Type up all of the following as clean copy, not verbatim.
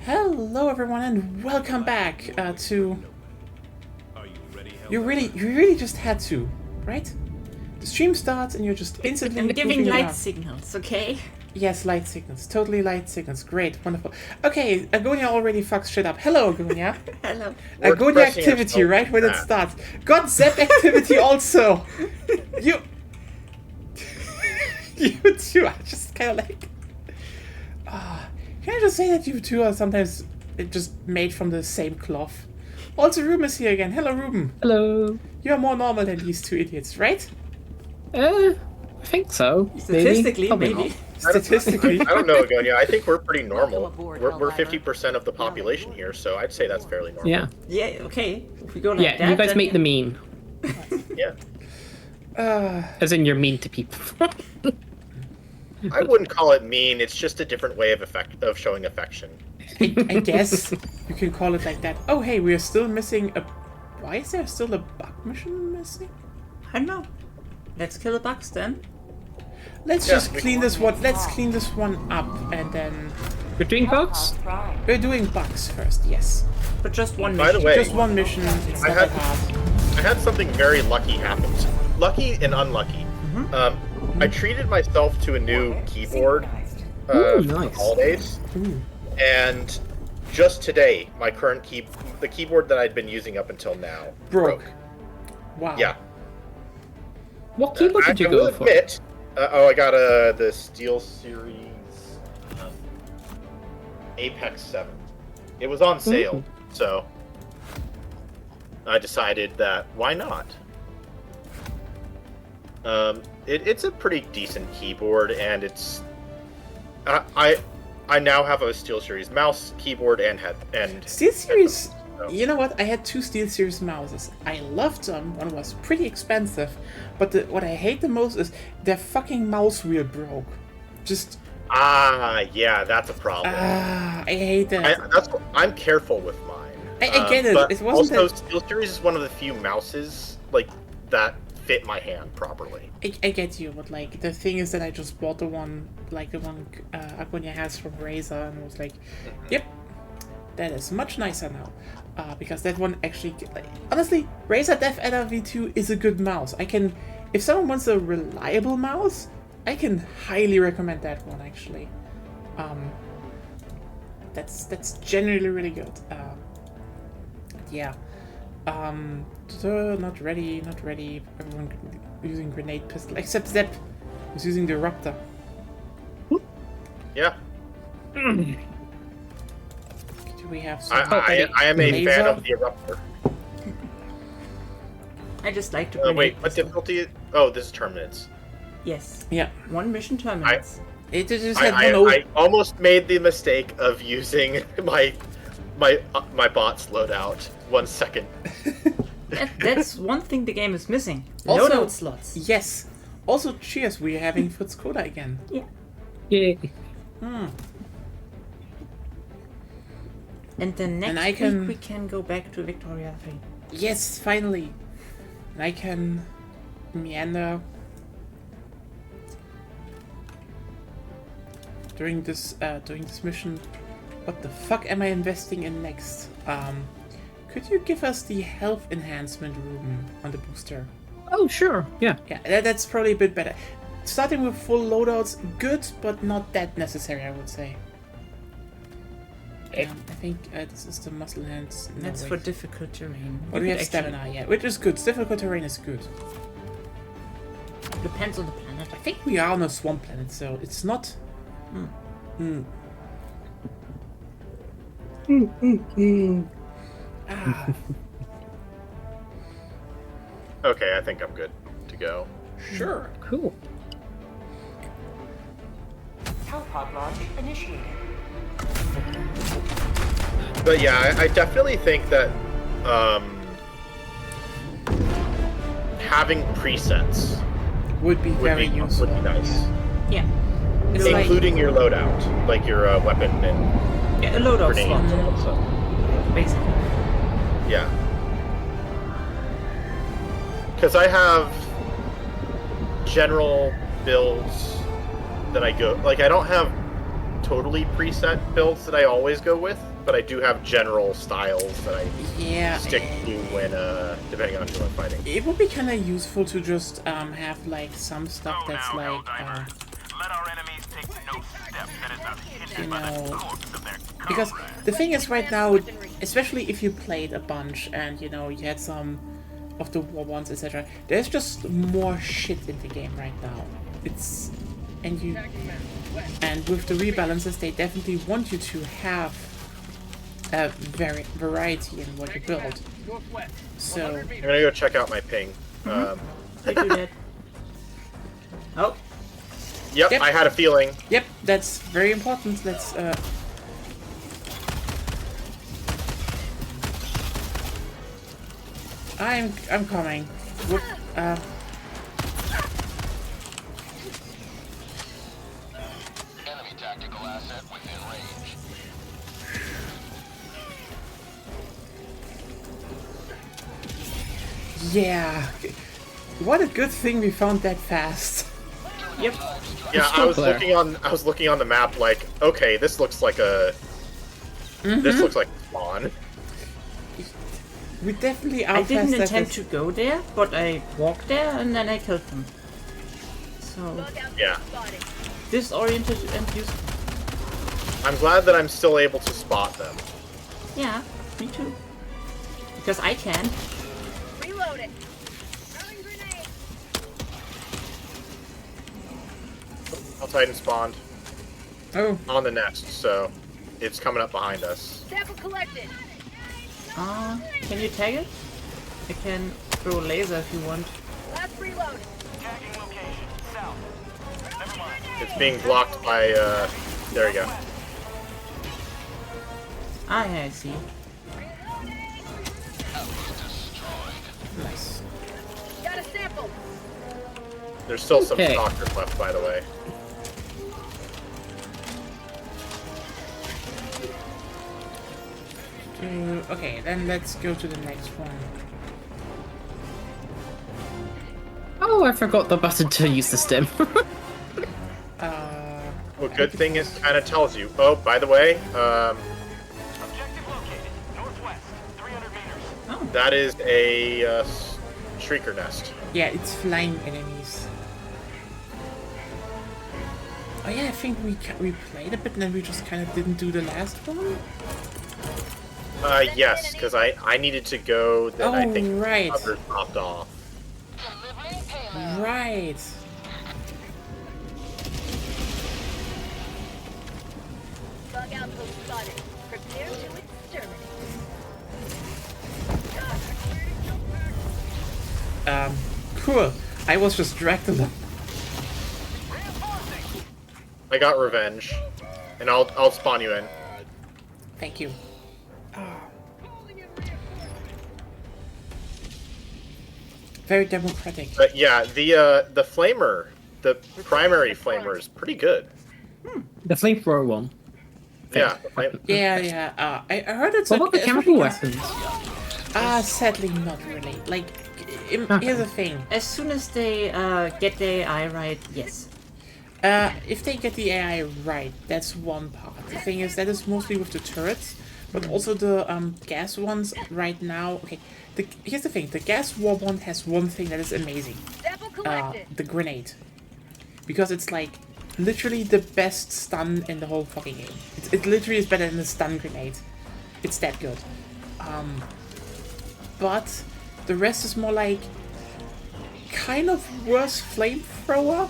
Hello everyone and welcome back to... You really just had to, right? The stream starts and you're just instantly I'm giving moving light around. signals, okay? Yes, light signals. Totally light signals. Great, wonderful. Okay, Agonia already fucks shit up. Hello, Agonia. Hello. Agonia activity, right when it starts. God, Zep activity also. You... you two are just kind of like... can I just say that you two are sometimes just made from the same cloth? Also, Ruben is here again. Hello, Ruben. Hello. You are more normal than these two idiots, right? I think so. Statistically, Probably maybe. not. Statistically. I don't know, Agonia. I think we're pretty normal. We're 50% of the population here, so I'd say that's fairly normal. Yeah. Yeah, okay. If we go like Yeah, that, you guys then make the mean. Yeah. As in, you're mean to people. I wounn't call it mean. It's just a different way of showing affection. I guess you can call it like that. Oh, hey, we are still missing a... Why is there still a bug mission missing? I don't know. Let's kill the bugs then. Let's Yeah, just clean this one. Let's clean this one up, and then We're doing bugs? we're doing bugs first. Yes, But just one By the mission. way, just one mission. It's I not had- that hard. I had something very lucky happen. Lucky and unlucky. I treated myself to a new keyboard Ooh, for nice. holidays, Ooh. and just today, my current the keyboard that I'd been using up until now Broke. Wow. Yeah. What keyboard did you I will go for? admit, I got the Steel Series Apex 7. It was on sale, so I decided that why not? It's a pretty decent keyboard, and it's I now have a Steel Series mouse, keyboard, and head and Steel Series. so- You know what? I had two Steel Series mouses. I loved them. One was pretty expensive, but what I hate the most is their fucking mouse wheel broke. Just yeah, that's a problem. I hate that. I'm careful with mine. I get it. But It wasn't also, that- Steel Series is one of the few mouses like that fit my hand properly. I get you, but like the thing is that I just bought the one Agonia has from Razer, and I was like, yep, that is much nicer now. Because that one actually, like, honestly, Razer Death Adder V2 is a good mouse. If someone wants a reliable mouse, I can highly recommend that one actually. That's generally really good. Yeah. So not ready. Everyone using grenade pistol except Zep, who's using the Raptor. Yeah, Do we have some I am a laser? fan of the Eruptor. I just like to Wait, grenade what pistol. difficulty? Oh, this is terminates. Yes. Yeah, One mission terminates. it just had one I almost made the mistake of using my bot's loadout. 1 second. That's one thing the game is missing. Also- Loadout slots. Yes. Also, cheers. We're having Fritz Coda again. Yeah. Yeah. And then next I can- week we can go back to Victoria 3. Yes, finally. And I can meander during this mission. What the fuck am I investing in next? Could you give us the health enhancement room on the booster? Oh, sure. Yeah. Yeah, that's probably a bit better. Starting with full loadouts, good, but not that necessary, I would say. I think this is the muscle hands. No, That's wait. for difficult terrain. But You we could have actually- stamina, yeah, which is good. Difficult terrain is good. Depends on the planet. I think we are on a swamp planet, so it's not. Ah, Okay, I think I'm good to go. sure. Cool. Health pod launch initiated. But yeah, I definitely think that having presets Would be very useful. would be nice, Yeah. It's like, including your loadout, like your weapon and Yeah, a loadout grenade. slot, and stuff. basically. Yeah. Because I have general builds that I go... Like, I don't have totally preset builds that I always go with, but I do have general styles that I Yeah. stick to when, depending on who I'm fighting. It would be kind of useful to just have like some stuff that's like, Let our enemies take no step that is not you hindered by the know, corpse of their because the thing is right now, especially if you played a bunch and you know you had some of the war ones, etc. There's just more shit in the game right now. It's and with the rebalances, they definitely want you to have a variety in what you build. So I'm gonna go check out my ping. I do that. Oh, Yep, Yep. I had a feeling. yep, that's very important. Let's I'm coming. Whoop, enemy tactical asset within range. yeah. What a good thing we found that fast. yep. Yeah, still clear. I was looking on the map like, okay, this looks like a this looks like a spawn. We definitely I didn't outclassed that intend as- to go there, but I walked there and then I killed them. So, Yeah. disoriented and useful. I'm glad that I'm still able to spot them. Yeah, me too. Because I can. Reload it. Throwing grenade. Hell Titan spawned Oh, on the nest, so it's coming up behind us. Sample collected. Can you tag it? I can throw a laser if you want. Last reload. Tagging location. South. Never mind. It's being blocked by there you go. Ah, yeah, I see. nice. Got a sample. There's still some Okay. stalkers left, by the way. Okay, then let's go to the next one. Oh, I forgot the button to use the stem. Well, good thing it kind of tells you. Oh, by the way, Objective located. Northwest. 300 meters. that is a shrieker nest. Yeah, it's flying enemies. Oh yeah, I think we played a bit and then we just kind of didn't do the last one. Yes, because I needed to go. Then I Oh, think right. others dropped off. Delivering payload. Right. Bug outpost spotted. Prepare to exterminate. Cool. I was just dragged along. Reinforcing. I got revenge, and I'll spawn you in. Thank you. Very democratic. But yeah, the flamer, the primary flamer is pretty good. The flamethrower one. Yeah. Yeah. I heard it's. What about the chemical especially- weapons? Sadly not really. Like, here's the thing. As soon as they get the AI right, yes. If they get the AI right, that's one part. The thing is, that is mostly with the turrets, but also the gas ones right now. Okay, here's the thing. The gas war one has one thing that is amazing. Sample collected. The grenade. Because it's like literally the best stun in the whole fucking game. It literally is better than the stun grenade. It's that good. But the rest is more like kind of worse flamethrower.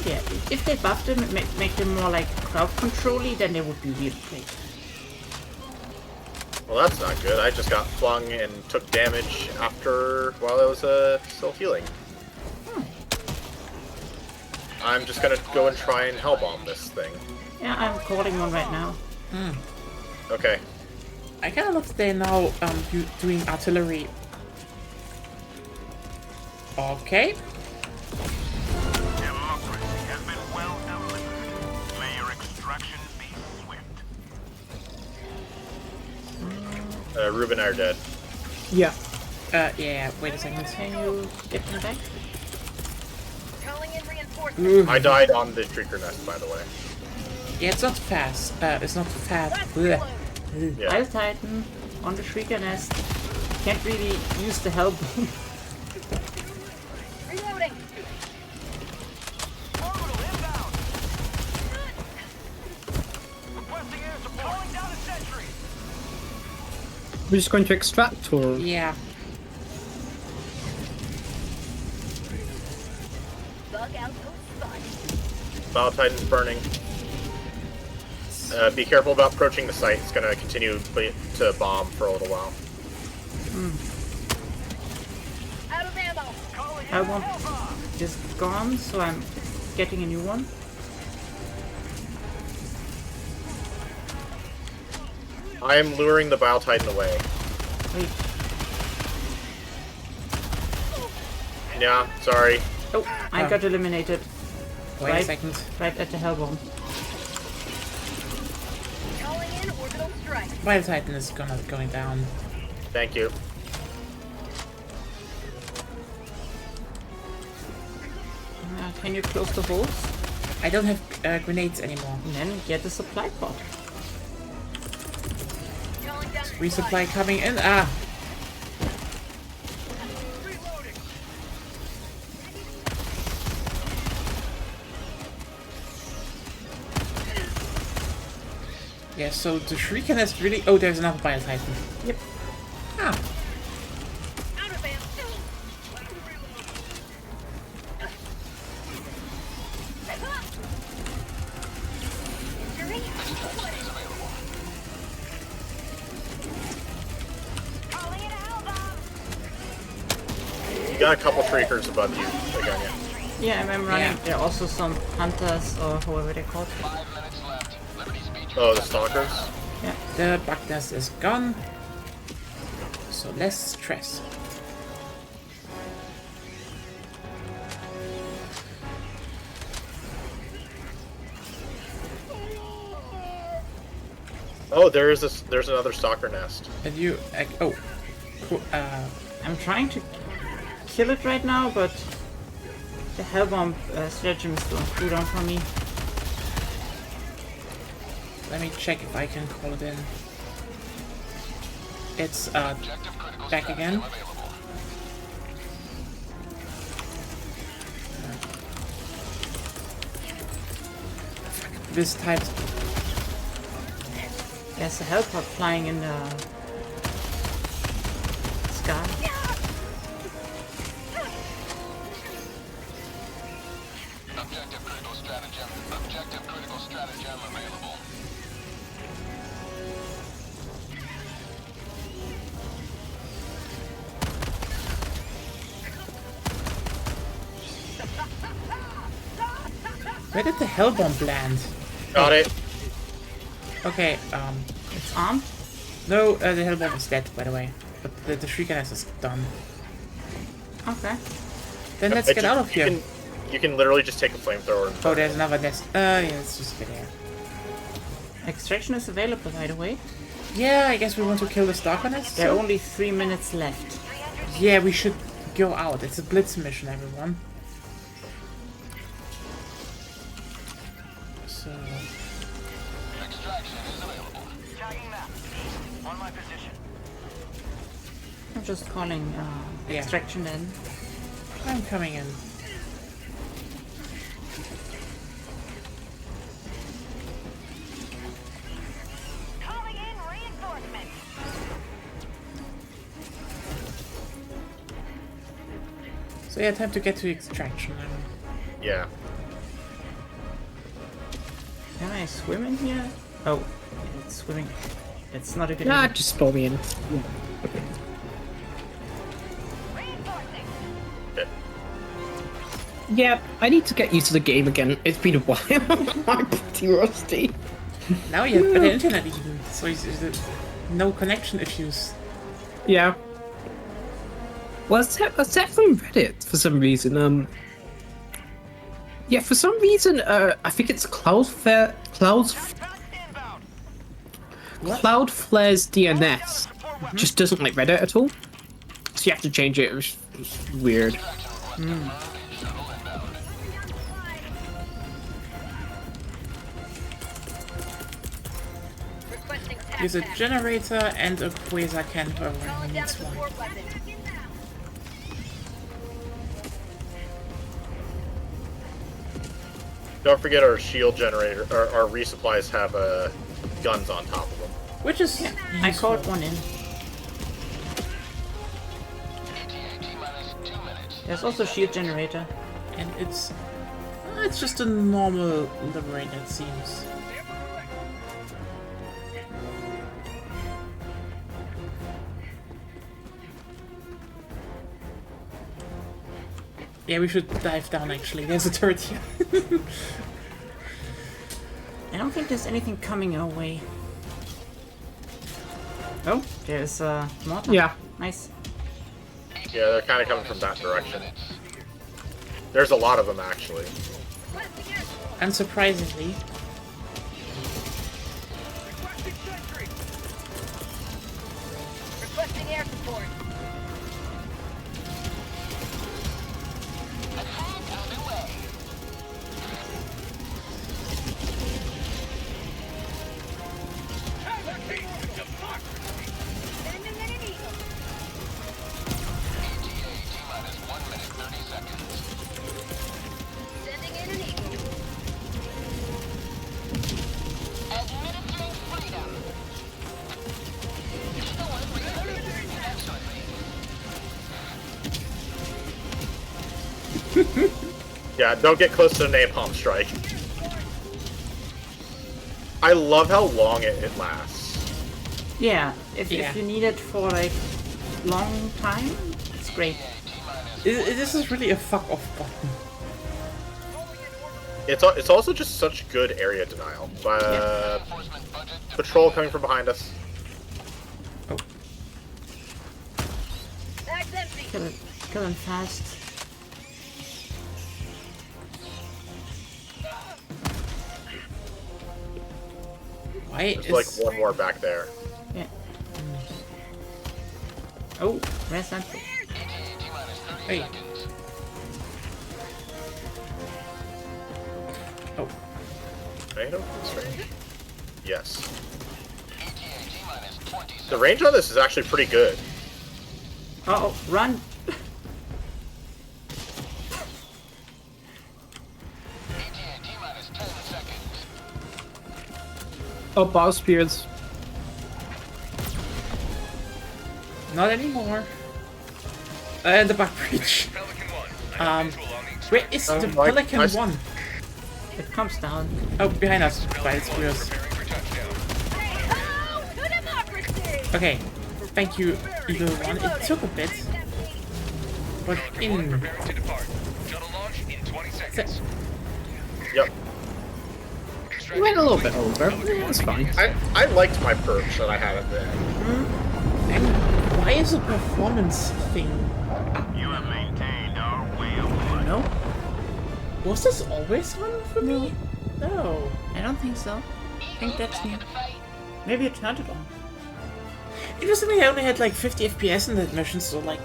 Yeah, if they buff them and make them more like crowd control-y, then they would be really great. Well, that's not good. I just got flung and took damage while I was still healing. I'm just gonna go and try and hellbomb this thing. Yeah, I'm calling one right now. Okay. I kind of love that they're now doing artillery. Okay. Democracy has been well delivered. May your extraction be swift. Ruben and I are dead. Yeah. Yeah. Wait a second. Can you get me back? Calling in reinforcements. I died on the Shrieker nest, by the way. Yeah, it's not fast. It's not fat. Blech. Yeah. I'll Titan on the Shrieker nest. Can't really use the help. Reloading. Orbital inbound. Requesting air support. Calling down a sentry. We're just going to extract, or Yeah. Bug outpost spotted. Battle Titan's burning. Be careful about approaching the site. It's going to continue to bomb for a little while. Out of ammo. Calling in I want Alpha. is gone, so I'm getting a new one. I am luring the Battle Titan away. Wait. Yeah, sorry. Oh, I got eliminated. Wait a Right. second. Right at the hell bomb. Calling in orbital strike. Bio Titan is going down. Thank you. Can you close the holes? I don't have grenades anymore. And then get the supply pod. Calling down Resupply coming in. Ah! Yeah, so the Shrieker nest really... Oh, there's another Bio Titan. Yep. Ah! out of ammo. Injury? Calling in a hell bomb. You got a couple Shriekers above you again, yeah. Yeah, I'm running. Yeah. There are also some hunters or however they're called. 5 minutes left. Liberty speech. Oh, the Stalkers? Yeah. The bug nest is gone. So less stress. Oh, there's another Stalker nest. And you... oh. Cool. I'm trying to kill it right now, but the hellbomb stratagem is doing cooldown for me. Let me check if I can call it in. It's back again. This type. There's a hellpod flying in the sky. Objective critical stratagem. Objective critical stratagem available. Where did the hellbomb land? Got it. Okay, It's armed. no, the hellbomb is dead, by the way. But the Shrieker nest is done. Okay. Then let's get out of here. You can literally just take a flamethrower and Oh, there's another nest. Yeah, let's just get here. Extraction is available, by the way. Yeah, I guess we want to kill the Stalker nest. There are so- only 3 minutes left. Yeah, we should go out. It's a blitz mission, everyone. So... Extraction is available. Tagging map. On my position. I'm just calling Yeah. extraction in. I'm coming in. Calling in reinforcements. So yeah, time to get to extraction. yeah. Can I swim in here? Oh, it's swimming. It's not a good nah, idea. just spawn me in. Reinforcing. Okay. Yeah, I need to get used to the game again. It's been a while. I'm pretty rusty. Now you have better internet even, so no connection issues. Yeah. Well, except from Reddit for some reason. Yeah, for some reason, I think it's Cloudflare's DNS just doesn't like Reddit at all. So you have to change it. It's weird. use a generator and a quasar cannon for Calling everyone down a needs one. support weapon. Don't forget our shield generator, our resupplies have guns on top of them. Which is I useful. called one in. There's also shield generator. And it's just a normal liberator, it seems. Yeah, we should dive down actually. There's a turret here. I don't think there's anything coming our way. Oh, there's mortar. Yeah. Nice. Yeah, they're kind of coming from that direction. There's a lot of them actually. Unsurprisingly. Requesting air support. Sending in an eagle. Sending in an eagle. Administering freedom. Yeah, don't get close to the napalm strike. I love how long it lasts. Yeah, if Yeah. you need it for like long time, it's great. This is really a fuck off button. It's also just such good area denial. Patrol coming from behind us. Bag's empty. Kill him fast. Why There's is like one more back there. Yeah. Oh, where's that? Hey. Oh, Can I hit him from this range? Yes. The range on this is actually pretty good. Uh oh, run! Oh, bow spears. not anymore. The back breach. Where is the like, Pelican nice. 1? It comes down. Oh, behind us, by its spears. Oh, to democracy. Okay, thank you, Eagle 1. It took a bit, but in... Yep. We went a little bit over. Yeah, that's fine. I liked my perch that I had at the end. And why is a performance thing? You have maintained our way of life. No? Was this always on for me? No. I don't think so. I think that's new. Maybe you turned it on. Interestingly, I only had like 50 FPS in that mission, so like...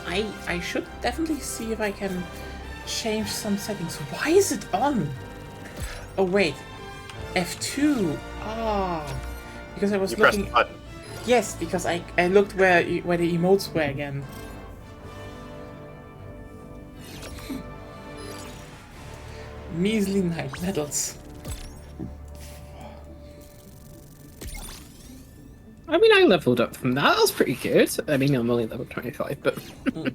I should definitely see if I can change some settings. Why is it on? Oh wait, F2. Ah, because I was You pressed the looking. button. Yes, because I looked where the emotes were again. Measly 9 medals. I mean, I leveled up from that. That was pretty good. I mean, I'm only level 25, but...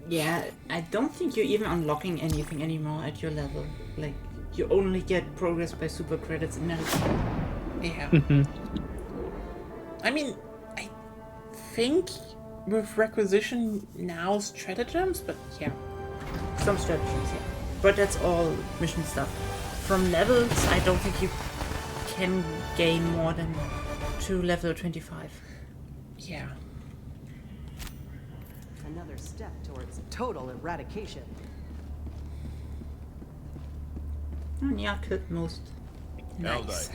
Yeah, I don't think you're even unlocking anything anymore at your level. Like, you only get progress by super credits and everything. Yeah. I mean, I think with requisition now stratagems, but yeah. Some strategies, yeah. But that's all mission stuff. From levels, I don't think you can gain more than to level 25. Yeah. Another step towards total eradication. Oh, yeah, killed most. Nice.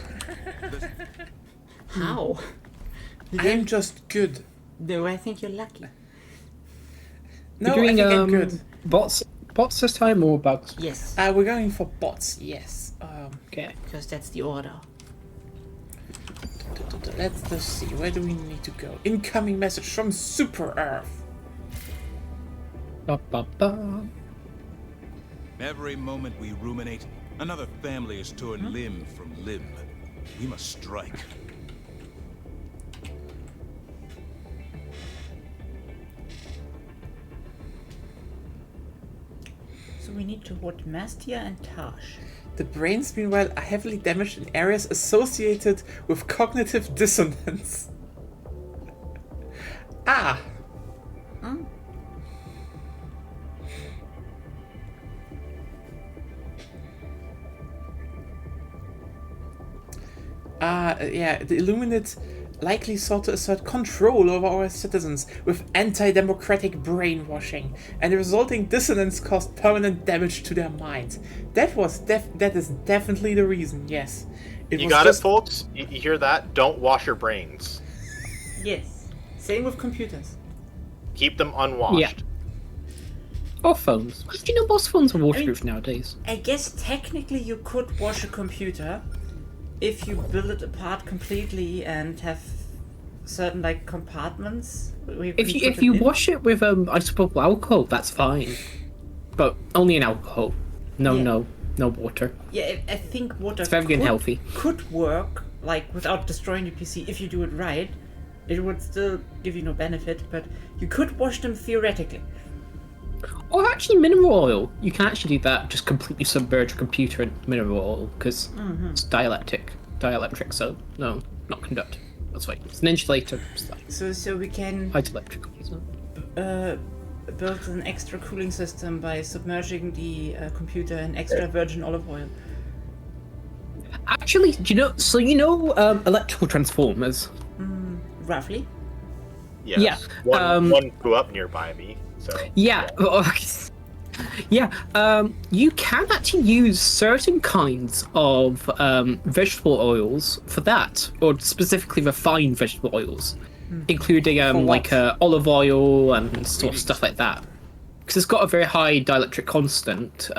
How? I'm just good. No, I think you're lucky. No, We're doing, I think I'm good. bots this time or bugs? Yes, We're going for bots, yes. Okay. because that's the order. Let's just see. Where do we need to go? Incoming message from Super Earth. Ba, ba, ba. Every moment we ruminate, another family is torn limb from limb. We must strike. So we need to vote Mastia and Tash. The brains, meanwhile, are heavily damaged in areas associated with cognitive dissonance. Ah! Yeah, the Illuminate likely sought to assert control over our citizens with anti-democratic brainwashing, and the resulting dissonance caused permanent damage to their minds. That is definitely the reason, yes. You got it, folks? You hear that? Don't wash your brains. Yes. Same with computers. Keep them unwashed. Yeah. Or phones. Do you know most phones are waterproof nowadays? I guess technically you could wash a computer if you build it apart completely and have certain like compartments. If you wash it with isopropyl alcohol, that's fine. But only in alcohol. No water. Yeah, I think water It's very unhealthy. could work like without destroying the PC if you do it right. It would still give you no benefit, but you could wash them theoretically. Or actually mineral oil. You can actually do that, just completely submerge a computer in mineral oil, because it's dielectric, so no, not conductive. That's right. It's an insulator. So we can Hydroelectric. build an extra cooling system by submerging the computer in extra virgin olive oil. Actually, do you know? So you know electrical transformers. Roughly. Yes. Yeah, One grew up nearby me. So Yeah. You can actually use certain kinds of vegetable oils for that, or specifically refined vegetable oils, including like olive oil and sort of stuff like that. Because it's got a very high dielectric constant,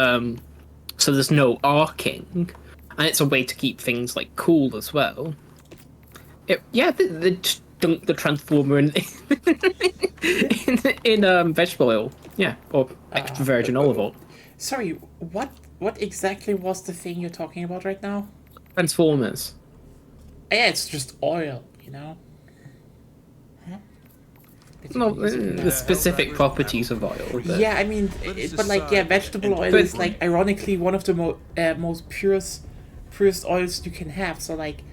so there's no arcing, and it's a way to keep things like cool as well. Dunk the transformer in vegetable oil, or extra virgin olive oil. Sorry, what exactly was the thing you're talking about right now? Transformers. Yeah, it's just oil, you know? No, the specific properties of oil. But... Yeah, I mean, but like, yeah, vegetable oil is like ironically one of the most purest oils you can have. So like,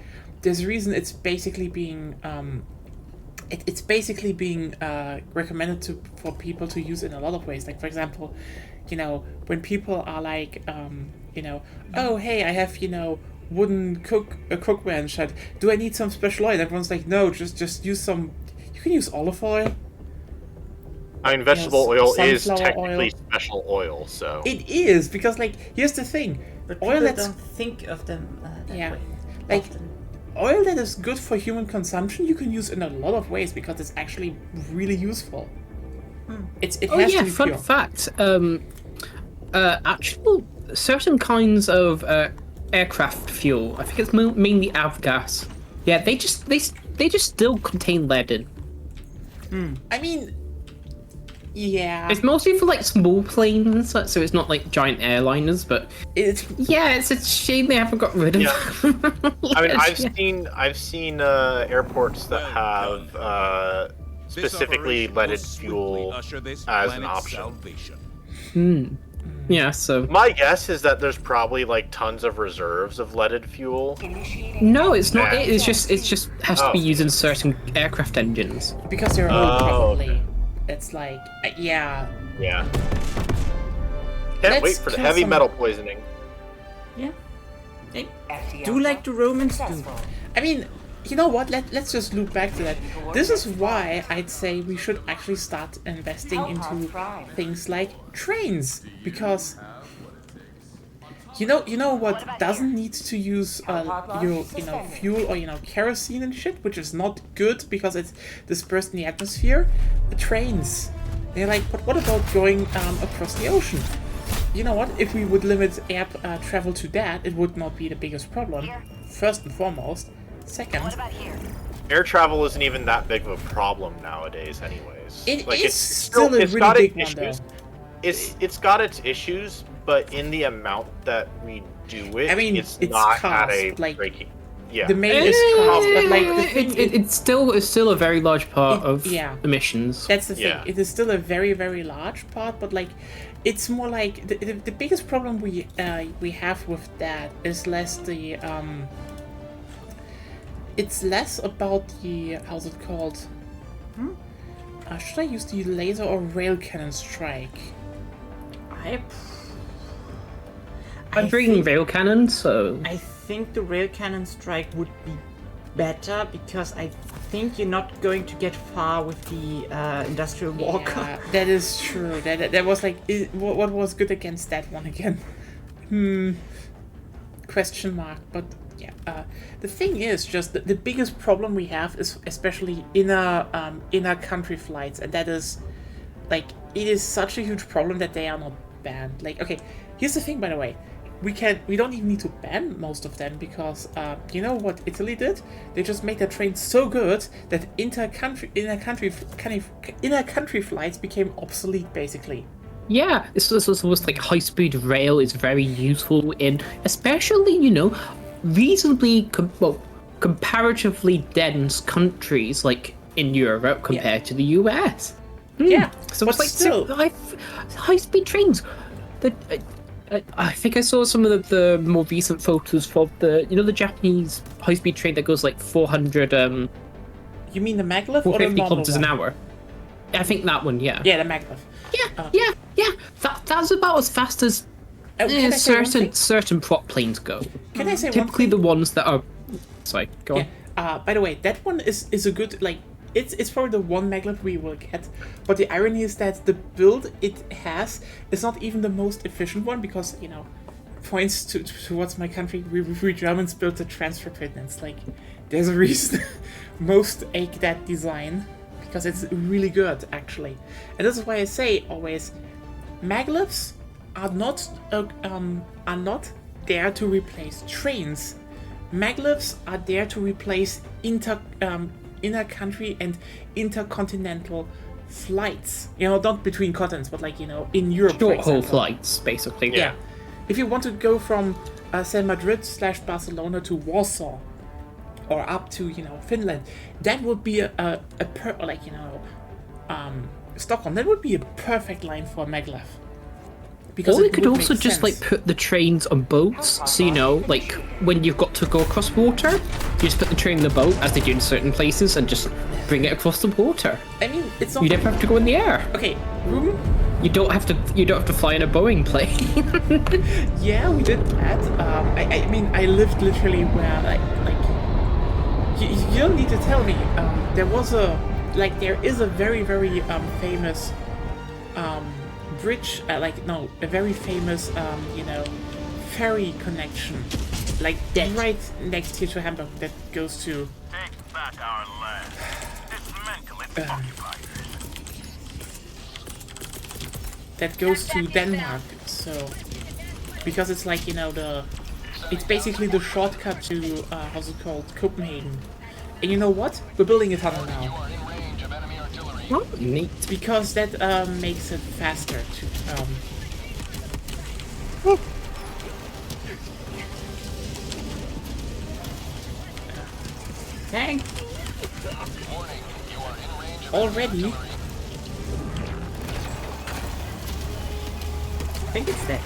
there's a reason it's basically being recommended for people to use in a lot of ways. Like, for example, you know, when people are like, oh hey, I have wooden cookware and shit. Do I need some special oil? Everyone's like, no, just use some. You can use olive oil. I mean, vegetable oil is sunflower technically oil. special oil, so It is, because like, here's the thing, But oil people that's don't think of them that Yeah. way. Like, often. oil that is good for human consumption you can use in a lot of ways because it's actually really useful. It has to be fun pure. fact. Actual certain kinds of aircraft fuel. I think it's mainly avgas. Yeah, they just still contain lead in. I mean, yeah, It's mostly for like small planes, so it's not like giant airliners. But it's it's a shame they haven't got rid of. Yeah. I mean, Yeah. I've seen airports that have specifically leaded fuel as an option. Yeah, so My guess is that there's probably like tons of reserves of leaded fuel. no, it's not. Yeah. It's just has to be Oh. used in certain aircraft engines. because they're old, Oh, probably. okay. It's like, yeah. Yeah. Can't Let's wait for the kill heavy some- metal poisoning. Yeah. Hey, do like the Romans do. I mean, you know what? Let's just loop back to that. This is why I'd say we should actually start investing into things like trains, because you know what doesn't need to use your fuel or kerosene and shit, which is not good because it's dispersed in the atmosphere. The trains. They're like, but what about going across the ocean? You know what? If we would limit air travel to that, it would not be the biggest problem. First and foremost. Second, What about here? Air travel isn't even that big of a problem nowadays, anyways. It like, is it's still a it's really got big its one, issues. It's got its issues, but in the amount that we do it, I mean, it's it's not cost, at a like, breaking. Yeah. the main is cost, but like the thing it's still a very large part of yeah. emissions. That's the thing. Yeah. It is still a very, very large part, but like, it's more like the biggest problem we have with that is less the it's less about the how's it called? Should I use the laser or rail cannon strike? I'm bringing rail cannon, so I think the rail cannon strike would be better because I think you're not going to get far with the industrial walker. Yeah, that is true. That was like, what was good against that one again? Question mark. But yeah, the thing is just the biggest problem we have is especially inner country flights, and that is like it is such a huge problem that they are not banned. Like, okay, here's the thing, by the way. We don't even need to ban most of them because you know what Italy did? They just made their train so good that inner country flights became obsolete basically. yeah, this was like high-speed rail is very useful in, especially reasonably comparatively dense countries like in Europe compared to the US. Yeah, So but it's like still, high-speed trains. I think I saw some of the more recent photos from the Japanese high-speed train that goes like 400 you mean the maglev or the 450 normal kilometers an one? hour. I think that one, yeah. Yeah, the maglev. Yeah. That's about as fast as Can I say one thing? certain prop planes go. Can I say one Typically thing? the ones that are. Sorry, go on. Yeah. By the way, that one is a good like. It's probably the one maglev we will get, but the irony is that the build it has is not even the most efficient one because points towards my country. We Germans built the transfer pit, and it's like there's a reason most ache that design because it's really good actually, and this is why I say always maglevs are not there to replace trains. Maglevs are there to replace inner country and intercontinental flights. Not between continents, but like in Europe. for Short haul example. flights, basically. Yeah. If you want to go from say Madrid/Barcelona to Warsaw, or up to Finland, that would be Stockholm. That would be a perfect line for a maglev. Because Or we it could would also make just sense. like put the trains on boats, so like when you've got to go across water, you just put the train in the boat as they do in certain places and just bring it across the water. I mean, it's not. You never have to go in the air. Okay, room. You don't have to fly in a Boeing plane. Yeah, we did that. I mean, I lived literally where like you don't need to tell me. There is a very very famous bridge. A very famous ferry connection, like right next here to Hamburg that goes to. Take back our land. Dismantle its occupiers. That goes to Denmark. So because it's like it's basically the shortcut to how's it called, Copenhagen. And you know what? We're building a tunnel now. Oh, neat. Because that makes it faster to Tank! already. I think it's dead.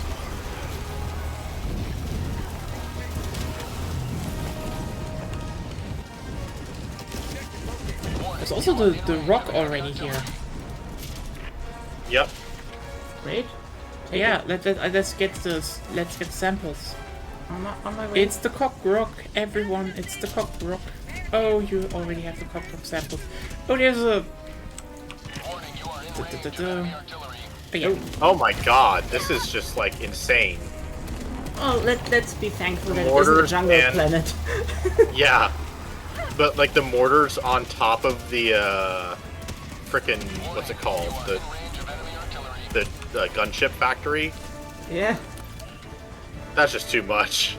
There's also the rock already here. Yep. Great. Yeah, let's get samples. On my way. It's the cock rock, everyone. It's the cock rock. Oh, you already have the cock rock samples. Oh, there's a. Yeah. Oh my god, this is just like insane. Oh, let's be thankful that it isn't a Mortars jungle and- planet. Yeah. But like the mortars on top of the frickin' what's it called? The gunship factory? Yeah. That's just too much.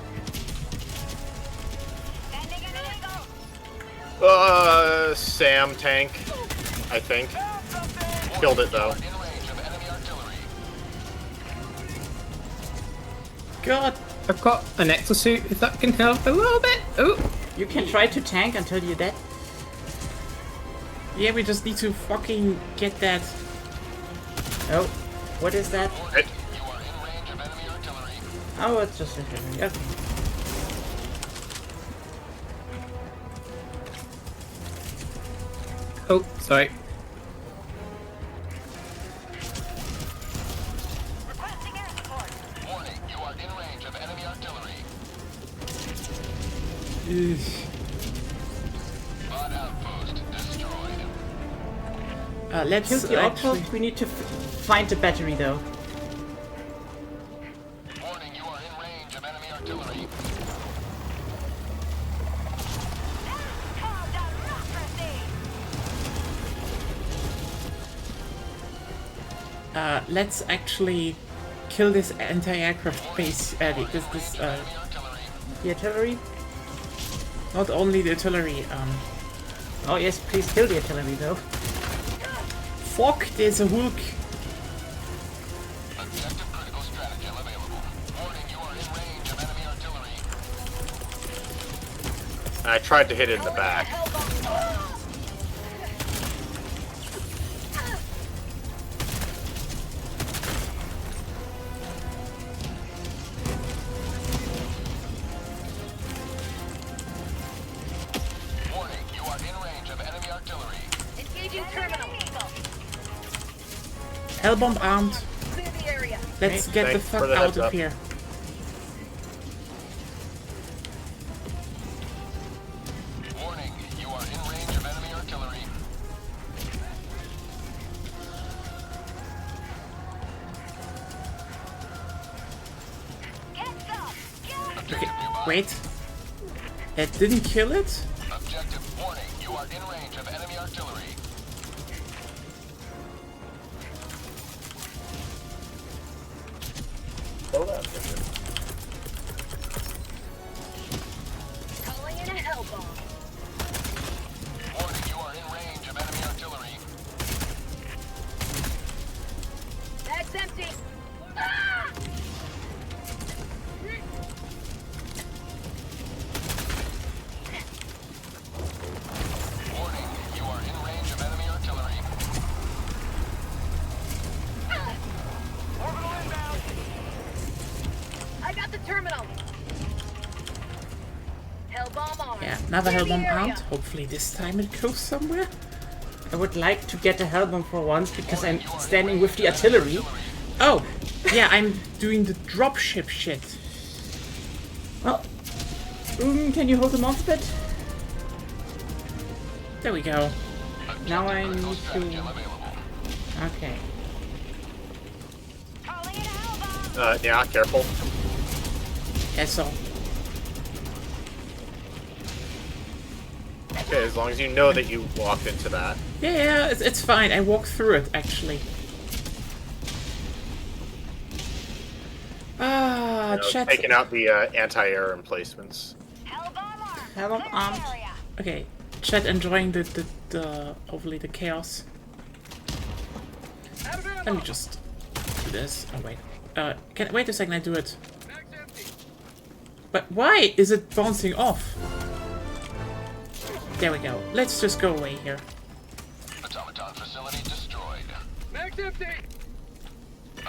Sam tank, I think. Killed it though. God. I've got an exosuit, if that can help a little bit. Oh, You can try to tank until you're dead. Yeah, we just need to fucking get that. Oh, what is that? It, Oh, it's just infantry. Okay. oh, sorry. Requesting air support. Warning, you are in range of enemy artillery. Bot outpost destroyed. Let's Kill the actually. outpost. We need to find the battery though. Warning, you are in range of enemy artillery. Let's actually kill this anti-aircraft base. The The artillery. not only the artillery. Oh yes, please kill the artillery though. Fuck, there's a Hulk. Objective critical stratagem available. Warning, you are in range of enemy artillery. I tried to hit it in the back. Warning, you are in range of enemy artillery. Engaging terminal. Hellbomb armed. Clear the area. Let's get the Thanks fuck for the out heads of up. here. Warning, you are in range of enemy artillery. Get some. Get Okay, wait. That didn't kill it? Objective warning, you are in range of enemy artillery. calling in a hell bomb. Warning, you are in range of enemy artillery. Bag's empty. Ah! Warning, you are in range of enemy artillery. Orbital inbound. I got the terminal. Hell bomb on. Yeah, another Clear the Hellbomb area. armed. Hopefully this time it goes somewhere. I would like to get a hellbomb for once because I'm standing with the artillery. Oh, yeah, I'm doing the dropship shit. Well, can you hold the mouse a bit? There we go. Now I need Stratagem to. available. Okay. Calling in a hell bomb. Yeah, careful. Yeah, so. Okay, as long as you know that you walked into that. Yeah, it's fine. I walked through it, actually. Ah, You know, chat. taking out the anti-air emplacements. Hell bomb armed. Hellbomb Clear the armed. area. Okay, chat enjoying hopefully the chaos. Let me just do this. Oh wait. Wait a second, I do it. But why is it bouncing off? There we go. Let's just go away here. Automaton facility destroyed. Max empty.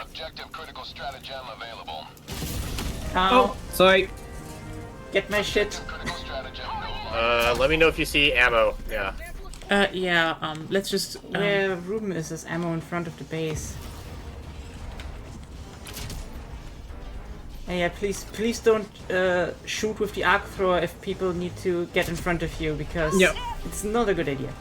Objective critical stratagem available. Oh, sorry. Get my shit. Critical stratagem no longer. Let me know if you see ammo. Yeah. Yeah, let's just Where Ruben is, there's ammo in front of the base. And yeah, please don't shoot with the arc thrower if people need to get in front of you because Yep. it's not a good idea.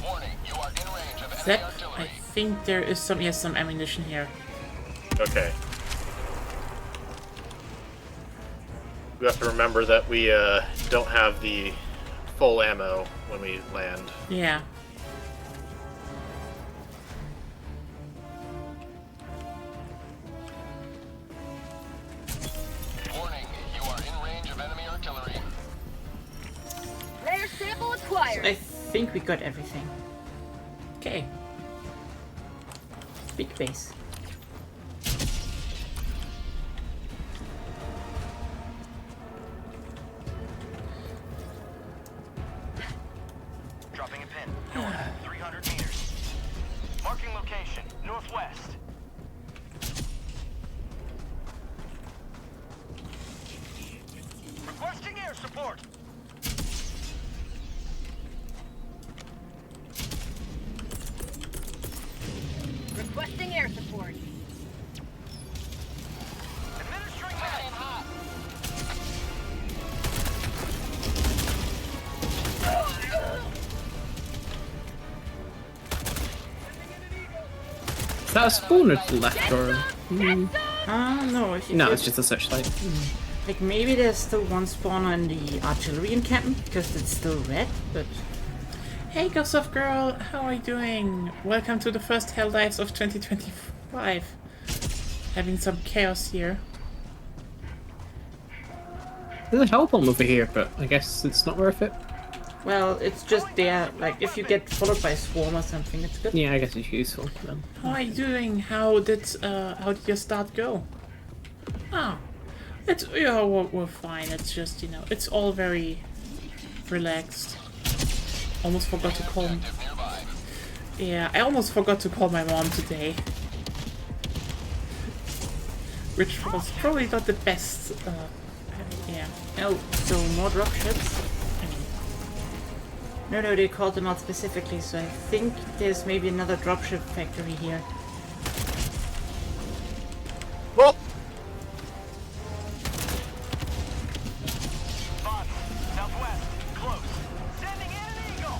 Warning, you are in range of enemy Zep, I artillery. think there is some ammunition here. Okay. We have to remember that we don't have the full ammo when we land. Yeah. Warning, you are in range of enemy artillery. Rare sample acquired. I think we got everything. Okay. Big base. Dropping a pin. North, 300 meters. Marking location, northwest. Requesting air support. Requesting air support. Administering hot. Is that a spawner to the left or? No, if you No, could- it's just a searchlight. like maybe there's still one spawner in the artillery encampment because it's still red, but Hey, Ghost of Girl, how are you doing? Welcome to the first Helldivers of 2025. Having some chaos here. There's a hell bomb over here, but I guess it's not worth it. well, it's just there. Like if you get followed by a swarm or something, it's good. Yeah, I guess it's useful then. How are you doing? How did your start go? Ah, it's yeah, we're fine. It's just it's all very relaxed. Almost forgot to call. Yeah, I almost forgot to call my mom today, which was probably not the best. Yeah. Oh, so more dropships? No, they called them out specifically, so I think there's maybe another dropship factory here. Well, Bots, southwest, close. Sending in an eagle.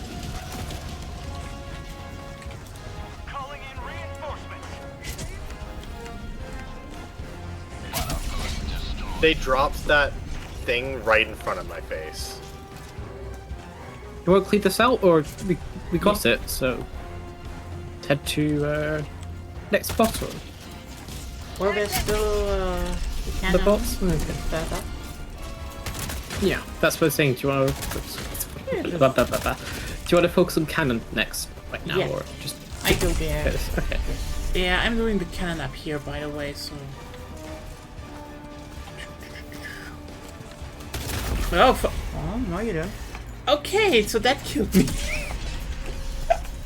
Calling in reinforcements. they dropped that thing right in front of my face. You want to clear this out, or we got it? So head to next bottle. Well, there's still The bots. Okay. further. Yeah, that's what I'm saying. Do you want to? Do you want to focus on cannon next, right now, Yeah. or just? I go there. Okay. Yeah, I'm doing the cannon up here, by the way. So. Oh, Oh, no you don't. okay, so that killed me.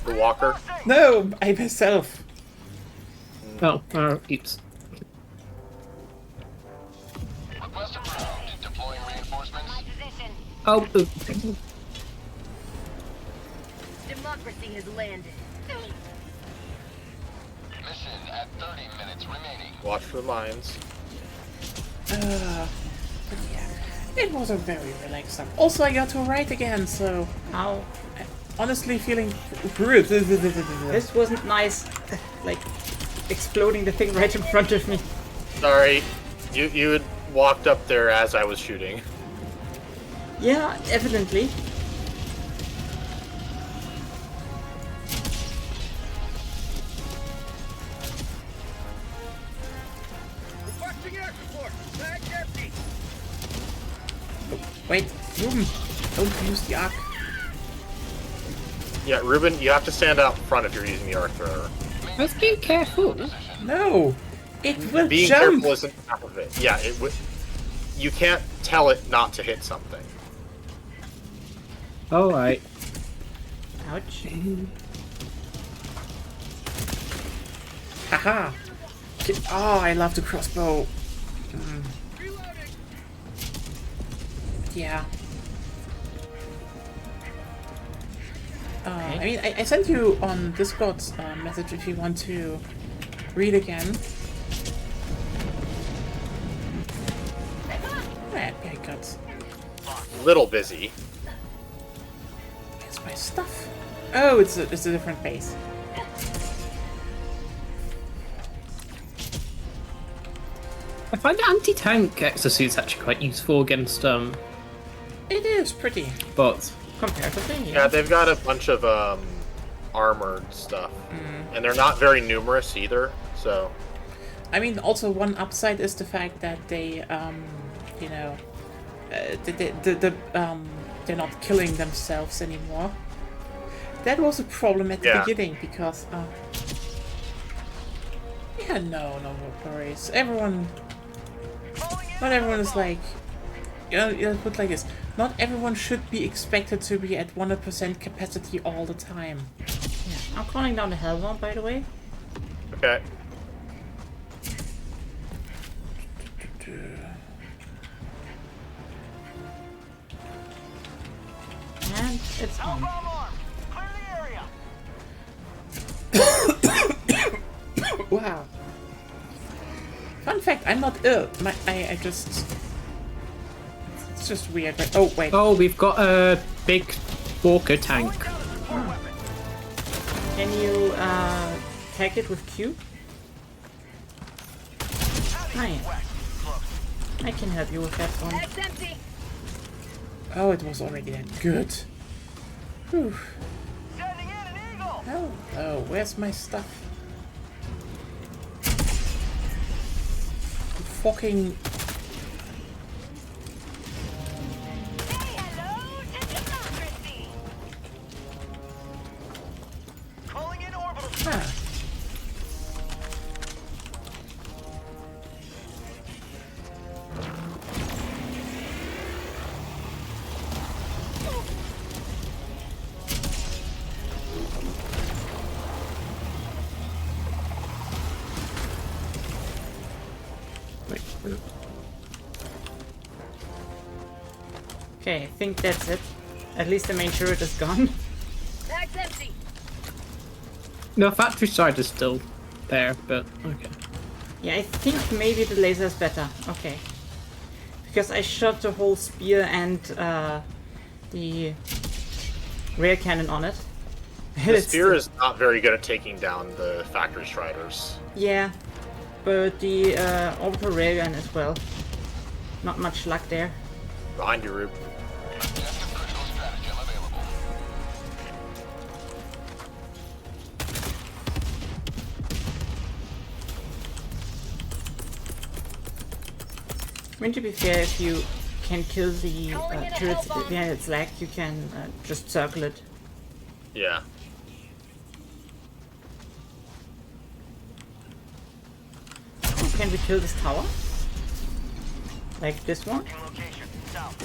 The walker. No, I myself. Oh, oops. Request approved. Deploying reinforcements. My position. Oh, Democracy has landed. Mission at 30 minutes remaining. Watch for the mines. But yeah, it was a very relaxed time. Also, I got to write again, so How? I'm honestly feeling good. This wasn't nice. Like, exploding the thing right in front of me. Sorry, you had walked up there as I was shooting. Yeah, evidently. Requesting air support. Bag empty. Wait, Ruben, don't use the arc. Yeah, Ruben, you have to stand out front if you're using the arc thrower. let's be careful. No, it will Being jump. careful isn't half of it. Yeah, it would. You can't tell it not to hit something. All right. Ouch. Haha. Oh, I love the crossbow. Yeah. I mean, I sent you on Discord message if you want to read again. I got. Little busy. Where's my stuff? Oh, it's a different base. I find anti-tank exosuits actually quite useful against It is pretty. bots. Comparatively, Yeah, they've got a bunch of armored stuff, and they're not very numerous either. So, I mean, also one upside is the fact that they, you know, they're not killing themselves anymore. That was a problem at the beginning because, yeah, no worries. Not everyone is like, put like this. Not everyone should be expected to be at 100% capacity all the time. Yeah. I'm calling down the Hellworm, by the way. okay. And it's on. Clear the area. Wow. Fun fact, I'm not ill. I just... It's just weird. Right? Oh, wait. Oh, we've got a big walker tank. Can you tag it with Q? Hi. I can help you with that one. Bag's empty. Oh, it was already that good. Whew. Sending in an eagle. Oh, where's my stuff? Fucking... Say hello to democracy. Calling in orbital. Ah. Okay, I think that's it. At least the main turret is gone. Bag's empty. No, factory side is still there, but okay. Yeah, I think maybe the laser is better. Okay. Because I shot the whole spear and the rail cannon on it. The spear is not very good at taking down the factory striders. Yeah, but the orbital railgun as well. Not much luck there. Behind you, Rube. Objective critical stratagem available. I mean, to be fair, if you can kill the turrets behind its leg, you can just circle it. Yeah. Can we kill this tower? Like this one? In location. South.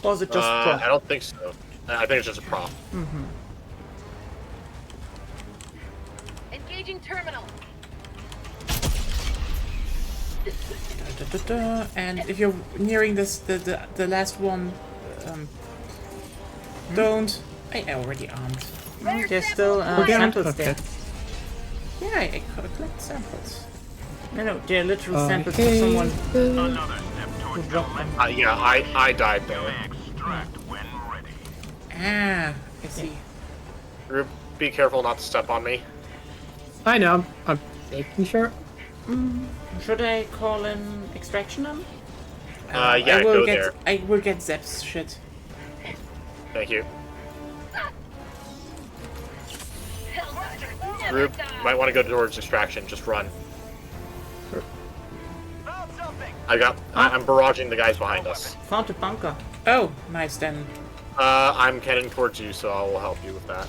Or is it just I don't think so. I think it's just a prop. Engaging terminal. And if you're nearing this, the last one, don't. I already armed. There's still Okay. samples there. Yeah, I collect samples. No, they're literal samples for someone Another step who towards dropped them. Yeah, I died there. extract when ready. Ah, I see. Rube, be careful not to step on me. I know, I'm making sure. Should I call in extraction then? Yeah, I will go get, there. I will get Zep's shit. Thank you. Helldivers never Rube, die. might want to go towards extraction. Just run. Found something. I'm barraging the guys behind us. Found a bunker. Oh, nice then. I'm heading towards you, so I will help you with that.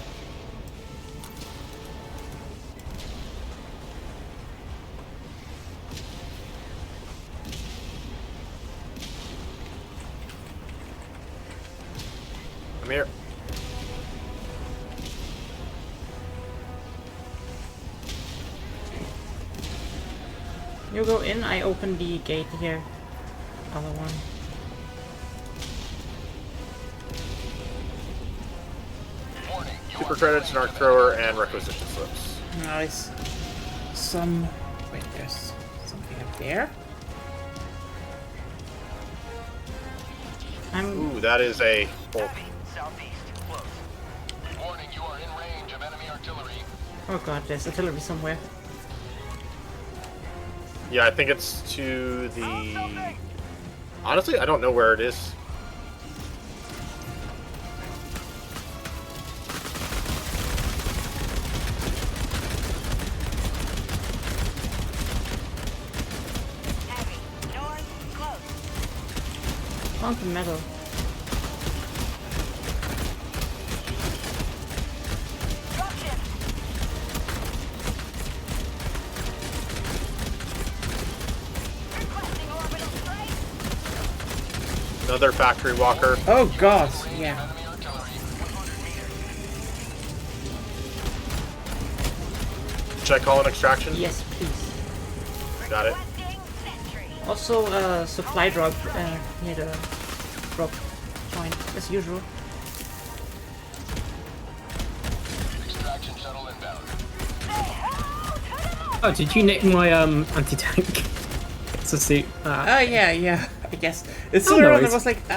I'm here. You go in, I open the gate here. Other one. Super credits, narc thrower, and requisition slips. Nice. Wait, there's something up there. Ooh, that is a bulk. Southeast. Close. Warning, you are in range of enemy artillery. Oh god, there's artillery somewhere. Yeah, I think it's to the... Honestly, I don't know where it is. found the medal. Another factory walker. Oh god, yeah. Should I call an extraction? Yes, please. Got it. Also, supply drop near the drop point, as usual. Extraction shuttle inbound. Oh, did you nick my anti-tank? It's a suit. Oh yeah, I guess. It's Oh, still around, nice. I was like,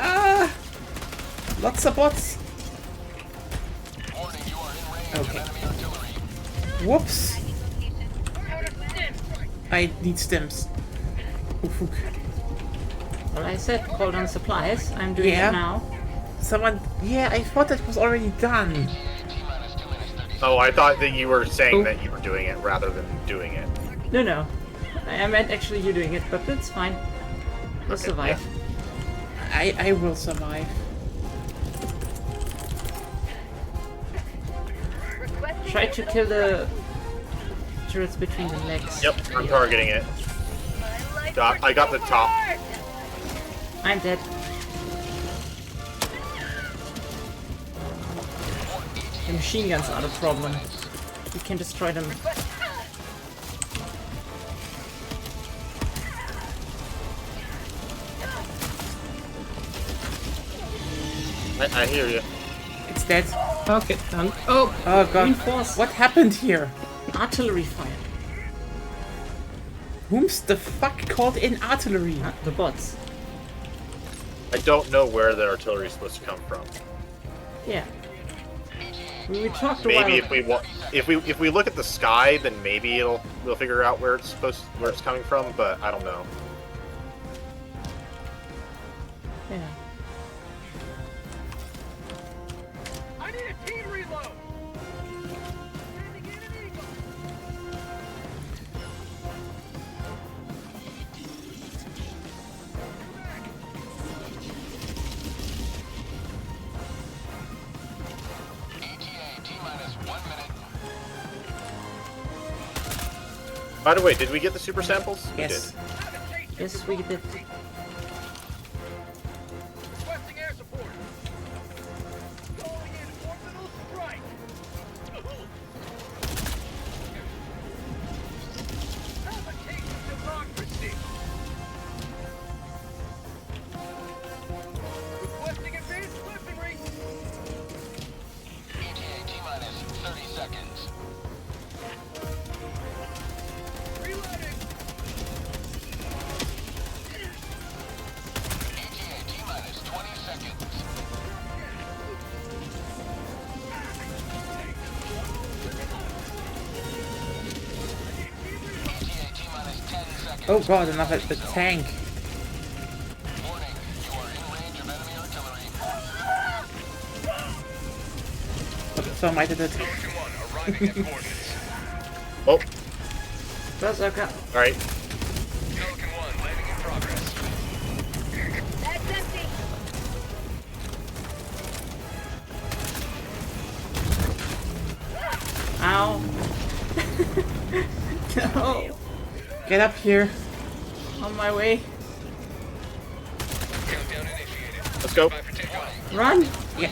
lots of bots. Warning, you are in range of Okay. enemy artillery. Whoops. I need stims. Oh, fuck. Well, I said call down supplies. I'm doing Yeah. it now. Someone, yeah, I thought that was already done. T-minus 2 minutes 30 Oh, I thought that you were saying Oh. that you were doing it rather than doing it. No. I meant actually you doing it, but it's fine. We'll Okay, survive. I will survive. Try to kill the turrets between the legs. Yep, I'm targeting it. I got the top. I'm dead. The machine guns are the problem. You can destroy them. I hear you. It's dead. Okay, done. Oh, Oh god. Reinforce. What happened here? Artillery fire. Whom's the fuck called in artillery? The bots. I don't know where the artillery is supposed to come from. Yeah. We talked a Maybe while. if we look at the sky, then maybe we'll figure out where it's coming from. But I don't know. Yeah. I need a team reload. ETA T-minus 1 minute. By the way, did we get the super samples? Yes. We did. Yes, we did. Requesting air support. Calling in orbital strike. Application democracy. Requesting advanced weaponry. ETA T-minus 30 seconds. Reloading. ETA T-minus 20 seconds. ETA T-minus 10 seconds. Oh god, another the tank. Warning, you are in range of enemy artillery. So I did it. Pelican 1 arriving at coordinates. Oh, Berserker. all right. Pelican 1 landing in progress. That's empty. Ow. No. Get up here. On my way. Countdown initiated. Let's go. Time for takeoff. Run! Yeah.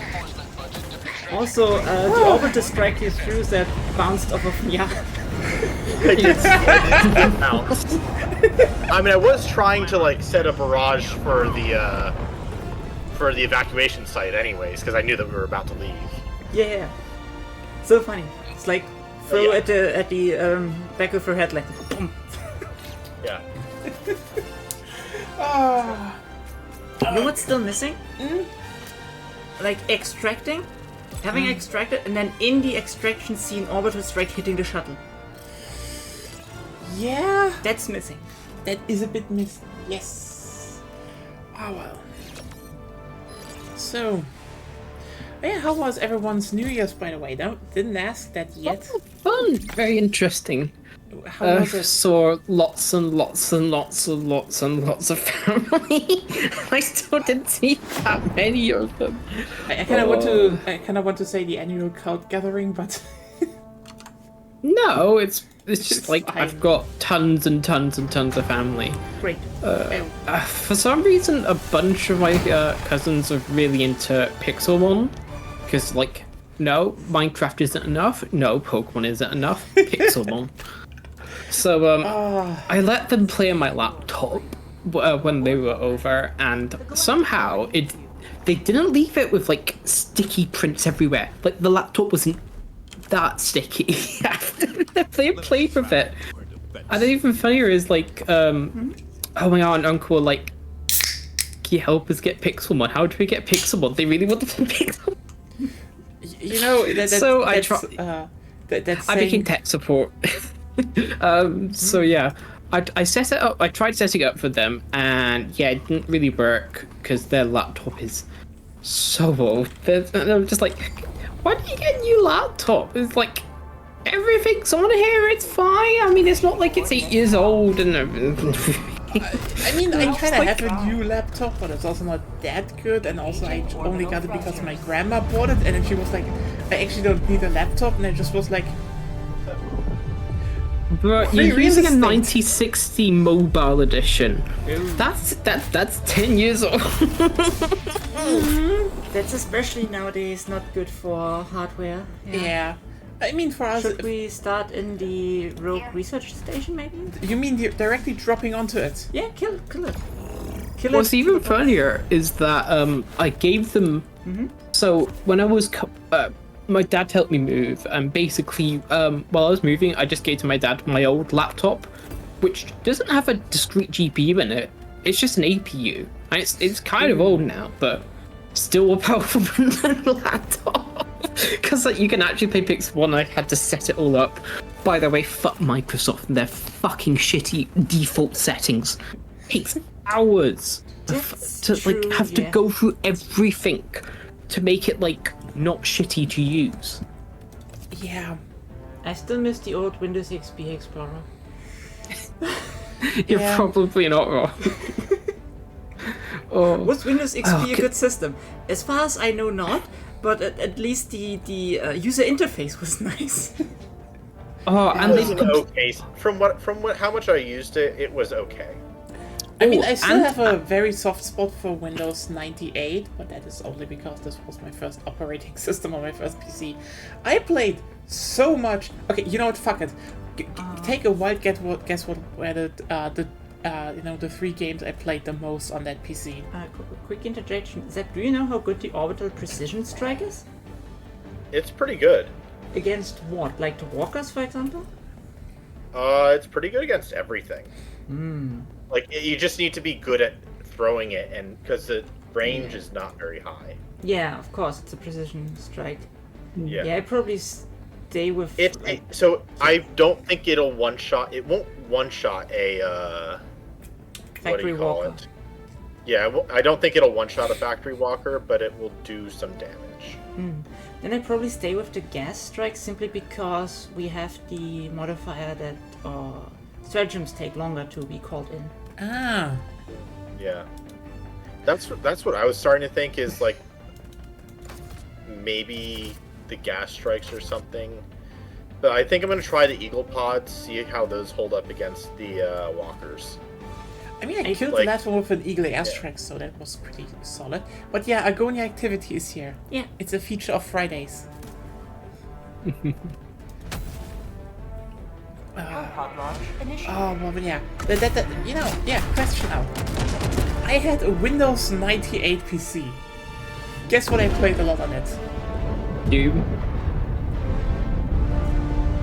Also, the orbital strike you threw that bounced off of me. I did see that bounce. I mean, I was trying to like set a barrage for the evacuation site, anyways, because I knew that we were about to leave. Yeah. So funny. It's like throw yeah. at the back of her head like boom. Yeah. You know what's still missing? Like extracting, having extracted, and then in the extraction scene, orbital strike hitting the shuttle. Yeah. That's missing. That is a bit missing. Yes. Oh well. So, yeah, how was everyone's New Year's, by the way? Didn't ask that yet. fun. Very interesting. How was it? Saw lots and lots and lots and lots and lots of family. I still didn't see that many of them. I kind of want to say the annual cult gathering, but No, it's just like fine. I've got tons and tons and tons of family. Great. For some reason, a bunch of my cousins are really into Pixelmon, because like, no, Minecraft isn't enough. No, Pokemon isn't enough. Pixelmon. So I let them play on my laptop when they were over, and somehow they didn't leave it with like sticky prints everywhere. Like the laptop wasn't that sticky after they played with it. And even funnier is like, oh my aunt and uncle were like, can you help us get Pixelmon? How do we get Pixelmon? They really want to play Pixelmon. You know, I became tech support. So yeah, I set it up. I tried setting it up for them, and yeah, it didn't really work because their laptop is so old. And I'm just like, why did you get a new laptop? It's like everything's on here. It's fine. I mean, it's not like it's 8 years old and. I mean, I kind of have a new laptop, but it's also not that good. And also, I only got it because my grandma bought it, and then she was like, "I actually don't need a laptop," and I just was like. But you're using a 9060 mobile edition. That's 10 years old. That's especially nowadays not good for hardware. Yeah. I mean, for us. Should we start in the rogue research station, maybe? You mean directly dropping onto it? Yeah, kill it. What's even funnier is that I gave them. So when I was. My dad helped me move, and basically, while I was moving, I just gave to my dad my old laptop, which doesn't have a discrete GPU in it. It's just an APU, and it's kind of old now, but still more powerful than the laptop. Because like, you can actually play Pixel. I had to set it all up. By the way, fuck Microsoft and their fucking shitty default settings. It takes hours to go through everything to make it like. Not shitty to use. Yeah. I still miss the old Windows XP Explorer. You're probably not wrong. Was Windows XP a good system? As far as I know, not. But at least the user interface was nice. And it was okay. From how much I used it, it was okay. I mean, I still have a very soft spot for Windows 98, but that is only because this was my first operating system on my first PC. I played so much. Okay, you know what? Fuck it. Take a wild guess. What? Where the 3 games I played the most on that PC. Quick interjection. Zeb, do you know how good the orbital precision strike is? It's pretty good. Against what? Like the walkers, for example? It's pretty good against everything. Like, you just need to be good at throwing it, and because the range is not very high. Yeah, of course, it's a precision strike. Yeah, I probably stay with it. So I don't think it'll one-shot. It won't one-shot a factory walker. Yeah, I don't think it'll one-shot a factory walker, but it will do some damage. Then I probably stay with the gas strike simply because we have the modifier that stratagems take longer to be called in. Ah. Yeah. That's what I was starting to think is like maybe the gas strikes or something. But I think I'm gonna try the eagle pods, see how those hold up against the walkers. I mean, I killed the last one with an eagle airstrike, so that was pretty solid. But yeah, Agonia activity is here. Yeah. It's a feature of Fridays. Well, yeah. Question now. I had a Windows 98 PC. Guess what I played a lot on it? Doom.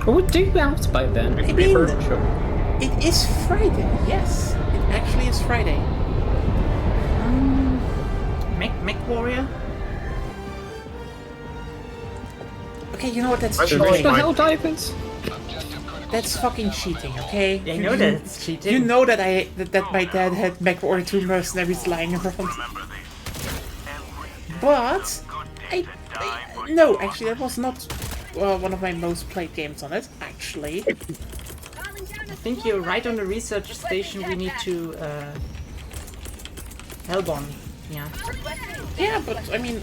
Oh, Doom out by then. I mean, it is Friday, yes. It actually is Friday. Mech Warrior? Okay, you know what? That's cheating. The Helldivers? That's fucking cheating, okay? I know that it's cheating. You know that that my dad had Mech Warrior 2 mercenaries lying around. But no, actually, that was not one of my most played games on it. Actually, I think you're right on the research station. We need to Hellbomb. Yeah. Yeah, but I mean,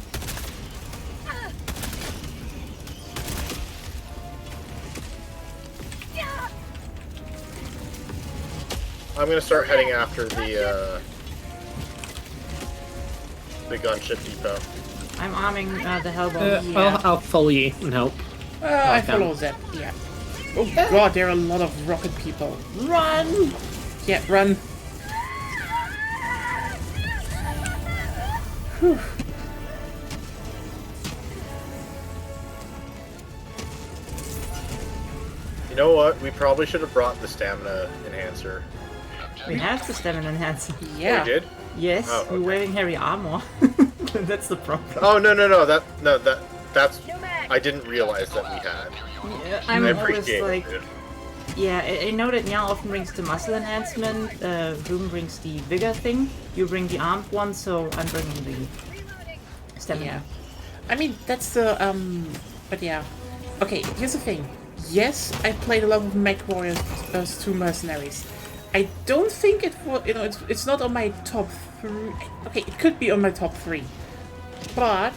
I'm gonna start heading after the gunship depot. I'm arming the Hellbomb. Yeah. I'll follow you and help. I Okay. follow that. Yeah. Oh god, there are a lot of rocket people. Run! Yeah, run. Whew. You know what? We probably should have brought the stamina enhancer. We have the stamina enhancer. Yeah. We did? Yes, Oh, we're okay. wearing heavy armor. That's the problem. Oh no! That's I didn't realize that we had. Yeah, I'm I always appreciate like, it. yeah, I know that Nya often brings the muscle enhancement, Room brings the vigor thing, you bring the armed one, so I'm bringing the stamina. Yeah. I mean, that's the, but yeah. Okay, here's the thing. Yes, I played a lot of Mech Warriors 2 Mercenaries. I don't think it will, you know, it's not on my top 3. Okay, it could be on my top 3. But,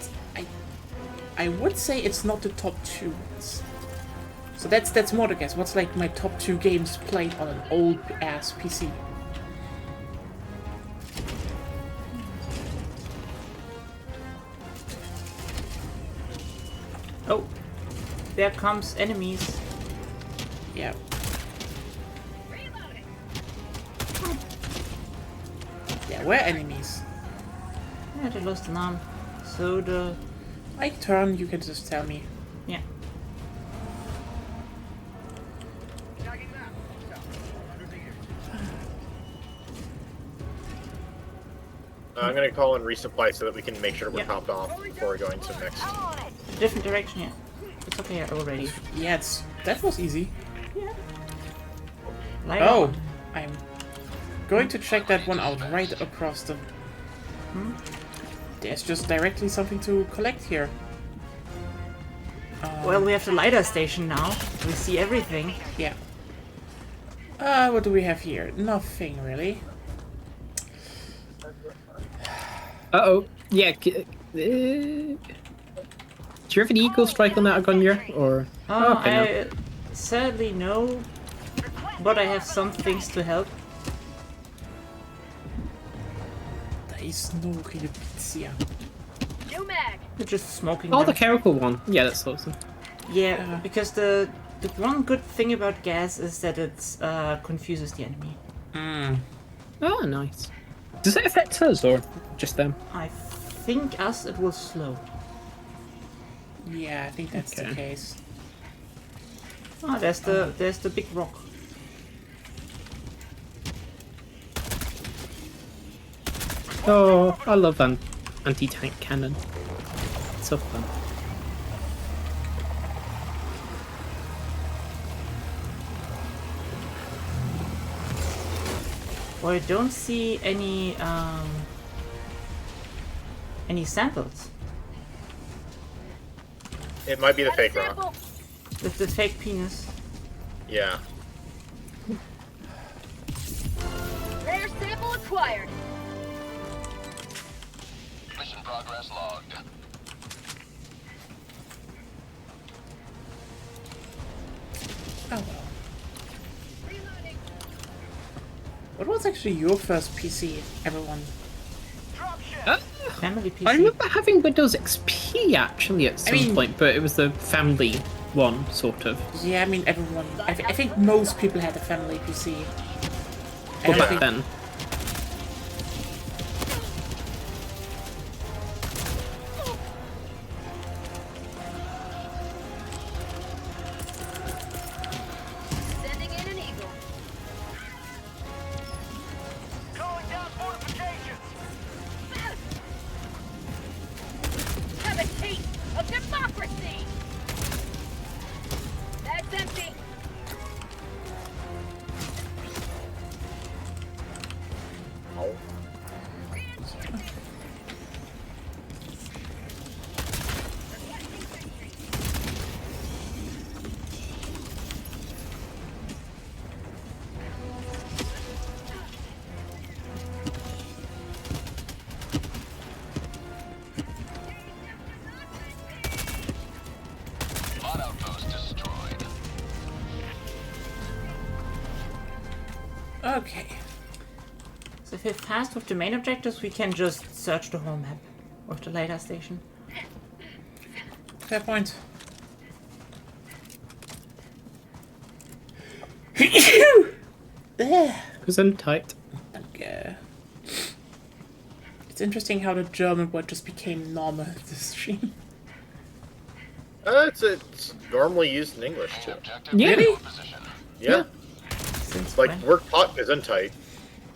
I would say it's not the top 2 ones. So that's more to guess. What's like my top 2 games played on an old ass PC? Oh, there comes enemies. Yeah. Yeah, we're enemies. Yeah, they lost an arm. So the... I turn, you can just tell me. yeah. I'm gonna call in resupply so that we can make sure we're Yeah. topped off before we're going to next. Different direction, yeah. It's okay already. Yeah, that was easy. Light Oh, on. I'm going to check that one out right across the... There's just directly something to collect here. Well, we have the LiDAR station now. We see everything. Yeah. What do we have here? Nothing, really. Uh-oh. Yeah. Do you have an eagle strike on that Agonia? Or... okay, no. I sadly no, but I have some things to help. There is no real pizza. New mag. We're just smoking Oh, the them. chemical one. Yeah, that's awesome. Yeah, because the one good thing about gas is that it confuses the enemy. Oh, nice. Does it affect us or just them? I think us it will slow. Yeah, I think that's the Okay. case. Oh, there's the big rock. Oh, I love anti-tank cannon. It's so fun. Well, I don't see any samples. It might be the fake rock. With the fake penis. Yeah. Rare sample acquired. Mission progress logged. Oh well. What was actually your first PC, everyone? Family PC. I remember having Windows XP actually at some mean- point, but it was the family one, sort of. Yeah, I mean everyone. I think most people had a family PC. I Well, don't back think- then. Sending in an eagle. Calling down fortifications. Have a taste of democracy. That's empty. Okay. So if we're fast with the main objectives, we can just search the whole map of the LiDAR station. Fair point. Gesundheit. Okay. It's interesting how the German word just became normal this stream. It's normally used in English too. Yeah. Really? Yeah. Since Like when? we're taught Gesundheit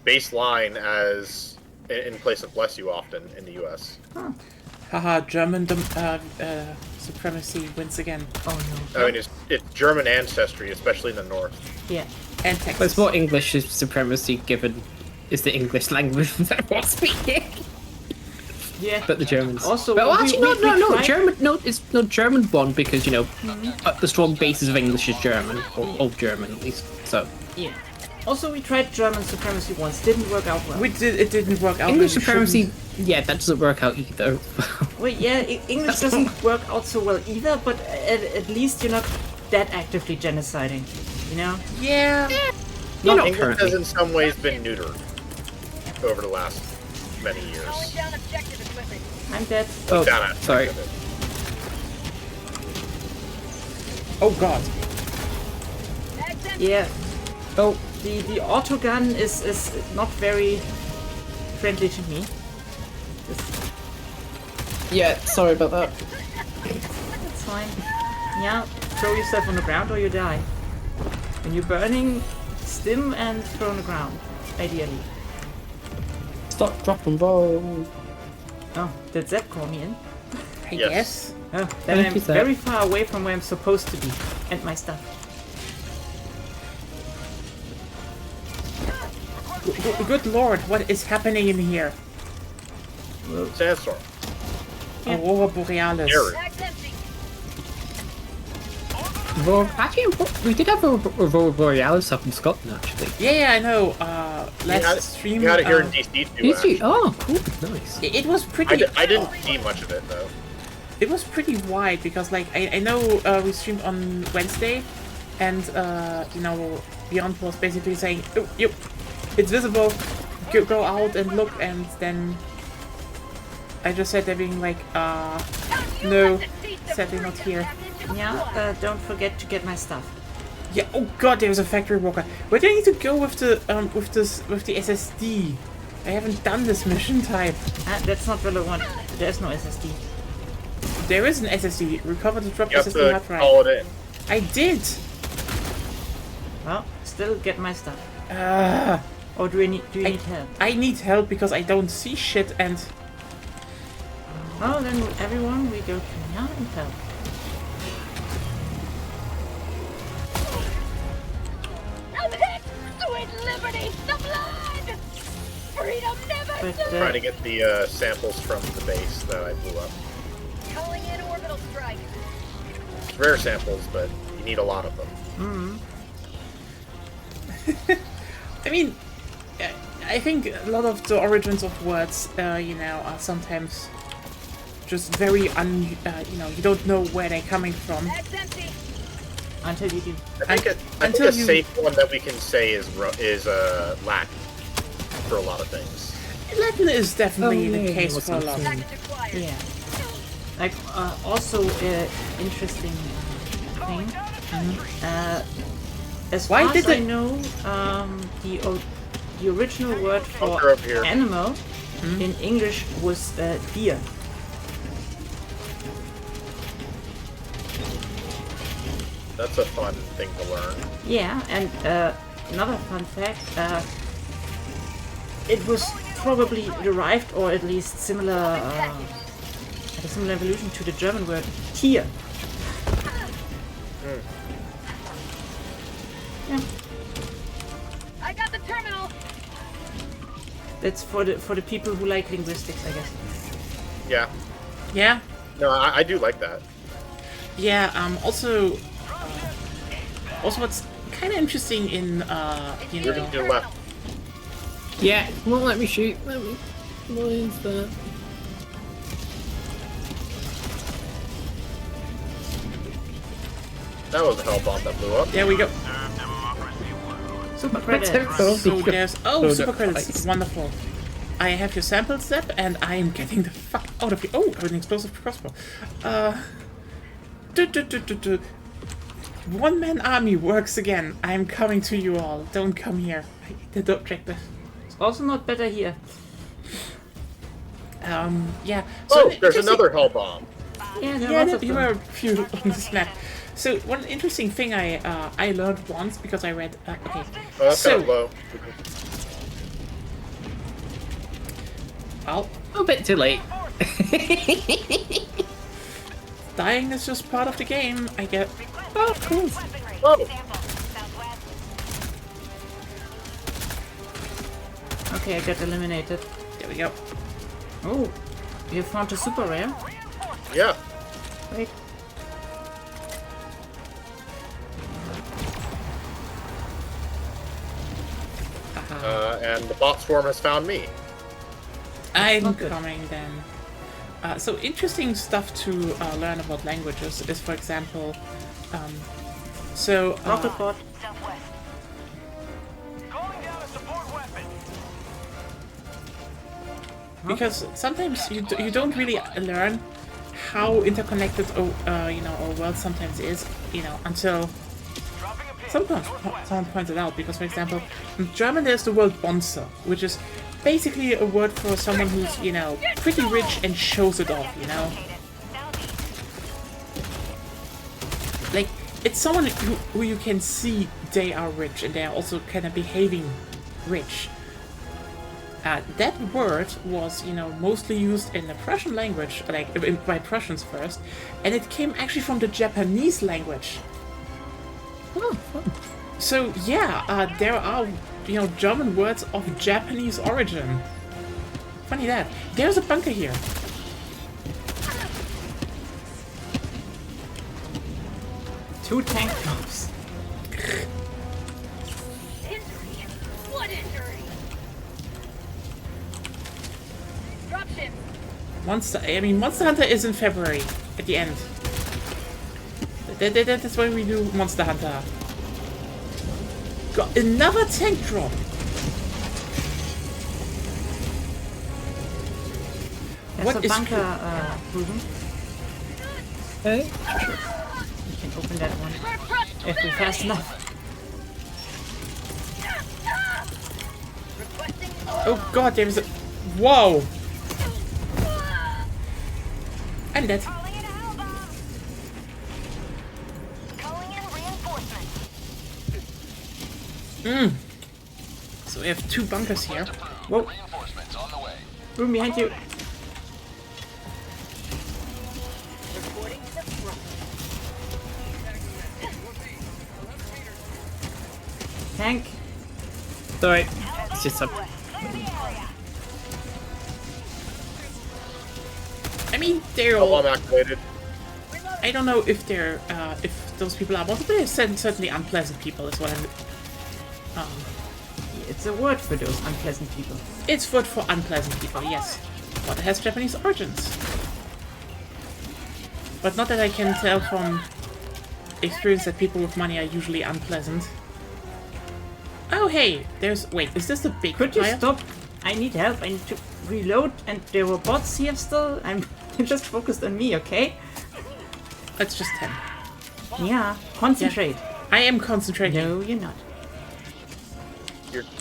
baseline as in place of bless you often in the U.S. Haha, German supremacy wins again. Oh no. I mean, it's German ancestry, especially in the north. Yeah. And But Texas. it's more English supremacy given is the English language that was speaking. Yeah. But the Germans. Also, but well, we- actually, we no. tried- German. No, it's no German one because the strong basis of English is German, or old German at least. So Yeah. Also, we tried German supremacy once. Didn't work out well. It didn't work out. English and it supremacy, shouldn't. yeah, that doesn't work out either. Well, yeah, English doesn't work out so well either, but at least you're not that actively genociding, you know? Yeah. Not English currently. has in some ways been neutered over the last many years. Calling down objective equipment. I'm dead. Oh, Down at- sorry. Oh god. Bag's empty. Yeah, Oh, the autogun is not very friendly to me. yeah. Sorry about that. It's fine. Yeah, throw yourself on the ground or you die. When you're burning, stim and throw on the ground, ideally. Stop, drop, and roll. Oh, did Zeb call me in? I Yes. guess. Oh, then Thank I'm you, Zeb. very far away from where I'm supposed to be. And my stuff. Good lord, what is happening in here? Sandstorm. Aurora Borealis. Error. Bag's empty. Well, actually, we did have a Aurora Borealis up in Scotland, actually. Yeah, I know. Last stream. You had it here in DC too. Did you? actually. Oh, cool, nice. It was pretty. I didn't see much of it though. It was pretty wide because, like, I know we streamed on Wednesday, and Beyond was basically saying, "Oh, it's visible. Go out and look," and then I just sat there being like, no, sadly not here. Yeah, don't forget to get my stuff. Yeah. Oh god, there's a factory walker. Where do I need to go with the SSD? I haven't done this mission type. That's not relevant. There's no SSD. There is an SSD. Recover the drop You have SSD to hard drive. call it in. I did. Well, still get my stuff. Or do you need help? I need help because I don't see shit and. Oh, then everyone, we go to now and help. I'm hit! Sweet liberty! The blood! Freedom never But, dies! Trying to get the samples from the base that I blew up. Calling in orbital strike. It's rare samples, but you need a lot of them. I mean, I think a lot of the origins of words, are sometimes just very you don't know where they're coming from. Bag's empty. until you do. I think until a you- safe one that we can say is Latin for a lot of things. Latin is definitely Oh, the yeah, case what's for a that lot. thing? Package acquired. Yeah. Like, also, interesting thing. As Why far did as I they- know, the original word for Over here. animal in English was deer. That's a fun thing to learn. Yeah, and another fun fact, it was probably derived, or at least similar, a similar evolution to the German word Tier. Yeah, I got the terminal. that's for the people who like linguistics, I guess. Yeah. Yeah, No, I do like that. yeah. Also, what's kind of interesting in You're to your left. Yeah, won't let me shoot. Let me. What is that? That was a hell bomb that blew up. there we go. Super credits. So there's super no, credits, nice. wonderful. I have your sample step, and I am getting the fuck out of here. Oh, an explosive crossbow. One-man army works again. I am coming to you all. Don't come here. I hate the objective. It's also not better here. Yeah. Oh, So there's interesting- another hell bomb. Yeah, there Yeah, are lots of there them. were a few on this map. So one interesting thing I learned once because I read. Okay. Oh, that's So- kind of low. Well, A bit too late. dying is just part of the game. I get. Oh, cool. Oh, Okay, I got eliminated. There we go. Oh, you found a super rare? yeah. Wait. And the bot swarm has found me. I'm not good. coming then. So interesting stuff to learn about languages is, for example, Rocket bot. Southwest. Calling down a support weapon. because sometimes you don't really learn how interconnected our world sometimes is, until Dropping a pin. sometimes someone points it out. Because, for example, in German there's the word Bonzer, which is basically a word for someone who's pretty rich and shows it off. Like, it's someone who you can see they are rich and they are also kind of behaving rich. That word was, mostly used in the Prussian language, by Prussians first, and it came actually from the Japanese language. Oh, fun. So yeah, there are, German words of Japanese origin. Funny that. There's a bunker here. Two tank tops. Injury. What injury? Dropship. Monster Hunter is in February, at the end. That's when we do Monster Hunter. Got another tank drop. There's What a is bunker, Ruben. Okay. We can open that one. If we're fast enough. Requesting Oh god, there's a... Whoa! I'm dead. Calling in a hell bomb. Calling in reinforcements. So we have two bunkers here. Whoa, Reinforcements on the way. Ruben behind you. reporting to the front. Tank. Sorry. It's just a... They're Hell all... bomb activated. I don't know if they're, if those people are... But they're certainly unpleasant people is what I'm... It's a word for those unpleasant people. It's word for unpleasant people, yes. But it has Japanese origins. But not that I can tell from experience that people with money are usually unpleasant. Oh hey, there's... Wait, is this the big Could you fire? stop? I need help. I need to reload, and there were bots here still. I'm just focused on me, okay? That's just 10. Yeah, concentrate. I am concentrating. No, you're not.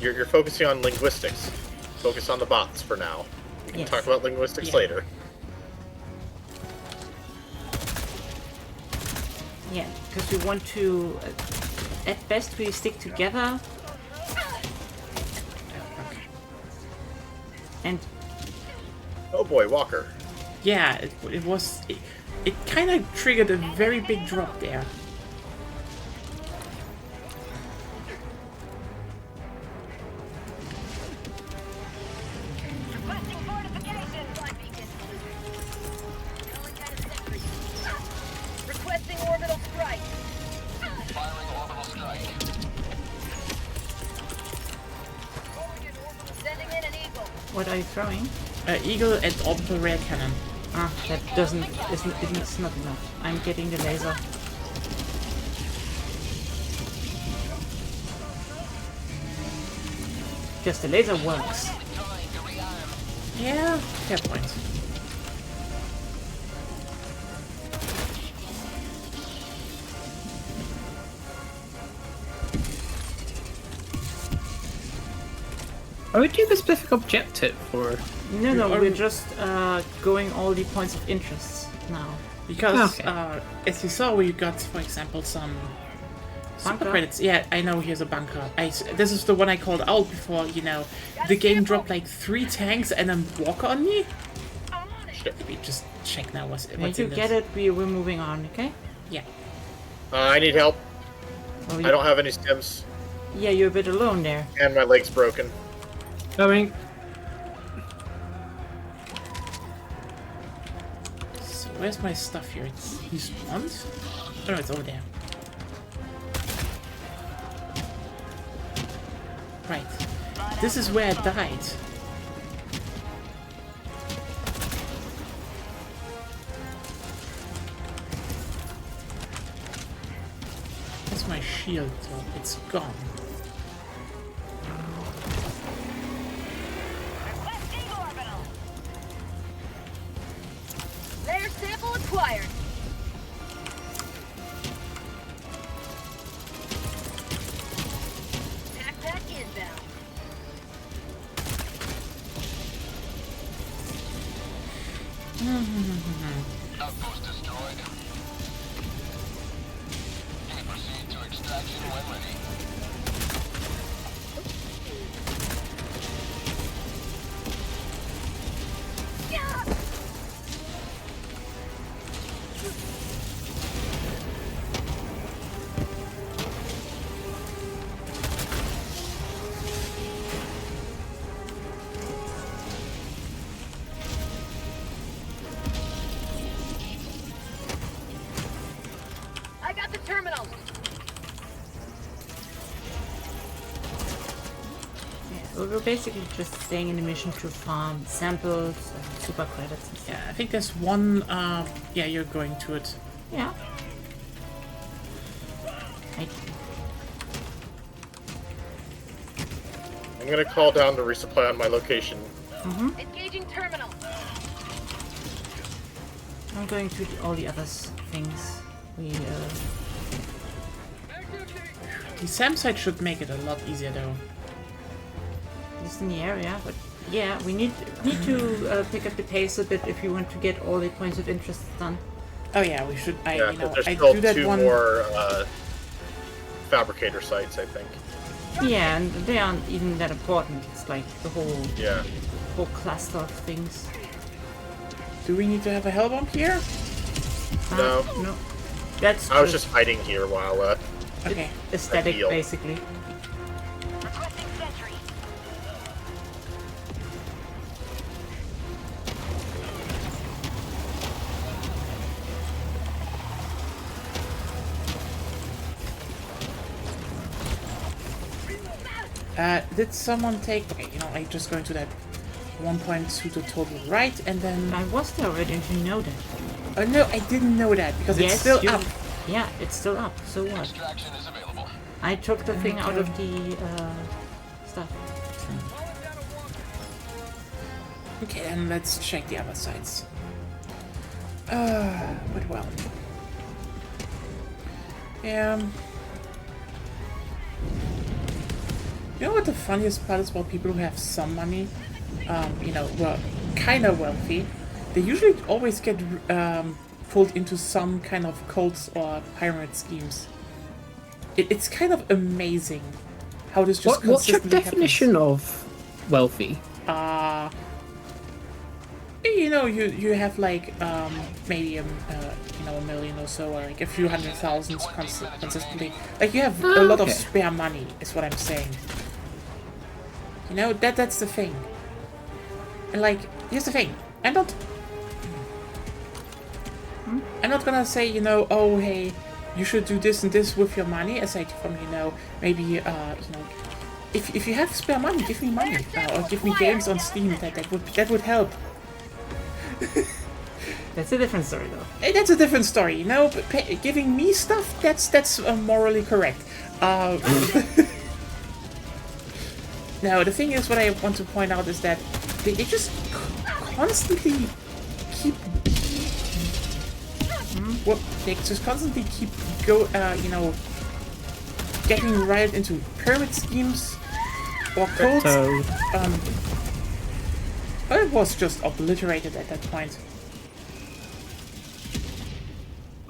You're focusing on linguistics. Focus on the bots for now. We can Yes. talk about linguistics Yeah. later. Yeah, because we want to, at best, we stick together. And Oh boy, Walker. Yeah, it was... It kind of triggered a very big drop there. Requesting fortification. Fly beacon. Calling down a sentry. Requesting orbital strike. Firing orbital strike. Sending in an eagle. what are you throwing? Eagle and orbital rail cannon. Ah, that it's not enough. I'm getting the laser. Because the laser works. Yeah, fair point. Are we doing a specific objective, or? No, we're just going all the points of interest now. Because, Okay. as you saw, we got, for example, some super Bunker? credits. Yeah, I know here's a bunker. This is the one I called out before, you know. The game dropped like 3 tanks and a walker on me. Let me just check now what's When in you this. get it, we're moving on, okay? Yeah. I need help. Oh, I don't have any stims, Yeah, you're a bit alone there. and my leg's broken. Going. So where's my stuff here? He spawned? Oh no, it's over there. Right. This is where I died. That's my shield, though. It's gone. Requesting orbital. Layer sample acquired. Backpack inbound. Outpost destroyed. You may proceed to extraction when ready. I got the terminal. Yeah, we're basically just staying in the mission to farm samples, super credits and stuff. Yeah, I think there's one. Yeah, you're going to it. Yeah. I'm gonna call down to resupply on my location. Engaging terminal. I'm going to all the other things. The SAM site should make it a lot easier, though. It's in the area, but yeah, we need to pick up the pace a bit if you want to get all the points of interest done. Oh yeah, we should. Yeah, You know, there's I still do that 2 one. more fabricator sites, I think. Yeah, and they aren't even that important. It's like the Yeah. whole cluster of things. Do we need to have a hell bomb here? No. No. That's I was just hiding here while Okay. aesthetic, Ideal. basically. Requesting sentry. Did someone take? Okay, you know, I just go into that 1.2 to total right, and then. I was there already, and you know that. Oh no, I didn't know that because it's still you- up. Yeah, it's still up. So what? Extraction is available. I took the thing out of the stuff. Okay, and let's check the other sides. But well. Yeah. You know what the funniest part is about people who have some money? You know, well, kind of wealthy. They usually always get pulled into some kind of cults or pyramid schemes. It's kind of amazing how this just What's your consistently definition of wealthy? happens. You know, you have like maybe you know, $1 million or so, or like a few hundred thousand consistently. Like you have a lot of okay. spare money, is what I'm saying. You know, that's the thing. And like, here's the thing. I'm not gonna say, you know, oh hey, you should do this and this with your money. Aside from, you know, maybe you know, if you have spare money, give me money or give me games on Steam. That would help. That's a different story, though. That's a different story, you know. But giving me stuff, that's morally correct. No, the thing is, what I want to point out is that they just constantly keep. Well, they just constantly keep getting right into pyramid schemes or codes. But it was just obliterated at that point.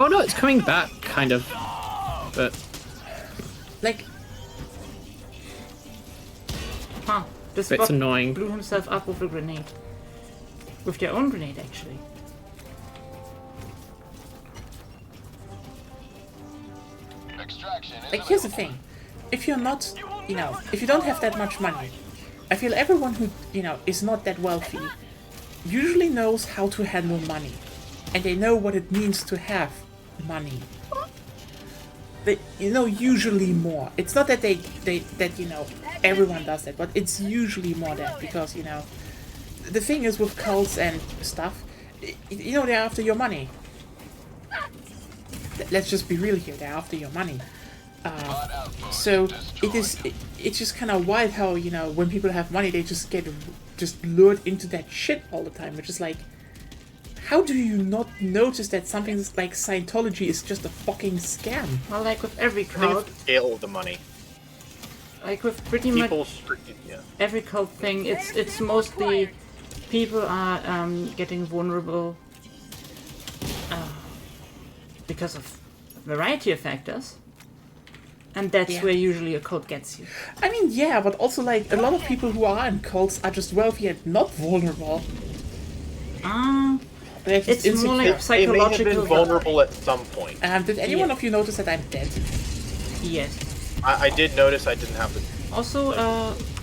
Oh no, it's coming back, kind of. But like, huh? This it's bot annoying. blew himself up with a grenade. With their own grenade, actually. Extraction is Like, here's the thing. If you're not, if you don't have that much money, I feel everyone who, is not that wealthy usually knows how to handle money. And they know what it means to have money. They, usually more. It's not that everyone does that, but it's usually more that, because, the thing is with cults and stuff, they're after your money. Let's just be real here, they're after your money. So it's just kind of wild how, when people have money, they just get lured into that shit all the time, which is like, how do you not notice that something like Scientology is just a fucking scam? Well, like with every I think cult, it's the scale of the money. like with pretty much every cult thing, it's mostly people are getting vulnerable because of a variety of factors. And that's where usually a cult gets you. I mean, yeah, but also, like, a lot of people who are in cults are just wealthy and not vulnerable. It's more like psychological. They may have been vulnerable at some point. Did any one of you notice that I'm dead? Yes. I did notice I didn't have the... Also,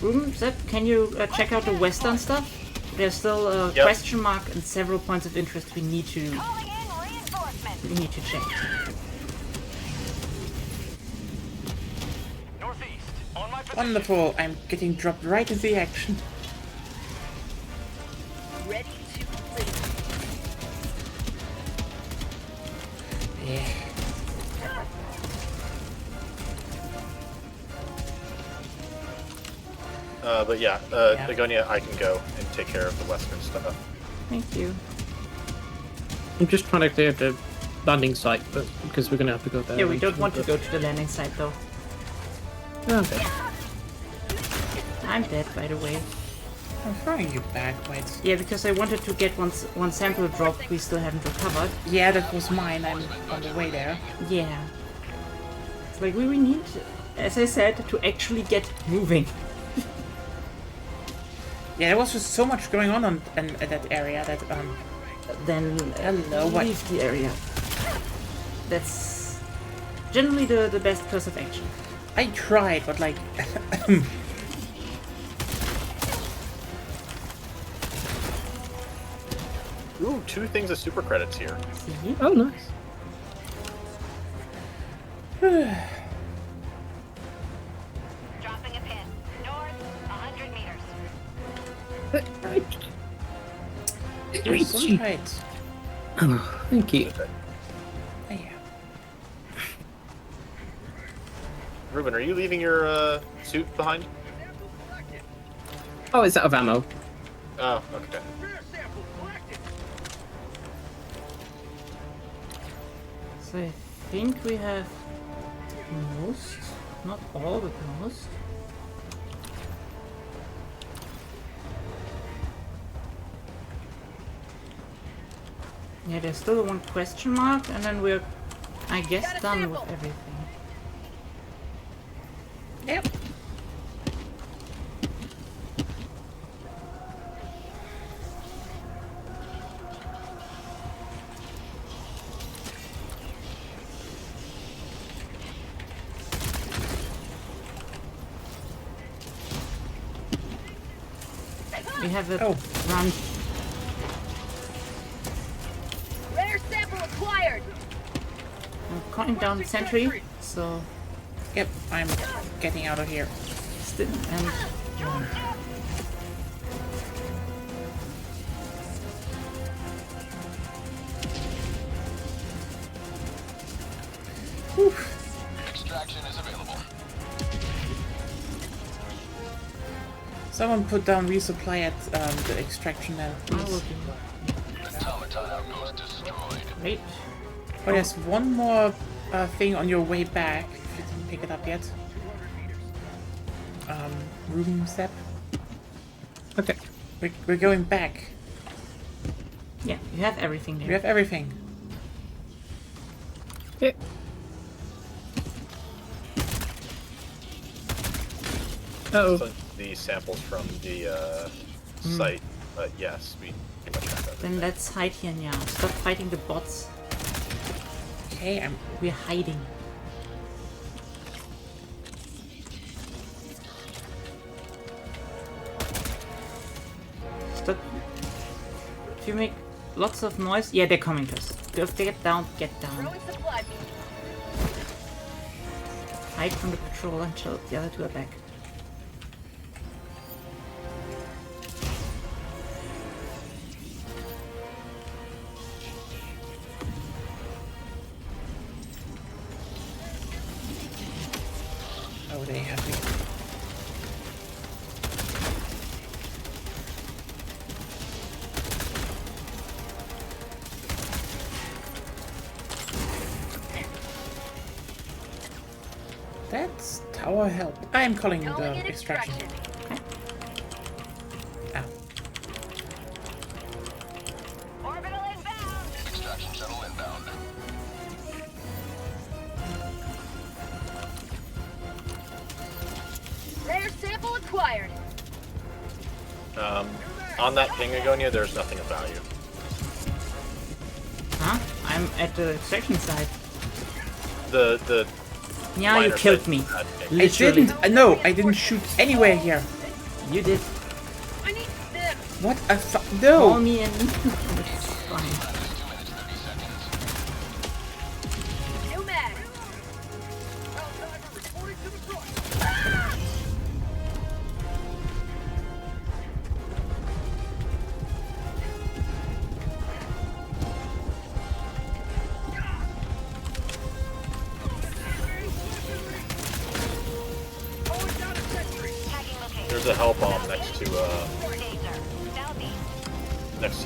Ruben, Zep, can you check out the Western stuff? There's still a question mark and several points of interest we need to check. Wonderful, I'm getting dropped right into the action. Ready to leave. Yeah. But yeah, Begonia, I can go and take care of the Western stuff. Thank you. I'm just trying to clear the landing site, but because we're gonna have to go there. Yeah, we don't want to go to the landing site though. Okay. I'm dead, by the way. I'm throwing you back, wait. Yeah, because I wanted to get one sample drop we still haven't recovered. Yeah, that was mine. I'm on the way there. Yeah. It's like we need, as I said, to actually get moving. Yeah, there was just so much going on in that area that Then hello, what? leave the area. That's generally the best course of action. I tried, but like Ooh, 2 things of super credits here. See? Oh, nice. Dropping a pin. North, 100 meters. right. Oh, thank you. Yeah. Ruben, are you leaving your suit behind? Oh, it's out of ammo. Oh, okay. So I think we have most, not all, but most. Yeah, there's still one question mark, and then we're, I guess, done with everything. Yep. We have a Oh. run. Rare sample acquired. I'm counting down sentry, so Yep, I'm getting out of here. still and run. Extraction is available. Someone put down resupply at the extraction then, I will please. do. Automaton outpost destroyed. Great. Oh, there's one more thing on your way back, if you didn't pick it up yet. Room step. Okay. We're going back. Yeah, you have everything there. We have everything. Yeah. Uh-oh. So the samples from the site, but yes, we pretty much have everything. Then let's hide here now. Stop fighting the bots. Okay, We're hiding. Stop. If you make lots of noise, yeah, they're coming to us. Get down, get down. Throwing supply beam. Hide from the patrol until the other two are back. oh, they have me. That's tower help. I'm calling Calling the in extraction. Ow. Orbital inbound. Extraction shuttle inbound. Rare sample acquired. On that ping, Agonia, there's nothing of value. Huh? I'm at the extraction site. The Yeah, you minor killed site me. had ping. I Literally. didn't. No, I didn't shoot anywhere here. You did. I need this. What a Call no. me in. It's fine. New mag. There's a hell bomb next to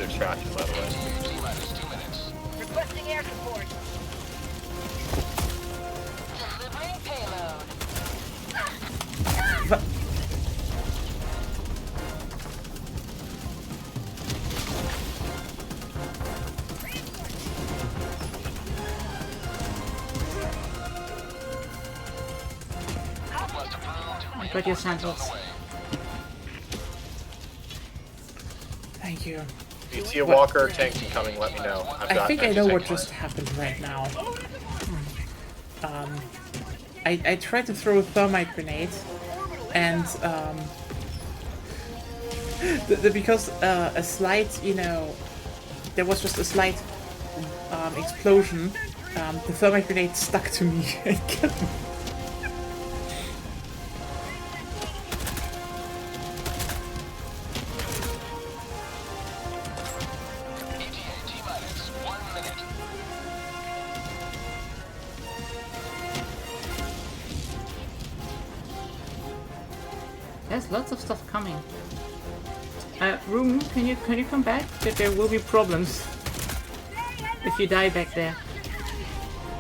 extraction, by the way. T-minus 2 minutes. Requesting air support. Delivering payload. Request approved. I got your samples. Thank you. If you see a walker or tank coming, let me know. I think I know what just happened. happened right now. I tried to throw a thermite grenade, and because a slight, there was just a slight explosion. The thermite grenade stuck to me and killed me. ETA T-minus 1 minute. There's lots of stuff coming. Room, can you come back? There will be problems if you die back there.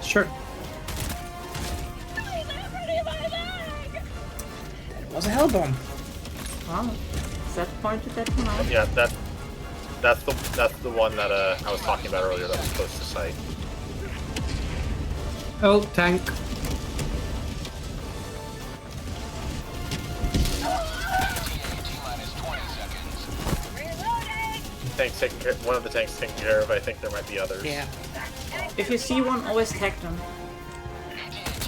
Sure. It was a hell bomb. Wow, is that pointed at me now? Yeah, that's the one that I was talking about earlier that was close to site. Oh, tank. T-minus 20 seconds. Tank's taking care, one of the tanks taken care of. I think there might be others. Yeah. If you see one, always tag them.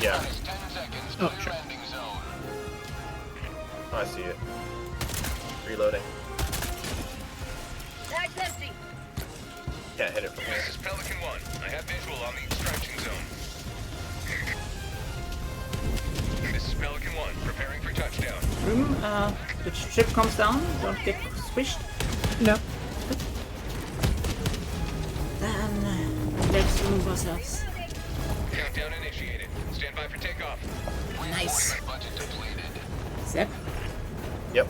Yeah. 10 seconds Oh, to the sure. landing zone. Oh, I see it. Reloading. Tag's empty. Can't hit it from here. This is Pelican 1. I have visual on the extraction zone. This is Pelican 1, preparing for touchdown. Room, the ship comes down, don't get squished. No. Then let's move ourselves. Countdown initiated. Stand by for takeoff. Nice. Budget depleted. Zep. Yep.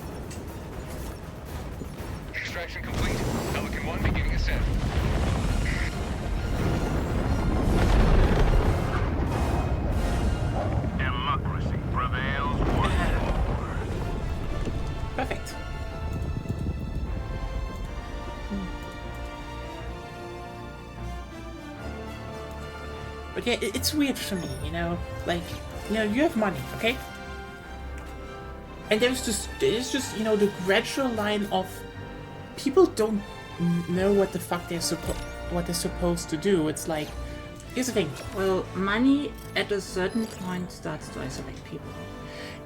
Extraction complete. Pelican 1 beginning ascent. Democracy prevails once Perfect. But yeah, it's weird for me, you know? Like, you know, you have money, okay? And there's just, you know, the gradual line of people don't know what the fuck they're supposed to do. It's like, here's the thing. Well, money at a certain point starts to isolate people.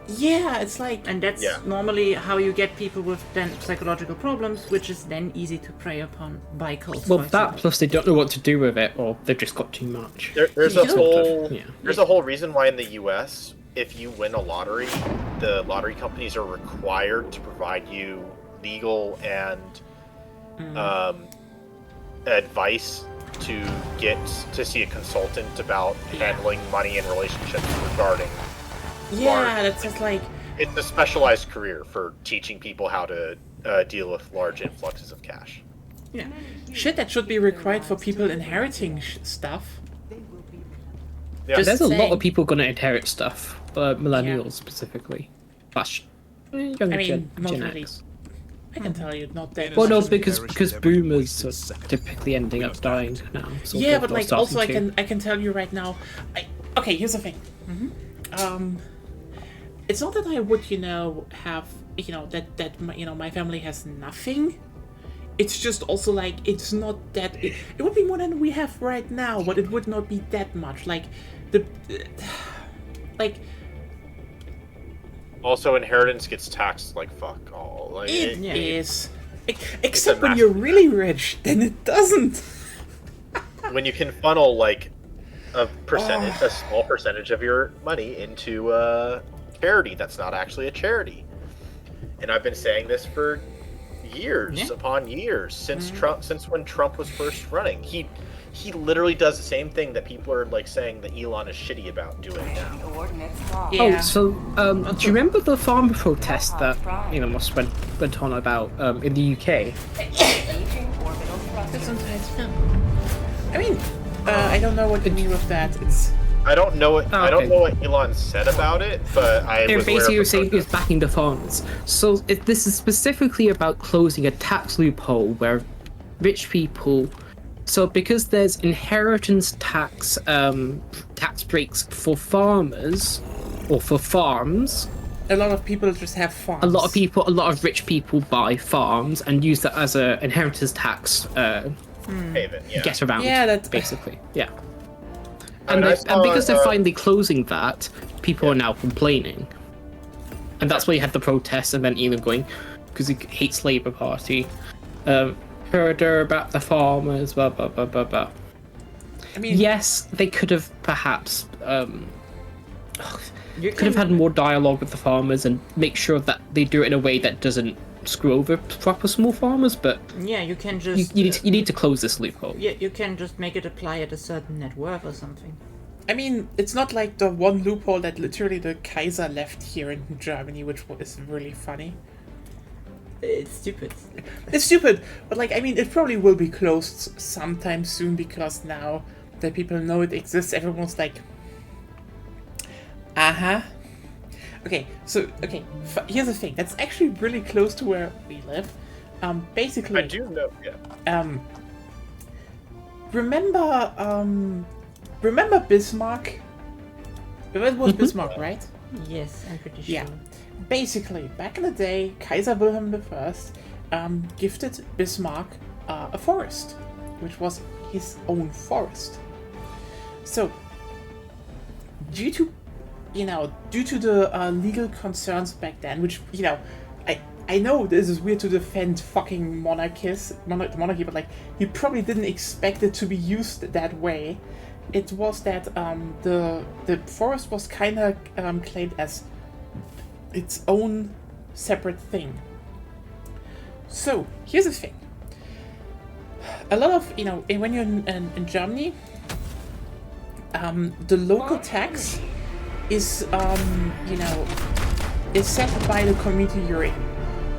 Yeah, it's like... And that's normally how you get people with then psychological problems, which is then easy to prey upon by cults. Well, that plus they don't know what to do with it, or they've just got too much. There's Yeah. a whole reason why in the U.S., if you win a lottery, the lottery companies are required to provide you legal and advice to get to see a consultant about handling money and relationships regarding. Yeah, that's just like... It's a specialized career for teaching people how to deal with large influxes of cash. Yeah. Shit that should be required for people inheriting stuff. Yeah. Just There's a lot saying. of people going to inherit stuff, millennials specifically. That's younger I mean, not Gen really. X. I can tell you, not that Well, no, much. because boomers are typically ending up dying now. So Yeah, they're but like starting also to. I can tell you right now. Okay, here's the thing. It's not that I would, you know, have, you know, that my, you know, my family has nothing. It's just also like it's not that it would be more than we have right now, but it would not be that much. Like like Also, inheritance gets taxed like fuck all. Like, it Yeah. is. Except when massive you're really rich, then it doesn't. when you can funnel like a small percentage of your money into charity that's not actually a charity. And I've been saying this for years upon years since when Trump was first running. He literally does the same thing that people are like saying that Elon is shitty about doing now. Coordinates locked. Yeah. Oh, so do you remember the farmer protest that Elon Musk went on about in the UK? Engaging orbital thrusters. Sometimes, yeah. I mean, I don't know what you mean with that. It's I don't know what I don't okay. know what Elon said about it, but I They're was aware basically of the saying he was protest. backing the farmers. So this is specifically about closing a tax loophole where rich people. So because there's inheritance tax breaks for farmers or for farms, a lot of people just have farms. a lot of rich people buy farms and use that as a inheritance tax Haven, yeah. get around. Yeah, that's- basically yeah. I mean, I And saw, because they're finally closing that, people are now complaining, and that's why you had the protests, and then Elon going because he hates Labour Party. Herder about the farmers, blah blah blah blah blah. I mean, Yes, they could have perhaps You could have had more dialogue with the farmers and make sure that they do it in a way that doesn't screw over proper small farmers. But Yeah, you can just. you need to close this loophole. Yeah, you can just make it apply at a certain net worth or something. I mean, it's not like the one loophole that literally the Kaiser left here in Germany, which is really funny. It's stupid. It's stupid, but like, I mean, it probably will be closed sometime soon because now that people know it exists, everyone's like, Okay, so, here's the thing. That's actually really close to where we live. Basically... I do know, yeah. Remember Bismarck? It was Bismarck, right? Yes, I'm pretty sure. Yeah. Basically, back in the day, Kaiser Wilhelm I gifted Bismarck a forest, which was his own forest. So, due to the legal concerns back then, which, you know, I know this is weird to defend fucking monarchy, but like, he probably didn't expect it to be used that way. It was that the forest was kind of claimed as its own separate thing. So here's the thing. A lot of, you know, when you're in Germany, the local tax is, is set by the community you're in.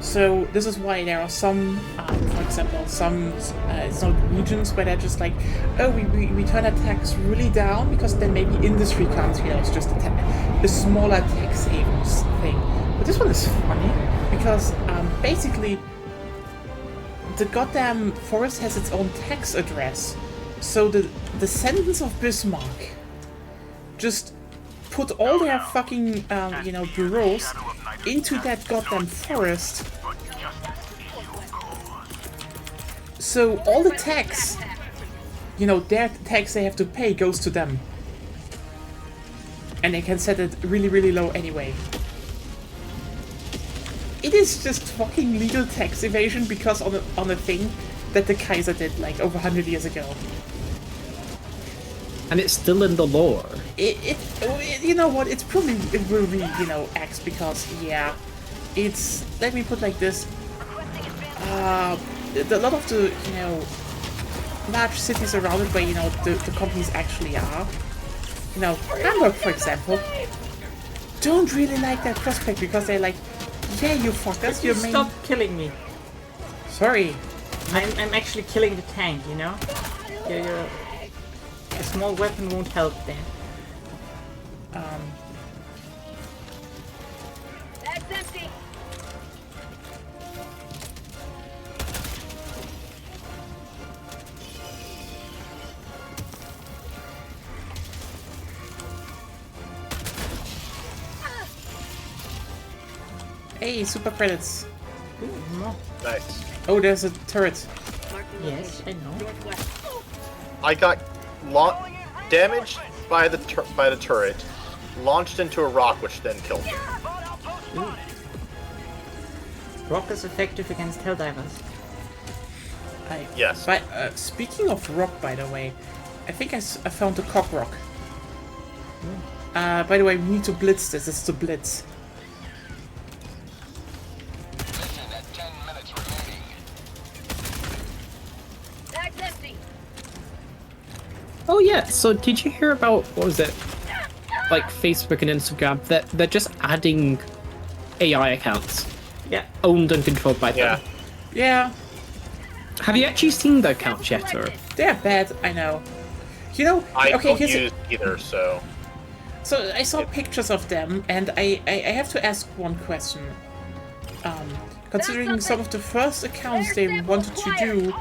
So this is why there are some, for example, some it's not regions where they're just like, oh, we turn our tax really down because then maybe industry comes here. It's just a smaller tax havens thing. But this one is funny because basically the goddamn forest has its own tax address. So the descendants of Bismarck just put all their fucking, you know, bureaus into that goddamn forest. So all the tax, you know, their tax they have to pay goes to them. And they can set it really, really low anyway. It is just fucking legal tax evasion because on a thing that the Kaiser did like over 100 years ago. And it's still in the lore. It you know what? It will be, you know, X because yeah, it's, let me put like this. A lot of the, you know, large cities around it where, you know, the companies actually are. You know, Hamburg, for example, don't really like that prospect because they're like, yeah, you fucked us. Your main. Stop killing me. Sorry. I'm actually killing the tank, you know? A small weapon won't help there. That's empty. Hey, super credits. Ooh, no. Nice. Oh, there's a turret. Yes, I know. I got damaged by the turret, launched into a rock, which then killed me. Ooh. Rock is effective against Helldivers. Yes. But speaking of rock, by the way, I think I found the cock rock. By the way, we need to blitz this. It's to blitz. Mission at 10 minutes remaining. That's empty. Oh yeah, so did you hear about, what was it? Like Facebook and Instagram, that they're just adding AI accounts. Yeah. Owned and controlled by them. Yeah, Have you actually seen the accounts yet, or? they're bad. I know. You know. I Okay, don't here's use either, so. So I saw pictures of them, and I have to ask one question. Considering some of the first accounts they wanted to do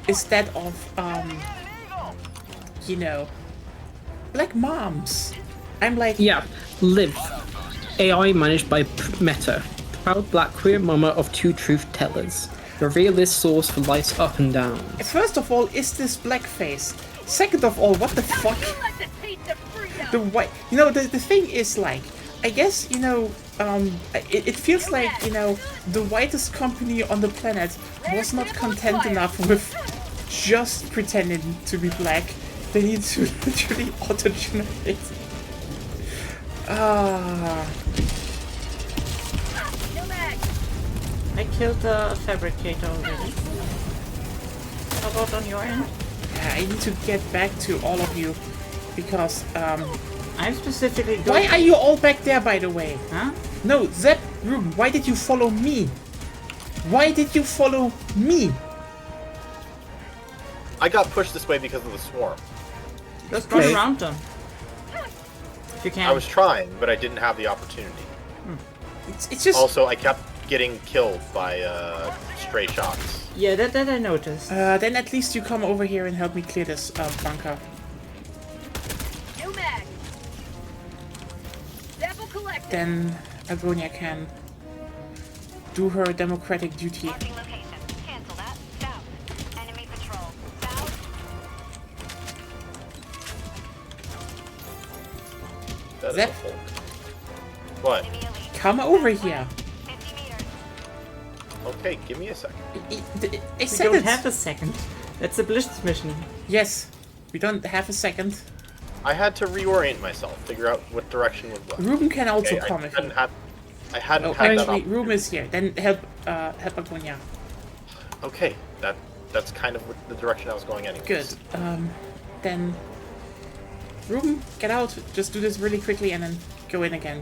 is that of, you know, like moms. I'm like, Yeah, Liv. AI managed by Meta. Proud black queer mama of two truth tellers. The realist source for life's up and down. first of all, is this blackface? Second of all, what the fuck? The white, you know, the thing is like, I guess, you know, it feels like, you know, the whitest company on the planet was not content enough with just pretending to be black. They need to literally auto-generate. I killed the fabricator already. How about on your end? Yeah, I need to get back to all of you because, I'm specifically why going... are you all back there, by the way? Huh? No, Zep, Ruben, why did you follow me? Why did you follow me? I got pushed this way because of the swarm. Just run around them. If you can. I was trying, but I didn't have the opportunity. It's just... Also, I kept getting killed by stray shots. Yeah, that I noticed. then at least you come over here and help me clear this bunker. New mag. Sample collected. Then Agonia can do her democratic duty. Marking location. Cancel that. South. Enemy patrol. South. That is Zep. a folk. What? Enemy elite. Come over here. 50 meters. Okay, give me a second. I We said don't it. have a second. That's a Blitz mission. Yes, we don't have a second. I had to reorient myself, figure out what direction would work. Ruben can also Okay, come I if hadn't he... had, I hadn't Oh, had that actually, up. Ruben is here. Then help Agonia. Okay, that's kind of the direction I was going anyway. Good. Then Ruben, get out. Just do this really quickly and then go in again.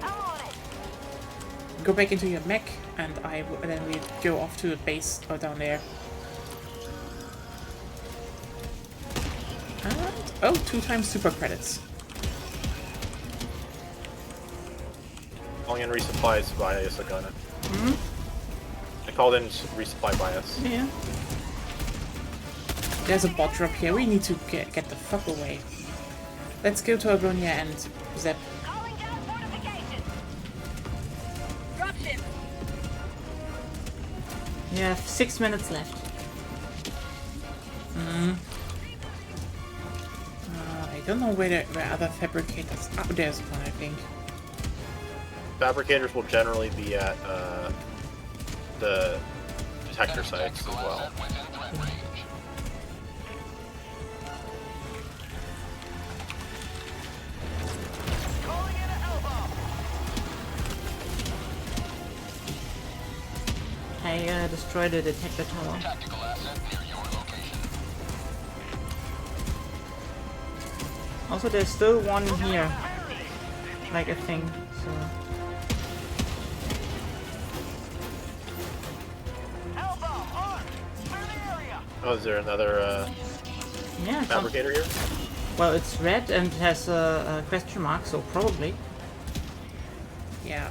I'm on it. go back into your mech, and then we go off to the base down there. And, oh, 2 times super credits. Calling in resupplies via Yasagana. I called in resupply bias. Yeah. There's a bot drop here. We need to get the fuck away. Let's go to Agonia and zap. Calling down fortifications. Dropship. You have 6 minutes left. I don't know where other fabricators. Oh, there's one, I think. Fabricators will generally be at the detector sites as well. Calling in a Hellbomb. I destroyed the detector tower. Tactical asset near your location. Also, there's still one here. Like a thing, so... Hellbomb on. Clear the area. Oh, is there another Yeah, fabricator here? well, it's red and has a question mark, so probably. Yeah,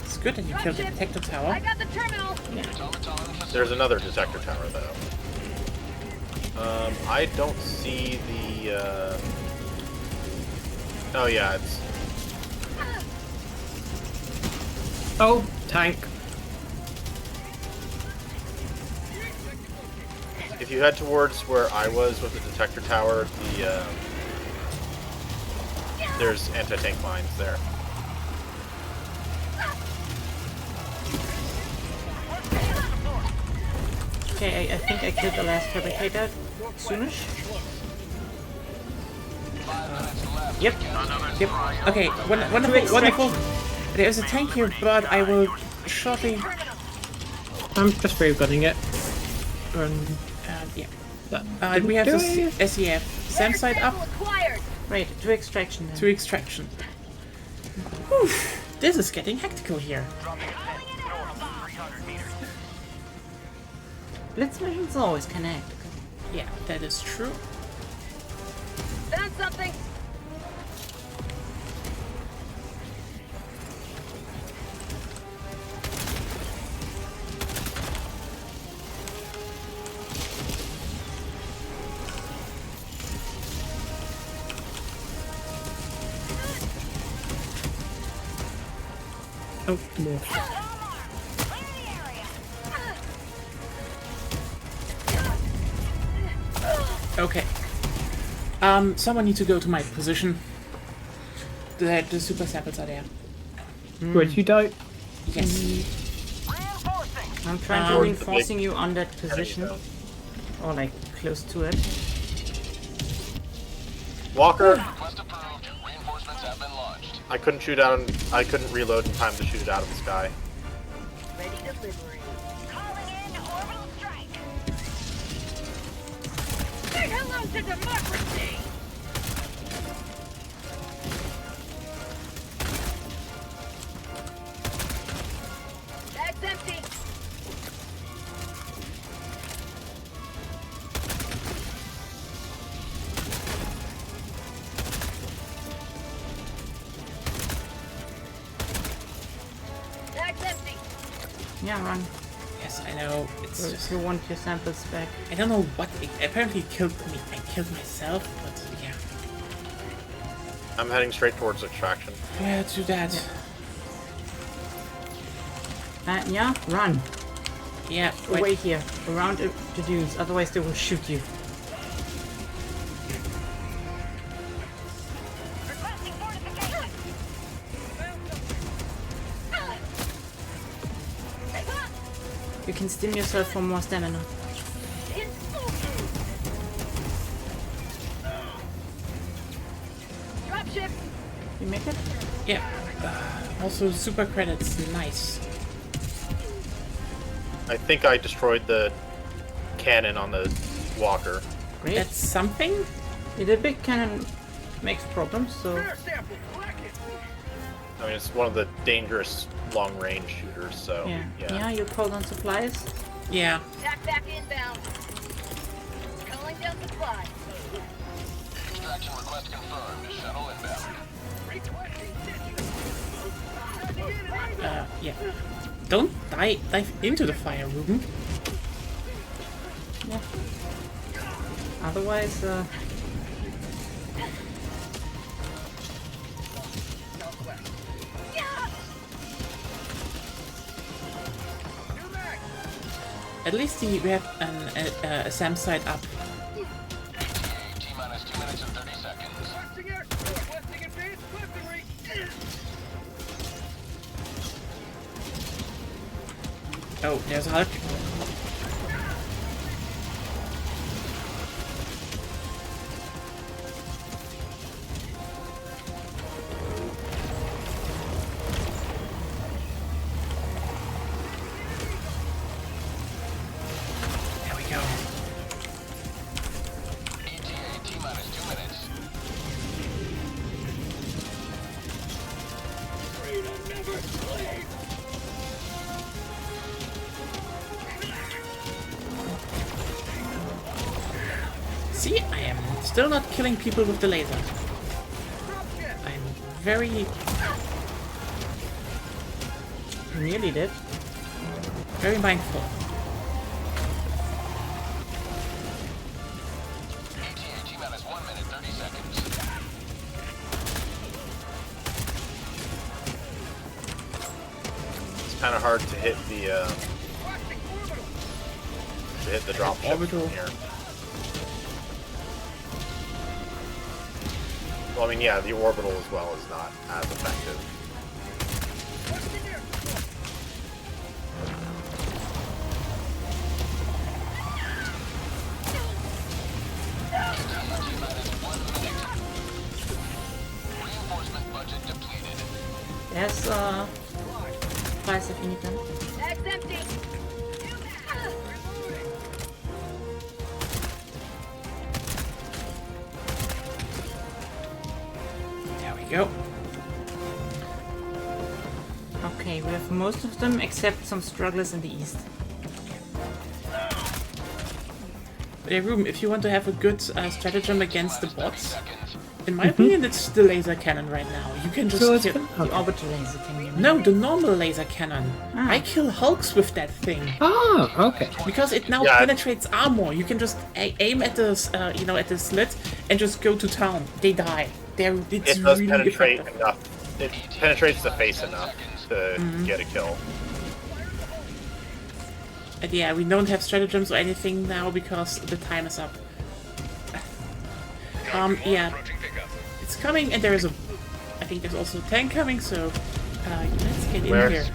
It's good that you killed the detector tower. I got the terminal. There's another detector tower though. I don't see the. Oh yeah, it's. Oh, tank. If you head towards where I was with the detector tower, there's anti-tank mines there. Okay, I think I killed the last fabricator soonish. Yep. Okay, wonderful, wonderful. There's a tank here, but I will shortly... I'm just wave gunning it. yeah. That We have do the it. SEF. SAM side up Acquired. Wait, to extraction then. to extraction. Whew, this is getting hectical here. Blitz missions always connect. Yeah, that is true. Found something. Oh, more. Okay. Someone needs to go to my position. The super samples are there. Would you die? Yes. I'm trying to reinforcing you on that position. Or like close to it. Walker, Request approved. Reinforcements have been launched. I couldn't shoot out. I couldn't reload in time to shoot it out of the sky. Ready delivery. Calling in orbital strike. Say hello to democracy. That's empty. That's empty. Yeah, run. Yes, I know. It's If just... you want your samples back. I don't know what... It apparently killed me. I killed myself, but yeah. I'm heading straight towards extraction. Yeah, do that. Yeah, run. Yeah, Away wait. here. Around the dunes, otherwise they will shoot you. Requesting fortification. You can stim yourself for more stamina. Dropship. You make it? Yeah. Also, super credits. Nice. I think I destroyed the cannon on the walker. Great. That's something? Yeah, the big cannon makes problems, so... I mean, it's one of the dangerous long-range shooters, so Yeah. yeah. Yeah, you called on supplies? Yeah. Attack back inbound. Calling down supply. Extraction request confirmed. Shuttle inbound. Yeah. Don't dive into the fire, Ruben. Yeah. Otherwise, At least we have a SAM site up. T-minus 2 minutes and 30 seconds. Oh, there's a Hulk. There we go. ETA T-minus 2 minutes. See, I am still not killing people with the laser. I'm very... you nearly did. very mindful. ETA T-minus 1 minute 30 seconds. It's kind of hard to hit the drop ship Orbital. from here. Well, I mean, yeah, the orbital as well is not as effective. Reinforcement budget depleted. There's supplies if you need them. Bag's empty. There we go. Okay, we have most of them except some strugglers in the east. But yeah, Ruben, if you want to have a good stratagem against the bots, in my opinion, it's the laser cannon right now. You can just So it's kill... The orbital laser can you No, the normal laser cannon. Ah. I kill Hulks with that thing. Ah, okay. Because it now Yeah. penetrates armor. You can just aim at the, at the slit and just go to town. They die. It's It does really penetrate effective. enough. It penetrates the face enough to get a kill. And yeah, we don't have stratagems or anything now because the time is up. Yeah. It's coming, and there is I think there's also a tank coming, so let's get in Where? here.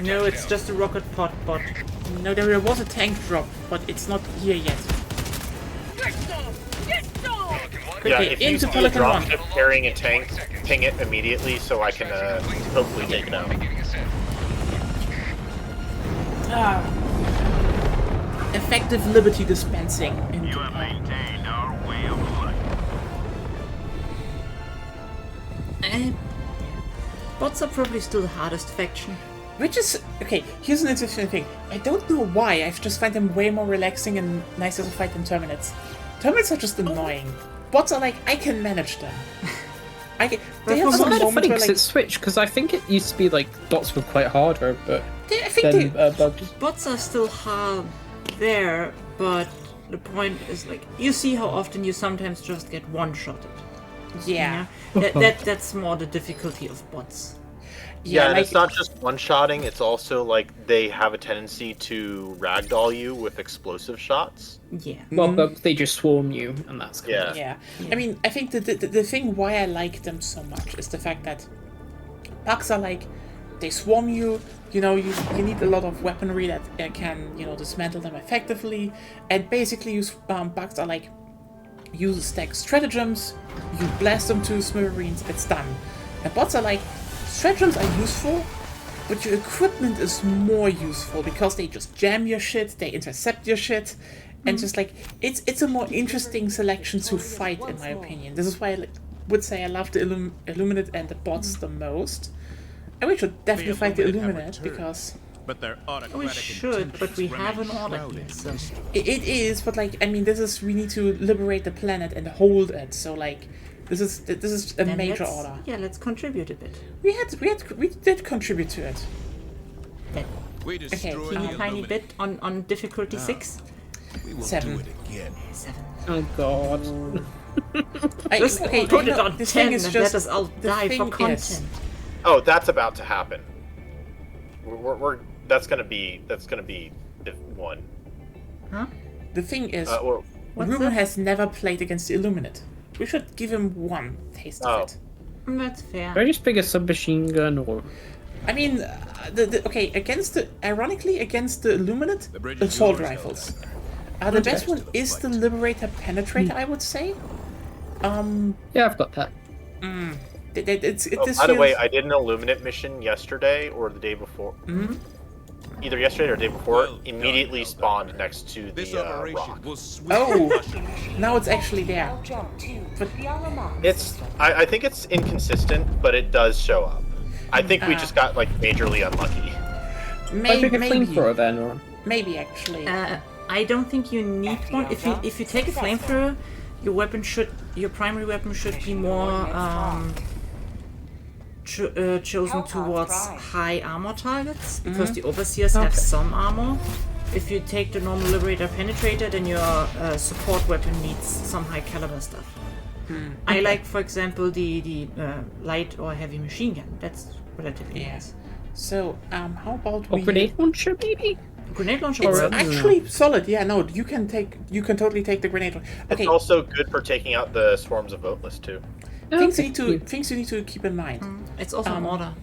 No, it's just a rocket pod bot. No, there was a tank drop, but it's not here yet. Get some! Get some! Yeah, Okay, if you into see a Pelican 1. dropship carrying a tank, ping it immediately so I can hopefully take it out. Effective liberty dispensing. Into, maintained our way of life. Bots are probably still the hardest faction. which is... Okay, here's an interesting thing. I don't know why, I just find them way more relaxing and nicer to fight than Terminids. Terminids are just annoying. Bots are like, I can manage them. They have It's some kind of moment funny where because like... it's switched, because I think it used to be like dots were quite harder, but I think then bugs. Bots are still hard there, but the point is like you see how often you sometimes just get one-shotted. Yeah. That's more the difficulty of bots. Yeah, and like, it's not just one-shotting, it's also like they have a tendency to ragdoll you with explosive shots. Yeah. Well, but they just swarm you, and that's kind of... Yeah. I mean, I think the thing why I like them so much is the fact that bugs are like, they swarm you, you need a lot of weaponry that can, dismantle them effectively, and basically bugs are like, you stack stratagems, you blast them to smithereens, it's done. And bots are like, stratagems are useful, but your equipment is more useful because they just jam your shit, they intercept your shit, and just like it's a more interesting selection to fight, in my opinion. This is why I would say I love the Illuminate and the bots the most. And we should definitely fight the Illuminate because But their We should, but we have an order here, so... it is. But like, I mean, we need to liberate the planet and hold it. So like, this is a Then major let's- order. Yeah, let's contribute a bit. We did contribute to it. Then, We destroy teeny the tiny Illuminate. bit on difficulty 6. We will 7. do it again. 7. Oh god. Just Okay, put you it know, on the 10 thing is and just- let us all the die for thing content. is- Oh, that's about to happen. That's gonna be the one. Huh? The thing is, Well, What's Ruben that? has never played against the Illuminate. We should give him one taste of Oh. it. That's fair. Should I just pick a submachine gun or? I mean, ironically, against the Illuminate, The bridge is assault yours, rifles. Helldivers. The best To one the is the fight. Liberator Penetrator, I would say. Yeah, I've got that. by the way, I did an Illuminate mission yesterday or the day before. Either yesterday or the day before. Well done, Immediately Helldivers. spawned next to This the operation rock. will sweep Oh. Russia. now it's actually there. Now jump to But- the Alamance It's. system. I think it's inconsistent, but it does show up. I think we just got like majorly unlucky. I pick a Maybe, flamethrower then, or? maybe actually. I don't think you need one. If you take a flamethrower, your primary weapon should be more chosen towards high armor targets because the overseers have some armor. If you take the normal Liberator Penetrator, then your support weapon needs some high caliber stuff. I like, for example, the light or heavy machine gun. That's relatively nice. So, how about Or we? grenade launcher, maybe? Grenade launcher It's works. actually solid. Yeah, no, you can totally take the grenade. Okay, It's also good for taking out the swarms of voteless too. things Okay, you need to keep in mind. It's also an order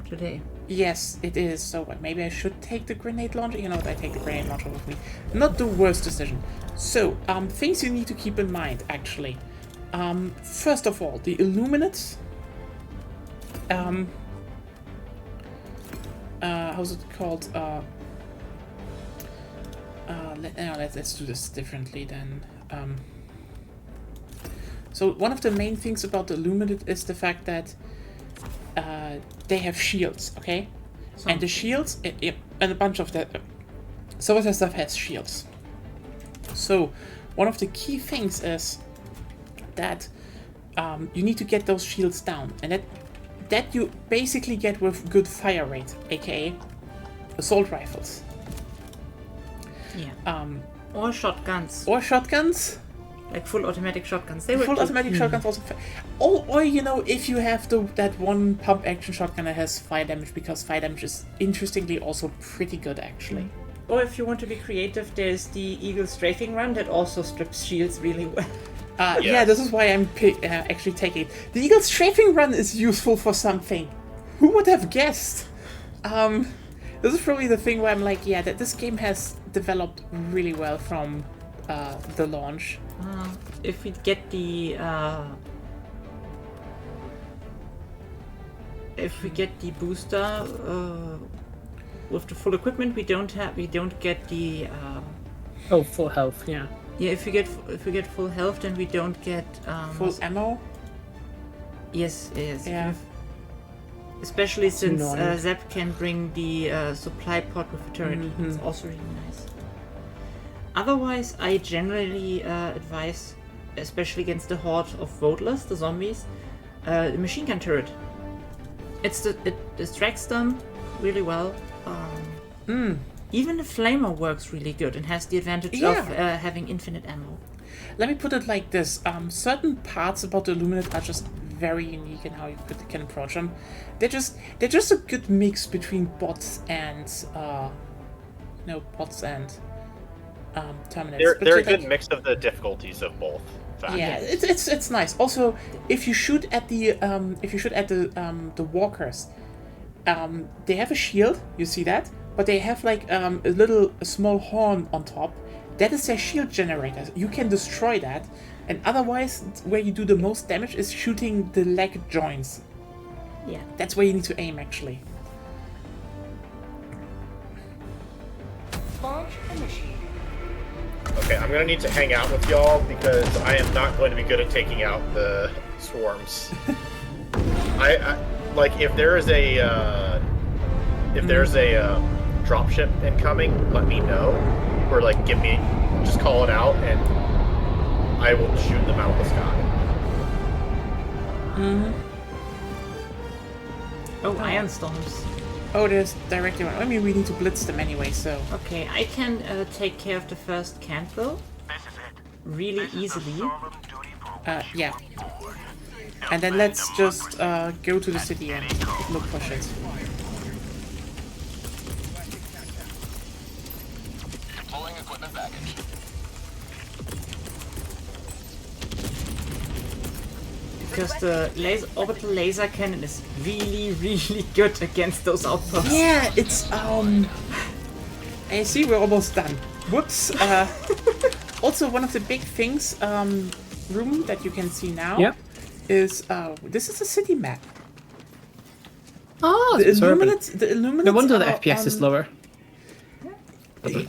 today. Yes, it is. So maybe I should take the grenade launcher. You know what? I take the grenade launcher with me. Not the worst decision. So, things you need to keep in mind, actually. First of all, the Illuminates. How's it called? Let's do this differently then. So one of the main things about the Illuminate is the fact that they have shields, okay? And the shields, and a bunch of that, some of the stuff has shields. So one of the key things is that you need to get those shields down, and that you basically get with good fire rate, aka assault rifles. Yeah. Or shotguns. Or shotguns. Like full automatic shotguns. They were Full automatic shotguns also. Or you know, if you have that one pump action shotgun that has fire damage, because fire damage is interestingly also pretty good actually. Or if you want to be creative, there's the Eagle Strafing Run that also strips shields really well. Yeah, this is why I'm actually taking it. The Eagle Strafing Run is useful for something. Who would have guessed? This is probably the thing where I'm like, yeah, that this game has developed really well from the launch. If we get the booster with the full equipment, we don't get the Oh, full health, yeah. yeah. If we get full health, then we don't get Full ammo. Yes. Yeah. Especially since annoying. Zep can bring the supply pod with a turret. It's also really nice. Otherwise, I generally advise, especially against the horde of voteless, the zombies, the machine gun turret. It distracts them really well. Even the flamer works really good and has the advantage of having infinite ammo. Let me put it like this: certain parts about the Illuminate are just very unique in how you can approach them. They're just a good mix between bots and Terminators. They're a good mix of the difficulties of both. Factors. Yeah, it's nice. Also, if you shoot at the walkers, they have a shield. You see that, but they have like a small horn on top. That is their shield generator. You can destroy that, and otherwise, where you do the most damage is shooting the leg joints. Yeah. That's where you need to aim, actually. Okay, I'm gonna need to hang out with y'all because I am not going to be good at taking out the swarms. I like if there is a dropship incoming, let me know, or like just call it out, and I will shoot them out of the sky. Oh, iron storms. Oh, there's directly one. I mean, we need to blitz them anyway, so. Okay, I can take care of the first camp though. Really easily. Yeah. And then let's just go to the city and look for shit. Deploying equipment package. Because the orbital laser cannon is really, really good against those outposts. Yeah, it's I see we're almost done. Whoops. Also, one of the big things, room that you can see now. Yep. Is this is a city map. Oh, The it's urban. Illuminates. No wonder the are FPS is on- lower.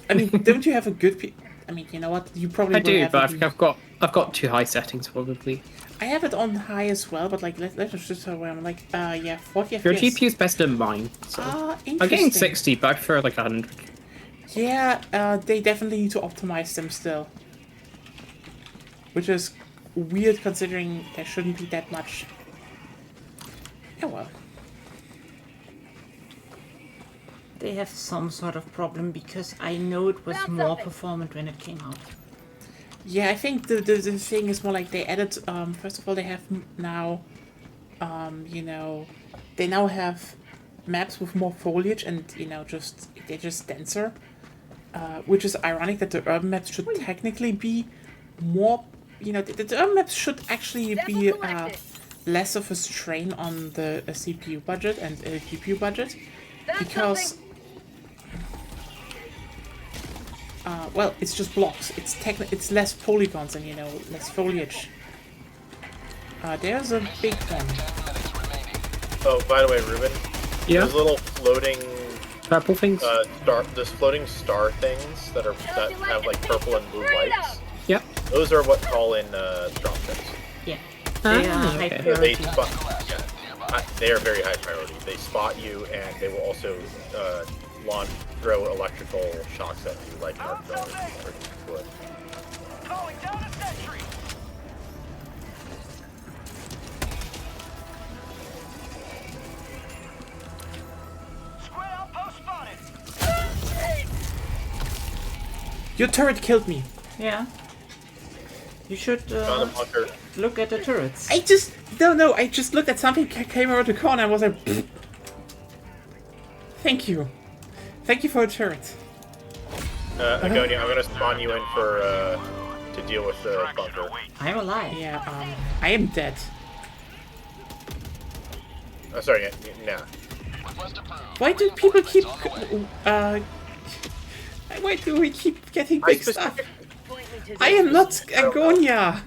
I mean, don't you have a good? I mean, you know what? You probably I will do, have but it- I've got too high settings probably. I have it on high as well, but like let's just where I'm like yeah, 40 Your FPS. GPU is better than mine. So. Interesting. I'm getting 60, but I prefer like 100. Yeah, they definitely need to optimize them still, which is weird considering there shouldn't be that much. Oh well. They have some sort of problem because I know it was more performant when it came out. Yeah, I think the thing is more like they added. First of all, they have now, you know, they now have maps with more foliage and you know they're just denser, which is ironic that the urban maps should technically be more. You know, the urban maps should actually be less of a strain on the CPU budget and GPU budget, because. Well, it's just blocks. It's less polygons and, you know, less foliage. There's a big one. Oh, by the way, Ruben. Yeah. Those little floating Purple things. those floating star things that have like purple and blue lights. Yep. Those are what call in dropships. Yeah. They are high okay. They priority. they are very high priority. They spot you, and they will also throw electrical shocks at you like North would. Calling down a sentry. Square outpost spotted. Your turret killed me. Yeah. You should Found a bunker. look at the turrets. I just no. I just looked at something came around the corner and was like, pfft. Thank you for a turret. Agonia, I'm gonna spawn you in for to deal with the bunker. I'm alive. Yeah. I am dead. Sorry, nah. Request approved. Why do people keep? Why do we keep getting big stuff? I am not Agonia.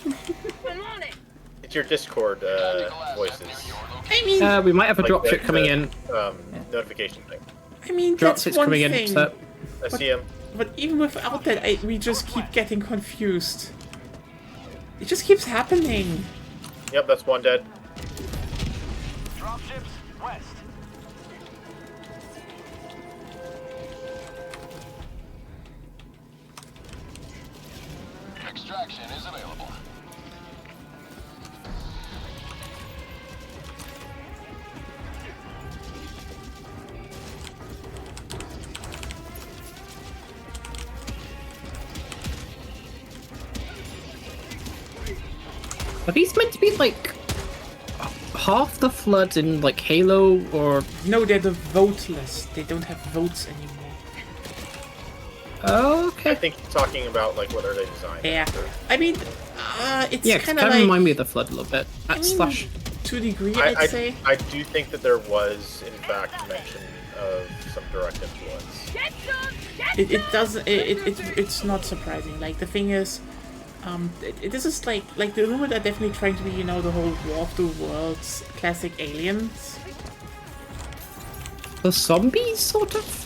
I'm on it. It's your Discord voices. I mean, We might have a Like dropship coming in. Notification thing. that's Dropship's one coming in. thing. So I see him. But even without that, we just keep getting confused. It just keeps happening. Yep, that's one dead. Dropships west. Extraction is available. are these meant to be like half the flood in like Halo or? No, they're the voteless. They don't have votes anymore. Oh, I okay. think he's talking about like what are they designed Yeah. after. I mean, it's Yeah, 'cause it kind kind of of like remind me of the flood a little bit. At mean, slash. to a degree, I I'd say. I do think that there was in fact mention of some direct influence. Get some! Get It doesn't. It's not surprising. Like the thing is, this is like the Illuminati are definitely trying to be, you know, the whole War of the Worlds classic aliens. The zombies, sort of?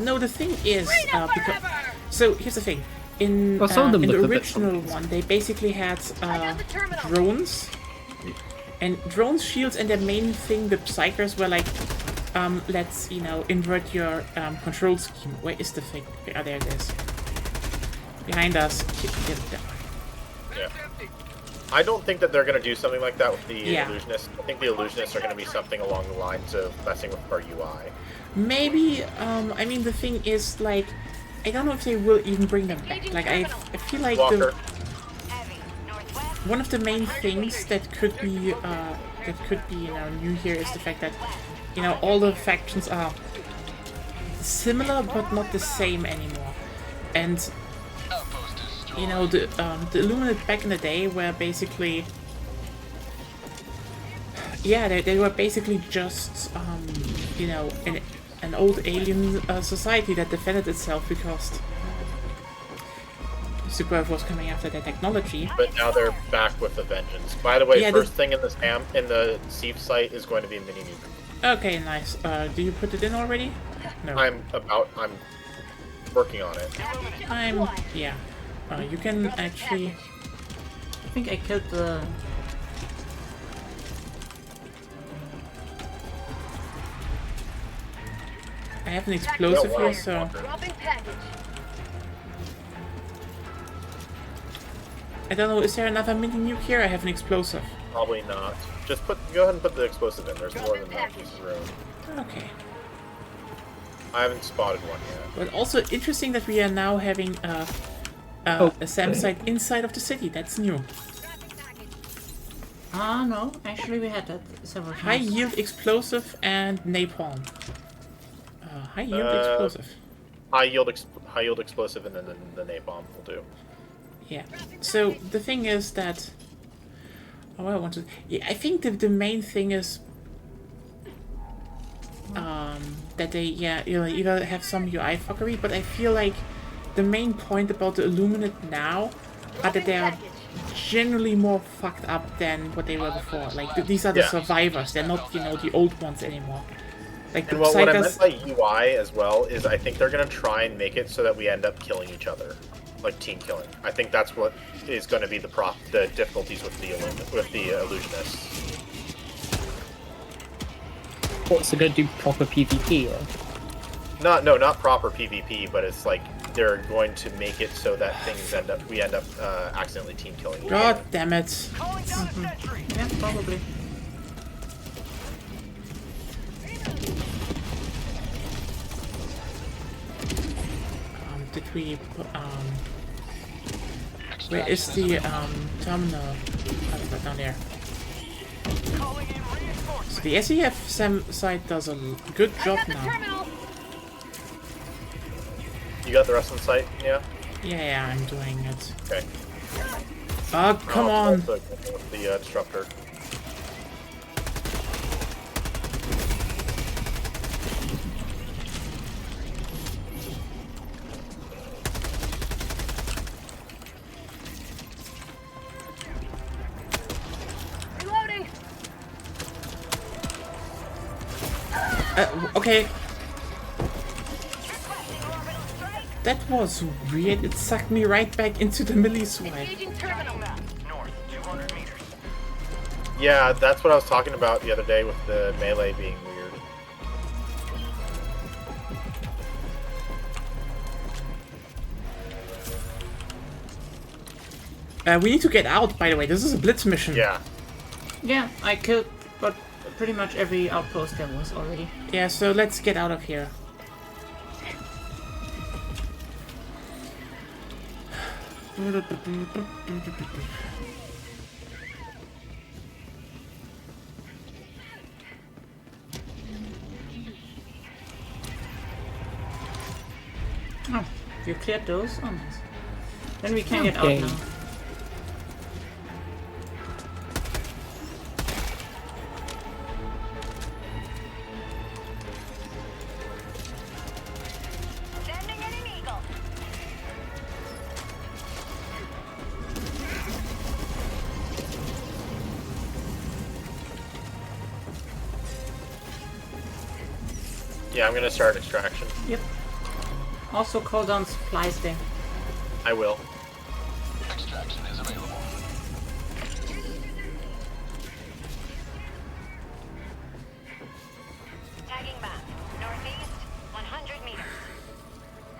No, the thing is, because, so here's the thing. Well, some of them in the look a bit original funky. one, they basically had I got the terminal. drones. And drones, shields, and their main thing, the Psychers, were like, let's, invert your control scheme. Where is the thing? Oh, there it is. Behind us. Yeah. I don't think that they're going to do something like that with the Yeah. illusionists. I think the illusionists are going to be something along the lines of messing with our UI. Maybe, I mean, the thing is, like, I don't know if they will even bring them back. Like, I feel like Walker. one of the main things that could be, new here is the fact that, all the factions are similar but not the same anymore. And, the Illuminate back in the day were basically, yeah, they were basically just, an old alien society that defended itself because Superearth was coming after their technology. But now they're back with a vengeance. By the way, Yeah, first thing in the Sieve site is going to be a mini nuke. Okay, nice. Do you put it in already? No. I'm working on it. Yeah. You can actually... I think I killed the... I have an explosive here, so... Dropping package. I don't know, is there another mini nuke here? I have an explosive. Probably not. Just go ahead and put the explosive in. There's more than enough room. Okay. I haven't spotted one yet. But also interesting that we are now having a SAM site inside of the city. That's new. Ah, no. Actually, we had that several times. High yield explosive and napalm. High yield explosive. High yield explosive, and then the napalm will do. Yeah. So the thing is that... Oh, I want to... Yeah, I think the main thing is... that they, either have some UI fuckery, but I feel like the main point about the Illuminate now are that they are generally more fucked up than what they were before. Like, these are the survivors, they're not, the old ones anymore. Like, And what I meant by UI as well is I think they're going to try and make it so that we end up killing each other. Like, team killing. I think that's what is going to be the difficulties with the illusionists. What's they going to do proper PvP? Or? Not proper PvP, but it's like they're going to make it so that we end up accidentally team killing each other. God damn it. Mm-hmm. Yeah, probably. Did we where is the terminal? Oh, right down there. So the SEF SAM site does a good job now. You got the rest of the site, yeah? Yeah, I'm doing it. Okay. Oh, come on! The disruptor. Reloading. Okay. That was weird. It sucked me right back into the melee swipe. Engaging terminal. North, 200 meters. Yeah, that's what I was talking about the other day with the melee being weird. We need to get out, by the way. This is a blitz mission. Yeah. Yeah, I killed but pretty much every outpost there was already. Yeah, so let's get out of here. Oh, you cleared those? Oh, nice. Then we can get out now. Sending in an eagle. Yeah, I'm gonna start extraction. Yep. Also call down supplies there. I will. Extraction is available. Tagging map. Northeast, 100 meters.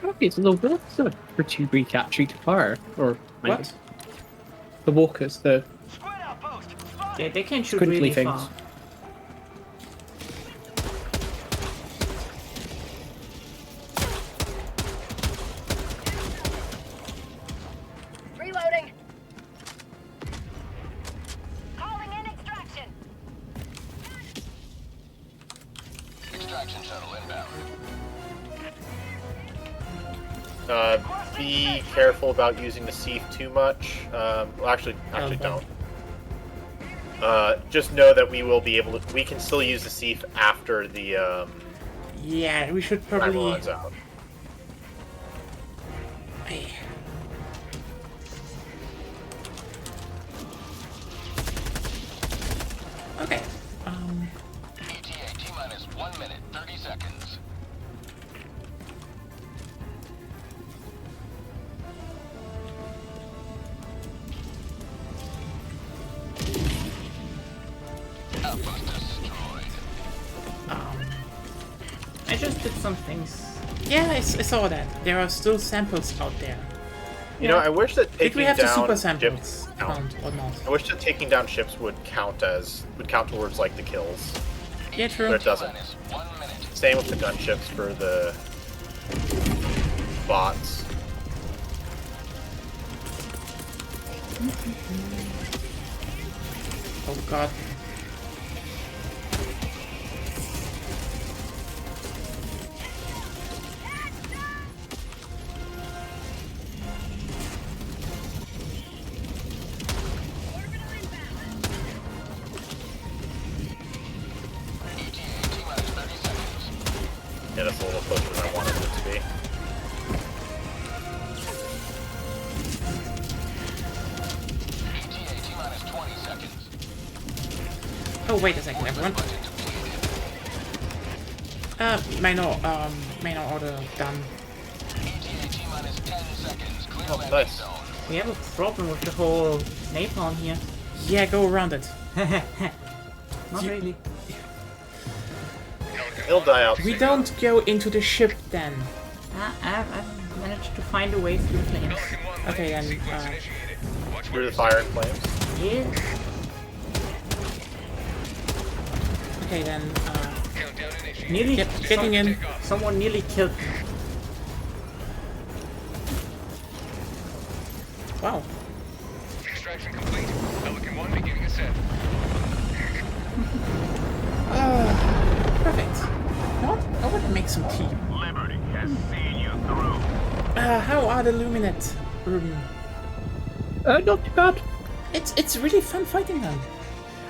Okay, so the walkers are pretty weak actually to fire. Or maybe. What? The walkers, the Squid outpost. They can shoot squiggly really things. far. Reloading. Calling in extraction. Extraction shuttle inbound. Be careful about using the Seath too much. Well, actually, don't. Just know that we will be able to. We can still use the Seath after the Yeah, we should timer probably. runs out. Hey. Okay. ETA T-minus 1 minute, 30 seconds. Outpost destroyed. I just did some things. Yeah, I saw that. There are still samples out there. You know, I wish that Did taking we have the down super ships samples count. found or not? I wish that taking down ships would count towards like the kills, Yeah, but true. it doesn't. Minus 1 minute. Same with the gunships for the bots. Oh god. ETA T-minus 30 seconds. Yeah, that's a little closer than I wanted it to be. ETA T-minus 20 seconds. Oh wait a second, everyone. Budget depleted. Minor order done. ETA T-minus 10 seconds. Clear Oh, landing nice. zone. We have a problem with the whole napalm here. Yeah, go around it. Not really. He'll die out. We soon. don't go into the ship then. I've managed to find a way through the flames. Okay, then. Through the fire and flames. Yeah. Okay, then. Nearly. Getting in. Someone nearly killed me. Wow. Extraction complete. Pelican 1 beginning ascent. Perfect. You know what? I want to make some tea. Liberty has seen you through. How are the Luminate? not too bad. It's really fun fighting them.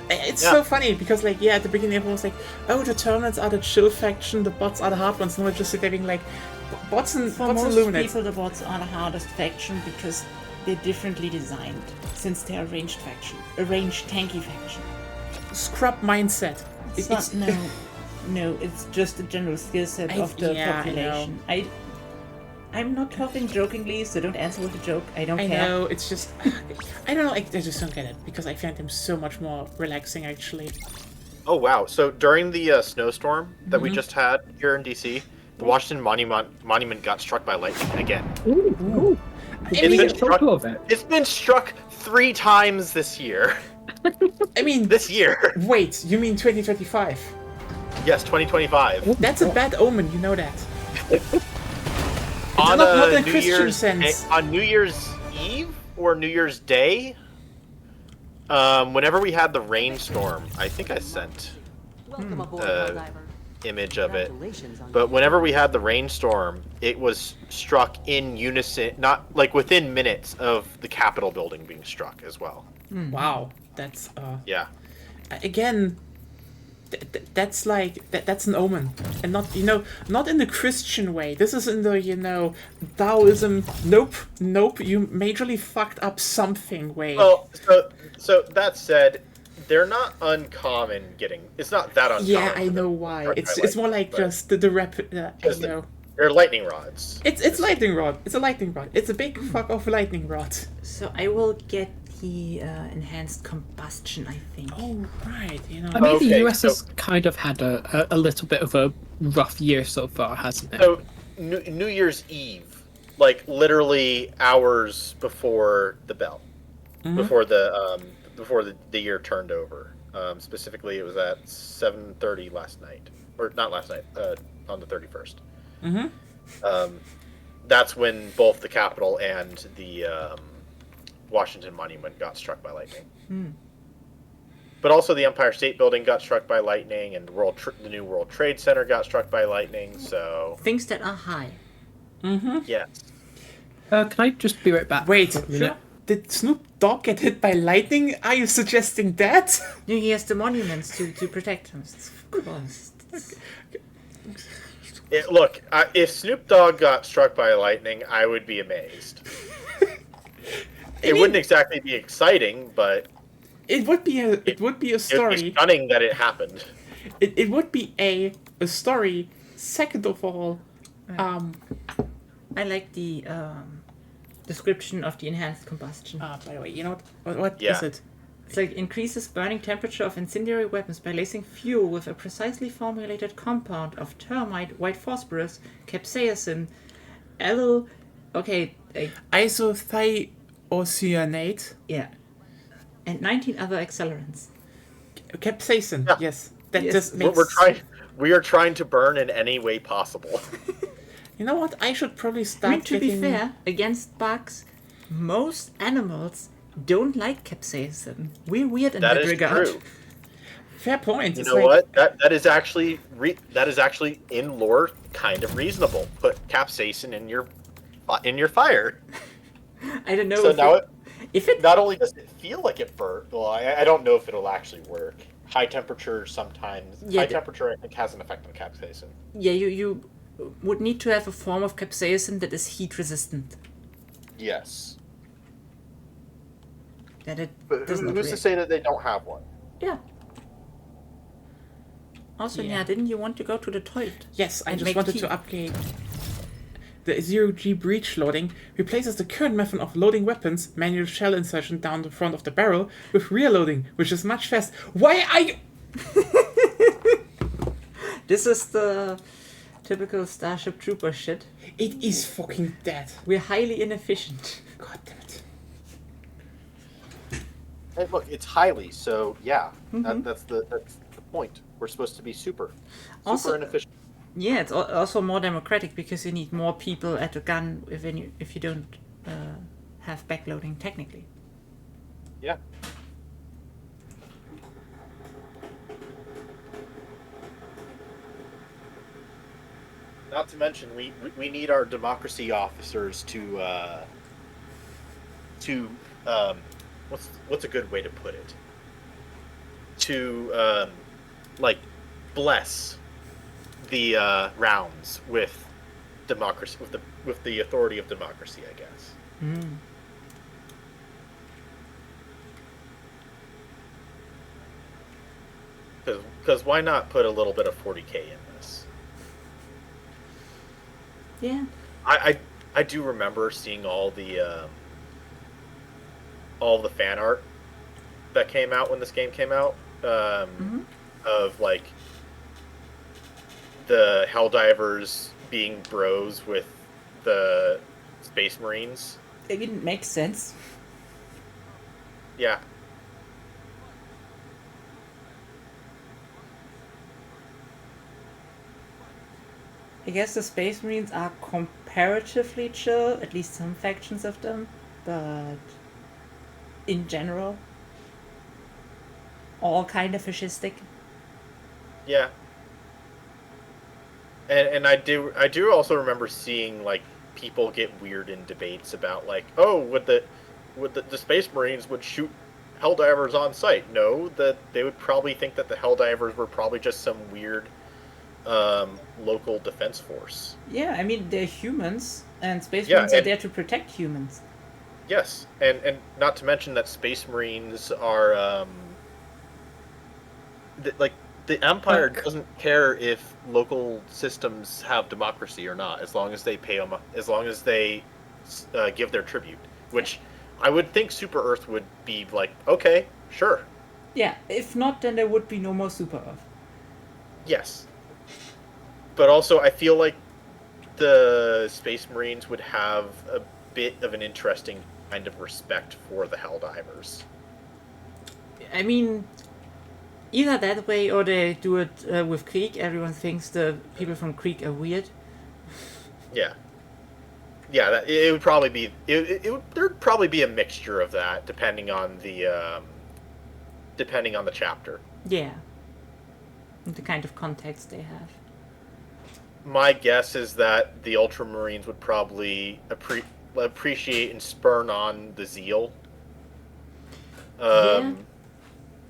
It's Yeah. so funny because like at the beginning everyone was like, oh, the Terminals are the chill faction, the bots are the hard ones. And we're just sitting there being like, bots and For bots and most Luminates. people, the bots are the hardest faction because they're differently designed. Since they're a ranged faction, a ranged tanky faction. Scrub mindset. It's not. No, it's just the general skill set of the population. I'm not talking jokingly, so don't answer with a joke. I don't I care. know, it's just I don't know, I just don't get it because I find them so much more relaxing actually. Oh wow! So during the snowstorm that we just had here in DC, the Washington Monument got struck by lightning again. Ooh. I mean, It's been struck 3 times this year. I mean, This year. wait, you mean 2025? Yes, 2025. That's a bad omen, you know that. On not in New Christian Year's sense. on New Year's Eve or New Year's Day, whenever we had the rainstorm, I think I sent Welcome aboard, Uh, Helldiver. image of it. Congratulations on But your whenever we had the rainstorm, it was struck in unison, not like within minutes of the Capitol building being struck as well. Wow, that's Yeah. again that's like that's an omen, and not not in the Christian way. This is in the Taoism. Nope, you majorly fucked up something way. Well, so that said, they're not uncommon getting. It's not that uncommon. Yeah, I know why. It's more like but just the rep. I Just know. They're lightning rods. It's lightning rod. It's a lightning rod. It's a big fuck off lightning rod. So I will get the enhanced combustion, I think. Oh right, you know. I mean, the Okay, US so- has kind of had a little bit of a rough year so far, hasn't it? So New Year's Eve, like literally hours before the bell, before the year turned over. Specifically, it was at 7:30 last night, or not last night, on the 31st. That's when both the Capitol and the Washington Monument got struck by lightning. But also the Empire State Building got struck by lightning, and the new World Trade Center got struck by lightning. So Things that are high. yes, Can I just be right back? Wait, for a minute? did Snoop Dogg get hit by lightning? Are you suggesting that? No, he has the monuments to protect him. Of course. look, if Snoop Dogg got struck by lightning, I would be amazed. It wouldn't exactly be exciting, but It would be a it would be story. stunning that it happened. It would be a story. Second of all, I like the description of the enhanced combustion. by the way, you know what Yeah. is it? It's like increases burning temperature of incendiary weapons by lacing fuel with a precisely formulated compound of termite, white phosphorus, capsaicin, allyl. Okay, Isothiocyanate, yeah, and 19 other accelerants. capsaicin. Yeah. Yes, that Yes. just makes. We are trying to burn in any way possible. You know what? I should probably I start. mean, to be getting- fair, against bugs, most animals don't like capsaicin. We're weird in That that is regard. true. Fair point. You It's know like, what? That is actually in lore kind of reasonable. Put capsaicin in your fire. I don't know So if now if it not only does it feel like it burns, well, I don't know if it'll actually work. High temperature sometimes. Yeah, High temperature, I think, has an effect on capsaicin. yeah, you would need to have a form of capsaicin that is heat resistant. Yes. That it But does not who's to react. say that they don't have one? Yeah. Also, Yeah. yeah, didn't you want to go to the toilet? yes, I And just make wanted tea. to upgrade. The zero-G breech loading replaces the current method of loading weapons, manual shell insertion down the front of the barrel, with rear loading, which is much faster. Why are you... This is the typical Starship Trooper shit. It is fucking dead. We're highly inefficient. God damn it. Hey, look, it's highly, so yeah, that's the point. We're supposed to be super Also- inefficient. Yeah, it's also more democratic because you need more people at a gun if you don't have backloading technically. Yeah. Not to mention, we need our democracy officers to what's a good way to put it? To like bless the rounds with democracy, with the authority of democracy, I guess. Because why not put a little bit of 40k in this? Yeah. I do remember seeing all the fan art that came out when this game came out, of like the Helldivers being bros with the Space Marines. It didn't make sense. Yeah. I guess the Space Marines are comparatively chill, at least some factions of them, but in general, all kind of fascistic. Yeah. And I do also remember seeing like people get weird in debates about like, oh, would the Space Marines would shoot Helldivers on sight? No, that they would probably think that the Helldivers were probably just some weird local defense force. Yeah, I mean, they're humans, and Space Yeah, Marines are and- there to protect humans. Yes, and not to mention that Space Marines are like the Empire doesn't care if local systems have democracy or not, as long as they pay them, as long as they give their tribute. Which I would think Super Earth would be like, okay, sure, Yeah, if not, then there would be no more Super Earth. yes. But also, I feel like the Space Marines would have a bit of an interesting kind of respect for the Helldivers. I mean, either that way or they do it with Krieg. Everyone thinks the people from Krieg are weird. Yeah. Yeah, it would probably be. There'd probably be a mixture of that, depending on the chapter. Yeah. And the kind of context they have. My guess is that the Ultramarines would probably appreciate and spurn on the zeal. Yeah.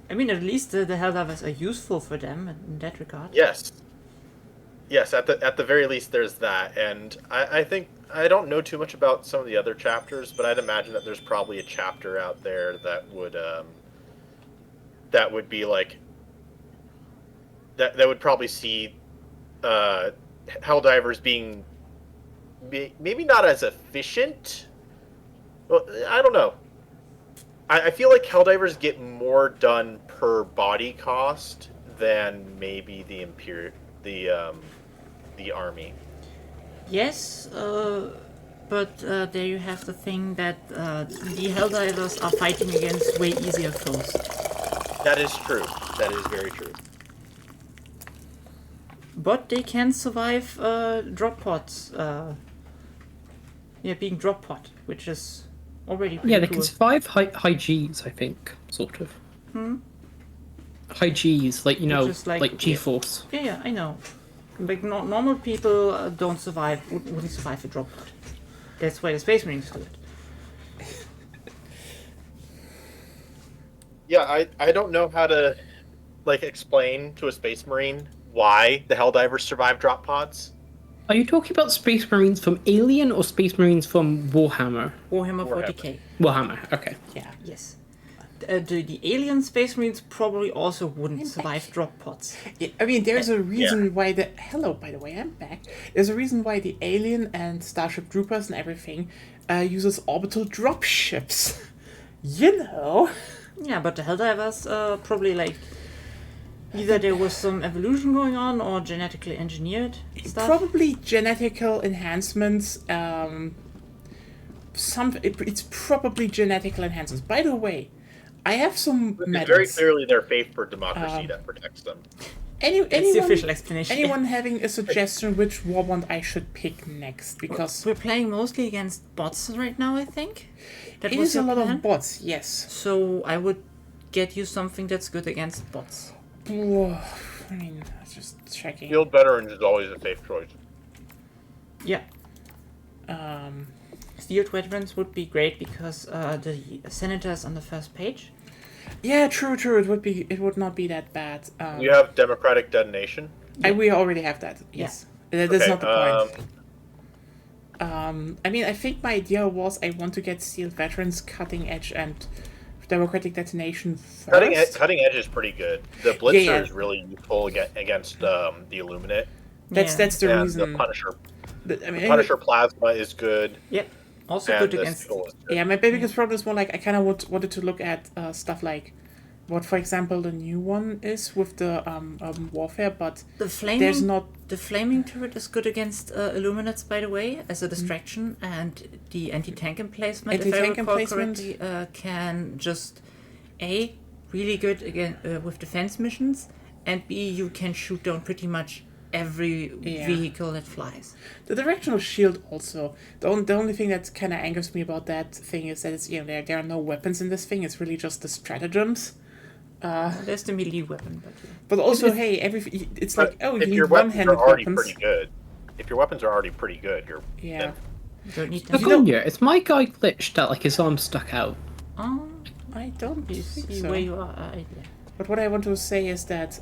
I mean, at least the Helldivers are useful for them in that regard. Yes. Yes, at the very least, there's that, and I think I don't know too much about some of the other chapters, but I'd imagine that there's probably a chapter out there that would be like that would probably see Helldivers being maybe not as efficient. Well, I don't know. I feel like Helldivers get more done per body cost than maybe the army. Yes, but there you have the thing that the Helldivers are fighting against way easier foes. That is true. That is very true. But they can survive drop pods. Being drop pod, which is already pretty They cool. can survive high Gs, I think, sort of. High Gs, like, like G-Force. Yeah, I know. Like, normal people wouldn't survive a drop pod. That's why the Space Marines do it. Yeah, I don't know how to explain to a Space Marine why the Helldivers survive drop pods. Are you talking about Space Marines from Alien or Space Marines from Warhammer? Warhammer 40k. Warhammer, okay. Yeah, yes. The alien Space Marines probably also wouldn't survive drop pods. Yeah, I mean, there's a reason why the... Hello, by the way, I'm back. There's a reason why the Alien and Starship Troopers and everything uses orbital drop ships. You know? Yeah, but the Helldivers probably like... Either there was some evolution going on or genetically engineered stuff. Probably genetical enhancements. It's probably genetical enhancements. By the way, I have some medals. Very clearly their faith for democracy that protects them. That's the official explanation. Anyone having a suggestion which warband I should pick next? Because we're playing mostly against bots right now, I think. It is a lot of bots, yes. So I would get you something that's good against bots. I mean, just checking. Field veterans is always a safe choice. Yeah. Field veterans would be great because the senator is on the first page. Yeah, true. It would not be that bad. You have democratic detonation. We already have that. Yes, that's not the point. I mean, I think my idea was I want to get Sealed Veterans, Cutting Edge, and Democratic Detonation first. Cutting Edge is pretty good. The Blitzer is really useful against the Illuminate. That's the and reason. The Punisher. Punisher Plasma is good. Yep. Also good against... Yeah, my biggest problem is more like I kind of wanted to look at stuff like what, for example, the new one is with the warfare, but there's not... The flaming turret is good against Illuminates, by the way, as a distraction, and the anti-tank emplacement, if I recall correctly, can just A, really good again with defense missions, and B, you can shoot down pretty much every vehicle that flies. The directional shield also. The only thing that kind of angers me about that thing is that it's there are no weapons in this thing. It's really just the stratagems. There's the melee weapon, but also it's like you need one-handed weapons. Pretty good. If your weapons are already pretty good, you don't need to. Is my guy glitched that his arm stuck out? I don't see so. Where you are. But what I want to say is that.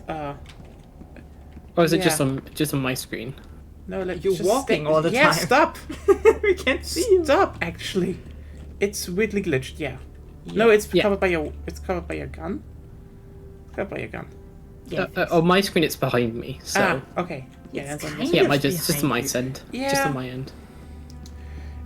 Or is it just on my screen? No, you're walking all the time. Yeah, stop! We can't see you. Stop! Actually, it's weirdly glitched. Yeah. No, it's covered by your. It's covered by your gun. Covered by your gun. Yeah. On my screen, it's behind me. So Okay. Yeah, that's on kind your yeah, of just on my behind end. Yeah. Just on my end.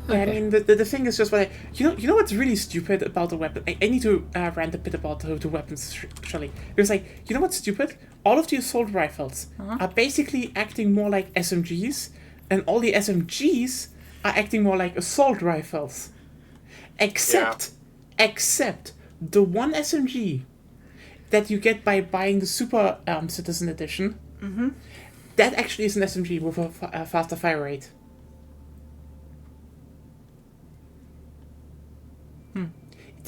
Yeah, I Okay. mean, the thing is just what you know what's really stupid about the weapon? I need to rant a bit about the weapons, actually. Because, like, you know what's stupid? All of the assault rifles are basically acting more like SMGs, and all the SMGs are acting more like assault rifles. Except the one SMG that you get by buying the Super Citizen Edition, that actually is an SMG with a faster fire rate.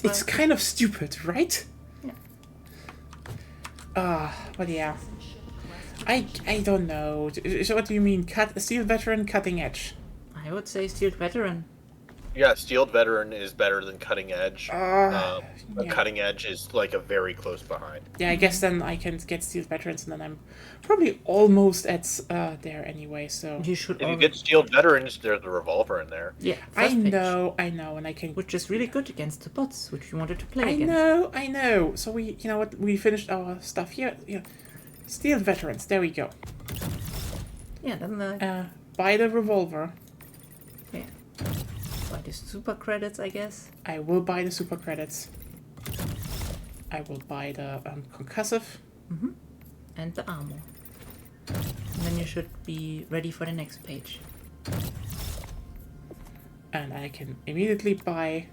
It's kind of stupid, right? Yeah. But yeah. I don't know. So what do you mean? Steel Veteran, cutting edge? I would say Steel Veteran. Yeah, Steeled Veteran is better than Cutting Edge. Yeah. Cutting Edge is like a very close behind. Yeah, I guess then I can get Steel Veterans, and then I'm probably almost at there anyway. So You should If you already- get Steeled Veterans, there's the revolver in there. Yeah, I first page, know, and I can. which is really good against the bots, which we wanted to play I against. know. So you know what? We finished our stuff here. Yeah, Steel Veterans. There we go. Yeah, then Buy the revolver. yeah. Buy the super credits, I guess. I will buy the super credits. I will buy the concussive. And the armor. And then you should be ready for the next page. And I can immediately buy.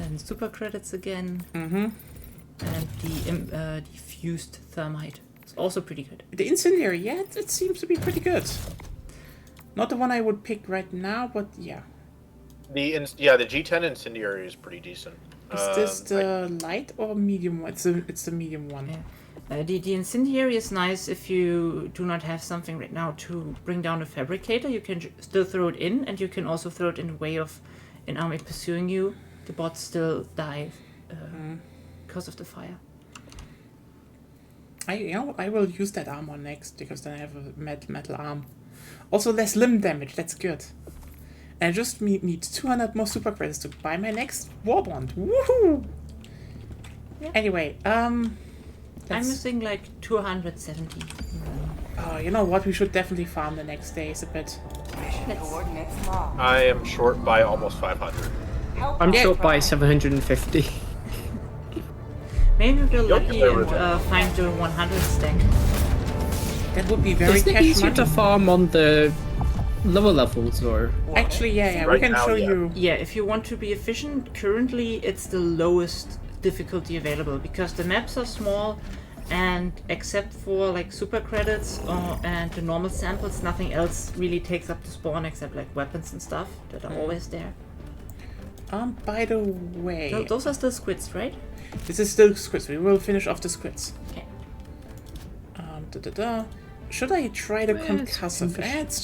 And super credits again. And the fused thermite. It's also pretty good. The incendiary, yeah, it seems to be pretty good. Not the one I would pick right now, but yeah. The G10 Incendiary is pretty decent. Is this the light or medium one? It's the medium one. Yeah. The incendiary is nice if you do not have something right now to bring down a fabricator. You can still throw it in, and you can also throw it in a way of an army pursuing you. The bots still die because of the fire. I will use that armor next because then I have a metal arm. Also less limb damage. That's good. And I just need 200 more super credits to buy my next warbond. Woohoo! Yeah. Anyway, I'm that's- missing like 270. Oh, you know what? We should definitely farm the next days a bit. Mission coordinates locked. I am short by almost 500. Help I'm us short by try. 750. Maybe we're lucky there and was- find the 100 stack. That would be very Isn't it cash easier money. to farm on the lower levels, or Actually, yeah, we Right can now, show yeah. you. Yeah, if you want to be efficient, currently it's the lowest difficulty available because the maps are small and except for like super credits and the normal samples, nothing else really takes up the spawn except like weapons and stuff that are always there. By the way, Those are still squids, right? this is still squids. We will finish off the squids. Okay. Should I try the it's concussive? fish. It's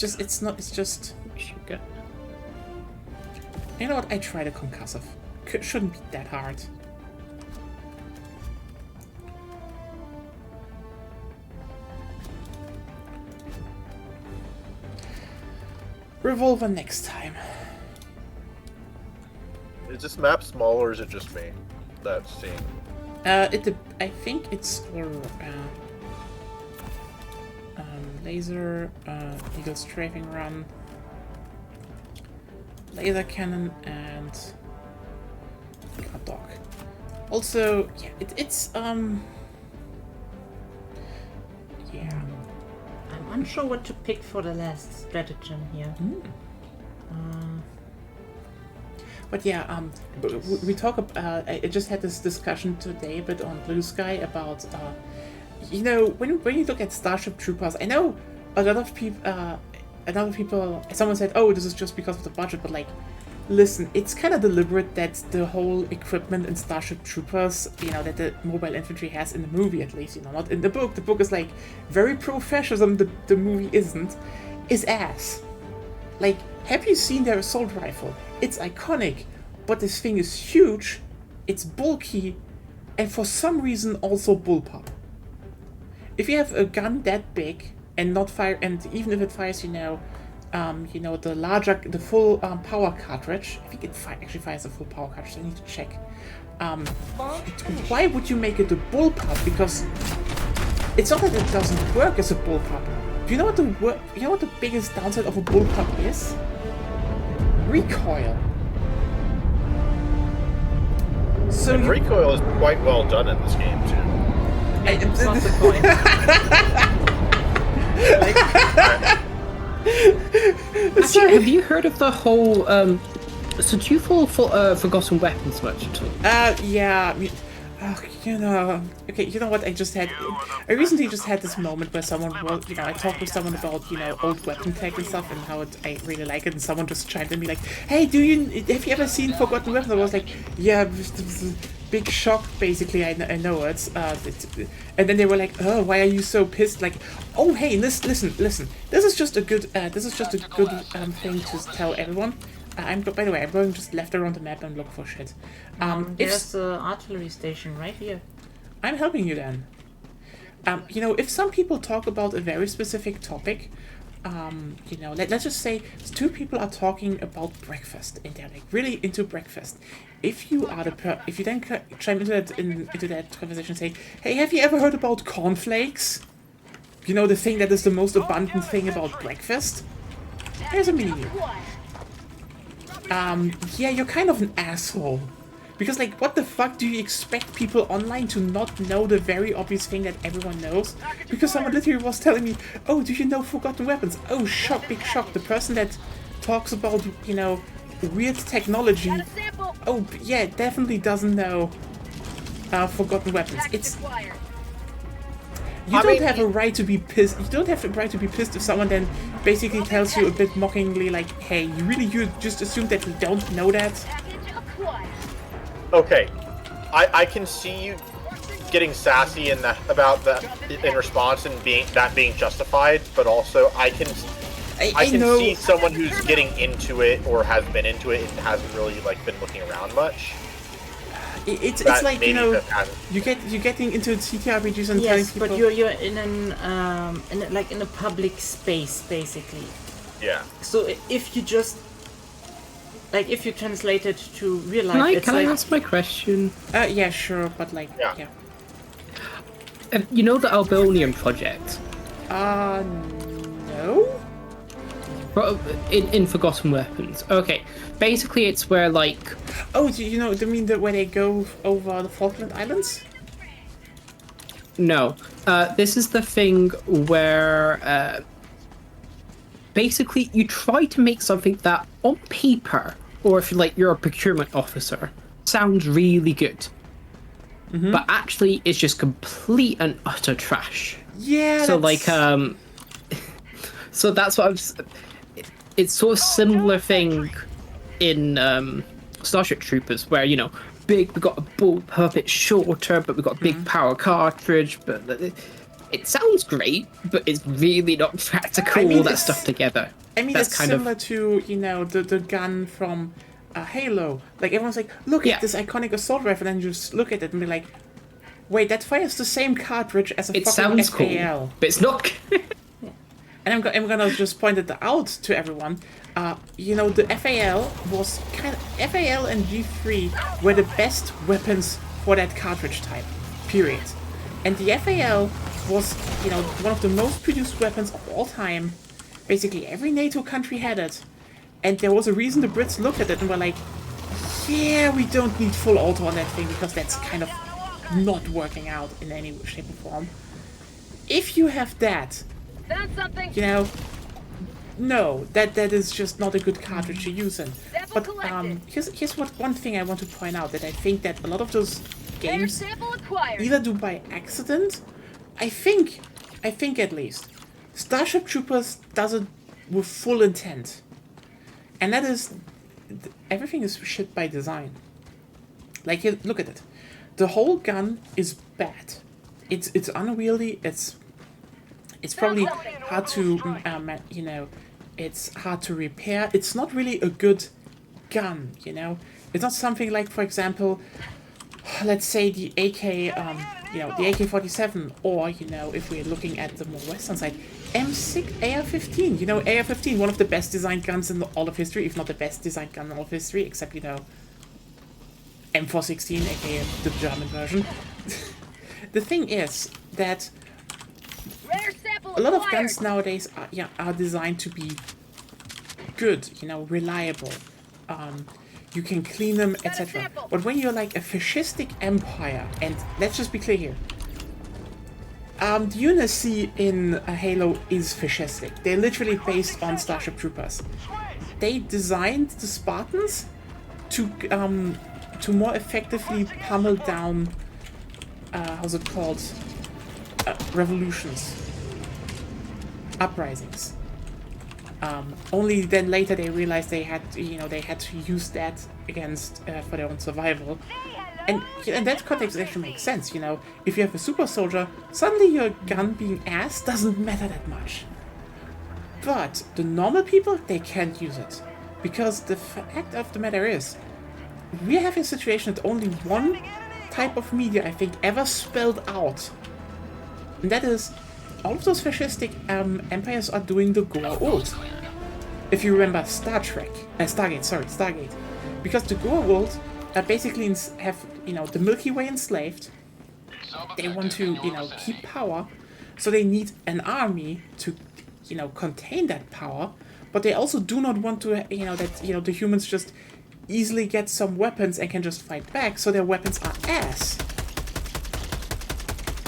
just. sugar. You know what? I try the concussive. Shouldn't be that hard. Revolver next time. Is this map small or is it just me that's seeing? I think it's laser, eagle strafing run, laser cannon, and guard dog. Also, yeah, it's yeah. I'm unsure what to pick for the last stratagem here. But yeah, we talk about. I just had this discussion today, but on Blue Sky about, you know, when you look at Starship Troopers, I know a lot of people. Someone said, "Oh, this is just because of the budget," but like, listen, it's kind of deliberate that the whole equipment in Starship Troopers, you know, that the mobile infantry has in the movie at least, you know, not in the book. The book is like very pro-fascism. The movie isn't. Is ass. Like, have you seen their assault rifle? It's iconic, but this thing is huge, it's bulky, and for some reason also bullpup. If you have a gun that big and not fire, and even if it fires, you know, you know, the full power cartridge. I think it actually fires a full power cartridge. I need to check. Why would you make it a bullpup? Because it's not that it doesn't work as a bullpup. Do you know what the biggest downside of a bullpup is? Recoil. So And recoil is quite well done in this game too. It's not the point. Actually, have you heard of the whole? So do you follow Forgotten Weapons much at all? Yeah. You know, okay, you know what, I recently just had this moment where someone was, you know, I talked with someone about, you know, old weapon tech and stuff and how I really like it, and someone just chimed in me like, hey, have you ever seen Forgotten Weapons? I was like, yeah, big shock, basically, I know it. And then they were like, oh, why are you so pissed? Like, oh, hey, listen, this is just a good thing to tell everyone. By the way, I'm going just left around the map and look for shit. There's the artillery station right here. I'm helping you then. You know, if some people talk about a very specific topic, you know, let's just say two people are talking about breakfast and they're like really into breakfast. If you are if you then chime into that conversation and say, hey, have you ever heard about cornflakes? You know, the thing that is the most abundant thing about breakfast? Here's a menu. Yeah, you're kind of an asshole. Because, like, what the fuck do you expect people online to not know the very obvious thing that everyone knows? Because someone literally was telling me, oh, do you know Forgotten Weapons? Oh, shock, big shock. The person that talks about, you know, weird technology, oh, yeah, definitely doesn't know Forgotten Weapons. You don't have a right to be pissed. You don't have a right to be pissed if someone then basically tells you a bit mockingly, like, "Hey, you just assume that we don't know that." Okay, I can see you getting sassy about that in response and being justified, but also I can see someone who's getting into it or has been into it and hasn't really like been looking around much. It's like, you know, you're getting into TTRPGs and telling people. But you're in in a public space basically. Yeah. So if you just if you translate it to real life, Can I ask my question? Yeah, sure, but like, yeah. You know the Albonian project? No. In Forgotten Weapons. Okay, basically it's where like. Oh, do you mean where they go over the Falkland Islands? No, this is the thing where basically you try to make something that on paper, or if you're a procurement officer, sounds really good, but actually it's just complete and utter trash. Yeah. So so that's what I'm. It's sort of similar thing in Starship Troopers, where we got a bullpup, it's shorter, but we got a big power cartridge, but it sounds great, but it's really not practical. All that stuff together. I mean, it's similar to the gun from Halo. Like everyone's like, look at this iconic assault rifle, and you just look at it and be like, wait, that fires the same cartridge as a fucking sounds FAL. cool, but it's not. And I'm gonna just point it out to everyone. The FAL was FAL and G3 were the best weapons for that cartridge type. Period. And the FAL was, one of the most produced weapons of all time. Basically, every NATO country had it. And there was a reason the Brits looked at it and were like, yeah, we don't need full auto on that thing because that's kind of not working out in any shape or form. If you have that, no, that is just not a good cartridge to use in. But here's one thing I want to point out, that I think that a lot of those games either do by accident. I think at least Starship Troopers does it with full intent, and that is everything is shit by design. Like, here, look at it. The whole gun is bad. It's unwieldy. It's probably hard to, it's hard to repair. It's not really a good gun, It's not something like, for example, let's say the AK, the AK-47, or, if we're looking at the more western side, M6 AR-15. You know, AR-15, one of the best designed guns in all of history, if not the best designed gun in all of history, except, you know, M416, aka the German version. The thing is that Rare sample a lot of acquired. guns nowadays are designed to be good, you know, reliable. You can clean them, etc. sample. But when you're like a fascistic empire, and let's just be clear here, the UNSC in Halo is fascistic. They're literally based on Starship Troopers. They designed the Spartans to more effectively pummel down, how's it called, revolutions, uprisings. Only then later they realized they had, you know, they had to use that against for their own survival. And in that context, it actually makes sense. You know, if you have a super soldier, suddenly your gun being ass doesn't matter that much. But the normal people, they can't use it, because the fact of the matter is, we have a situation that only one type of media, I think, ever spelled out, and that is, all of those fascistic empires are doing the Goa ult. If you remember Stargate, because the Goa ult basically have, you know, the Milky Way enslaved. They want to, you know, keep power, so they need an army to, you know, contain that power. But they also do not want to, you know, that, you know, the humans just easily get some weapons and can just fight back. So their weapons are ass.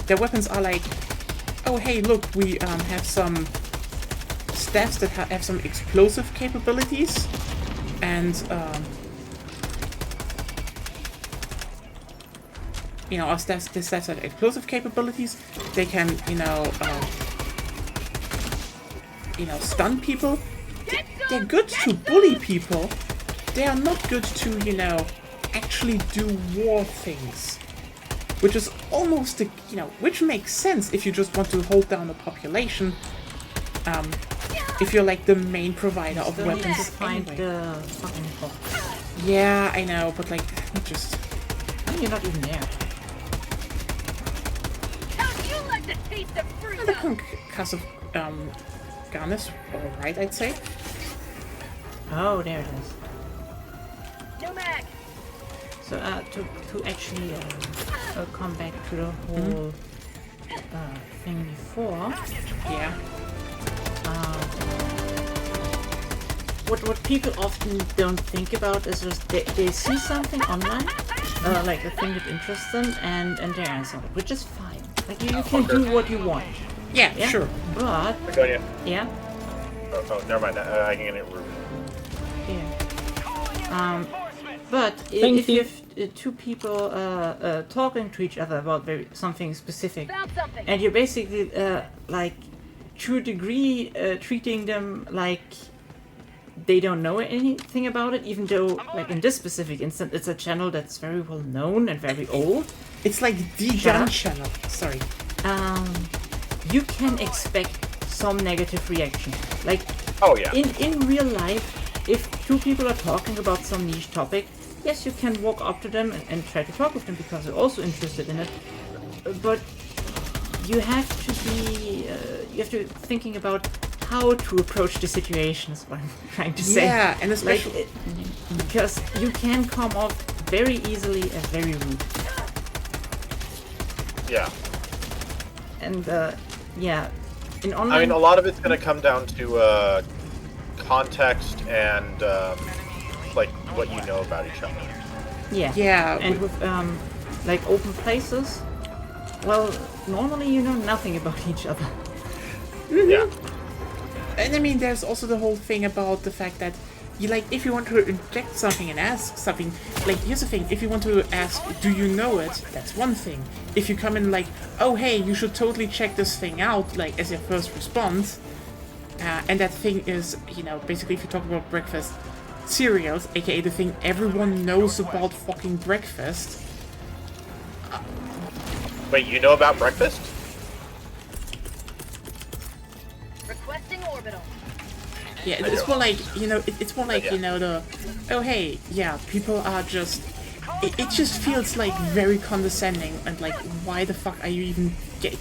Their weapons are like, oh hey, look, we have some staffs that have some explosive capabilities, and you know, our staffs have explosive capabilities. They can, you know, stun people. They're good to bully people. They are not good to, you know, actually do war things. Which is almost, you know, which makes sense if you just want to hold down a population. If you're like the main provider of Still need weapons to find anyway. the fucking box. Yeah, I know, but like, just... Oh, you're not even there. How'd you like to taste the fruit? The concussive gun is alright, I'd say. Oh, there it is. No mag. So to actually come back to the whole thing before, Yeah. what people often don't think about is just they see something online, like a thing that interests them, and they answer it, which is fine. Like you can do what you want. Yeah, Yeah, sure. But Begonia. yeah, Oh, never mind. I can get it. yeah. But if you have two people talking to each other about something specific, Found something. and you're basically like to a degree treating them like they don't know anything about it, even though like in this specific instance it's a channel that's very well known and very old, It's like the Shut gun up. channel. Sorry. you can expect some negative reaction. Like Oh yeah. in real life, if two people are talking about some niche topic, yes, you can walk up to them and try to talk with them because they're also interested in it. But you have to be, thinking about how to approach the situation. Is what I'm trying to say. Yeah, and Like, especially... because you can come off very easily as very rude. Yeah. And yeah, in online. I mean, a lot of it's going to come down to context and like what you know about each other. Yeah. Yeah, And with like open places, well, normally you know nothing about each other. Yeah. And I mean, there's also the whole thing about the fact that you, like, if you want to inject something and ask something, like, here's the thing, if you want to ask, do you know it, that's one thing. If you come in like, oh hey, you should totally check this thing out, like, as your first response, and that thing is, you know, basically if you talk about breakfast cereals, aka the thing everyone knows about fucking breakfast. Wait, you know about breakfast? Requesting orbital. Yeah, it's more like, you know, it's more like, Yeah. you know, the, oh hey, yeah, people are just, it just feels like very condescending, and like, why the fuck are you even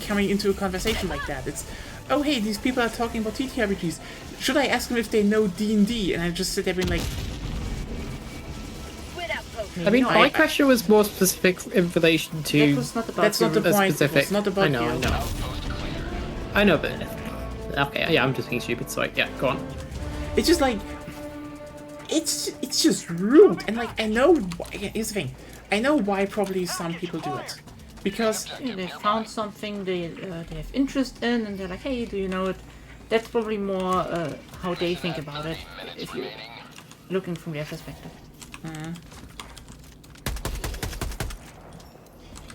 coming into a conversation like that? It's, oh hey, these people are talking about TTRPGs. Should I ask them if they know D&D? And I just sit there being like, Squid outpost. I mean, No, my I- question was more specific in relation to That was not about that's not the a point. specific. It's not about I know, you. I know. I know, but okay, yeah, I'm just being stupid. So yeah, go on. It's just like, it's just rude. And like, I know, here's the thing. I know why probably some people do it. Because, Yeah, they found something they have interest in, and they're like, hey, do you know it? That's probably more how they think about it, if you're looking from their perspective.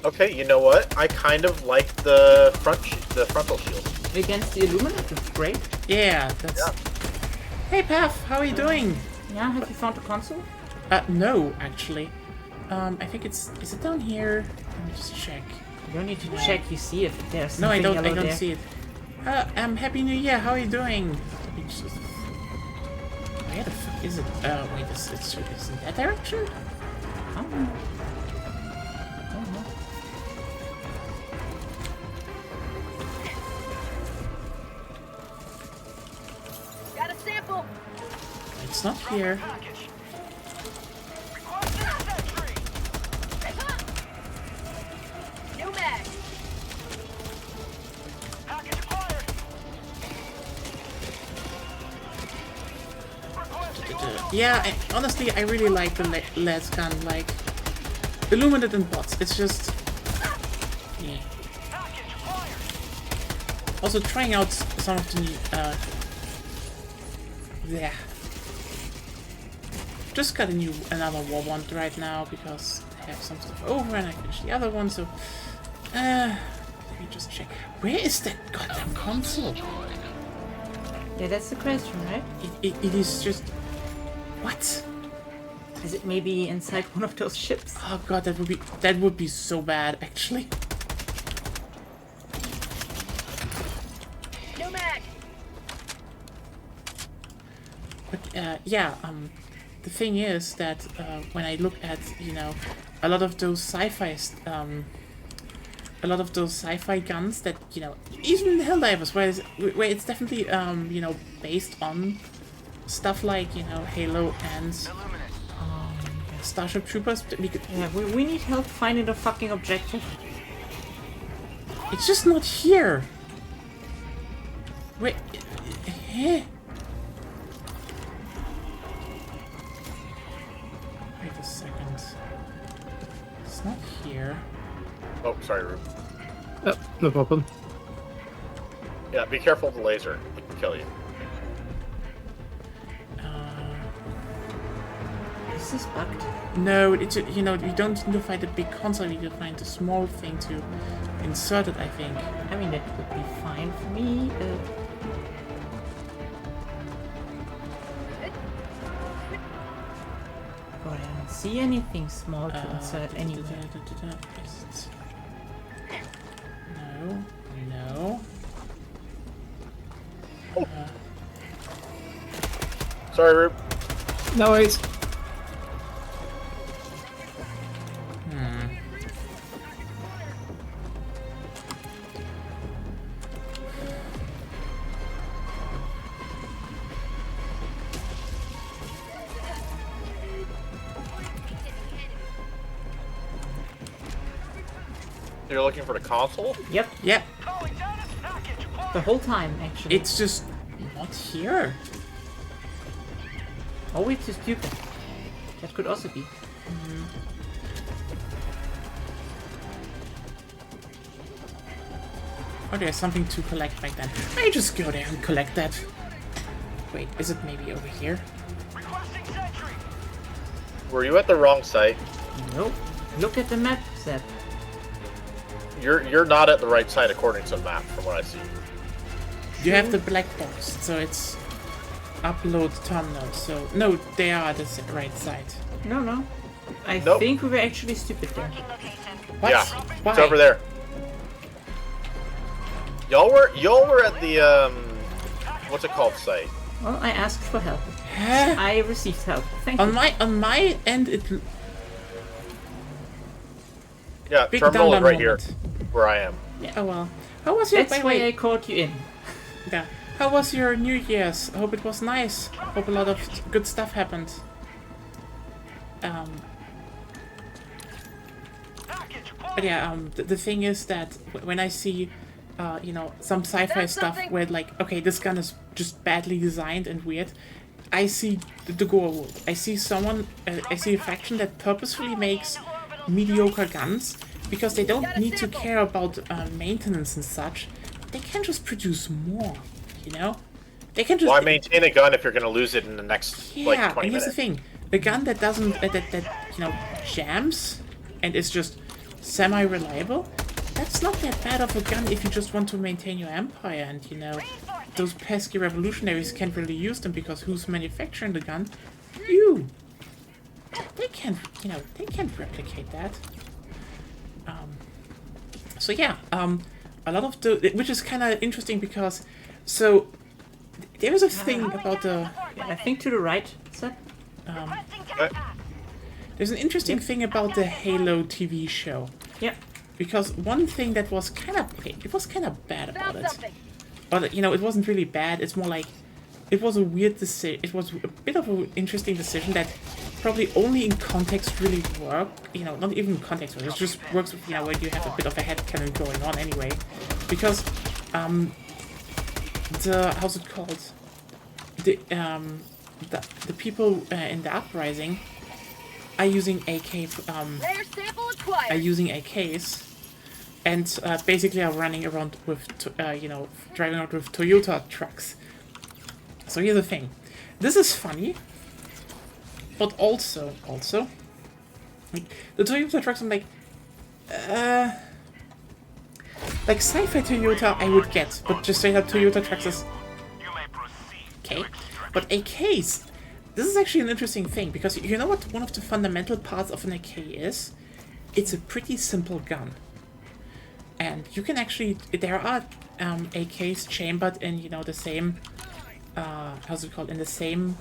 Okay, you know what? I kind of like the frontal shield. Against the Illuminate, it's great. yeah, that's... Yeah. Hey, Path, how are you doing? Yeah, have you found a console? No, actually. I think is it down here? Let me just check. You don't need to check, you see if there's No, I something don't. I yellow don't there. see it. Happy New Year. How are you doing? Let me just... Where the fuck is it? Wait, it's in that direction? I don't know. Got a sample. It's not here. Package. Requesting sentry. New mag. Package acquired. Requesting Yeah, honestly, I really like the LEDs gun, like Illuminate and bots. It's just, yeah. package acquired. Also trying out some of the new, yeah. Just got another war bond right now because I have some stuff over and I finished the other one. So, let me just check. Where is that goddamn console? Yeah, that's the question, right? It is just, what? Is it maybe inside one of those ships? Oh god, that would be so bad actually. New mag. But yeah, the thing is that when I look at a lot of those sci-fi guns that even in Helldivers where it's definitely based on stuff like Halo and Starship Troopers. Yeah, we need help finding the fucking objective. It's just not here. Wait, wait a second. It's not here. Oh, sorry, Rube. No problem. Yeah, be careful of the laser. It can kill you. Is this bugged? No, it's you don't need to find a big console. You need to find a small thing to insert it. I think. I mean, that would be fine for me. God, I don't see anything small to insert anywhere. No. Sorry, Rube. No worries. You're looking for the console? Yep, Yep. Calling down this package acquired. the whole time, actually. It's just not here. Oh, it's too stupid. That could also be. Oh, there's something to collect back then. I just go there and collect that. Wait, is it maybe over here? Requesting sentry. Were you at the wrong site? Nope. Look at the map, Zeb. You're not at the right site according to the map, from what I see. You have the black box, so it's upload terminal. So no, they are at the right side. No. I Nope. think we were actually stupid there. What? Yeah, Why? it's over there. Y'all were at the what's it called site? Well, I asked for help. Huh? I received help. Thank On you. my end, it Yeah, big terminal is down right here, moment. where I am. Yeah, oh well. How was your That's why I called you in. Yeah. How was your New Year's? I hope it was nice. Hope a lot of good stuff happened. But yeah, the thing is that when I see, you know, some sci-fi stuff where like, okay, this gun is just badly designed and weird, I see the goal. I see someone, I see a faction that purposefully makes mediocre guns because they don't need to care about maintenance and such. They can just produce more, you know? They can just... Why maintain a gun if you're going to lose it in the next, like, 20 and here's minutes? the thing. A gun that doesn't, that you know, jams and is just semi-reliable, that's not that bad of a gun if you just want to maintain your empire. And, you know, those pesky revolutionaries can't really use them because who's manufacturing the gun? You! They can't, you know, they can't replicate that. So yeah, a lot of the... Which is kind of interesting because... So, there is a thing about the... Yeah, I think to the right, Seth. There's an interesting thing about the Halo TV show. Yeah. Because one thing that was kind of... Okay, it was kind of bad about it. But, you know, it wasn't really bad. It's more like... It was a weird decision. It was a bit of an interesting decision that probably only in context really worked. You know, not even in context. It just works with, you know, when you have a bit of a headcanon going on anyway. Because, how's it called? The people in the uprising are using are using AKs, and basically are running around with, you know, driving around with Toyota trucks. So here's the thing. This is funny, but also, like, the Toyota trucks, I'm like sci-fi Toyota I would get, but just straight up Toyota trucks is okay. But AKs, this is actually an interesting thing, because you know what one of the fundamental parts of an AK is? It's a pretty simple gun. And you can actually, there are AKs chambered in, you know, the same, how's it called, in the same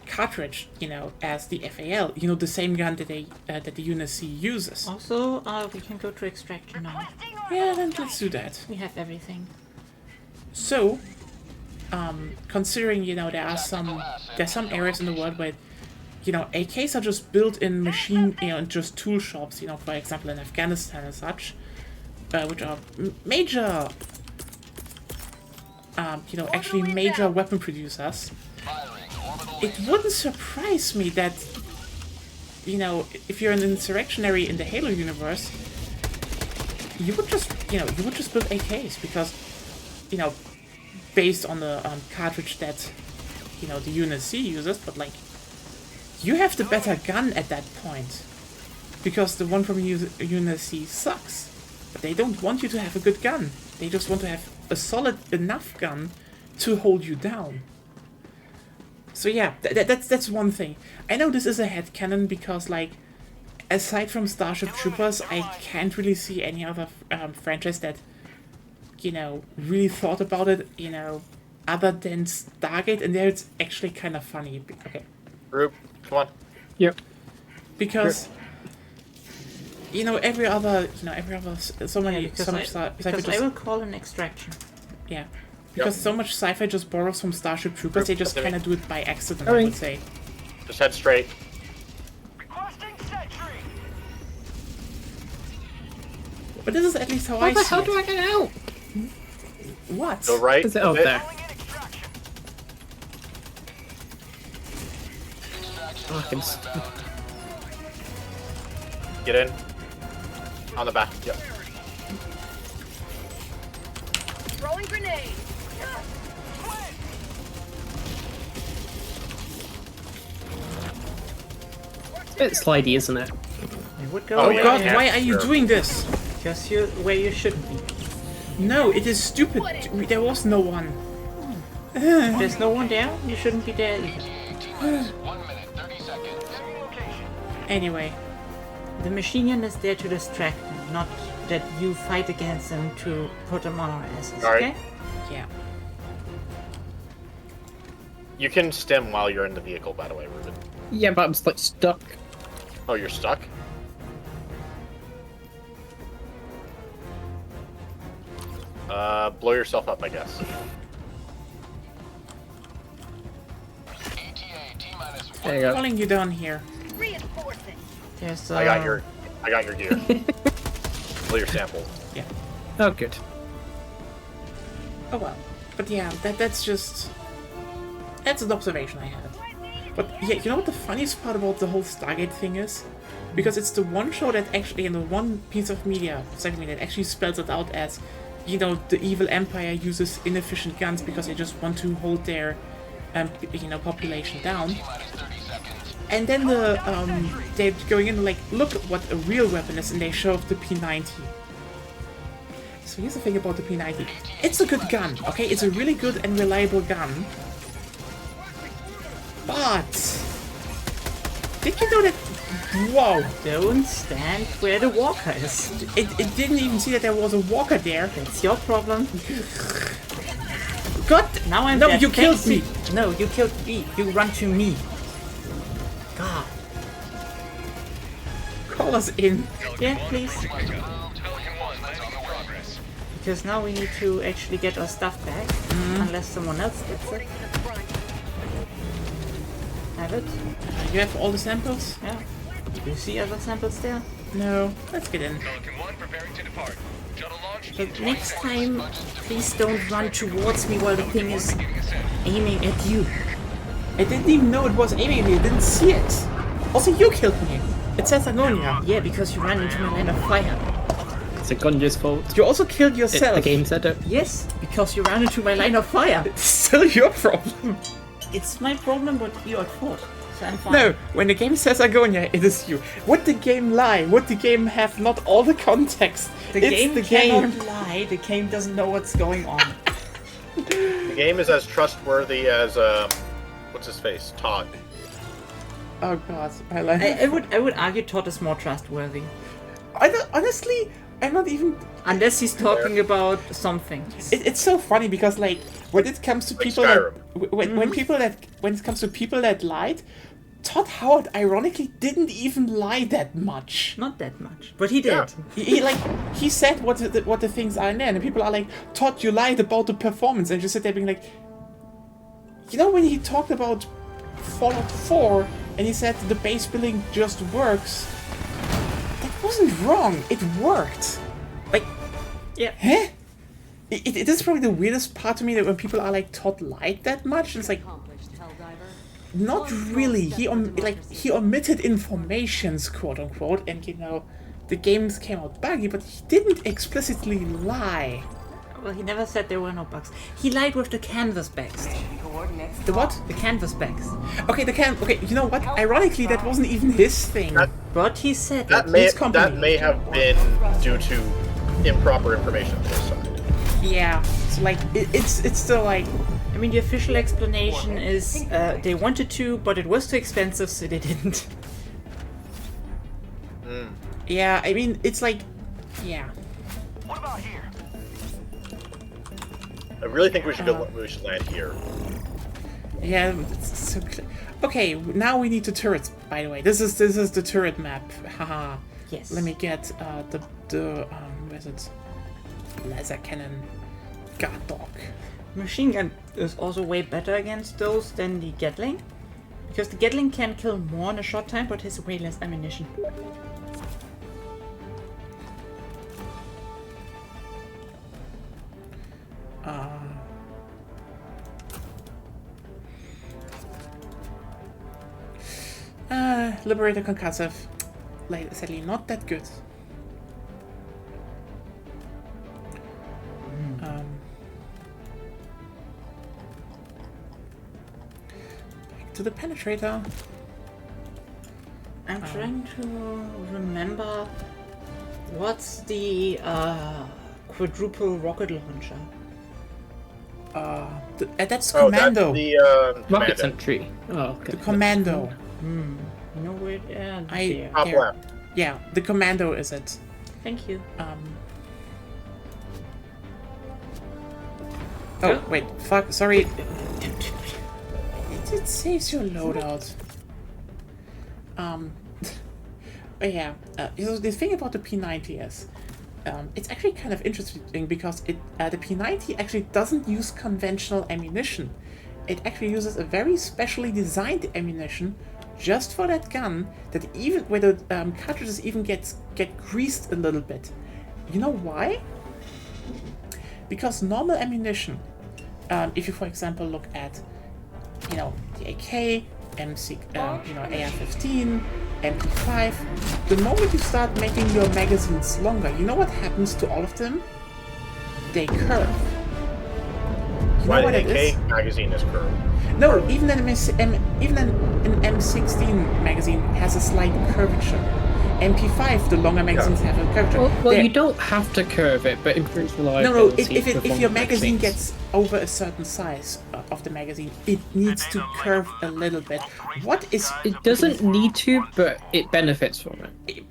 cartridge, you know, as the FAL, you know, the same gun that that the UNSC uses. Also, we can go to extraction now. Yeah, then let's do that. We have everything. So, considering, you know, there's some areas in the world where, you know, AKs are just built in machine, you know, just tool shops, you know, for example in Afghanistan and such, which are major, you know, actually major weapon producers. It wouldn't surprise me that, you know, if you're an insurrectionary in the Halo universe, you would just build AKs because, you know, based on the cartridge that, you know, the UNSC uses, but like, you have the better gun at that point, because the one from UNSC sucks. But they don't want you to have a good gun. They just want to have a solid enough gun to hold you down. So yeah, that's one thing. I know this is a headcanon because, like, aside from Starship Troopers, I can't really see any other franchise that, you know, really thought about it, you know, other than Stargate, and there it's actually kind of funny. Okay. Rube, come on. Yep. Because, you know, every other, so much sci-fi because I will call an extraction. Yeah. Because so much sci-fi just borrows from Starship Troopers, they just kind of do it by accident, I Alright. would say. Just head straight. Requesting sentry. But this is at least how How I the see hell it. do I get out? What? Go right. Is it a out bit. there? Calling in extraction. Oh, I can Get in. On the back. Yep. Throwing grenade. It's a bit slidey, isn't it? I would go Oh where god, I am, why are you Sure. doing this? because you're where you shouldn't be. No, it is stupid. There was no one. There's no one there, you shouldn't be there either. 1 minute, 30 seconds. Enemy location. Anyway, The machine gun is there to distract them, not that you fight against them to put them on our asses, Alright. okay? yeah. You can stim while you're in the vehicle, by the way, Ruben. Yeah, but I'm like stuck. Oh, you're stuck? Blow yourself up, I guess. There you go. Calling you down here. Reinforcing. There's, I got your gear. Well, your sample. Yeah. Oh, good. Oh well. But yeah, that's an observation I had. But yeah, you know what the funniest part about the whole Stargate thing is? Because it's the one show that actually, in the one piece of media, that actually spells it out as, you know, the evil empire uses inefficient guns because they just want to hold their, population down. And then they're going in like, look at what a real weapon is, and they show off the P90. So here's the thing about the P90. It's a good gun, okay? It's a really good and reliable gun. But did you know that? Whoa! Don't stand where the walker is. It didn't even see that there was a walker there. That's your problem. God! Now I'm No, dead. you killed me. No, you killed me. You run to me. God. Call us in. Yeah, please. Because now we need to actually get our stuff back. Unless someone else gets it. Have it? You have all the samples? Yeah. Do you see other samples there? No. Let's get in. But next time, please don't run towards me while the thing is aiming at you. I didn't even know it was aiming at me. I didn't see it. Also, you killed me. It says Agonia. Yeah, because you ran into my line of fire. It's Agonya's fault. You also killed It's yourself. the game setup. Yes, because you ran into my line of fire. It's still your problem. It's my problem, but you're at fault. So I'm fine. No, when the game says Agonia, it is you. Would the game lie? Would the game have not all the context? The It's game the cannot game. lie. The game doesn't know what's going on. The game is as trustworthy as what's his face? Todd. Oh god, I like. I would argue Todd is more trustworthy. Honestly, I'm not even. Unless he's talking about something. It's so funny because like when it comes to Like people Skyrim. that when it comes to people that lied, Todd Howard ironically didn't even lie that much. Not that much, but he did. Yeah. He said what the things are in there, and people are like, Todd, you lied about the performance, and you sit there being like, you know, when he talked about Fallout 4 and he said the base building just works, that wasn't wrong. It worked. Like, Yeah. huh? It is probably the weirdest part to me that when people are like, Todd lied that much. It's like, Accomplished, Helldiver. not really. He omitted informations, quote unquote, and you know, the games came out buggy, but he didn't explicitly lie. Well, he never said there were no bugs. He lied with the canvas bags. Coordinates. The what? The canvas bags. Okay, okay, you know what? Ironically, that wasn't even his thing. But he said That it. may His company. have been due to improper information on his side. Yeah. So like, it's still like, I mean, the official explanation is they wanted to, but it was too expensive, so they didn't. yeah. I mean, it's like, yeah. What about here? I really think we should land here. Yeah, it's so okay, now we need the turrets, by the way. This is the turret map. Haha. Yes. Let me get the where's it? Laser cannon. Guard dog. Machine gun is also way better against those than the Gatling. Because the Gatling can kill more in a short time, but has way less ammunition. Liberator concussive. Like, sadly, not that good. Back to the penetrator. I'm trying to remember what's the quadruple rocket launcher. That's Oh, commando. that's the Rocket commando. sentry. Oh, okay. The commando. You know where? Yeah, I- there. Top There. left. Yeah, the commando is it. Thank you. Oh, wait, fuck, sorry. It saves your loadout. Yeah, so the thing about the P90 is, it's actually kind of interesting because the P90 actually doesn't use conventional ammunition. it actually uses a very specially designed ammunition just for that gun, that even where the cartridges even get greased a little bit. You know why? Because normal ammunition, if you for example look at, you know, the AK, MC, you know, AR-15, MP5, the moment you start making your magazines longer, you know what happens to all of them? They curve. You Why know what the it is? AK magazine is curved? No, even an M16 magazine has a slight curvature. MP5, the longer magazines have a curvature. Well, you don't have to curve it, but improves reliability. No, if with your longer magazine magazines. gets over a certain size of the magazine, it needs to curve a little bit. What is... It doesn't need to, but it benefits from it.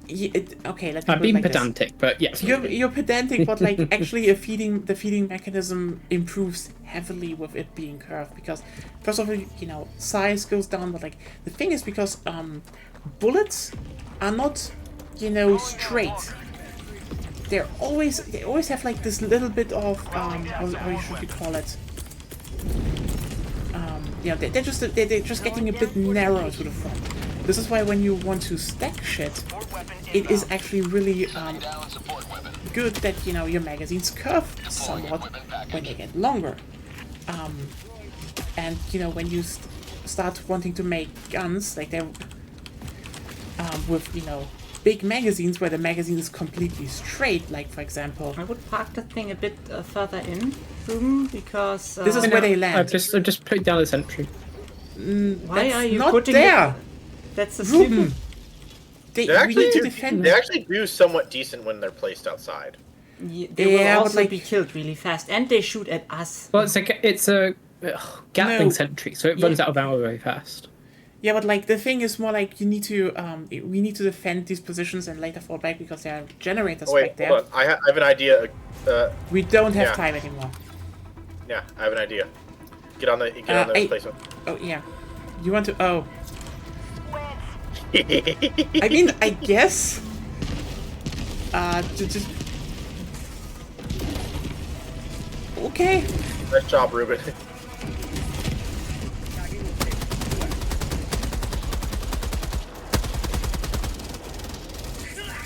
Okay, let's put I'm it being like this. pedantic, but yes. You're pedantic, but like actually the feeding mechanism improves heavily with it being curved, because first of all, you know, size goes down, but like the thing is, because bullets are not, you know, straight. They always have like this little bit of how should you call it? You know, they're just getting a bit narrow to the front. This is why when you want to stack shit, it is actually really good that, you know, your magazines curve somewhat when they get longer. And you know, when you start wanting to make guns like they're with, you know, big magazines where the magazine is completely straight, like for example, I would park the thing a bit further in, Ruben, because this is where they land. I've just put down the sentry. why are you not putting there? it? That's a Ruben. stupid. They actually to do. defend They actually do somewhat decent when they're placed outside. They Yeah, will but also like- be killed really fast, and they shoot at us. Well, it's a Gatling No. sentry, so it runs out of ammo very fast. Yeah, but like the thing is more like you need to we need to defend these positions and later fall back because there are generators Oh, wait, back there. hold on. I have an idea. We don't have Yeah. time anymore. Yeah, I have an idea. Get on the placement. Oh yeah. You want to? Oh. I mean, I guess. Just. Okay. Nice job, Ruben.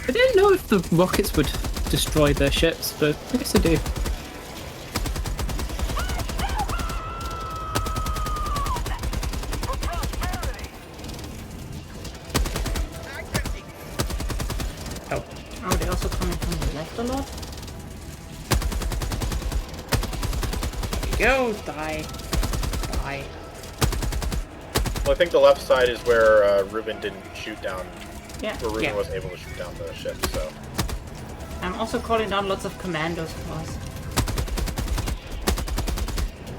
I didn't know if the rockets would destroy their ships, but I guess they do. Oh. Oh, they're also coming from the left a lot. Go. Die. Die. Well, I think the left side is where Ruben didn't shoot down. Yeah. Where Ruben Yeah. wasn't able to shoot down the ship. So. I'm also calling down lots of commandos for us.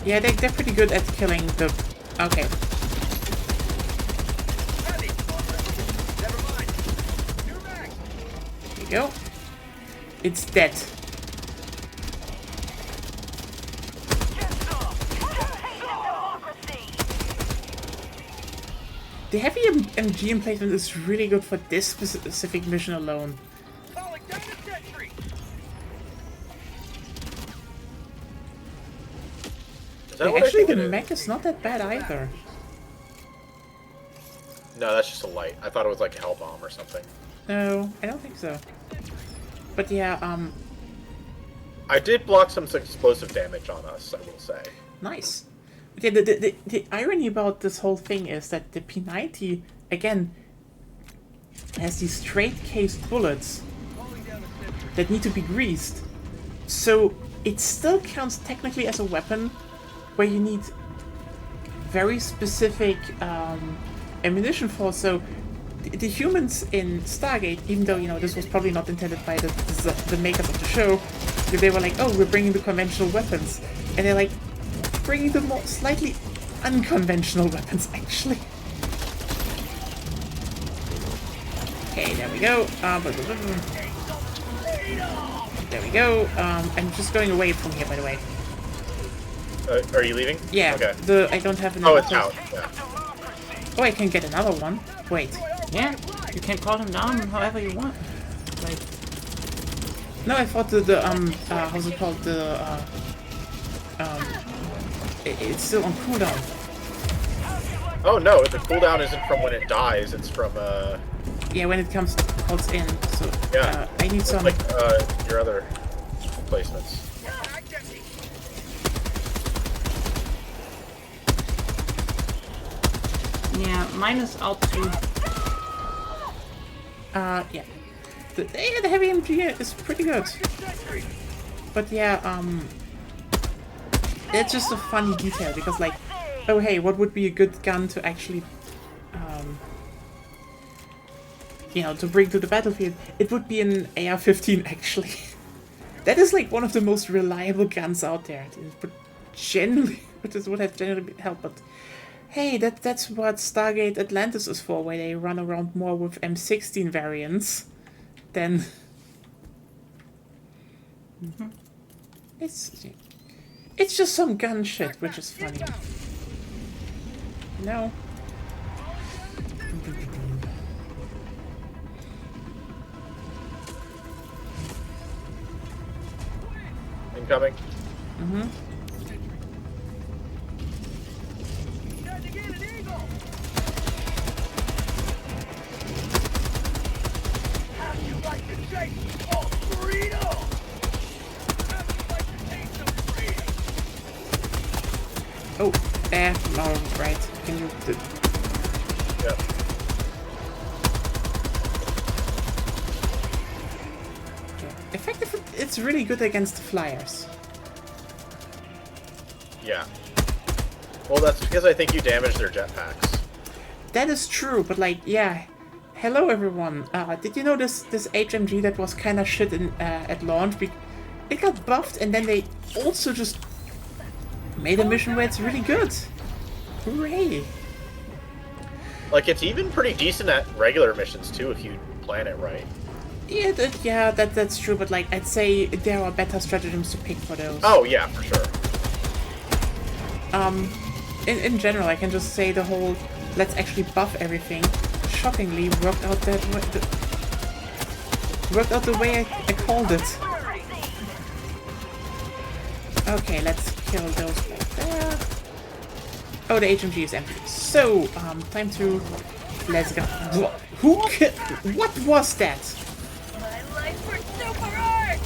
Yeah, they're pretty good at killing the. Okay. There you go. It's dead. The heavy MG emplacement is really good for this specific mission alone. Is that what I Actually, think the it is? mech is not that bad either. No, that's just a light. I thought it was like a hell bomb or something. No, I don't think so. But yeah, I did block some explosive damage on us, I will say. nice. But yeah, the irony about this whole thing is that the P90, again, has these straight-cased bullets that need to be greased. So it still counts technically as a weapon where you need very specific ammunition for. So the humans in Stargate, even though, you know, this was probably not intended by the makers of the show, they were like, oh, we're bringing the conventional weapons. And they're like, bringing the more slightly unconventional weapons, actually. Okay, there we go. There we go. I'm just going away from here, by the way. Are you leaving? Yeah, Okay. I don't have Oh, another it's out. place. Yeah. Oh, I can get another one. Wait. Yeah, you can call them down however you want. Like, No, I thought how's it called? It's still on cooldown. Oh no, the cooldown isn't from when it dies, it's from, Yeah, when it comes in. So, yeah. I need some... Like, your other placements. Yeah, mine is out too. Yeah. The heavy MG is pretty good. But yeah, it's just a funny detail because, like, oh hey, what would be a good gun to actually, you know, to bring to the battlefield? It would be an AR-15 actually. That is like one of the most reliable guns out there. It would have generally helped, but hey, that's what Stargate Atlantis is for, where they run around more with M16 variants than... It's just some gun shit, which is funny. No. Incoming. Mm-hmm. Oh, there. Oh, right. Can you... Yep. Okay. Effectively, it's really good against the flyers. Yeah. Well, that's because I think you damaged their jetpacks. That is true, but like, yeah. Hello, everyone. Did you know this HMG that was kind of shit at launch? It got buffed, and then they also just made a mission where it's really good. Hooray! Like, it's even pretty decent at regular missions, too, if you plan it right. Yeah, that's true, but like, I'd say there are better stratagems to pick for those. Oh, yeah, for sure. In general, I can just say the whole let's actually buff everything shockingly worked out the way I called it. Okay, let's kill those back there. Oh, the HMG is empty. So, time to... Let's go. What was that? My life worked super hard!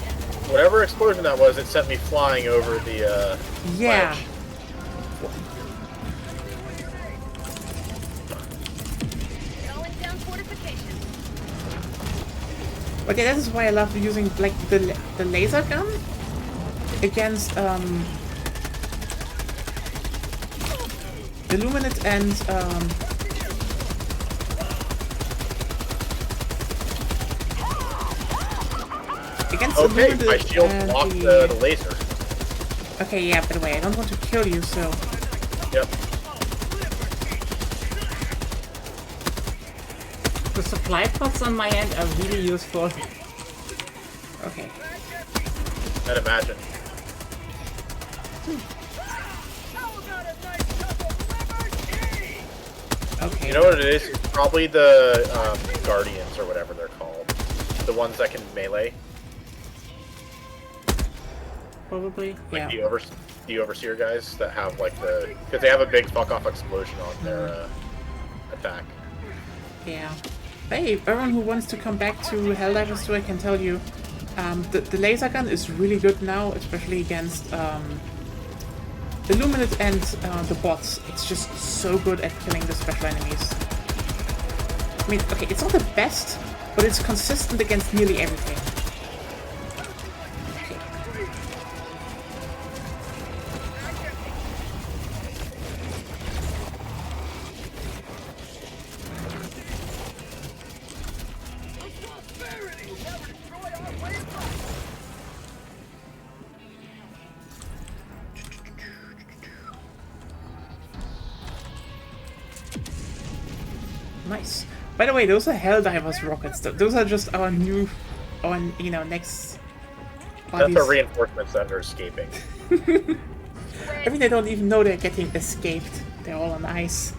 Whatever explosion that was, it sent me flying over the, Yeah. ledge. Calling down fortifications. But yeah, that is why I love using, like, the laser gun against, Illuminate and, against Okay, Illuminate my shield and blocked the laser. Okay, yeah, by the way, I don't want to kill you, so... Yep. The supply pods on my end are really useful. Okay. I'd imagine. Okay. You know what it is? It's probably the Guardians or whatever they're called. The ones that can melee. Probably, Like yeah. the Overseer guys that have like the... Because they have a big fuck-off explosion on their attack. Yeah. Hey, everyone who wants to come back to Helldivers 2, I can tell you, the laser gun is really good now, especially against Illuminate and the bots. It's just so good at killing the special enemies. I mean, okay, it's not the best, but it's consistent against nearly everything. Nice. By the way, those are Helldivers rockets. Those are just our new, next bodies. That's our reinforcements that are escaping. I mean, they don't even know they're getting escaped. They're all on ice.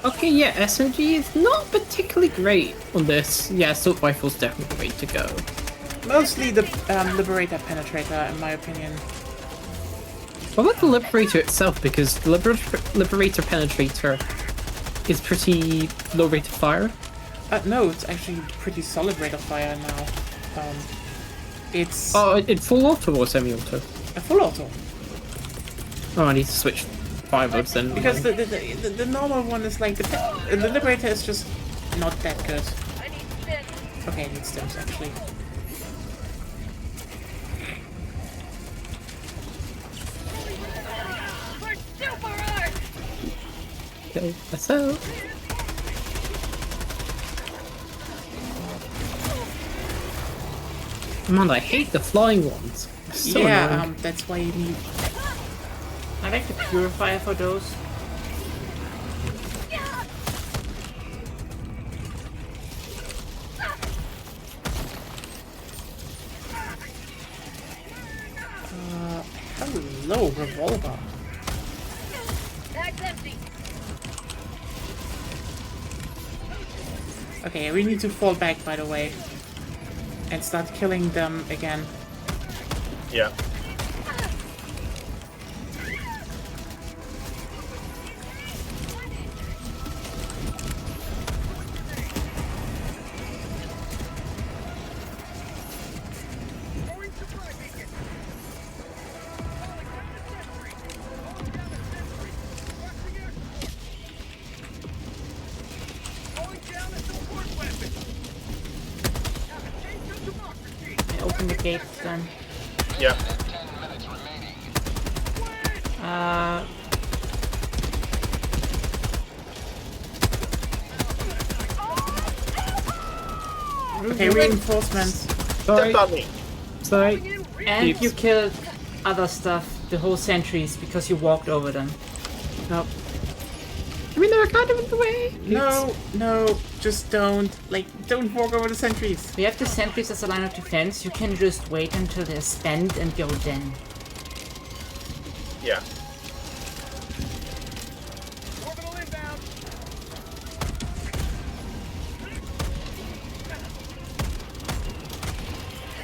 Okay, yeah, SMG is not particularly great on this. Yeah, assault rifle's definitely the way to go. Mostly the Liberator Penetrator, in my opinion. What about the Liberator itself? Because the Liberator Penetrator is pretty low rate of fire. No, it's actually pretty solid rate of fire now. It's Oh, in full auto or semi-auto? a full auto. Oh, I need to switch fibers then. Because the normal one is like the Liberator is just not that good. I need stims. Okay, it needs stims actually. We're super hard. Go myself. Man, I hate the flying ones. They're so Yeah, annoying. that's why you need. I like the purifier for those. Hello, revolver. Bag's empty. Okay, we need to fall back, by the way, and start killing them again. Yeah. I open the gates then. Yeah. Uh, Okay, reinforcements. Sorry, Stepped on me. sorry. and Oops. you killed other stuff, the whole sentries, because you walked over them. No. I mean, they were kind of in the way. No, no, just don't. Like, don't walk over the sentries. We have the sentries as a line of defense. You can just wait until they're spent and go then. Yeah.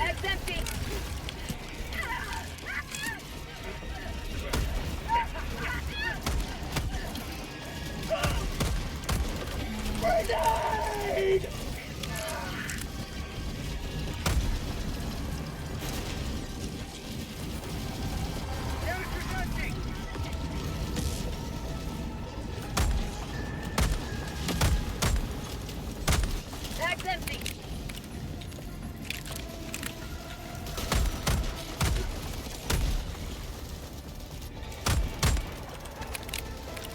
Bag's empty. Bag's empty.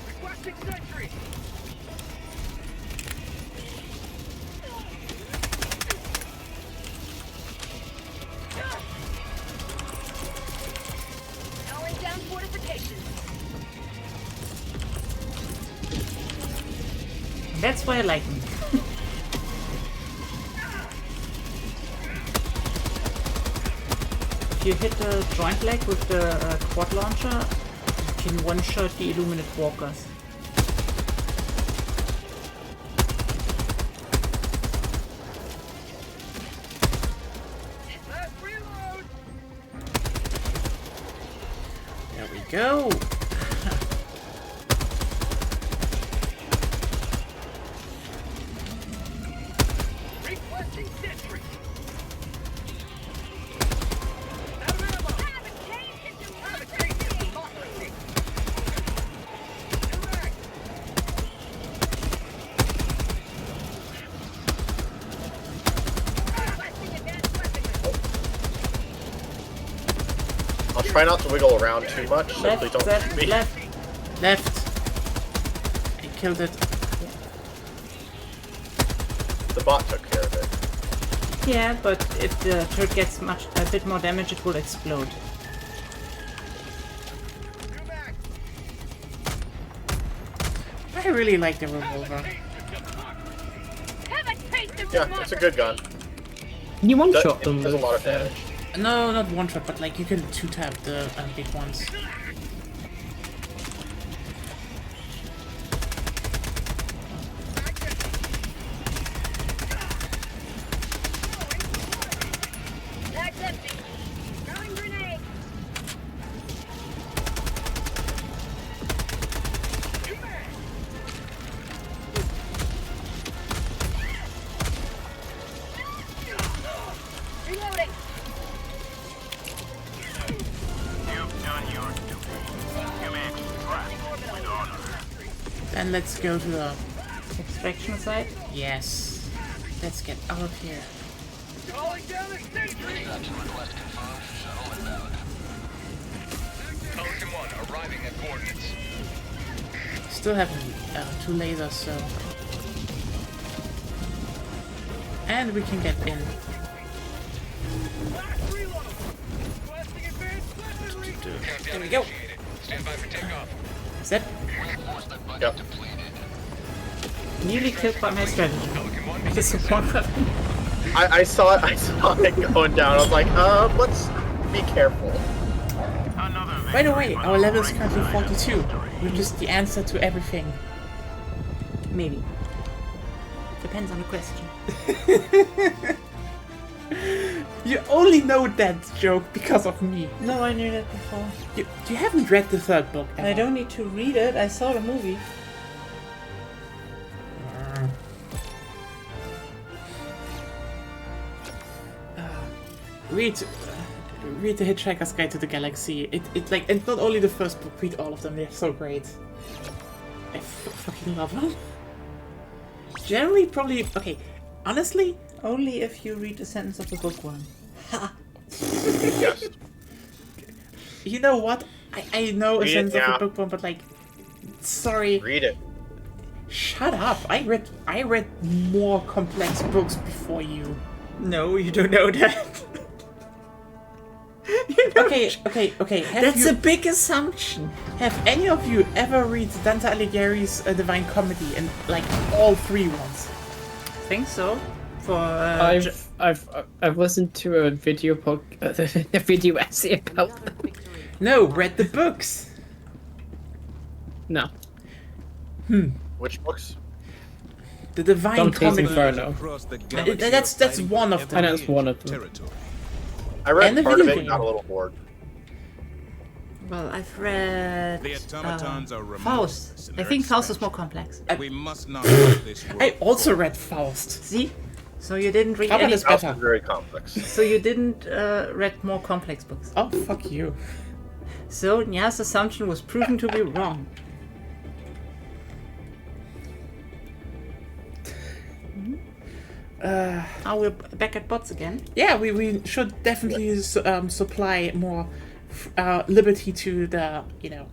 Requesting sentry. Calling down fortifications. That's why I like them. If you hit the joint leg with the quad launcher, you can one-shot the Illuminate Walkers. Reload. There we go. Requesting sentry. Out of ammo. Have a cage in democracy. Direct. Requesting advanced weaponry. I'll try not to wiggle around too much, so please don't shoot me. left. Left. I killed it. The bot took care of it. Yeah, but if the turret gets a bit more damage, it will explode. I really like the revolver. Have a taste of Yeah, it's a good gun. You one Does, shot them. does a lot of though. damage. No, not one shot, but like you can two-tap the big ones. And let's go to the... Extraction site. Yes. Let's get out of here. Calling down the sentry! Extraction request confirmed. Shuttle inbound. Pelican 1 arriving at coordinates. Still have 2 lasers, so... And we can get in. Last reload! Requesting advanced weaponry! There we go. Stand by for takeoff. Is that... Yep. Nearly killed by my strategy. Pelican 1 This is one of I saw it going down. I was like, let's be careful. By the way, our level is currently 42, which is the answer to everything. Maybe. Depends on the question. You only know that joke because of me. No, I knew that before. You haven't read the 3rd book ever. I don't need to read it. I saw the movie. Read The Hitchhiker's Guide to the Galaxy. It like, and not only the 1st book, read all of them. They're so great. I fucking love them. Generally, probably, okay, honestly... Only if you read a sentence of the book one. Ha! Yes. You know what? I know a Read it, sentence of yeah. the book one, but like... Sorry. Read it. Shut up! I read more complex books before you. No, you don't know that. Okay. That's a big assumption. Have any of you ever read Dante Alighieri's Divine Comedy and like all 3 ones? I think so. For I've listened to a video a video essay about them. No, read the books. No. Which books? The Divine Dante's Comedy. Inferno. That's one of them. I know it's one of them. Territory. I read And the part of video it game. and got a little bored. well, I've read The automatons are remote. Faust. I think Faust is more complex. We must not let this world I also read Faust. See? So you didn't read How about any. this House better? is very complex. So you didn't read more complex books. Oh, fuck you. So Nya's assumption was proven to be wrong. Oh, we're back at bots again. Yeah, we should definitely supply more liberty to the, you know...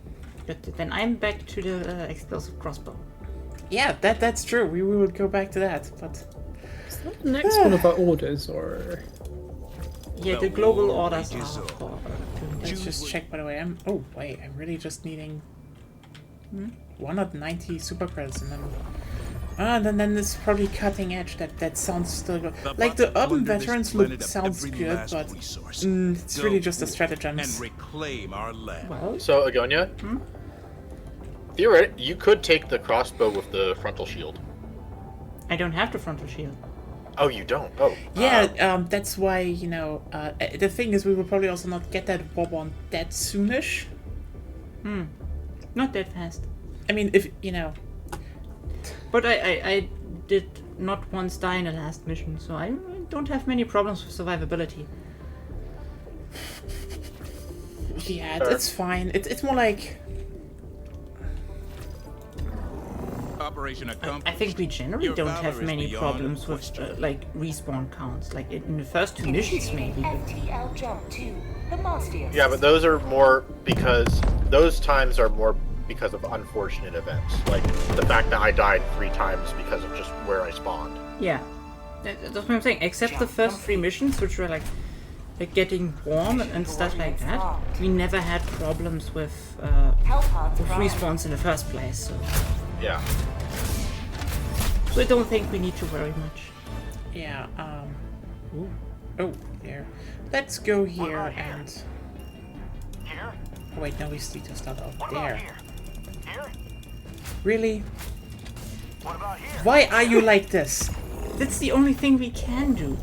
But then I'm back to the explosive crossbow. Yeah, that's true. We will go back to that, but... Is that the next one of our orders, or...? Yeah, the global orders are deserve. for... Let's just check, by the way. Oh, wait, I'm really just needing... 190 super credits, and then... and then it's probably cutting edge. That sounds still good. Like, the urban veterans look sounds good, but... it's really just a and stratagems. reclaim our land. Well, So, Agonia, theoretically, you could take the crossbow with the frontal shield. I don't have the frontal shield. Oh, you don't? Oh. Yeah, that's why, you know, the thing is we will probably also not get that Warbond that soonish. Not that fast. I mean, if, you know... But I did not once die in the last mission, so I don't have many problems with survivability. Yeah, it's fine. It's more like... Operation accomplished. I think we generally Your don't valor have is many beyond problems with question. like respawn counts. Like in the first 2 missions, maybe. But FTL jump to the Mostius. Yeah, but those are more because... Those times are more because of unfortunate events. Like, the fact that I died 3 times because of just where I spawned. yeah, that's what I'm saying. Except the first 3 missions, which were like getting warm and stuff like that, we never had problems with respawns in the first place. So Yeah. I don't think we need to worry much. Yeah, Oh, there. Let's go here and... Here? Oh, wait, no, we need to start out What about there. here? Here? Really? What about here? Why are you like this? That's the only thing we can do.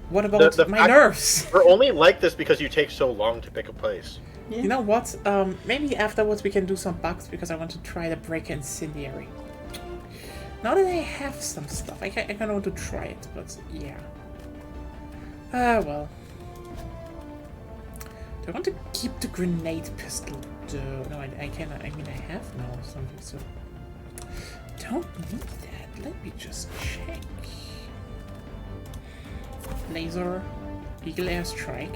What about The my fact- nerves? We're only like this because you take so long to pick a place. You know what? Maybe afterwards we can do some bugs because I want to try the Breaker Incendiary. Now that I have some stuff, I kind of want to try it, but yeah. Well. I want to keep the grenade pistol? No, I cannot. I mean, I have now something, so... Don't need that. Let me just check. Laser, Eagle Air Strike,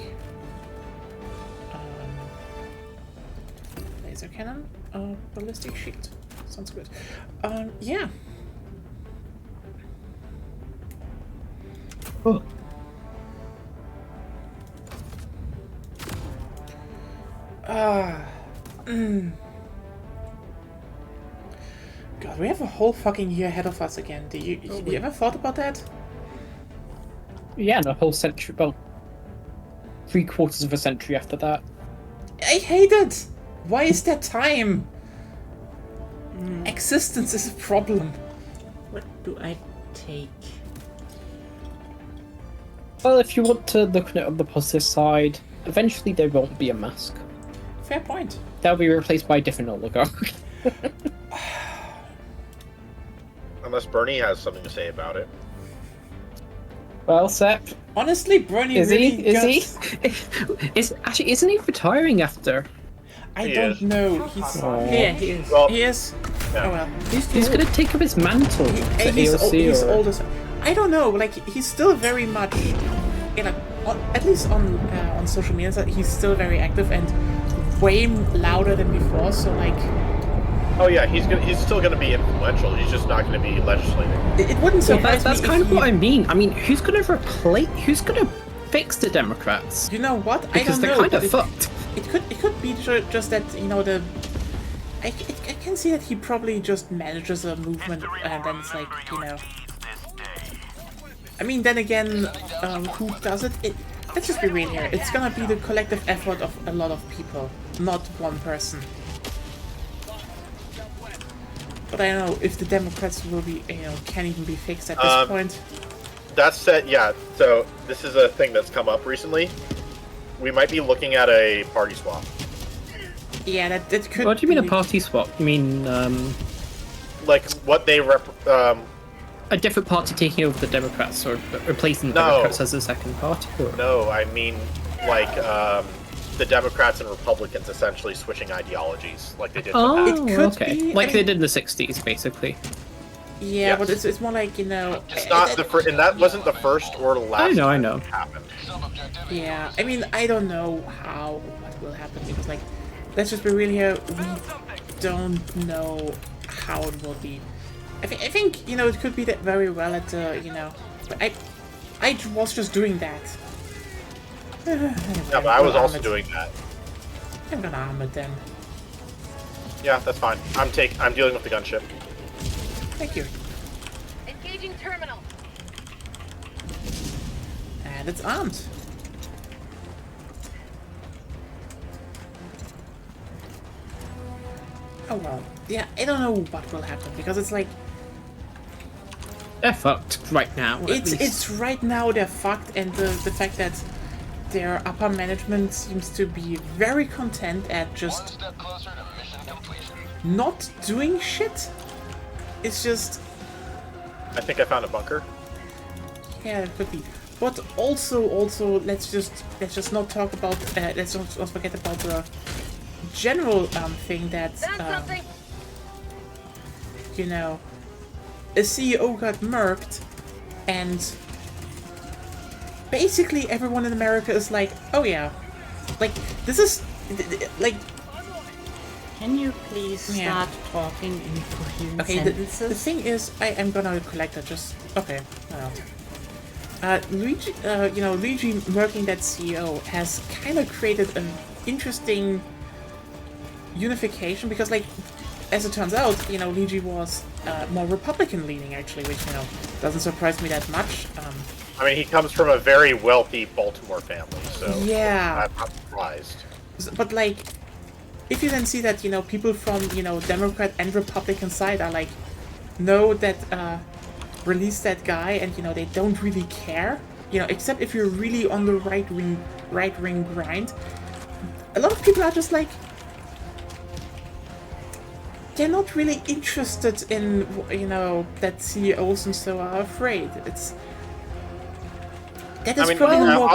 laser cannon, ballistic shield. Sounds good. Yeah. Oh. God, we have a whole fucking year ahead of us again. You ever thought about that? Yeah, and a whole century, well, 3/4 of a century after that. I hate it! Why is there time? Existence is a problem. What do I take? Well, if you want to look at it on the positive side, eventually there won't be a mask. Fair point. They'll be replaced by a different oligarch. Unless Bernie has something to say about it. Well, Sepp, Honestly, Bernie is really he? Isn't he retiring after? I He don't is. know. He's Yeah, he is. Well, he is. yeah. Oh well. He's gonna take up his mantle to He's AOC or... old as. I don't know. Like he's still very much, at least on social media, so he's still very active and way louder than before. So like, Oh yeah, he's still gonna be influential. He's just not gonna be legislating. it wouldn't Well, surprise that's me. kind if of what I mean. I mean, who's gonna fix the Democrats? You know what? Because I they're don't know. kind of fucked. It could be just that I can see that he probably just manages a movement and then it's like I mean, then again, who does it? Let's just be real here. It's gonna be the collective effort of a lot of people, not one person. But I don't know if the Democrats will be, can even be fixed at this point. That said, yeah. So this is a thing that's come up recently. We might be looking at a party swap. Yeah, that could. What do you mean a be- party swap? You mean Like what they a different party taking over the Democrats or replacing the No. Democrats as a second party? Or... No, I mean like the Democrats and Republicans essentially switching ideologies, like they did in the Oh, past. It could okay. be, Like I they mean- did in the 60s, basically. Yeah, Yes. but it's more like It's not the first, and that wasn't the first or the last. I know. time it happened. Yeah, I mean, I don't know what will happen because, like, let's just be real here. We don't know how it will be. I think it could be that very well at but I was just doing that. Yeah, but I was also doing that. I'm gonna arm it then. Yeah, that's fine. I'm dealing with the gunship. Thank you. Engaging terminal. And it's armed. Oh well. Yeah, I don't know what will happen because it's like They're fucked right now. at least. it's right now they're fucked, and the fact that their upper management seems to be very content at just Step closer to mission completion. not doing shit. It's just I think I found a bunker. yeah, it could be. But also let's just not talk about let's not forget about the general thing that Found something. a CEO got murked, and basically everyone in America is like, oh yeah, like this is like Can you please Yeah. start talking in coherent okay. The sentences? thing is, I'm gonna collect that. Just okay. Well. Luigi, Luigi murking that CEO has kind of created an interesting unification because, like, as it turns out, Luigi was more Republican leaning actually, which doesn't surprise me that much. I mean, he comes from a very wealthy Baltimore family, so Yeah. I'm not surprised. But like, if you then see that people from Democrat and Republican side are like, no, that release that guy, and they don't really care, except if you're really on the right wing grind. A lot of people are just like, they're not really interested in that CEOs and so are afraid. That is I mean, probably more.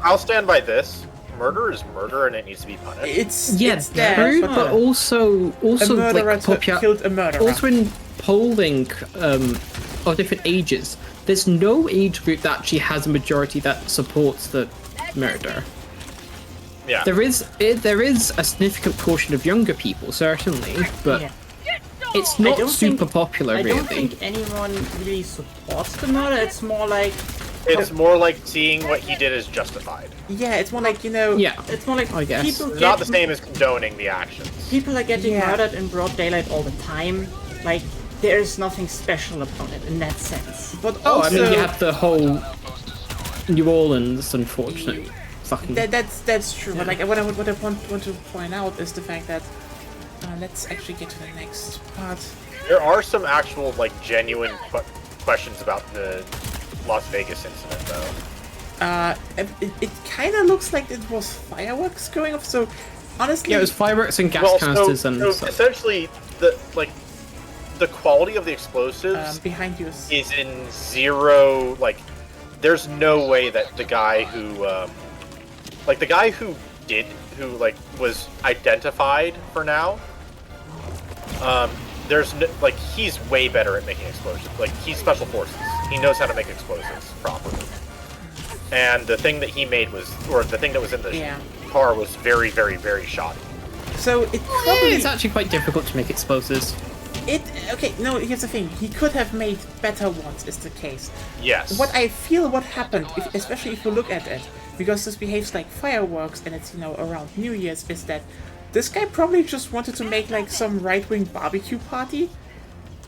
I'll stand by this, murder is murder and it needs to be punished. It's there, true, but but also a murderer like killed a murderer. also in polling of different ages, there's no age group that actually has a majority that supports the murder. Yeah. There is a significant portion of younger people, certainly, but Yeah. it's I not don't super think- popular, I really. don't think anyone really supports the murder. It's more like It's more like seeing what he did is justified. Yeah, it's more like, you know... Yeah, it's more like I guess. people It's not the get same as condoning the actions. people are getting Yeah. murdered in broad daylight all the time. Like there is nothing special about it in that sense. But Oh, also, I mean, you have the whole New Orleans unfortunate fucking... that's true. But like, what I want to point out is the fact that let's actually get to the next part. There are some actual, like, genuine questions about the Las Vegas incident, though. It kind of looks like it was fireworks going off. So honestly, Yeah, it was fireworks and gas Well, canisters so and stuff. essentially, the quality of the explosives behind you is in zero. Like, there's no way that the guy who, was identified for now. There's no, like, he's way better at making explosives. Like, he's special forces. He knows how to make explosives properly. And the thing that he made was, or the thing that was in the car was very, very, very shoddy. So it probably It's actually quite difficult to make explosives. Okay, no, here's the thing. He could have made better ones, is the case. Yes. What I feel what happened, especially if you look at it, because this behaves like fireworks and it's, you know, around New Year's, is that this guy probably just wanted to make like some right-wing barbecue party,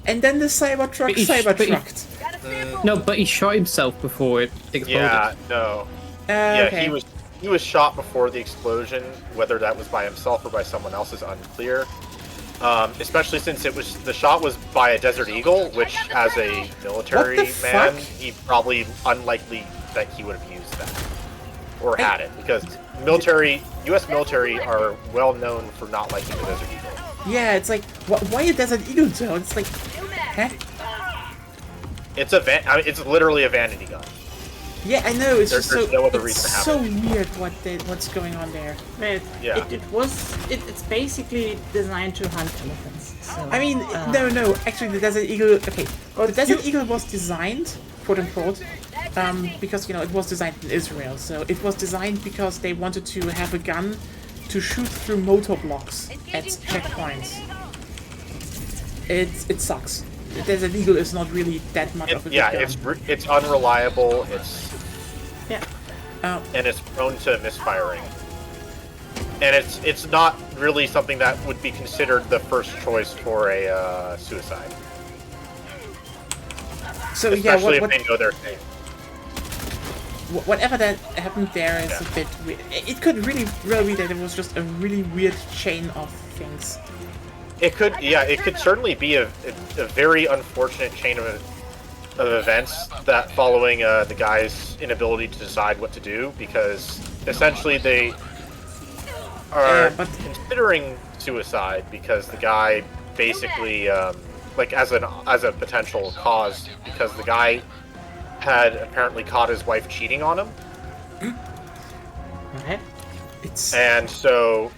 and then the Cybertruck cybertrucked. No, but he shot himself before it exploded. Yeah, no. Yeah, okay. he was shot before the explosion. Whether that was by himself or by someone else is unclear. Especially since the shot was by a Desert Eagle, which, as a military What the man, fuck? he probably unlikely that he would have used that or had it, because U.S. military are well known for not liking the Desert Eagle. Yeah, it's like, why a Desert Eagle though? It's like, huh? It's literally a vanity gun. Yeah, I know. It's There's just so no other it's reason to have so it. weird what's going on there. Yeah. It's basically designed to hunt elephants. So, I mean, no. Actually, the Desert Eagle. Okay, the Desert Eagle was designed, quote unquote, because it was designed in Israel. So it was designed because they wanted to have a gun to shoot through motor blocks at checkpoints. It sucks. The Desert Eagle is not really that much of a good gun. It's unreliable. Yeah. And it's prone to misfiring. And it's not really something that would be considered the first choice for a suicide. So Especially if they know they're safe. Whatever that happened there is a bit weird. It could really be that it was just a really weird chain of things. It could certainly be a very unfortunate chain of events that following the guy's inability to decide what to do, because essentially they are considering suicide because the guy basically as a potential cause, because the guy had apparently caught his wife cheating on him. Okay. And so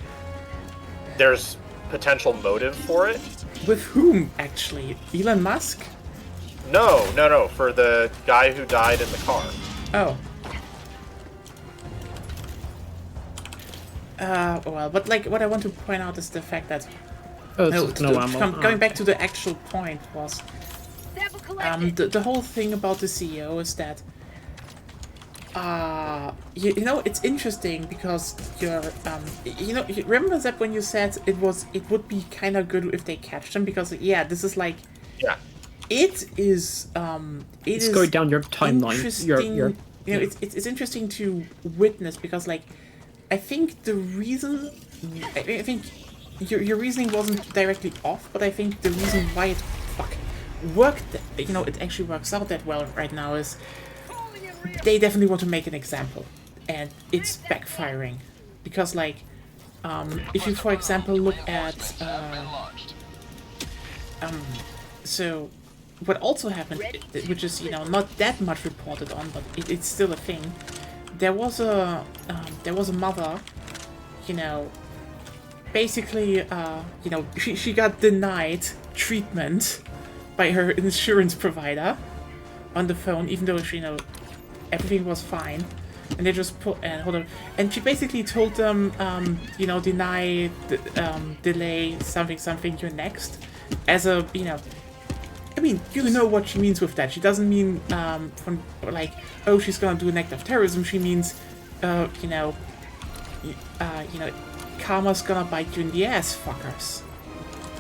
there's potential motive for it. With whom, actually? Elon Musk? No, for the guy who died in the car. Oh. Well, but like, what I want to point out is the fact that going back to the actual point was the whole thing about the CEO is that it's interesting because you're you remember that when you said it would be kind of good if they catch them, because this is like it is going down your timeline. It's interesting to witness, because like I think the reason I think your reasoning wasn't directly off, but I think the reason why it worked, it actually works out that well right now, is they definitely want to make an example, and it's backfiring, because like if you, for example, look at so what also happened, which is not that much reported on, but it's still a thing, there was a mother, you know, basically, you know, she got denied treatment by her insurance provider on the phone, even though she, you know, everything was fine, and they just put hold on, and she basically told them, you know, deny, delay, something, you're next, as a, you know. I mean, you know what she means with that. She doesn't mean, from, like, oh, she's gonna do an act of terrorism. She means, you know, karma's gonna bite you in the ass, fuckers.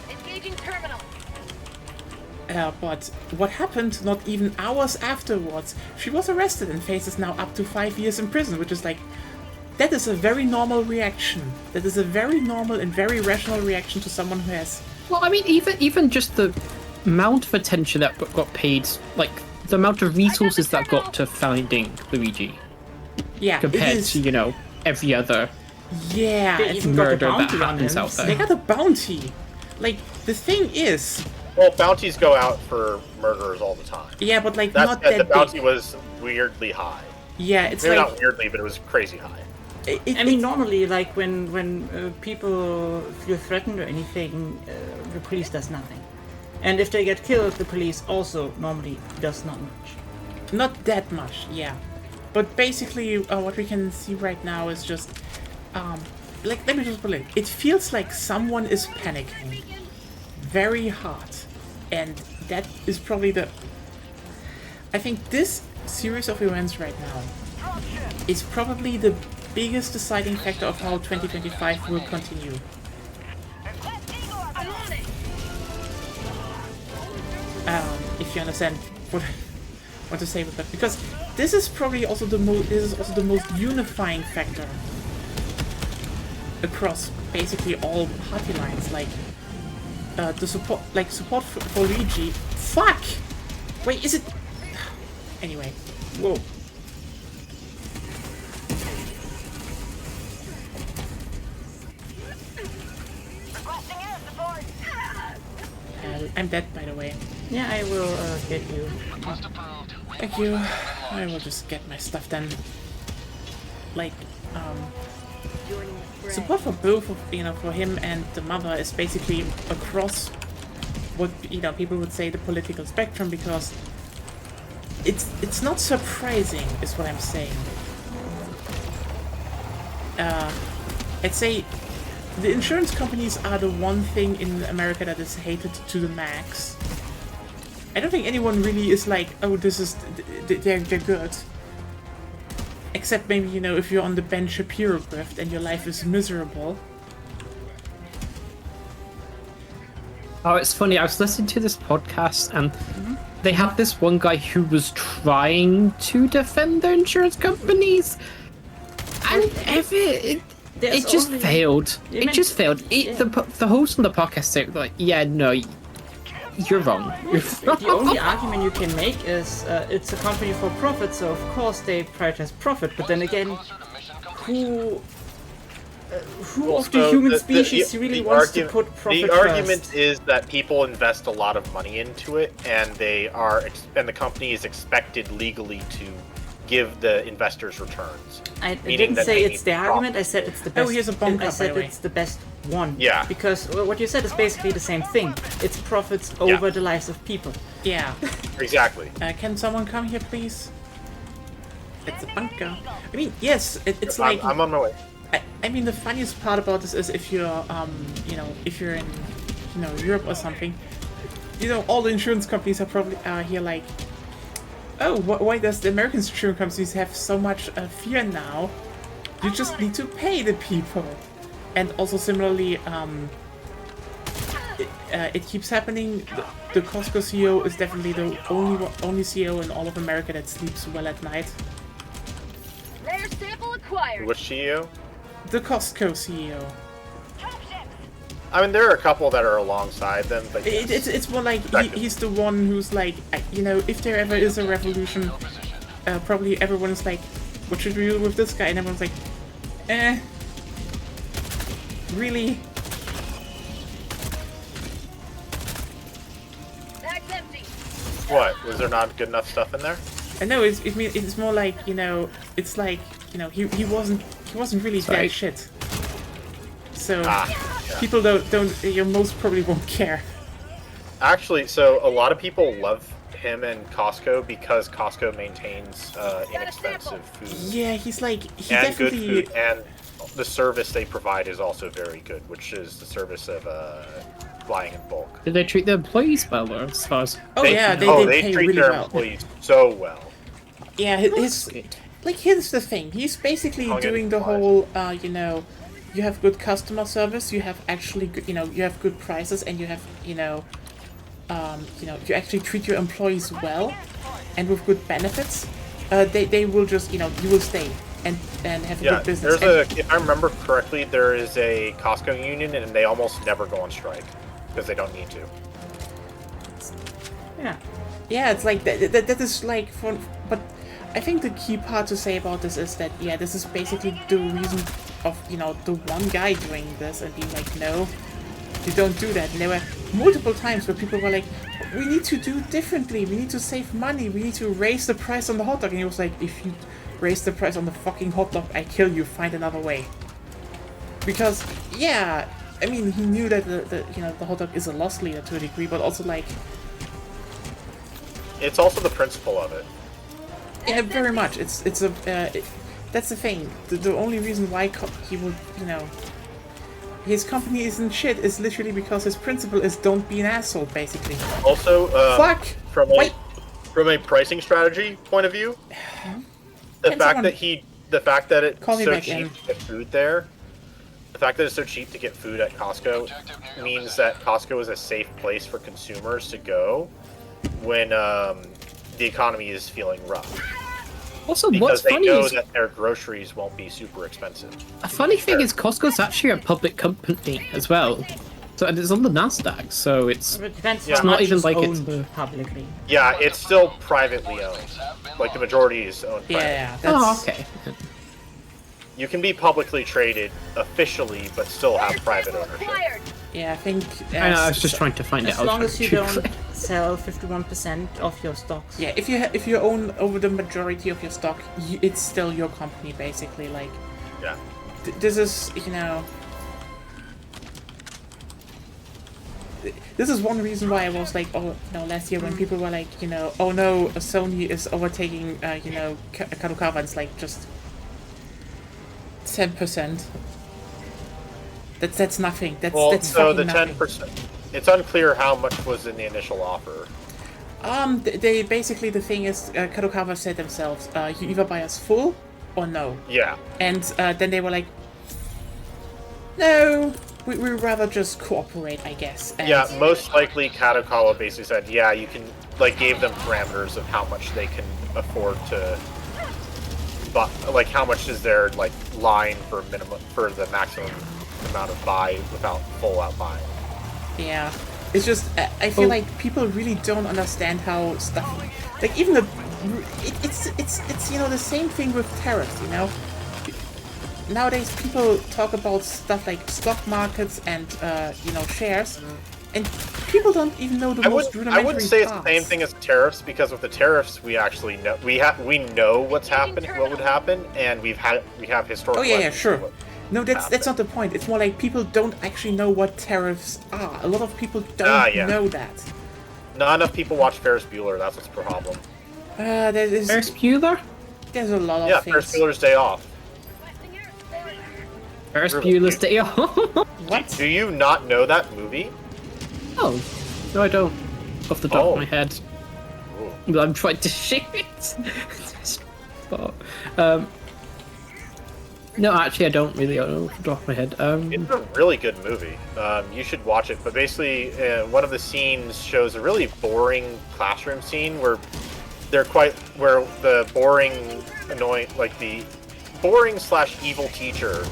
Engaging terminal. But what happened not even hours afterwards, she was arrested and faces now up to 5 years in prison, which is like, that is a very normal reaction. That is a very normal and very rational reaction to someone who has... Well, I mean, even just the amount of attention that got paid, like, the amount of resources that got to finding Luigi, Yeah, compared to, you know, every other murder that happens out there. They got a bounty. Like, the thing is... Well, bounties go out for murderers all the time. Yeah, but, like, That's, not that the bounty big. was weirdly high. Yeah, it's Maybe like... not weirdly, but it was crazy high. I mean, normally, like, when people feel threatened or anything, the police does nothing. And if they get killed, the police also normally does not much. Not that much, yeah. But basically, what we can see right now is just... like, let me just put it. It feels like someone is panicking very hard. And that is probably the... I think this series of events right now is probably the biggest deciding factor of how 2025 will continue. If you understand what to say with that, because this is probably also the most unifying factor across basically all party lines. Like the support for Luigi. Fuck! Wait, is it? Anyway, whoa. I'm dead, by the way. Yeah, I will get you. Thank you. I will just get my stuff then. Like, support for both of, you know, for him and the mother is basically across what, you know, people would say the political spectrum, because it's not surprising, is what I'm saying. I'd say the insurance companies are the one thing in America that is hated to the max. I don't think anyone really is like, oh, this is, they're good. Except maybe, you know, if you're on the Ben Shapiro grift and your life is miserable. Oh, it's funny. I was listening to this podcast and they had this one guy who was trying to defend their insurance companies, and it just failed. It just failed. The host on the podcast said, like, yeah, no, you're wrong. The only argument you can make is it's a company for profit, so of course they prioritize profit. But then again, who of the human species really wants to put profit first? The argument first? is that people invest a lot of money into it, and the company is expected legally to give the investors returns. I didn't say it's the argument. I said it's the best. Oh, here's a bunker, I said by the way. it's the best one. Yeah. Because what you said is basically the same thing. It's profits over the lives of people. Yeah. Exactly. Can someone come here, please? It's a bunker. I mean, yes, it's like... I'm on my way. I mean, the funniest part about this is if you're, you know, if you're in, you know, Europe or something, you know, all the insurance companies are probably here like, oh, why does the American insurance companies have so much fear now? You just need to pay the people. And also similarly, it keeps happening. The Costco CEO is definitely the only CEO in all of America that sleeps well at night. Rare sample acquired. Which CEO? The Costco CEO. I mean, there are a couple that are alongside them, but yes. It's more like he's the one who's like, you know, if there ever is a revolution, probably everyone is like, what should we do with this guy? And everyone's like, really? Bag's empty. What? Was there not good enough stuff in there? I know, it's more like, you know, it's like, he wasn't really Sorry. that shit. So Yeah. people don't most probably won't care. Actually, so a lot of people love him and Costco because Costco maintains inexpensive food Yeah, he and good definitely. food, and the service they provide is also very good, which is the service of buying in bulk. Did they treat the employees well, or as far as... Oh yeah, they pay treat really their well. employees so well. Yeah, here's the thing. He's basically Hung in doing the supplies. whole, you have good customer service, you have actually good, you have good prices, and you have, you actually treat your employees well, and with good benefits. They will just, you will stay and have a Yeah, good business. if I remember correctly, there is a Costco union, and they almost never go on strike because they don't need to. Yeah. Yeah, it's like that is like fun, but I think the key part to say about this is that this is basically the reason of the one guy doing this and being like, no, you don't do that. And there were multiple times where people were like, we need to do differently, we need to save money, we need to raise the price on the hot dog, and he was like, if you raise the price on the fucking hot dog, I kill you, find another way. Because I mean, he knew that the hot dog is a loss leader to a degree, but also like. It's also the principle of it. Yeah, very much. That's the thing. The only reason why he would, his company isn't shit is literally because his principle is don't be an asshole, basically. Also, Fuck! from a pricing strategy point of view, the fact that it's Call me so back cheap in. to get food there, the fact that it's so cheap to get food at Costco means that Costco is a safe place for consumers to go when the economy is feeling rough. Also, Because what's they funny know is... that their groceries won't be super expensive. A funny thing is Costco's actually a public company as well. So, and it's on the NASDAQ, so it's... It depends Yeah. how It's not much even is like owned it's- publicly. Yeah, it's still privately owned. Like, the majority is owned privately. Yeah, that's. Oh, okay. You can be publicly traded officially, but still have private ownership. Acquired. Yeah, I think. I know, I was just trying to find it As out. long as you don't sell 51% of your stocks. Yeah, if you own over the majority of your stock, it's still your company, basically. Like, Yeah. this is This is one reason why I was like, last year when people were like, oh no, Sony is overtaking, Kadokawa. It's like just 10%. That's nothing. That's So fucking the nothing. 10%. It's unclear how much was in the initial offer. They basically, the thing is, Kadokawa said themselves, you either buy us full or no. Yeah. And then they were like, no, we'd rather just cooperate, I guess. And Yeah, most likely Kadokawa basically said, yeah, you can, like, gave them parameters of how much they can afford to, but like how much is their like line for the maximum amount of buy without full out buying. Yeah, it's just I feel like people really don't understand how stuff like even it's the same thing with tariffs. Nowadays people talk about stuff like stock markets and shares, and people don't even know the most rudimentary I wouldn't say it's the parts. same thing as tariffs, because with the tariffs we actually know we know what would happen, and we have historical. Oh yeah, evidence sure. of what No, that's happened. not the point. It's more like people don't actually know what tariffs are. A lot of people don't Yeah. know that. Not enough people watch Ferris Bueller. That's what's the problem. There's Ferris Bueller? there's a lot of Yeah, things. Ferris Bueller's Day Off. Ferris Really? Bueller's Day Off. What? Do you not know that movie? Oh, no, I don't. Off the top Oh. of my head. Ooh. But I'm trying to shake it. But, no, actually, I don't really know off the top of my head. It's a really good movie. You should watch it. But basically, one of the scenes shows a really boring classroom scene where where the boring, annoying, like the boring/evil teacher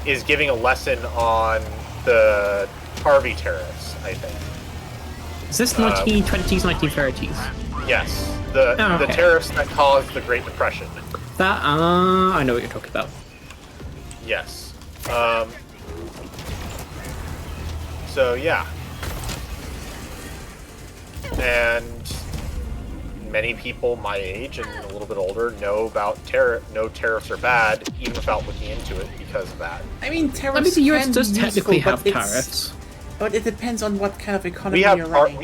is giving a lesson on the Harvey tariffs, I think. Is this 1920s, 1930s? Yes, the okay. tariffs that caused the Great Depression. That, I know what you're talking about. Yes. So yeah. And many people my age and a little bit older know tariffs are bad, even without looking into it because of that. I mean, tariffs. I mean, the US can does be technically useful, have but it's- tariffs. But it depends on what kind of economy We have you're running.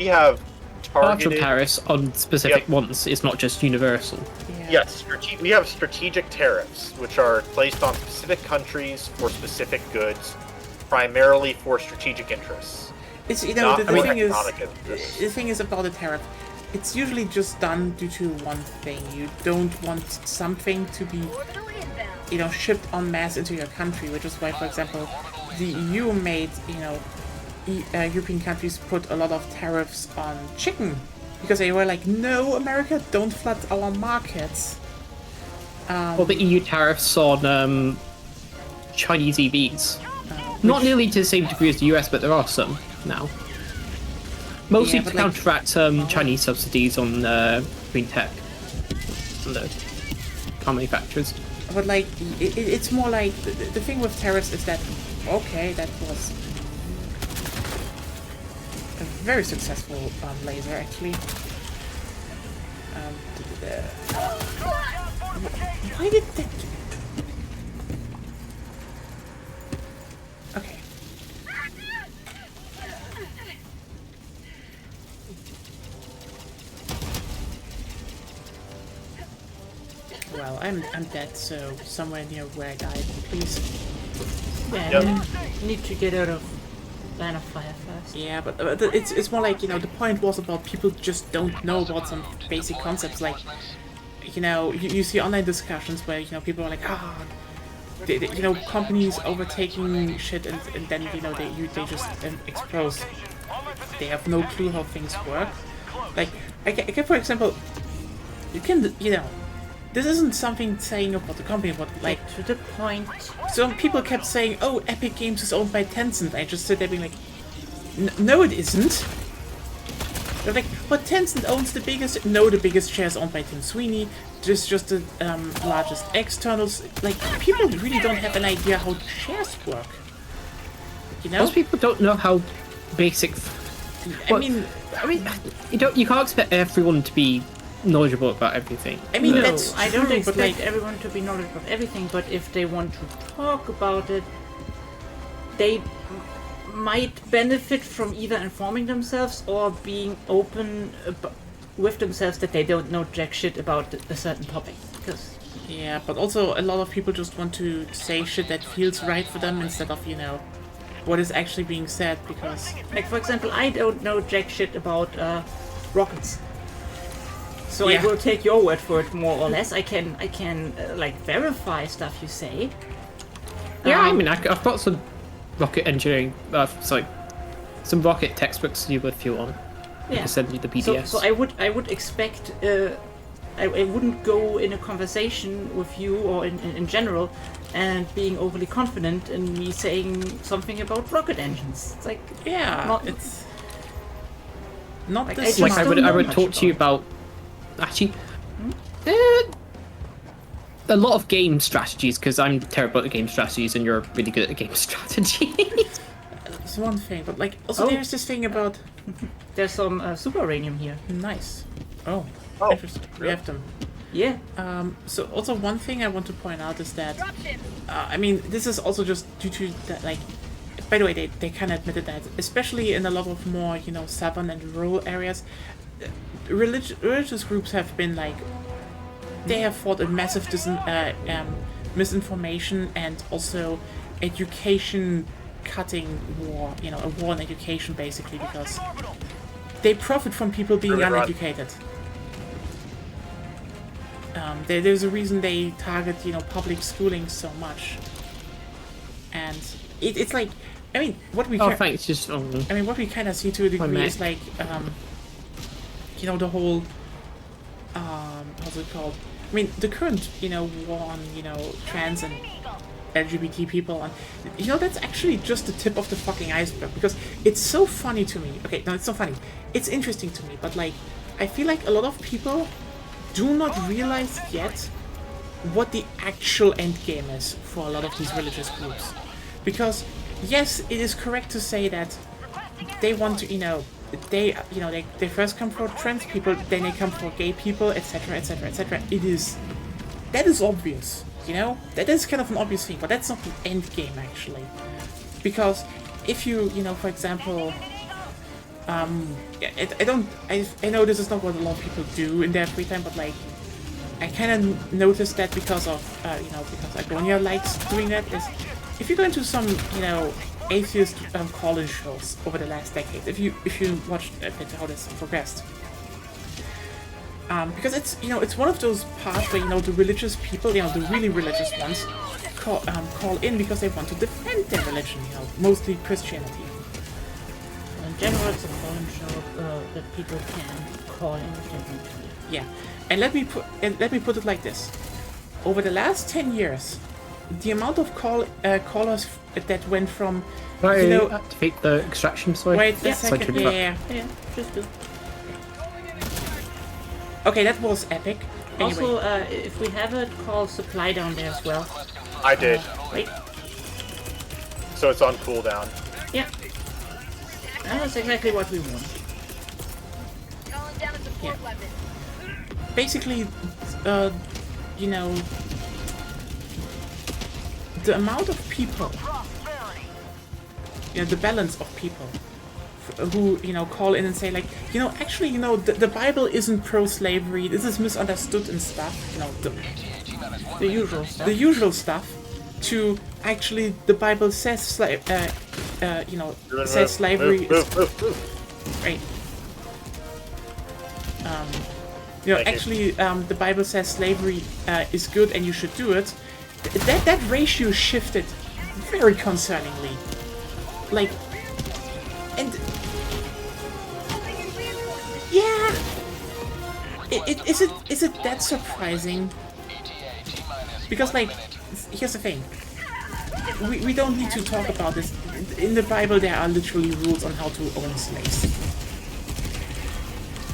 Partial targeted. tariffs on specific Yep. ones. It's not just universal. Yeah. Yes, we have strategic tariffs, which are placed on specific countries for specific goods, primarily for strategic interests. It's the Not for thing is economic interests. the thing is about the tariff. It's usually just done due to one thing. You don't want something to be shipped en masse into your country, which is why, for example, the EU made European countries put a lot of tariffs on chicken because they were like, no, America, don't flood our markets. Or the EU tariffs on Chinese EVs. Not nearly to the same degree as the US, but there are some now. Mostly Yeah, to but, like- counteract Chinese subsidies on green tech and the car manufacturers. But like, it's more like the thing with tariffs is that that was a very successful laser actually. Why did that? Okay. Well, I'm dead, so somewhere near where I died, please. Yeah, Yep. you need to get out of line of fire first. Yeah, but it's more like, the point was about people just don't know about some basic concepts, like, you see online discussions where, people are like, companies overtaking shit and then, they just explode. They have no clue how things work. Like, I can, for example, you can, this isn't something saying about the company, but like, To the point. some people kept saying, oh, Epic Games is owned by Tencent. I just stood there being like, no it isn't. They're like, but Tencent owns the biggest... No, the biggest share is owned by Tim Sweeney. Just the largest externals. Like, people really don't have an idea how shares work. Most people don't know how basic. I mean, you can't expect everyone to be knowledgeable about everything. I mean No, that's true, I don't but expect like, everyone to be knowledgeable of everything, but if they want to talk about it, they might benefit from either informing themselves or being open with themselves that they don't know jack shit about a certain topic. Because yeah, but also a lot of people just want to say shit that feels right for them instead of, what is actually being said, because... like, for example, I don't know jack shit about rockets. So Yeah. I will take your word for it, more or less. I can like verify stuff you say. Yeah, I mean, I've got some rocket engineering, some rocket textbooks you if you want. I can send you the PDFs. So I would expect I wouldn't go in a conversation with you or in general and being overly confident in me saying something about rocket engines. It's like, Yeah, it's... Not Like, the I just Like I don't would, know I would much talk to you about actually a lot of game strategies because I'm terrible at game strategies and you're really good at game strategies. It's one thing, but like, also Oh. there's this thing about... there's some super uranium here. Nice. Oh, Oh, interesting. We have them. Yeah. So also one thing I want to point out is that, I mean, this is also just due to that, like, by the way, they kind of admitted that, especially in a lot of more, southern and rural areas, religious groups have been like, they have fought a massive misinformation and also education cutting war, a war on education basically, because they profit from people being Right. uneducated. There's a reason they target, public schooling so much. And it's like, I mean, what we Oh, can, thanks. Just I mean, what we kind of see to a degree Mac. is like, the whole, how's it called? I mean, the current, war on, trans and LGBT people, and that's actually just the tip of the fucking iceberg, because it's so funny to me. Okay, no, it's not funny. It's interesting to me, but like, I feel like a lot of people do not realize yet what the actual end game is for a lot of these religious groups. Because, yes, it is correct to say that they want to, they, you know, they first come for trans people, then they come for gay people, etc., etc., etc. That is obvious, you know? That is kind of an obvious thing, but that's not the end game, actually. Because if you know, for example, I know this is not what a lot of people do in their free time, but like, I kind of noticed that because of, you know, because Agonia likes doing that, is if you go into some, you know, atheist call-in shows over the last decade, if you watched a bit how this progressed, because it's, you know, it's one of those parts where, you know, the religious people, you know, the really religious ones, call in because they want to defend their religion, you know, mostly Christianity. In general, it's a call-in show that people can call in if they want to. Yeah, and let me put it like this: over the last 10 years, the amount of callers that went from, you know, activate the extraction. Sorry. Wait a Yeah, sorry to second. interrupt. Yeah, just do. Okay, that was epic. Anyway. Also, if we have it, call supply down there as well. I did. Wait. So it's on cooldown. Yeah. That's exactly what we want. Calling down a support weapon. Basically, you know, the amount of people, you know, the balance of people who, you know, call in and say like, you know, actually, you know, the Bible isn't pro-slavery, this is misunderstood and stuff, you know, The usual stuff. the usual stuff, to actually the Bible says, you know, says slavery is right. You know, Thank actually, the Bible says slavery is good and you should do it. That ratio shifted very concerningly. Like, and yeah, is it that surprising? Because like, here's the thing. We don't need to talk about this. In the Bible, there are literally rules on how to own slaves.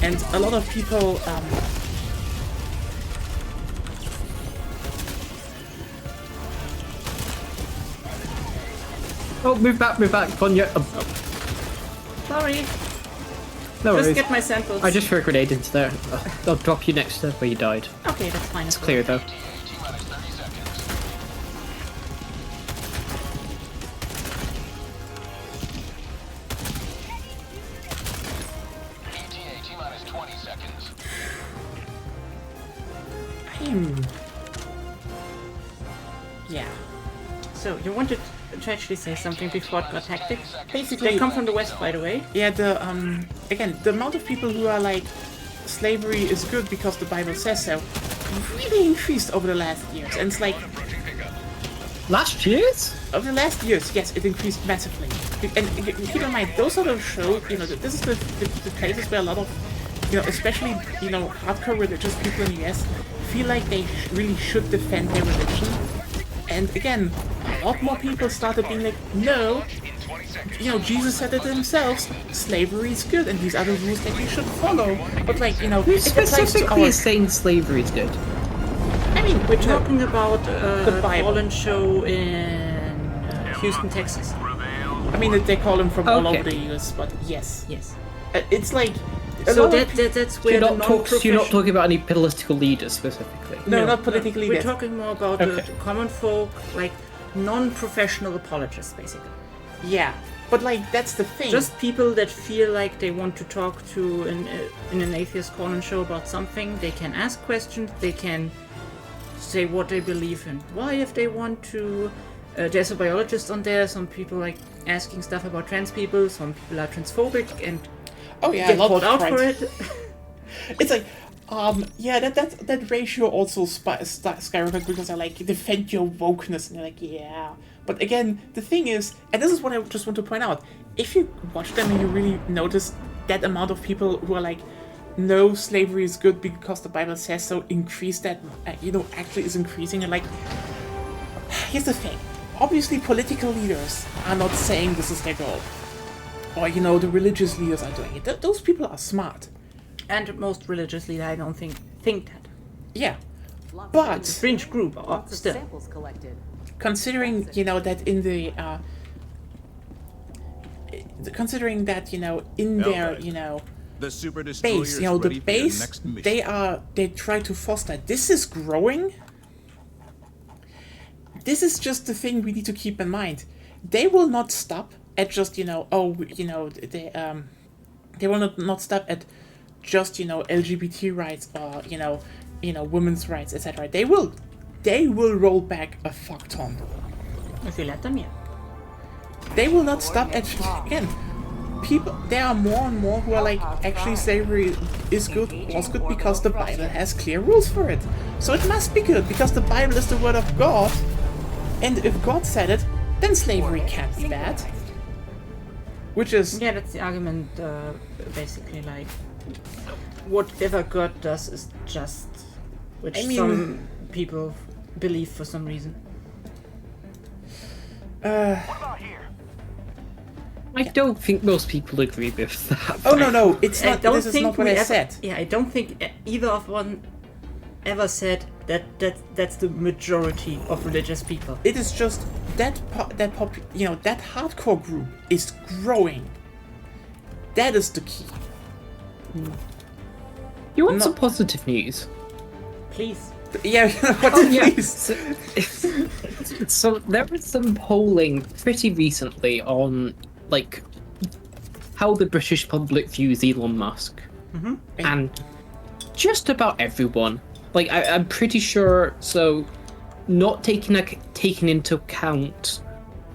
And a lot of people, Oh, move back, Vanya. Sorry. No Just worries. get my samples. I just threw a grenade into there. I'll drop you next to where you died. Okay, that's fine. It's clear though. yeah. So, you wanted to actually say something before it got hectic? Basically, They come from the west, by the way. yeah, again, the amount of people who are like, slavery is good because the Bible says so, really increased over the last years. And it's like, Last year's? over the last years, yes, it increased massively. And keep in mind, those are the shows, you know, this is the places where a lot of, you know, especially, you know, hardcore religious people in the US feel like they really should defend their religion. And again, a lot more people started being like, no, you know, Jesus said it himself, slavery is good and these are the rules that you should follow. But like, you know, Who it applies to specifically our... is saying slavery is good? I mean, We're talking about the a Bible. fallen show in Houston, Texas. I mean, they call them from all Okay. over the US, but yes. Yes. It's like... a So lot of that's where You're the not, non-professional... you're not talking about any political leaders specifically. No, not politically. We're yes. talking more about Okay. the common folk, like non-professional apologists, basically. Yeah, but like that's the thing. Just people that feel like they want to talk to in an atheist call-in show about something. They can ask questions. They can say what they believe in. Why, if they want to. There's a biologist on there. Some people like asking stuff about trans people. Some people are transphobic and oh yeah, get a lot called of out trans- for it. It's like, yeah, that ratio also skyrocketed because I like defend your wokeness, and they're like, yeah. But again, the thing is, and this is what I just want to point out: if you watch them and you really notice that amount of people who are like, no, slavery is good because the Bible says so, increase that, you know, actually is increasing. And like, here's the thing: obviously, political leaders are not saying this is their goal, or you know, the religious leaders are doing it. Those people are smart. And most religious leaders, I don't think that. Yeah, Lots of but Fringe group, lots of still. samples collected. considering, you know, that in the considering that, you know, in their, you know, The super destroyer base, is you know, the ready for your base, next mission. they try to foster. This is growing. This is just the thing we need to keep in mind. They will not stop at just, you know, oh, you know, they will not stop at just, you know, LGBT rights or, you know, women's rights, etc. They will roll back a fuck ton. If you let them, yeah. They will not stop at, again, people, there are more and more who are like, actually slavery is good, was good because the Bible has clear rules for it. So it must be good because the Bible is the word of God, and if God said it, then slavery can't be bad. Which is... Yeah, that's the argument, basically, like, whatever God does is just, which I mean, some people believe for some reason. I don't think most people agree with that. Oh no, it's not. This This is not what I said. Yeah, I don't think either of one ever said that's the majority of religious people. It is just that you know, that hardcore group is growing. That is the key. You want some positive news? Please. Yeah, what please? So there was some polling pretty recently on like how the British public views Elon Musk, and just about everyone. Like I'm pretty sure. So, not taking into account,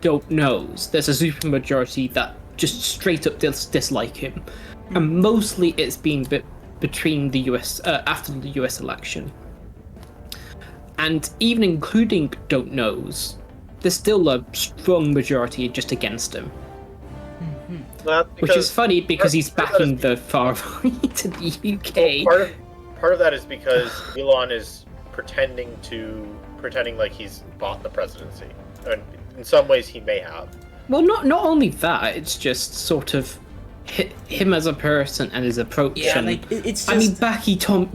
don't knows. There's a super majority that just straight up dislike him, and mostly it's been between the US after the US election. And even including don't knows, there's still a strong majority just against him. Which is funny because he's backing the far right to the UK. Part of that is because Elon is pretending like he's bought the presidency, and in some ways he may have. Well, not only that, it's just sort of him as a person and his approach. Yeah, and, like it's just. I mean,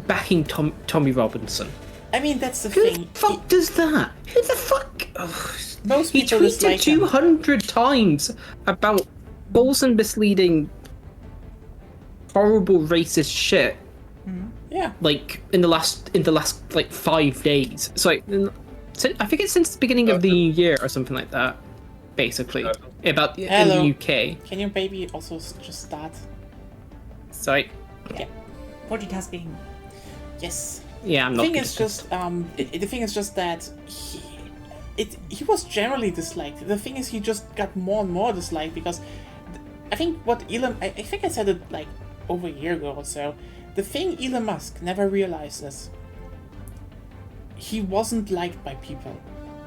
backing Tommy Robinson. I mean, that's the Who thing. the fuck does that? Who the fuck? Ugh. Most He people tweeted dislike him. 200 times about false and misleading, horrible racist shit. Yeah. Like in the last like 5 days. So I think it's since the beginning of the year or something like that. Basically, about Hello. in the UK. Can your baby also just start? Sorry. Yeah. Multitasking. Yes. Yeah, I'm The not. thing good is at just the thing is just that he was generally disliked. The thing is he just got more and more disliked because I think what Elon I think I said it like over a year ago or so. The thing Elon Musk never realizes, he wasn't liked by people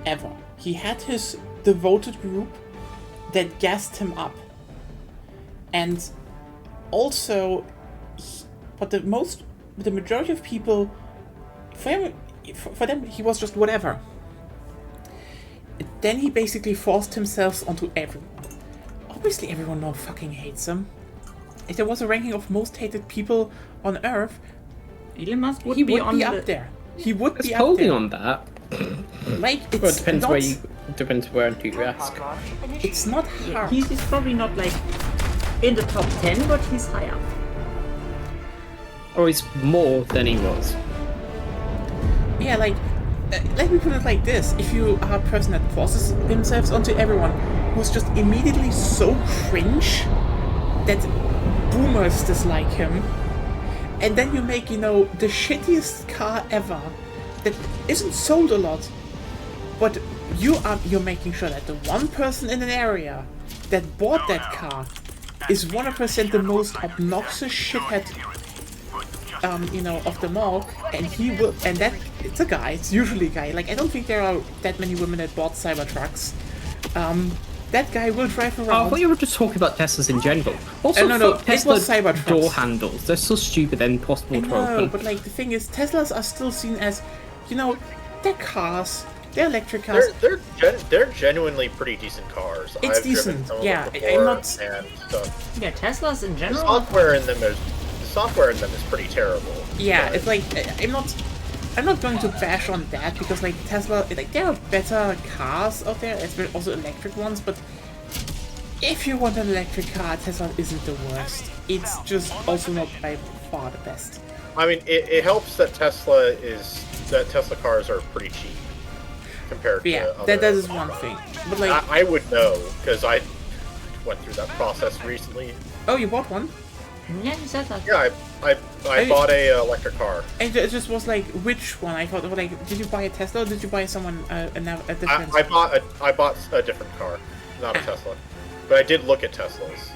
ever. He had his devoted group that gassed him up, and also but the majority of people, for them he was just whatever. Then he basically forced himself onto everyone. Obviously everyone now fucking hates him. If there was a ranking of most hated people on Earth, Elon Musk would he be would on be the... up there. He would It's be up holding there. on that. Like it's Well, it depends not, where you ask. it's not hard. He's probably not like in the top 10, but he's high up. Or he's more than he was. Yeah, like, let me put it like this. If you are a person that forces themselves onto everyone who's just immediately so cringe that boomers dislike him, and then you make, you know, the shittiest car ever that isn't sold a lot, but you're making sure that the one person in an area that bought that car is 100% the most obnoxious shithead you know, of them all, and he will, and that, it's a guy, it's usually a guy, like, I don't think there are that many women that bought Cybertrucks. That guy will drive around. I thought you were just talking about Teslas in general. Also, no, fuck it Tesla was Cybertrucks. door handles. They're so stupid and impossible to No, open. but like, the thing is, Teslas are still seen as, you know, they're cars, they're electric cars. They're genuinely pretty decent cars. It's I've driven decent, some of yeah, them I'm before, not- and stuff. Yeah, Teslas in The general. software in them is pretty terrible. Yeah, but- it's like, I'm not going to bash on that, because like Tesla, like there are better cars out there, also electric ones, but if you want an electric car, Tesla isn't the worst. It's just also not by far the best. I mean, it helps that Tesla cars are pretty cheap compared Yeah, to other. that is one thing. But like, I would know because I went through that process recently. oh, you bought one? Yeah, you said that. Yeah, I bought a electric car. And it just was like, which one? I thought, like, did you buy a Tesla or did you buy someone a different? I bought a different car, not a Tesla, but I did look at Teslas.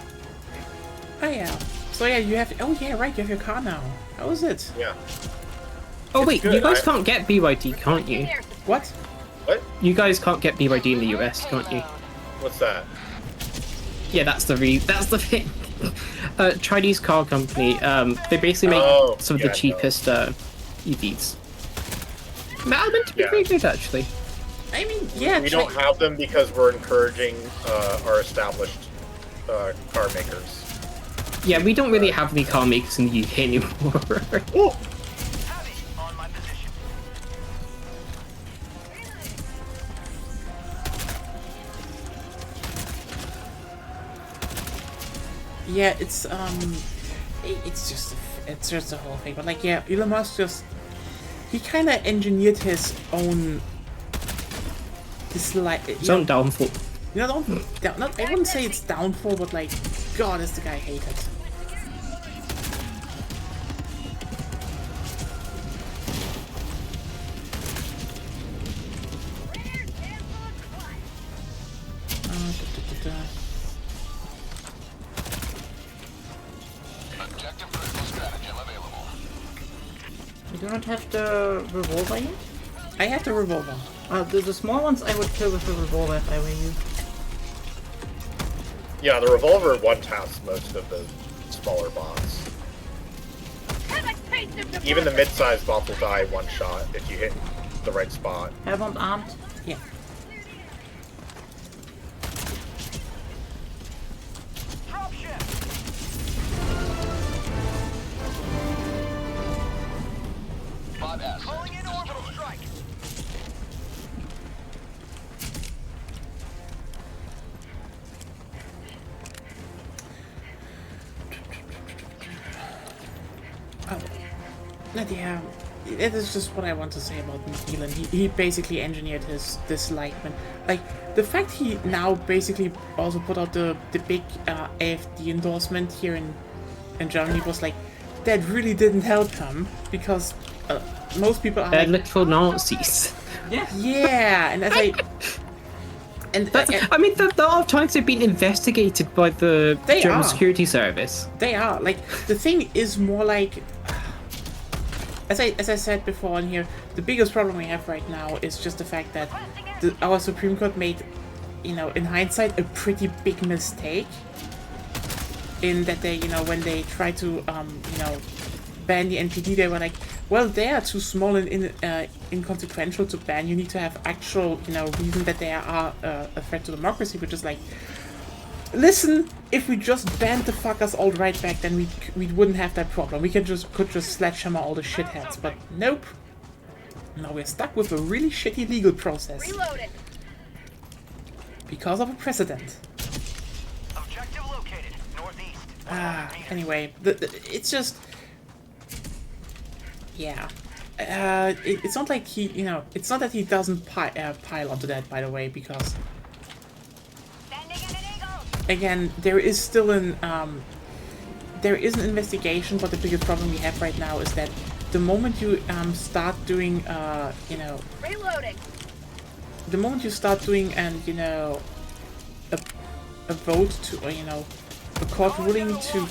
Oh yeah. So yeah, you have. Oh yeah, right. You have your car now. How is it? Yeah. Oh wait, good, you guys can't get BYD, can't you? What? What? You guys can't get BYD in the US, can't you? What's that? Yeah, that's the thing. Chinese car company. They basically make some of the cheapest EVs. That are meant to be pretty good, actually. I mean, yeah. We don't have them because we're encouraging our established car makers. Yeah, we don't really have any car makers in the UK anymore. Oh. On my position. Yeah, it's just a whole thing. But like, yeah, Elon Musk he kind of engineered his own Some downfall. You know, not I wouldn't say it's downfall, but like, God, is the guy hated. Objective critical stratagem available. You do not have the revolver yet? I have the revolver. The small ones I would kill with the revolver if I were you. Yeah, the revolver one-taps most of the smaller bots. Even the mid-sized bots will die one shot if you hit the right spot. Hellbound armed. Yeah. Dropship. Bot S. Calling in orbital strike. Yeah, it is just what I want to say about Elon. He basically engineered his dislikement. Like, the fact he now basically also put out the big AfD endorsement here in Germany was like, that really didn't help him, because most people are They're like, literal Nazis. yeah, and as I... And I mean, the lot of times they've been investigated by the They German are. security service. They are. Like, the thing is more like... As I said before in here, the biggest problem we have right now is just the fact that our Supreme Court made, you know, in hindsight, a pretty big mistake. In that they, you know, when they tried to, you know, ban the NPD, they were like, well, they are too small and inconsequential to ban. You need to have actual, you know, reason that they are a threat to democracy, which is like, listen, if we just banned the fuckers all right back, then we wouldn't have that problem. We could just sledgehammer all the shitheads, but nope. Now we're stuck with a really shitty legal process. Reloading. Because of a precedent. Objective located. Northeast. Anyway, it's just... Yeah. It's not like he, you know, it's not that he doesn't pile onto that, by the way, because... Again, there is still an investigation, but the biggest problem we have right now is that the moment you start doing, you know, Reloading. the moment you start doing, and you know, a vote to, or, you know, a court ruling to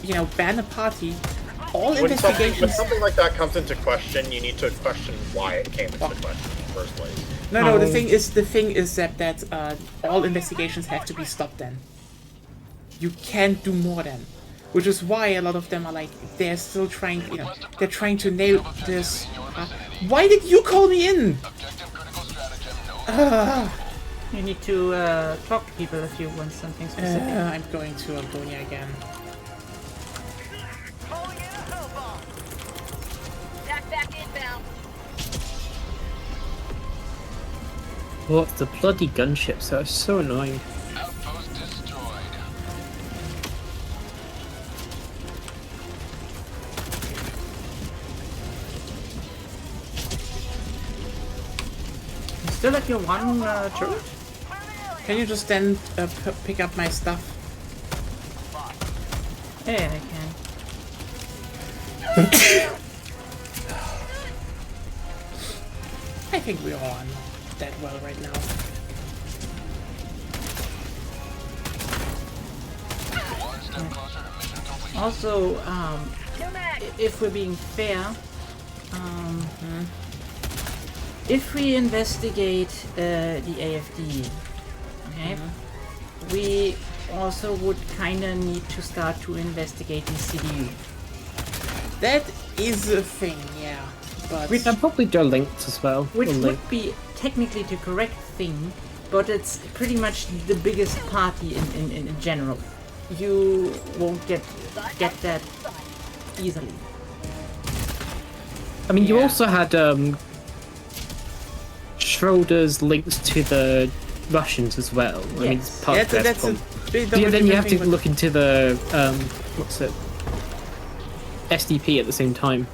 you know, ban a party, all When investigations. something like that comes into question, you need to question why it came into question in the first place. No, the thing is that all investigations have to be stopped then. You can't do more then. Which is why a lot of them are like, they're still trying, you know, they're trying to nail this. Why did you call me in? Objective critical stratagem. You need to talk to people if you want something specific. I'm going to Algonia again. Calling in a hell bomb. Back inbound. Oh, it's the bloody gunships. That are so annoying. Outpost destroyed. You still have your one turret? Can you just then pick up my stuff? Yeah, I can. I think we all are not that well right now. One step closer to mission complete. Also, Nomad! if we're being fair, if we investigate the AFD, okay, we also would kind of need to start to investigate the CDU. That is a thing, yeah. But And probably they're linked as well. Which or would linked. be technically the correct thing, but it's pretty much the biggest party in general. You won't get that easily. I mean, you Yeah. also had Schroeder's links to the Russians as well. I mean, it's Yes. part of that's a DEFCON. bit of Yeah, a then you different have to thing, but- look into the what's it? SDP at the same time.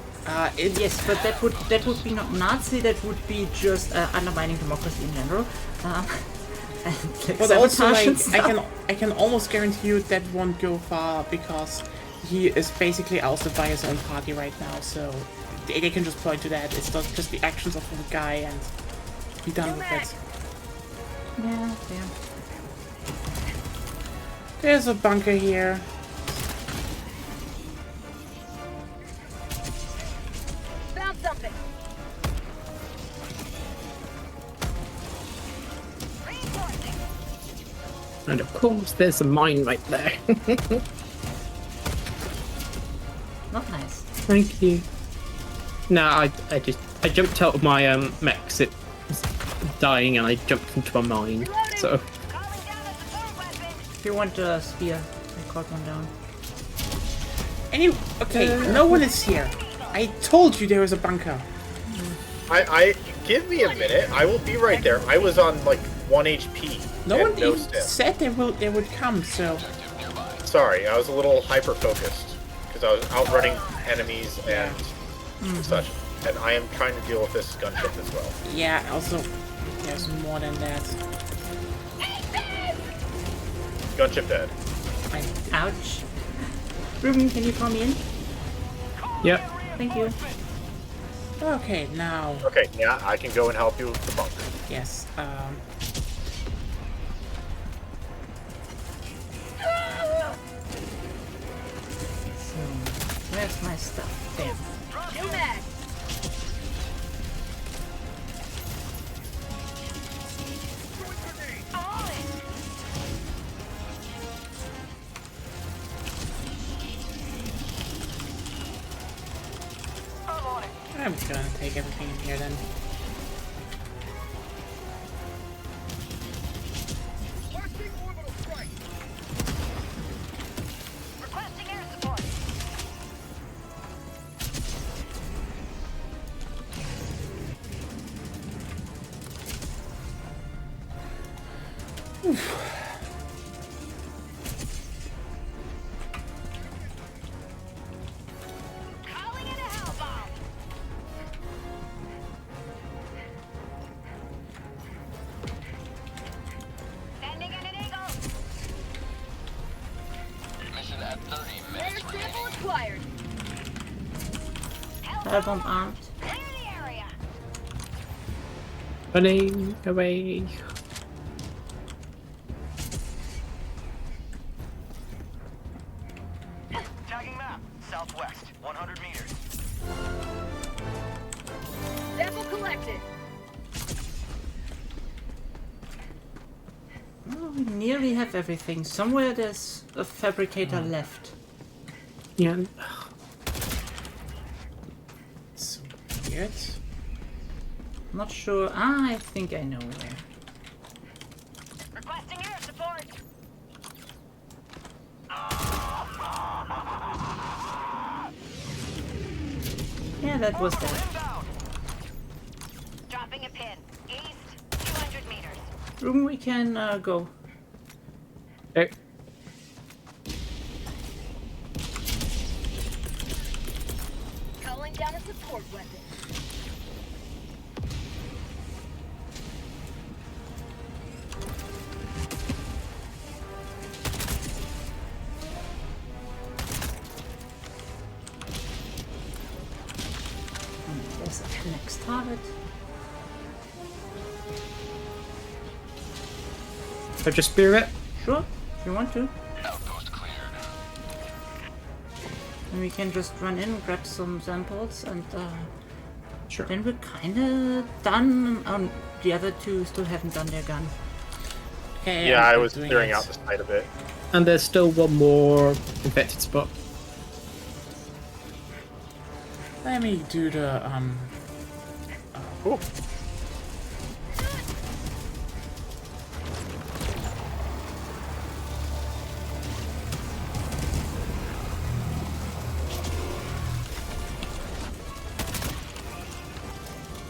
Yes, but that would be not Nazi. That would be just undermining democracy in general. And like But also, sabotage and like, stuff. I can almost guarantee you that won't go far because he is basically ousted by his own party right now. So they can just point to that. It's not just the actions of the guy and be done with it. Yeah, yeah. There's a bunker here. Found something! Reinforcing! And of course, there's a mine right there. Not nice. Thank you. No, I jumped out of my mech 'cause it was dying and I jumped into a mine. So Calling down a support weapon! If you want a spear, I caught one down. Okay, no one is here. I told you there was a bunker. I give me a minute. I will be right there. I was on like 1 HP. No and one no even stim. said they would come. So Sorry, I was a little hyper focused because I was outrunning enemies and such. And I am trying to deal with this gunship as well. yeah. Also, there's more than that. Gunship dead. Ouch. Ruben, can you call me in? yeah. Thank you. Okay, now Okay, yeah, I can go and help you with the bunker. yes. So, where's my stuff? There. Nomad! I'm just gonna take everything in here then. Requesting air support! Calling in a hell bomb! Sending in an eagle! Mission at 30 Air minutes sample remaining. acquired! Firebomb armed. Clear the area! Running away. Tagging map. Southwest. 100 meters. Sample collected! Oh, we nearly have everything. Somewhere there's a fabricator left. Yeah. So weird. Not sure. Ah, I think I know where. Requesting air support! Yeah, that was that. Inbound. Dropping a pin. East, 200 300 meters. Room, we can go. Okay. Calling down a support weapon. There's a next target. So just spear it. Sure, if you want to. Outpost cleared. And we can just run in, grab some samples, and Sure. then we're kinda done. The other two still haven't done their gun. Okay, Yeah, I'm I was doing clearing it. out the site a bit. And there's still one more infected spot. Let me do the Ooh.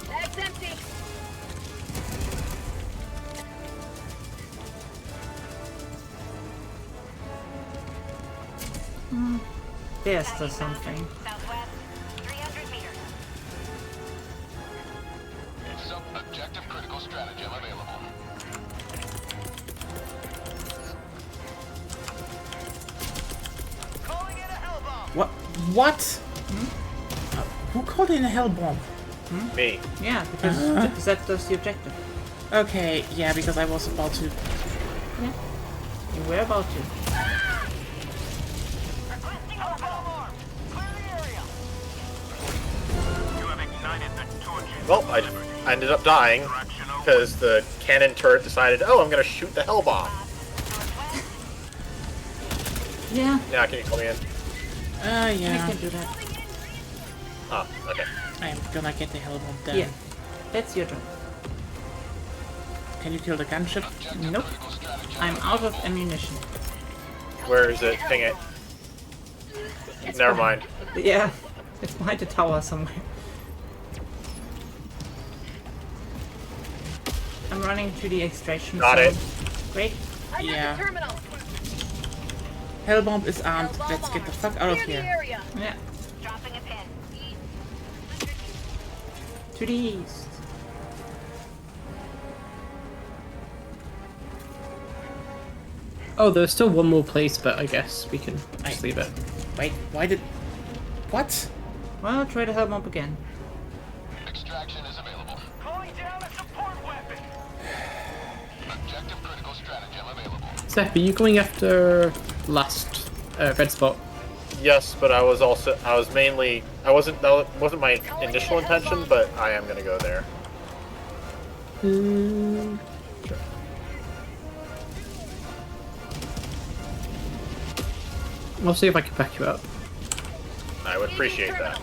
Bag's empty. There's still something. Southwest, 300 meters. Sub-objective critical stratagem available. Calling in a hell bomb. what? What? Who called in a hell bomb? Me. Yeah, because that does the objective. Okay, yeah, because I was about to. Yeah. You were about to. Requesting orbital alarm. Clear the area. You have ignited the torches. Well, I ended up dying because the cannon turret decided, oh, I'm gonna shoot the hell bomb. Yeah, Yeah, can you call me in? I Yeah. can do that. Oh, okay. I'm gonna get the hell bomb down. Yeah, that's your job. Can you kill the gunship? Nope. I'm out of ammunition. Where is it? Ping it. Never mind. Yeah, it's behind the tower somewhere. I'm running to the extraction Got zone. it. Great. I got Yeah. the terminal. Hell bomb is armed. Hell bomb Let's get armed. the fuck out of Clear the here. area. Yeah, Dropping a pin. to the east. Oh, there's still one more place, but I guess we can just leave it. Wait, why did? What? Well, try to help up again. Extraction is available. Calling down a support weapon. Objective critical stratagem available. Seth, are you going after last red spot? Yes, but I was mainly, that wasn't my initial intention, but I am gonna go there. Sure. I'll see if I can back you up. I would appreciate that.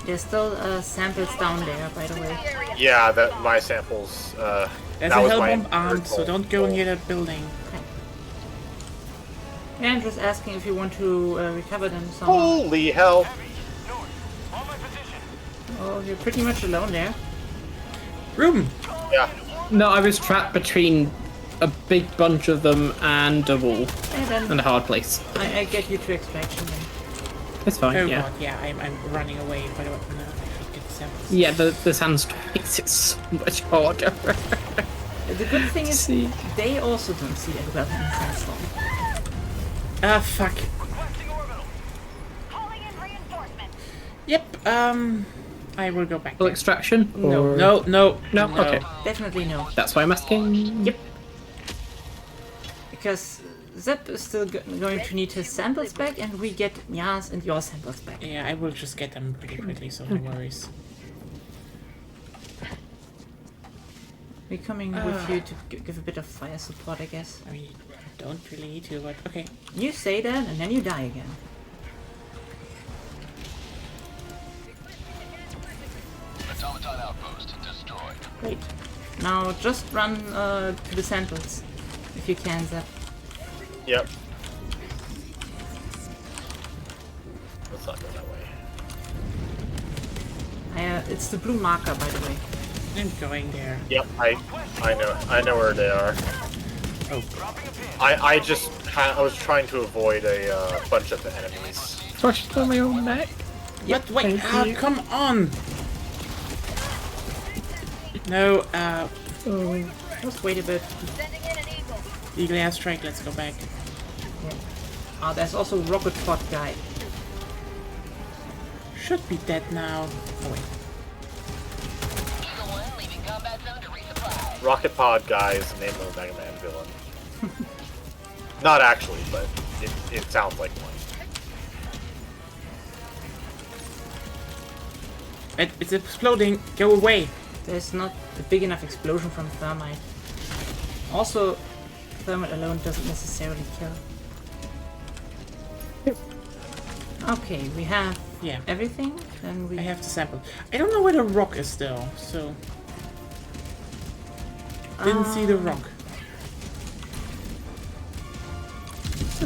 There's still samples down there, by the way. Yeah, that my samples, There's that a was hell my bomb armed, so don't go near that building. Yeah, I'm just asking if you want to recover them somehow. Holy hell! On my position. Oh, you're pretty much alone there. Ruben! Yeah. No, I was trapped between a big bunch of them and a wall And then and a hard place. I get you to extraction then. It's fine, Oh yeah. god, yeah, I'm running away, but no, I should get the samples. Yeah, the sand makes it so much harder. The good thing is See. they also don't see it well in the sandstorm. Ah, fuck. Requesting orbital. Calling in reinforcements. Yep, I will go back Full there. extraction? No, or- no, no, No? Okay. Definitely no. That's why I'm asking. Yep. Because Zep is still going to need his samples back, and we get Yas and your samples back. Yeah, I will just get them pretty quickly, so no worries. We're coming with you to give a bit of fire support, I guess. I mean, I don't really need to, but okay. You say that, and then you die again. Automaton outpost destroyed. Great. Now just run to the samples, if you can, Zep. Yep. Let's not go that way. It's the blue marker, by the way. I'm going there. Yep, I know where they are. Oh. I was trying to avoid a bunch of enemies. Crushed on my own neck. But wait, thank you. come on! No, Just wait a bit. Sending in an eagle. Eagle airstrike, let's go back. Ah, there's also rocket pod guy. Should be dead now. Oh wait. Eagle 1 leaving combat zone to resupply. Rocket Pod guy is the name of a Mega Man villain. Not actually, but it sounds like one. It's exploding. Go away. There's not a big enough explosion from thermite. Also, thermite alone doesn't necessarily kill. Okay, we have everything. Then we I have to sample. I don't know where the rock is though, so didn't see the rock.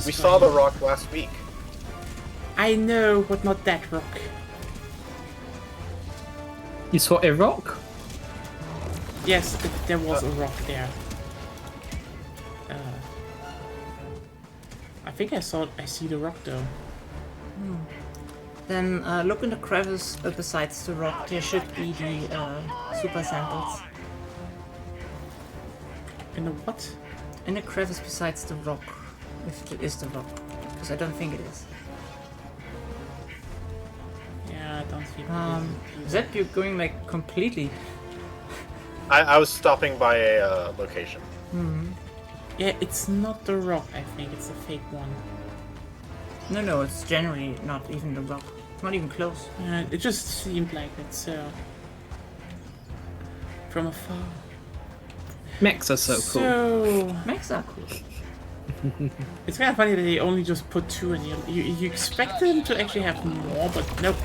We saw the rock last week. I know, but not that rock. You saw a rock? Yes, there was a rock there. I think I see the rock though. Then look in the crevice besides the rock. There should be the super samples. In the what? In the crevice besides the rock. If it is the rock. Because I don't think it is. Yeah, I don't think. Zep, you're going like completely. I was stopping by a location. Yeah, it's not the rock. I think it's a fake one. No, it's generally not even the rock. It's not even close. It just seemed like it's from afar. Mechs are so cool. So Mechs are cool. it's kind of funny that they only just put 2 in here. You expect them to actually have more, but nope.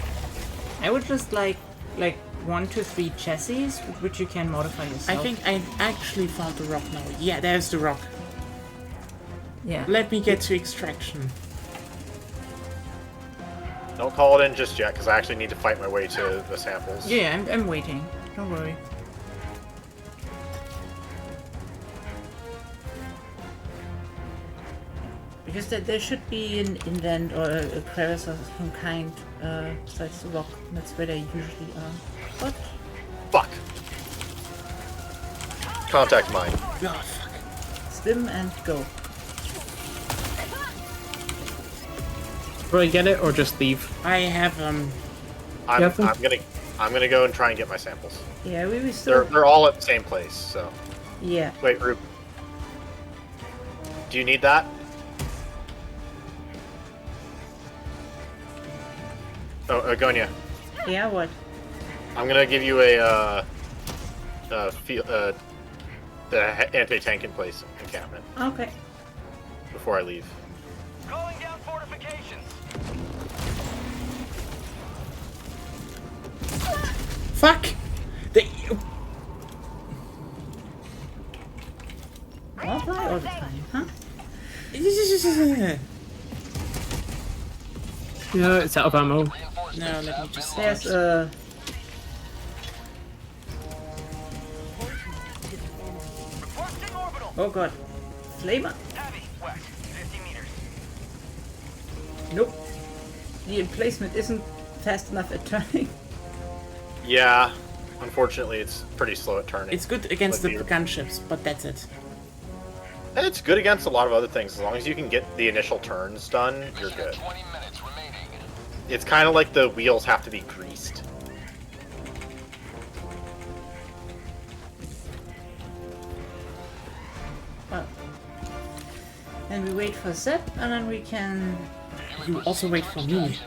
I would just like 1 to 3 chassis, which you can modify yourself. I think I actually found the rock now. Yeah, there's the rock. Yeah. Let me get to extraction. Don't call it in just yet, because I actually need to fight my way to the samples. Yeah, I'm waiting. Don't worry. Because there should be an indent or a crevice of some kind besides the rock. That's where they usually are. What? Fuck. Contact mine. Oh, fuck. Swim and go. Will I get it or just leave? I have I'm gonna go and try and get my samples. Yeah, we still. They're all at the same place, so. Yeah. Wait, Rube. Do you need that? Oh, Agonia. Yeah, what? I'm gonna give you the anti-tank in place encampment Okay. before I leave. Calling down fortifications. Fuck! They... All fly all the time, huh? No, it's out of ammo. No, let me just... There's Requesting orbital. Oh god. Flamer? Heavy. West. 50 meters. Nope. The emplacement isn't fast enough at turning. Yeah, unfortunately, it's pretty slow at turning. It's good against But the gunships, but that's it. And it's good against a lot of other things. As long as you can get the initial turns done, you're good. 20 minutes remaining. It's kind of like the wheels have to be greased. Well. Then we wait for Zep, and then we can... You also wait for me. When ready.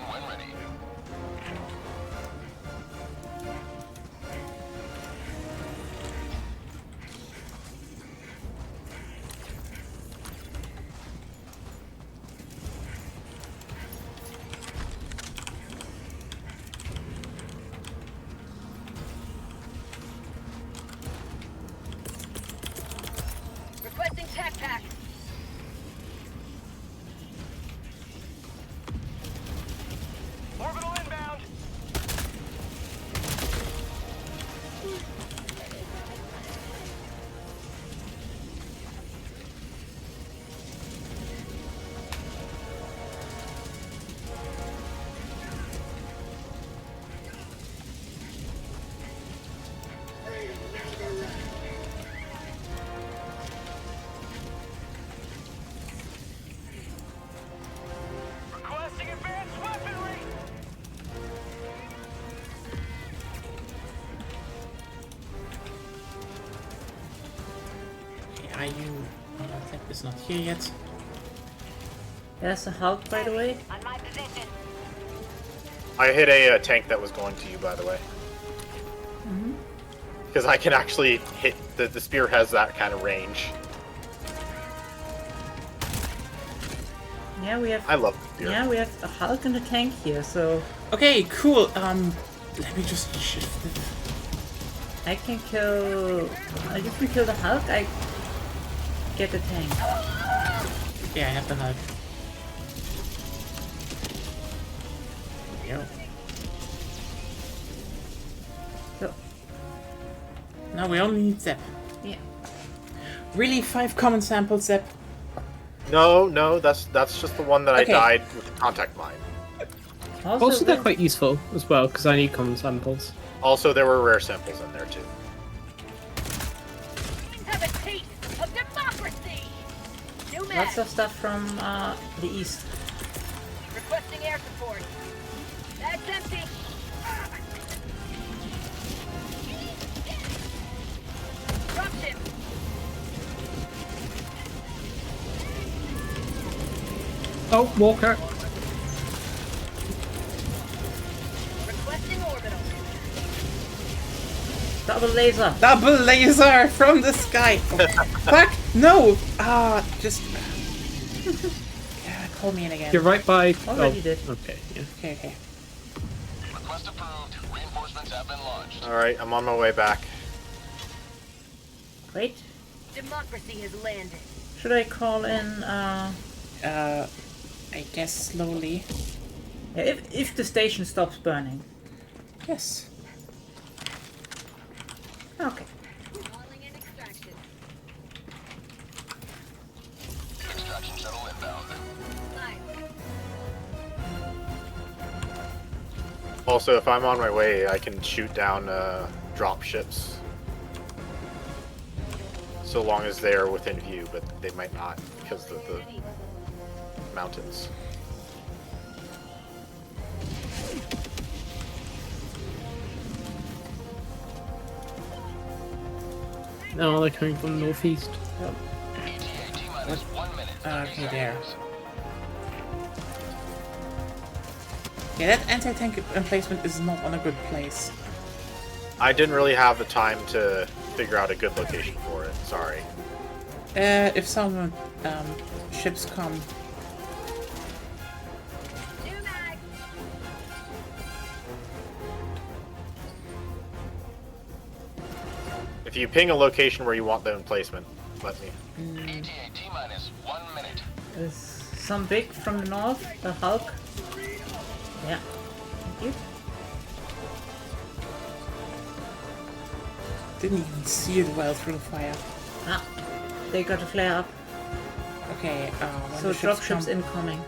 Requesting tac pack. Orbital inbound. are you? That is not here yet. There's a Hulk, by the way. On my position. I hit a tank that was going to you, by the way. Because I can actually hit the spear has that kind of range. Yeah, we have. I love the spear. Yeah, we have a Hulk and a tank here, so Okay, cool. Let me just shift it. I can kill. You can kill the Hulk. I get the tank. Yeah, I have the Hulk. There we go. So Now we only need Zep. yeah. Really, 5 common samples, Zep? No, that's just the one that Okay. I died with the contact mine. Also, they're the- quite useful as well because I need common samples. Also, there were rare samples in there too. Have a taste of democracy. New lots match. of stuff from the east. Requesting air support. That's empty. Dropship. Oh, Walker. Requesting orbital. Double laser. Double laser from the sky! Oh, fuck! No! Just... Call me in again. You're right by. Already did. Okay, yeah. Okay. Request approved. Reinforcements have been launched. Alright, I'm on my way back. Wait. Democracy has landed. Should I call in? I guess slowly. Yeah, if the station stops burning. Yes. Okay. Calling in extraction. Extraction shuttle inbound. Fire. Also, if I'm on my way, I can shoot down drop ships. So long as they are within view, but they might not because of the mountains. No, they're coming from the northeast. ETA T-minus 1 minute. 30 Okay, there. seconds. Yeah, that anti-tank emplacement is not on a good place. I didn't really have the time to figure out a good location for it. Sorry. If some ships come... New mag. If you ping a location where you want the emplacement, let me. ETA T-minus 1 minute. There's some big from the north. The Hulk. Yeah. Thank you. Didn't even see it well through the fire. Ah, they got a flare up. Okay, when So the ships dropships come... incoming.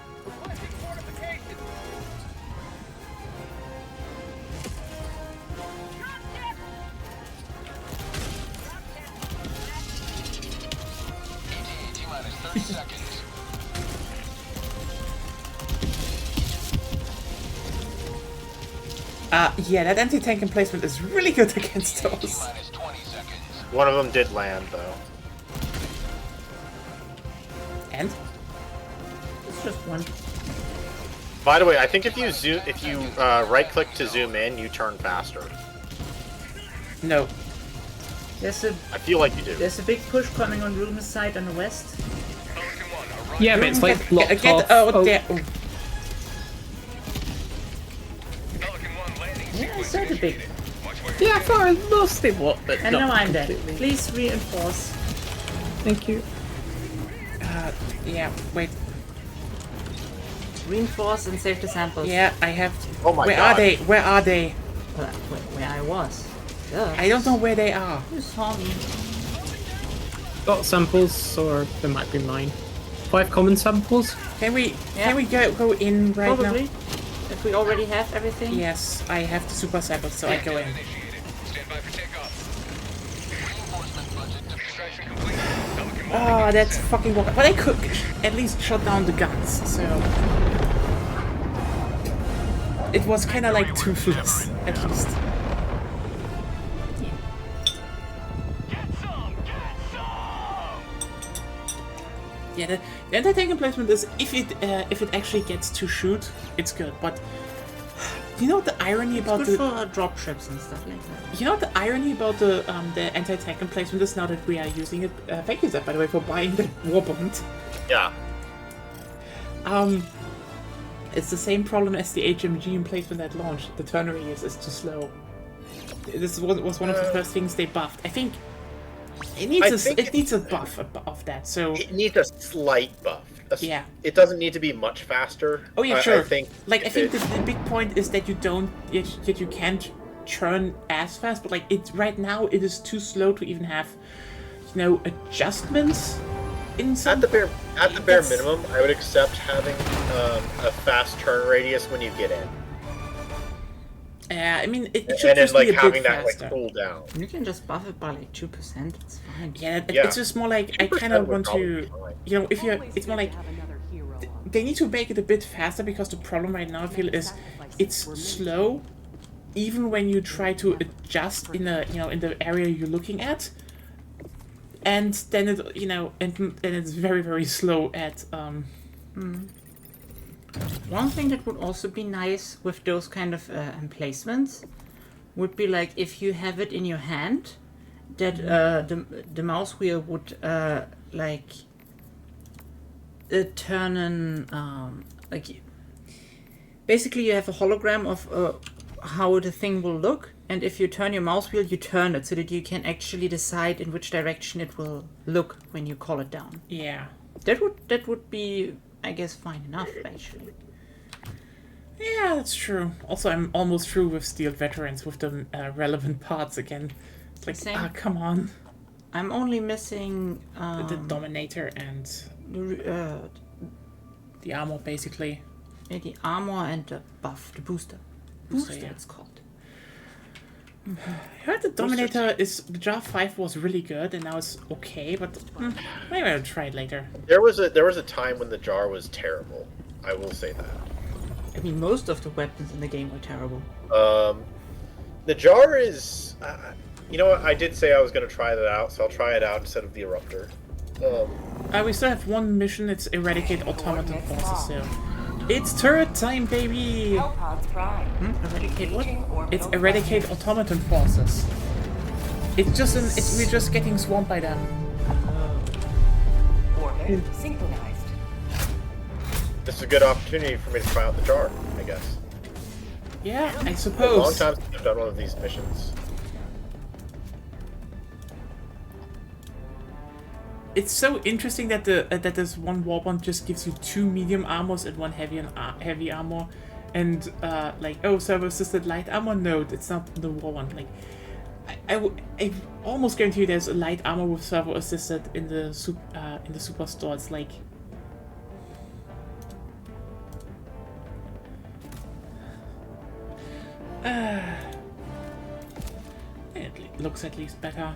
ETA T-minus 30 seconds. Yeah, that anti-tank emplacement is really good against those. T-minus 20 seconds. One of them did land, though. And? It's just one. By the way, I think if you right-click to zoom in, you turn faster. No. There's a I feel like you do. there's a big push coming on Ruben's side on the west. Yeah, but it's like blocked Get, off. oh, there. Oh. Yeah, I saw the big. Yeah, I thought I lost it, what? But And not now I'm there. completely. Please reinforce. Thank you. Yeah, wait. Reinforce and save the samples. Yeah, I have... Oh my Where god. are they? Where are they? Where I was. Yeah. I don't know where they are. You saw me. Got samples, or they might be mine. 5 common samples? Can we Yeah. go in right Probably. now? If we already have everything. Yes, I have the super samples, so I go in. Stand by for takeoff. Reinforcement budget deployed. Oh, that's fucking walk. But I could at least shut down the guns, so it was kind of like toothless, at least. Yeah, the anti-tank emplacement is if it actually gets to shoot, it's good. But you know the irony about Good for drop ships and stuff like that. You know the irony about the anti-tank emplacement is now that we are using it. Thank you, Zed, by the way, for buying that warband. Yeah. It's the same problem as the HMG emplacement at launch. The turn radius is too slow. This was one of the first things they buffed. I think it needs a buff of that. So it needs a slight buff. Yeah. It doesn't need to be much faster. Oh yeah, sure. I think the big point is that you can't churn as fast, but like right now it is too slow to even have, adjustments in some. At the bare minimum, I would accept having a fast turn radius when you get in. I mean, it should and just then be a having bit that faster. cool down. You can just buff it by like 2%. It's fine. Yeah, it's just more like I kind of want to, if you're, it's more like they need to make it a bit faster because the problem right now I feel is it's slow, even when you try to adjust in the area you're looking at, and then and it's very very slow at One thing that would also be nice with those kind of emplacements would be like if you have it in your hand, that the mouse wheel would turn in like basically you have a hologram of how the thing will look, and if you turn your mouse wheel, you turn it so that you can actually decide in which direction it will look when you call it down. Yeah. That would be, I guess, fine enough, actually. Yeah, that's true. Also, I'm almost through with Steel Veterans with the relevant parts again. It's like, Same. come on. I'm only missing The Dominator and the armor, basically. the armor and the buff, the booster. Booster, yeah. it's called. I heard the Dominator the Jar 5 was really good, and now it's okay, but maybe I'll try it later. There was a time when the jar was terrible. I will say that. I mean, most of the weapons in the game are terrible. The jar is, you know what? I did say I was going to try that out, so I'll try it out instead of the Eruptor. We still have one mission. It's Eradicate Automaton Forces, so it's turret time, baby! Hellpods Prime. Eradicate what? Engaging orbital It's Eradicate threshold. Automaton Forces. It's just we're just getting swamped by them. Orbit synchronized. This is a good opportunity for me to try out the jar, I guess. Yeah, I A long suppose. time since I've done one of these missions. It's so interesting that that this one warband just gives you 2 medium armors and 1 heavy armor, and servo assisted light armor. No, it's not the warband. Like I almost guarantee you there's a light armor with servo assisted in the superstore. It's like it looks at least better.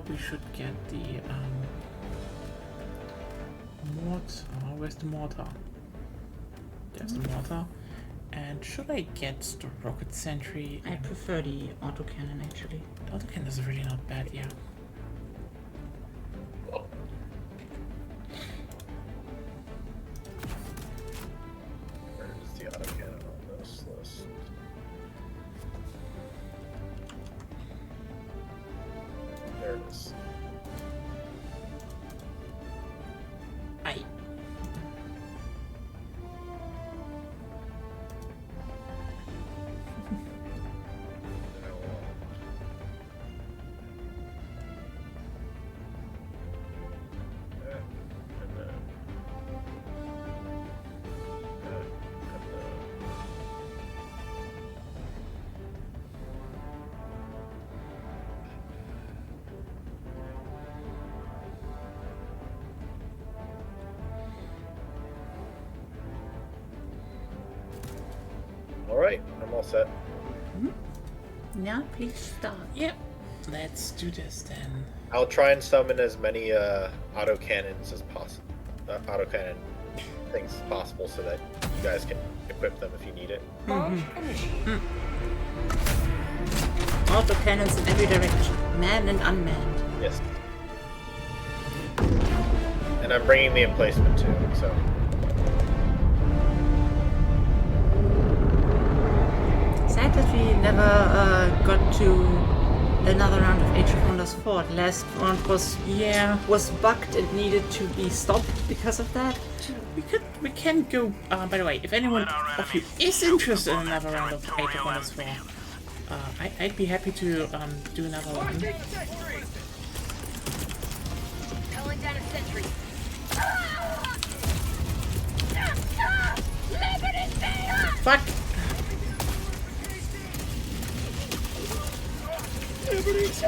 We should get the mortar. Where's the mortar? There's the mortar. And should I get the rocket sentry? I prefer the autocannon, actually. The autocannon is really not bad, yeah. Where is the autocannon on this list? There it is. Aye. Alright, I'm all set. Yeah, please start. Yep. Let's do this then. I'll try and summon as many autocannons as possible. Autocannon things as possible so that you guys can equip them if you need it. Launch initiated. Autocannons in every direction, manned and unmanned. Yes. And I'm bringing the emplacement too, so. Sad that we never got to another round of Age of Wonders 4. The last round was bugged and needed to be stopped because of that. We can go. By the way, if anyone of you is interested in another round of Age of Wonders 4, I'd be happy to do another one. Calling down a sentry. Fuck!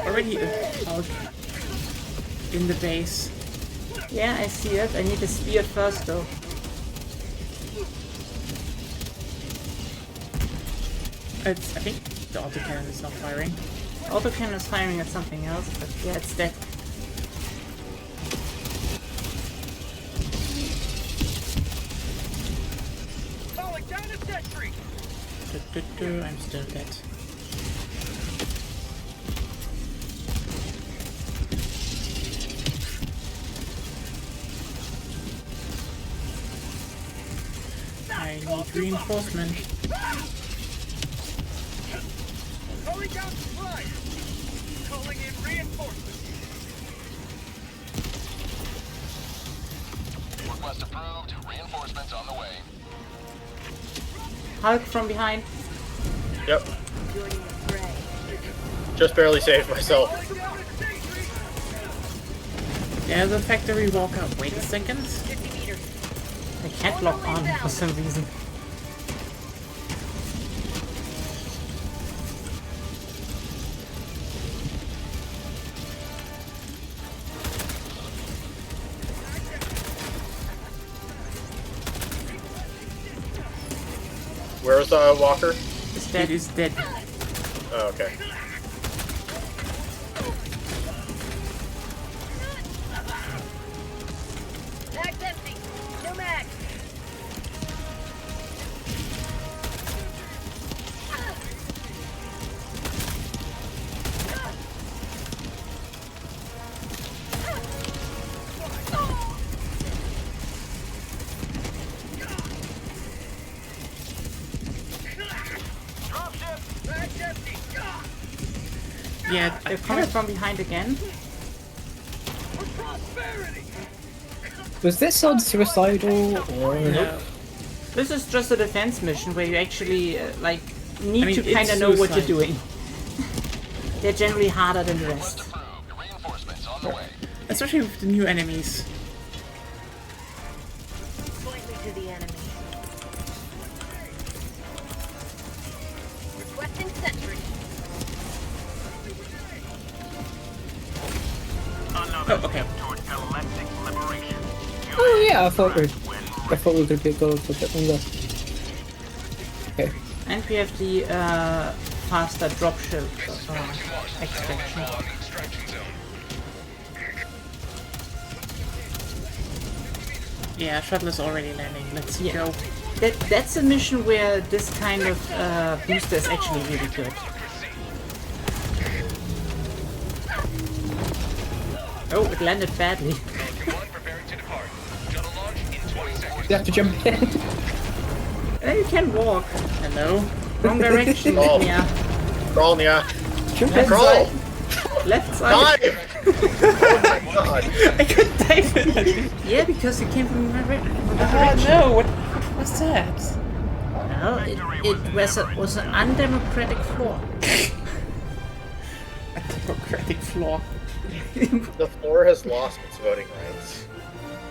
Already out in the base. Yeah, I see it. I need a spear first though. I think the autocannon is not firing. Autocannon is firing at something else, but yeah, it's dead. Calling down a sentry. I'm still dead. I need reinforcement. Calling down supplies. Calling in reinforcements. Request approved. Reinforcements on the way. Hulk from behind. Yep. Joining the fray. Just barely saved myself. There's a factory walker. Wait a second. 50 meters. I can't lock on for some reason. Where's Walker? It's It dead. is dead. Oh, okay. Mag's empty. No mag. Dropship. Mag's empty. Yeah, They're coming from behind again. For prosperity. Was this on suicidal or? no. This is just a defense mission where you actually like need I mean, to it's kind of know what you're suicide. doing. They're generally harder than the rest. Approved. Reinforcements on the way. Especially with the new enemies. Point me to the enemy. Requesting sentry. Oh, okay. Toward galactic liberation. Oh yeah, I thought we were gonna be going for a bit longer. Okay. And we have the faster dropship extraction. Yeah, shuttle is already landing. Let's Yeah. go. That's a mission where this kind of booster is actually really good. Oh, it landed badly. You have to jump in. You can walk. Hello? Wrong direction. Oh. Yeah. Crawl, yeah. Jump Left in. Crawl! side. Left side. Dive! Oh my god. I couldn't dive in it. Yeah, because you came from the right Oh direction. no, what was that? Well, it was an undemocratic flaw. A democratic flaw. The floor has lost its voting rights.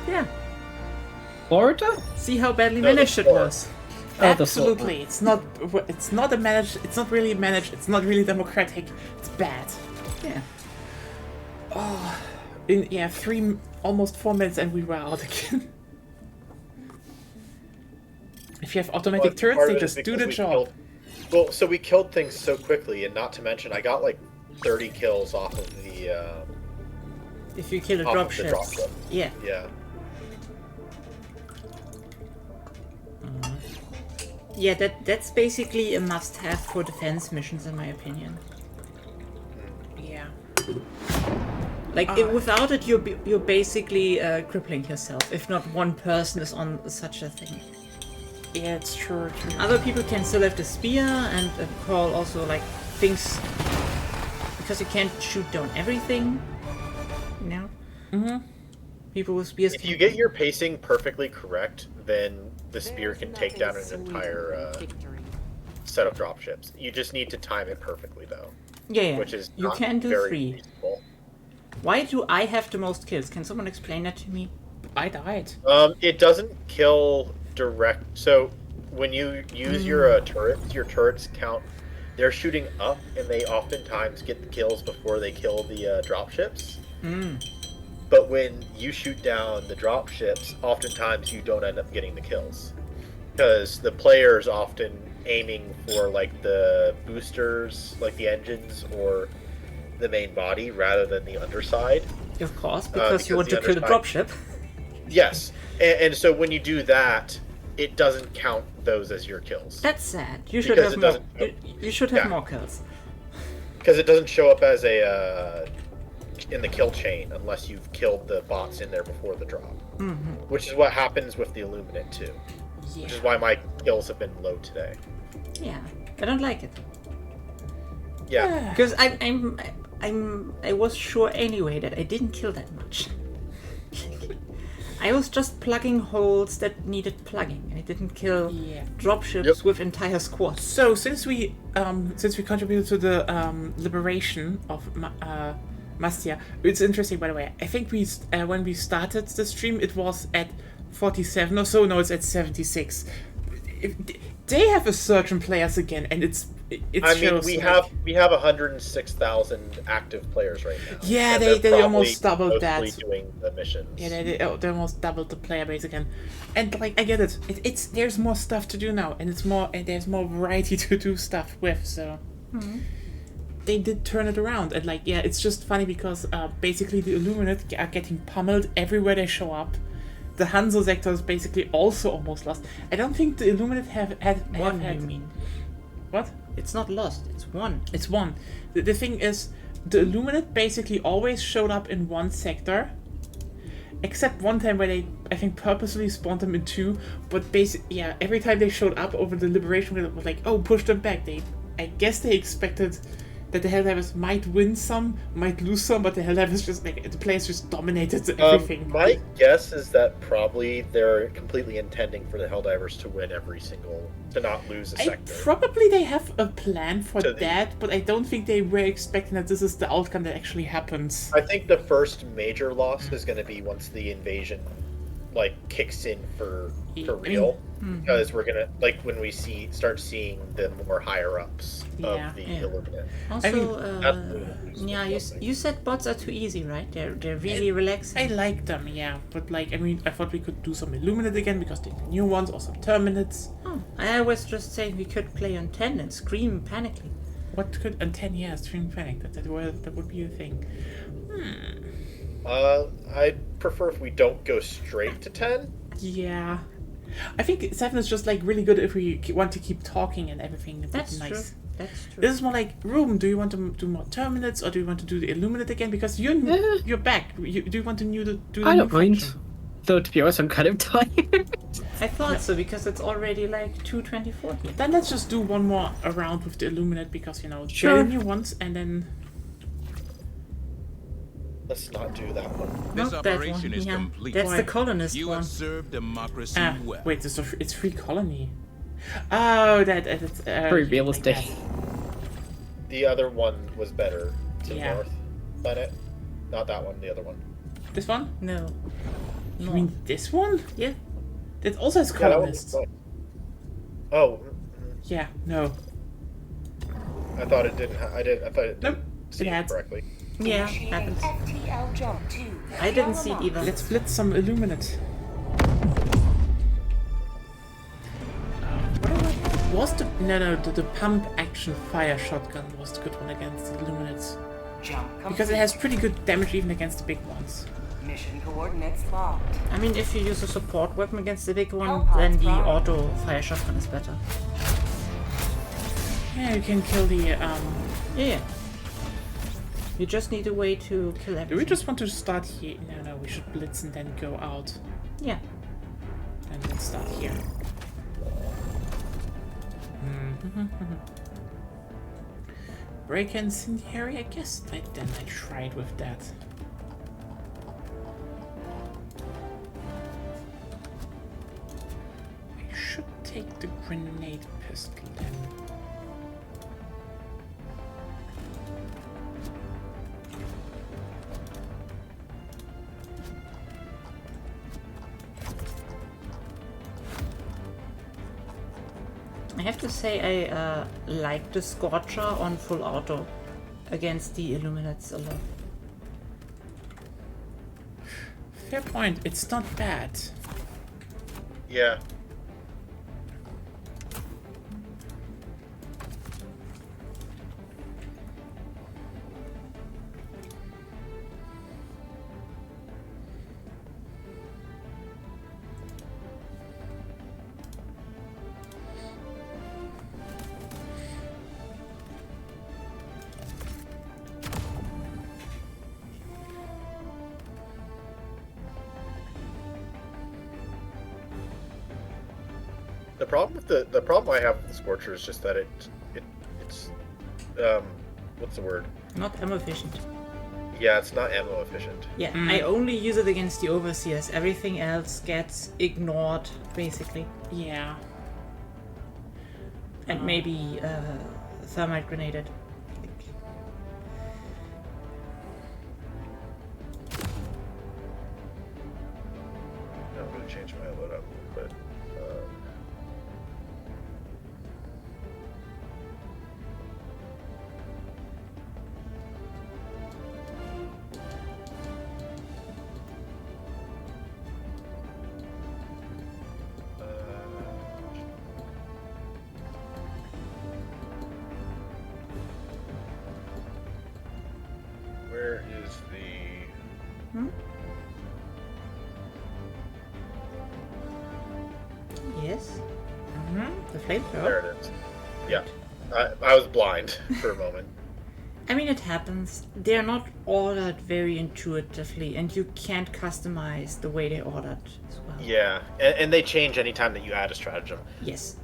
Yeah. Florida? See how badly No, the managed it floor. was. Oh, the Absolutely. It's not a managed, it's not really managed, it's not really democratic. It's bad. Yeah. In almost 4 minutes and we were out again. If you have automatic But turrets, part they of it is just do because the we job. killed- well, so we killed things so quickly, and not to mention, I got like 30 kills off of the If you kill a off of the dropship. dropship. Yeah. Yeah. Yeah, that's basically a must-have for defense missions, in my opinion. Yeah. Like, without it, you're basically crippling yourself, if not one person is on such a thing. Yeah, it's true. Other people can still have the spear and call also, like, things... Because you can't shoot down everything, you know? Mm-hmm. People with spears If you get your pacing perfectly correct, then the spear can take down an entire set of dropships. You just need to time it perfectly, though. Yeah, Which is you not can do very 3. reasonable. Why do I have the most kills? Can someone explain that to me? I died. It doesn't kill direct. So when you use your turrets count. They're shooting up, and they oftentimes get the kills before they kill the dropships. But when you shoot down the dropships, oftentimes you don't end up getting the kills. Because the player is often aiming for like the boosters, like the engines, or the main body, rather than the underside. Of course, because you want to kill the underside- dropship. Yes. And so when you do that, it doesn't count those as your kills. That's sad. You should Because have it more. doesn't- You should have Yeah. more kills. Because it doesn't show up as a in the kill chain unless you've killed the bots in there before the drop. Which is what happens with the Illuminate too. Which is why my kills have been low today. Yeah, I don't like it Yeah. because I was sure anyway that I didn't kill that much. I was just plugging holes that needed plugging. I didn't kill dropships with entire squads. So since we contributed to the liberation of Mastia, it's interesting, by the way. I think we when we started the stream, it was at 47 or so. No, it's at 76. They have a surge in players again, and it I mean, shows. we like- have 106,000 active players right now. Yeah, And they they're almost probably doubled that. mostly doing the missions. Yeah, they almost doubled the player base again, and like I get it. It's there's more stuff to do now, and there's more variety to do stuff with. So they did turn it around, and like it's just funny because basically the Illuminate are getting pummeled everywhere they show up. The Hanzo sector is basically also almost lost. I don't think the Illuminate have had. You mean? What? It's not lost. It's won. It's one. The thing is, the Illuminate basically always showed up in one sector, except one time where they, I think, purposely spawned them in 2. But every time they showed up over the Liberation, it was like, oh, push them back. I guess they expected that the Helldivers might win some, might lose some, but the Helldivers just the players just dominated everything. My guess is that probably they're completely intending for the Helldivers to win to not lose a sector. Probably they have a plan for To the- that, but I don't think they were expecting that this is the outcome that actually happens. I think the first major loss is going to be once the invasion kicks in for real, because we're gonna when we start seeing the more higher ups of the Illuminate. Also, you said bots are too easy, right? They're really relaxing. I like them, yeah, but I thought we could do some Illuminate again because they're the new ones, or some Terminates. Oh, I was just saying we could play on 10 and scream panically. What could on 10 years stream panic? That would be a thing. I'd prefer if we don't go straight to 10. Yeah, I think 7 is just really good if we want to keep talking and everything. That's nice. true. That's true. This is more like Ruben. Do you want to do more Terminates, or do you want to do the Illuminate again? Because you're back. Do you want to do the I new don't mind. faction? Though, to be honest, I'm kind of tired. I thought so because it's already 2:24 here. Then let's just do one more round with the Illuminate because Sure. they're the new ones, and then Let's not do that one. This Not that operation one. is Yeah. complete. That's Why? the colonist You one. have served democracy well. wait, it's free colony. Oh, that's Very realistic. The other one was better to the Yeah. north planet. Not that one, the other one. This one? No. You mean this one? Yeah. That also has Yeah, that one colonists. was fun. Oh, Yeah, no. I thought it didn't. I thought it Nope, didn't it see had. correctly. Yeah, Initiating happens. FTL jump to I didn't see it either. Let's blitz some Illuminate. was the the pump action fire shotgun was the good one against the Illuminates. Jump Because it has pretty good damage even against the big ones. Mission coordinates locked. I mean, if you use a support weapon against the big one, Hellpods then the prime. auto fire shotgun is better. Yeah, you can kill the Yeah. You just need a way to kill everything. do we just want to start here? No, we should blitz and then go out. Yeah. And then start here. Break incendiary, I guess. I tried with that. I should take the grenade pistol then. I have to say I like the Scorcher on full auto against the Illuminates a lot. Fair point, it's not bad. Yeah. The problem I have with the Scorcher is just that it's what's the word? Not ammo efficient. Yeah, it's not ammo efficient. Yeah, I only use it against the Overseers. Everything else gets ignored, basically. Yeah. And maybe thermite grenaded. I'm gonna change my loadout, but where is the? Yes. The flamethrower. There it is. Yeah, I was blind for a moment. I mean, it happens. They're not ordered very intuitively, and you can't customize the way they're ordered as well. Yeah, and they change anytime that you add a stratagem. Yes.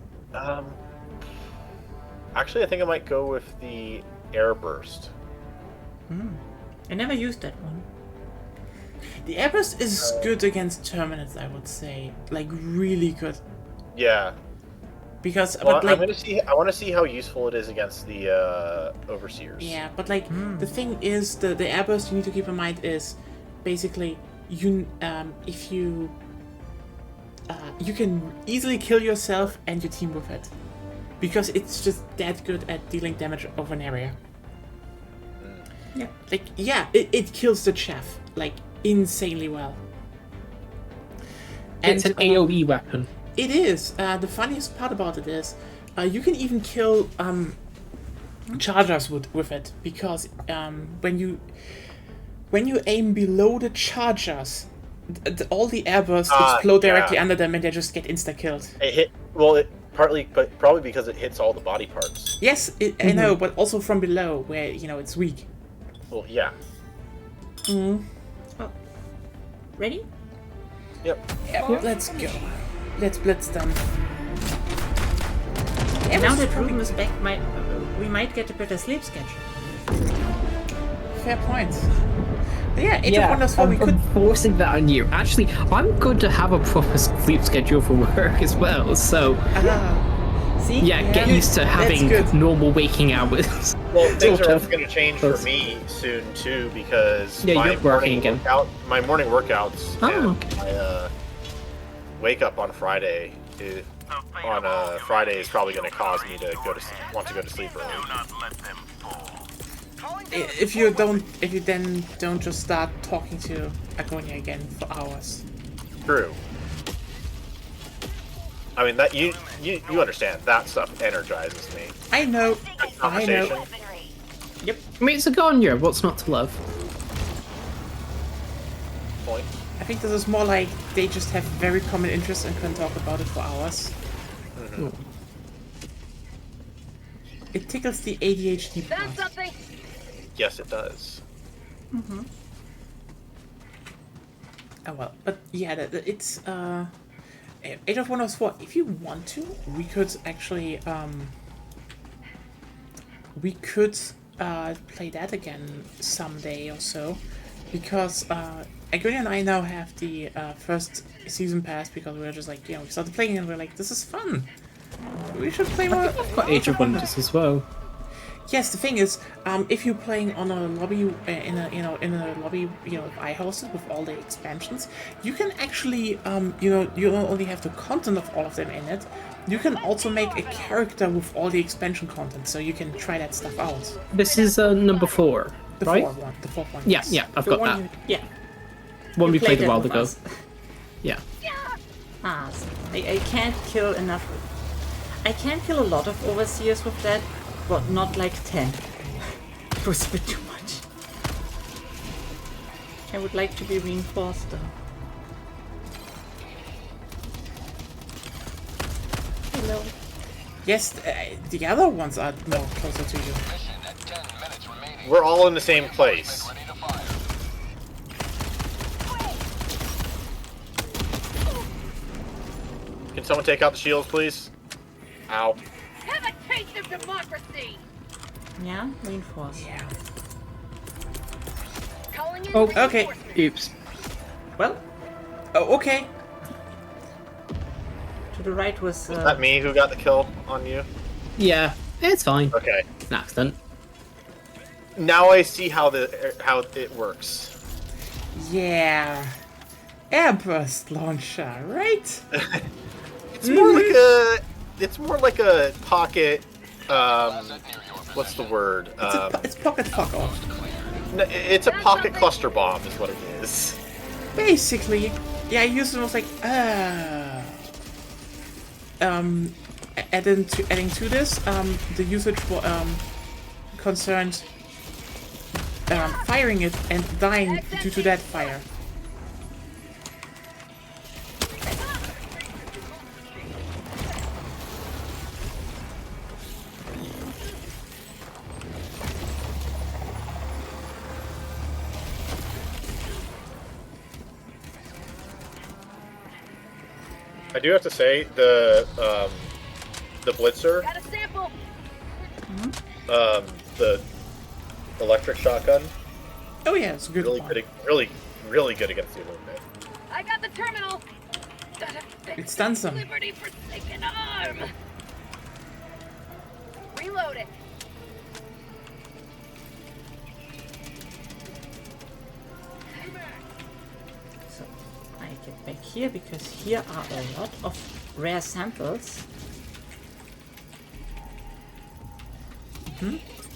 Actually, I think I might go with the air burst. I never used that one. The Airburst is good against Terminates, I would say. Like, really good. Yeah. Because, Well, but like, I want to see how useful it is against the Overseers. yeah, but like, the thing is, the Airburst you need to keep in mind is, basically, if you can easily kill yourself and your team with it. Because it's just that good at dealing damage over an area. Yeah. Like, yeah, it kills the chaff, like, insanely well. It's an AoE weapon. It is. The funniest part about it is, you can even kill chargers with it, because when you aim below the chargers, all the airbursts explode directly under them, and they just get insta killed. It hit but probably because it hits all the body parts. Yes, I know, but also from below, where it's weak. Well, yeah. Oh. Ready? Yep. Let's go. Let's blitz them. Now that Ruben is back, we might get a better sleep schedule. Fair point. But yeah, Age of Wonders 4, we could... forcing that on you. Actually, I'm good to have a proper sleep schedule for work as well, so... See? get used to having good. normal waking hours. Well, things Sort are of. also going to change for me soon too, because Yeah, my you're working morning again. my morning workouts Oh, and my wake up on Friday is probably going to cause me to want to go to sleep early. Do not let them fall. If you then don't just start talking to Agonia again for hours. True. I mean that you understand that stuff energizes me. I know. I know. Conversation. Yep. I mean, it's a Ganya. What's not to love? Point. I think this is more like they just have very common interests and can talk about it for hours. It tickles the ADHD Found part. something. Yes, it does. Oh well, but yeah, it's Age of Wonders 4. If you want to, we could actually play that again someday or so, because Agri and I now have the first season pass because we were just like, we started playing and we're like, this is fun. We should play more. I've got Age of Wonders as well. Yes, the thing is, if you're playing on a lobby in a lobby, I hosted with all the expansions, you can actually, you don't only have the content of all of them in it. You can also make a character with all the expansion content, so you can try that stuff out. This is number 4, The right? the fourth one. Yeah, yes. yeah, I've The got one that. you- yeah. One we played a it while with ago. us. Yeah. Ah, so I can't kill enough. I can kill a lot of overseers with that, but not like 10. It was a bit too much. I would like to be reinforced though. Hello. Yes, the other ones are more closer to you. Mission at 10 minutes remaining. We're all in the same place. Ready to fire. Can someone take out the shields, please? Ow. Have a taste of democracy. Yeah, reinforced. Yeah. Calling in Oh, okay. reinforcements. Oops. Well, Oh, okay. to the right was. Is that me who got the kill on you? Yeah, it's fine. Okay. It's an accident. Now I see how it works. Yeah. Airburst launcher, right? It's more like a. It's more like a pocket. What's the word? It's pocket fuck off. It's a pocket cluster bomb, is what it is. Basically, yeah, I used it and was like, adding to this, the usage concerned firing it and dying due to that fire. I do have to say the Blitzer, Got a sample. the electric shotgun, Oh yeah, it's a good really one. good, really good against the illuminate. I got the terminal. It stuns them. Liberty forsaken arm. Reload it. So I get back here because here are a lot of rare samples.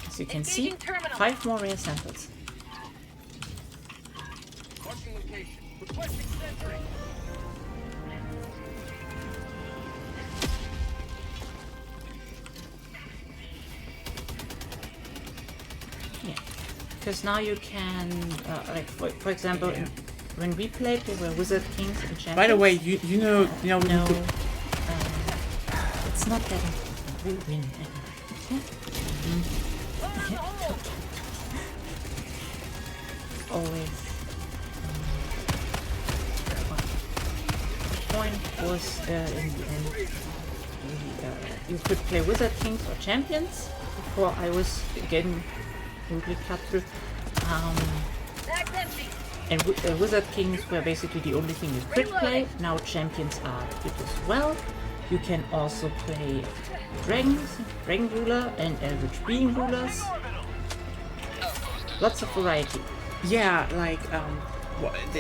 As you can see, Engaging terminal. 5 more rare samples. Marking location. Requesting sentry. Yeah, because now you can, like for example, when we played, there were Wizard Kings and Champions. By the way, you know No, we need to- it's not that we win. Always. The point was in the end, you could play Wizard Kings or Champions. Before I was again rudely cut through. That's empty. And Wizard Kings were basically the only thing you could play. Now Champions are good as well. You can also play Dragons, Dragon Ruler, and Eldritch Being Rulers. Lots of variety. yeah, like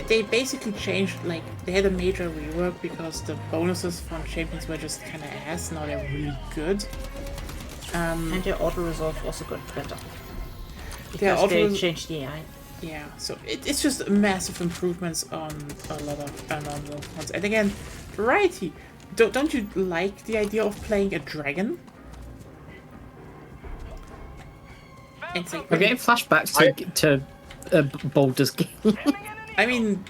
they basically changed, like they had a major rework because the bonuses from champions were just kind of ass. Now they're really good. And their auto-resolve also got better. Their Because they auto-res- changed the AI. Yeah, so it's just massive improvements on a lot of ones. And again, variety. don't you like the idea of playing a dragon? It's like, I'm getting flashbacks to Baldur's Gate. I mean,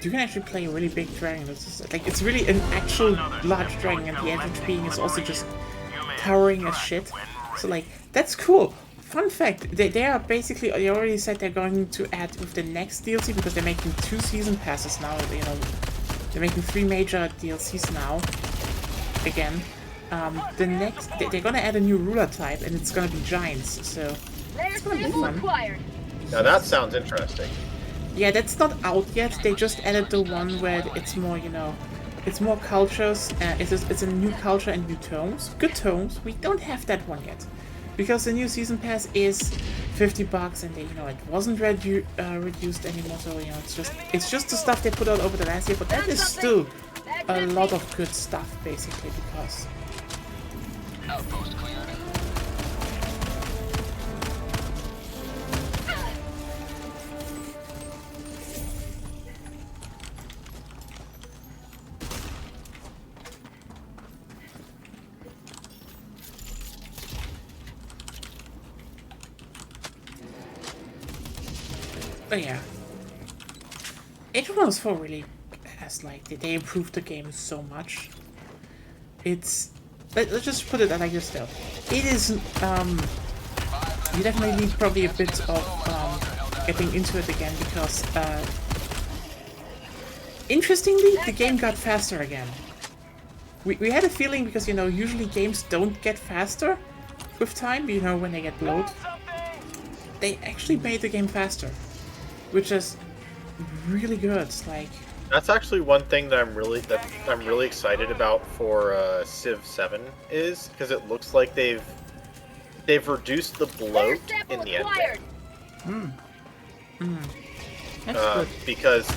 you can actually play a really big dragon. It's just, like, it's really an actual large dragon, and the average being is also just towering as shit. So like, that's cool. Fun fact, they are basically, they already said they're going to add with the next DLC, because they're making 2 season passes now, you know, they're making 3 major DLCs now, again. The next, they're gonna add a new ruler type, and it's gonna be giants, so it's gonna be fun. Now that sounds interesting. Yeah, that's not out yet, they just added the one where it's more, you know, it's more cultures, it's a new culture and new tomes. Good tomes, we don't have that one yet. Because the new season pass is $50, and they, you know, it wasn't reduced anymore. So you know, it's just the stuff they put out over the last year. But that is still a lot of good stuff, basically, because. Outpost cleared. But yeah, Age of Wonders 4 really has, like, they improved the game so much. It's, let's just put it like this though. It is, you definitely need probably a bit of getting into it again, because interestingly, the game got faster again. We had a feeling, because, you know, usually games don't get faster with time, you know, when they get load. They actually made the game faster, which is really good. Like, that's actually one thing that I'm really excited about for Civ 7 is because it looks like they've reduced the bloat in the endgame. That's good. Because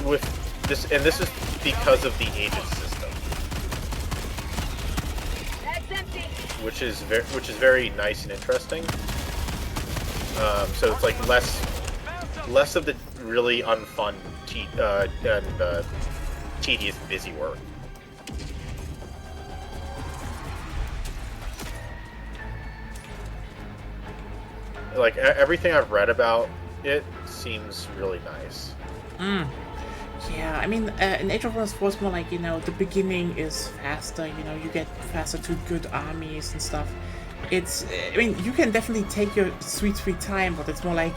with this, and this is because of the agent system, which is very nice and interesting. So it's like less of the really unfun and tedious busy work. Like everything I've read about it seems really nice. yeah, I mean, in Age of Wonders 4 it's more like, you know, the beginning is faster, you know, you get faster to good armies and stuff. It's, I mean, you can definitely take your sweet time, but it's more like,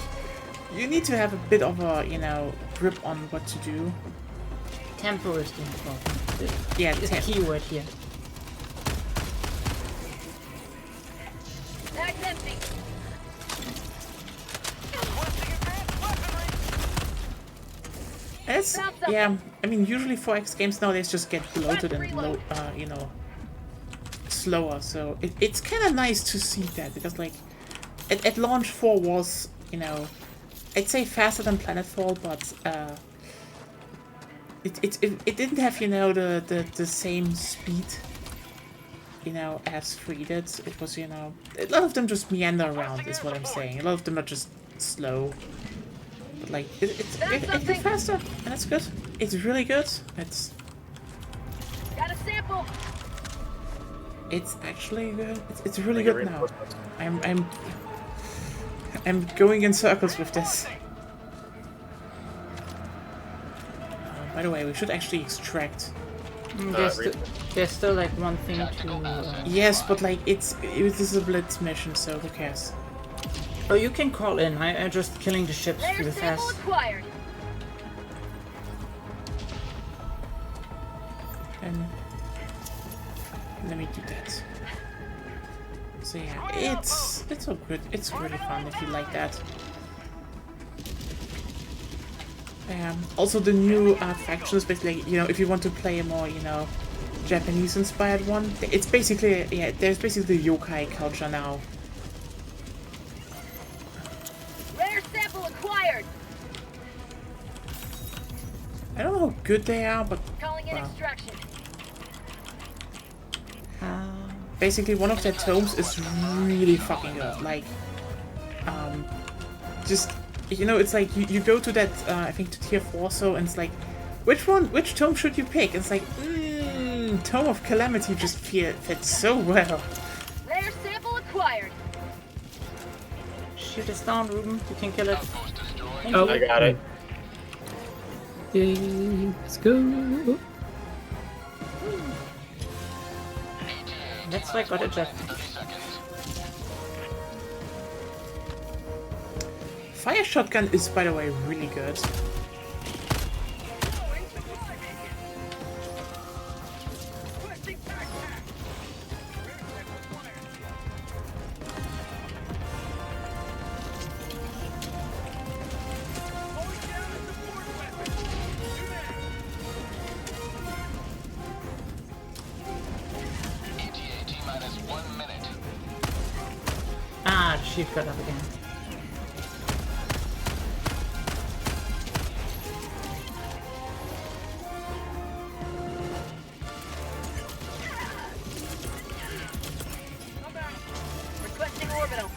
you need to have a bit of a, you know, grip on what to do. Tempo is the important. Yeah, It's a keyword here. That's empty. It's, yeah, I mean, usually 4X games nowadays just get bloated and low, you know, slower, so it's kind of nice to see that, because, like, at launch 4 was, you know, I'd say faster than Planetfall, but it didn't have, you know, the same speed, you know, as 3 did. It was, you know, a lot of them just meander around, is what I'm saying. A lot of them are just slow. But, like, it's faster, and that's good. It's really good. It's... Got a sample. It's actually good. It's really good now. I'm going in circles with this. By the way, we should actually extract. There's still like one thing to. Yes, but like this is a blitz mission, so who cares? Oh, you can call in. I'm just killing the ships Layer really sample fast. acquired. And let me do that. So yeah, it's all good. It's really fun if you like that. Also the new factions, basically, you know, if you want to play a more, you know, Japanese-inspired one, it's basically, yeah, there's basically the yokai culture now. Layer sample acquired. I don't know how good they are, but Calling in extraction. basically one of their tomes is really fucking good. Like, just, you know, it's like you go to that, I think to tier 4, so, and it's like, which tome should you pick? And it's like, Tome of Calamity just fits so well. Rare sample acquired. Shoot us down, Ruben. You can kill it. Thank Oh. you. I got it. Yay, let's go. That's why I got it, Jeff. Fire shotgun is, by the way, really good. Ah, the shield got up again. Requesting orbital.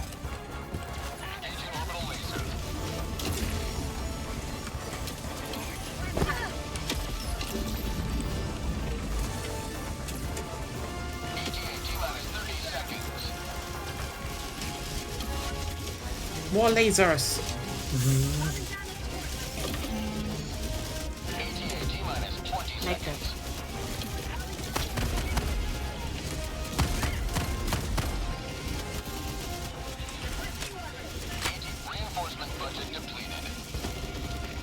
More lasers. Like that. Reinforcement budget depleted.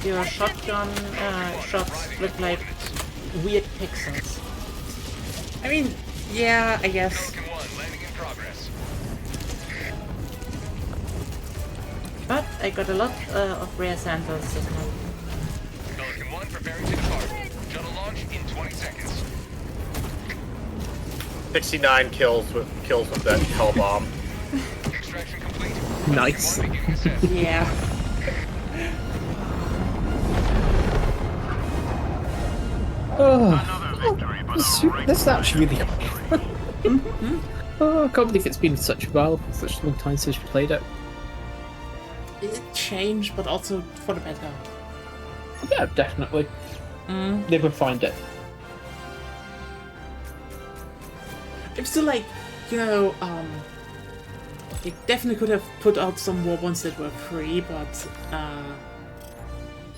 Your shotgun shots look like weird pixels. I mean, yeah, I guess. Pelican 1 landing in progress. But I got a lot of rare samples this month. Pelican 1 preparing to depart. Shuttle launch in 20 seconds. 69 kills with that hell bomb. Extraction complete. Nice. Pelican 1 beginning ascent. Yeah. This is actually really Oh, I can't believe it's been such a while, such a long time since we played it. It changed, but also for the better. Yeah, definitely. Never find it. I'm still like, you know, they definitely could have put out some more ones that were free, but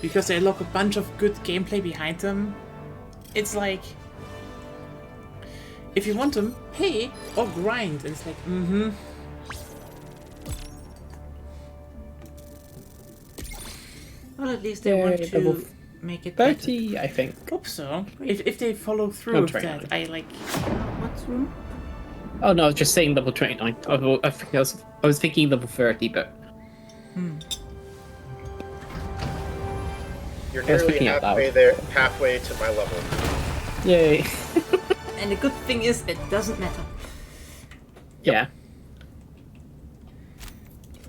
because they lock a bunch of good gameplay behind them, it's like, if you want them, pay or grind. And it's like, Well, at least they Yeah, want level to make it better. 30, I think. hope so. If they follow through Oh, with 29. that, I like. What's room? Oh no, I was just saying level 29. I was thinking level 30, but You're I was nearly picking out halfway to my level. yay. And the good thing is, it doesn't matter. Yeah.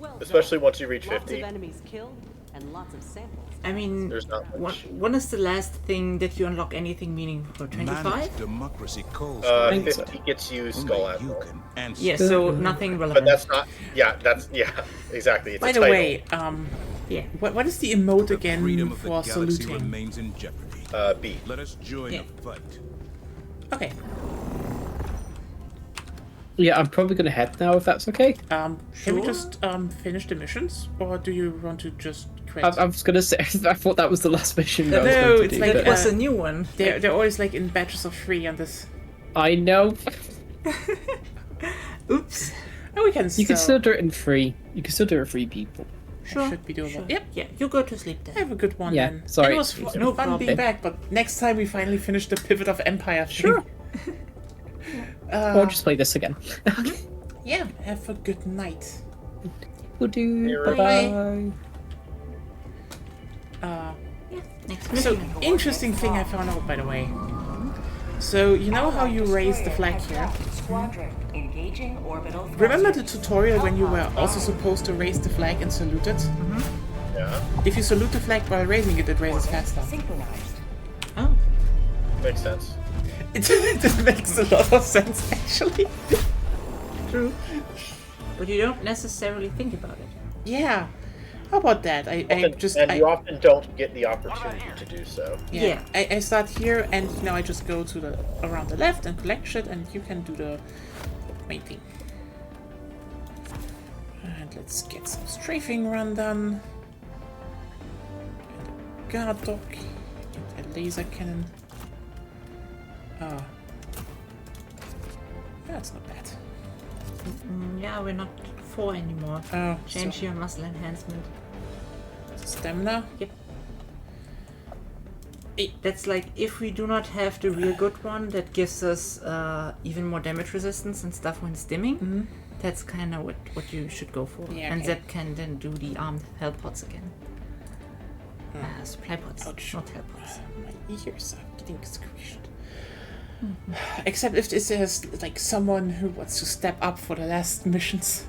Well Especially done. once you reach Lots 50. of enemies killed and lots of samples. I mean, There's not much. when is the last thing that you unlock anything meaningful? 25? Managed democracy calls. 50 gets you Skull Only you Admiral. can answer. Yeah, so nothing relevant. But that's not. Yeah, exactly. It's By a the title. way, Yeah. what is the emote The again freedom of the for galaxy saluting? remains in jeopardy. B. Let us join Yeah. the fight. Okay. Yeah, I'm probably gonna head now if that's okay. Can we Sure. just finish the missions, or do you want to just quit? I was gonna say, I thought that was the last mission. that I was No, going to it's do, like but- That was a new one. they're always like in batches of 3 on this. I know. Oops. Oh, we can You can still do it in 3. You can still do it for 3 people. Sure. should be doable. Sure. Yep. Yeah, you go to sleep then. Have a good one Yeah, then. sorry. It was No fun problem. being back, but next time we finally finish the Pivot of Empire thing. Sure. Or just play this again. Yeah, have a good night. We'll do. Bye Bye. bye. Next So, mission. interesting thing I found out, by the way. So, you know how you raise the flag here? Squadron engaging orbital. Remember the tutorial when you were also supposed to raise the flag and salute it? Yeah, If you salute the flag while raising it, it raises faster. Synchronized. Oh, makes sense. It makes a lot of sense, actually. true. But you don't necessarily think about it. Yeah. How about that? You often don't get the opportunity to do so. Yeah. I start here, and I just go to around the left and collect shit, and you can do the main thing. And let's get some strafing run done. And a guard dog, and a laser cannon. That's not bad. Yeah, we're not 4 anymore. Oh, Change your muscle enhancement. Stamina. Yep. That's like if we do not have the real good one that gives us even more damage resistance and stuff when stimming. That's kind of what you should go for. Yeah, and okay. that can then do the armed hell pods again. Supply pods, Ouch. not hell pods. My ears are getting squished. Except if this is like someone who wants to step up for the last missions.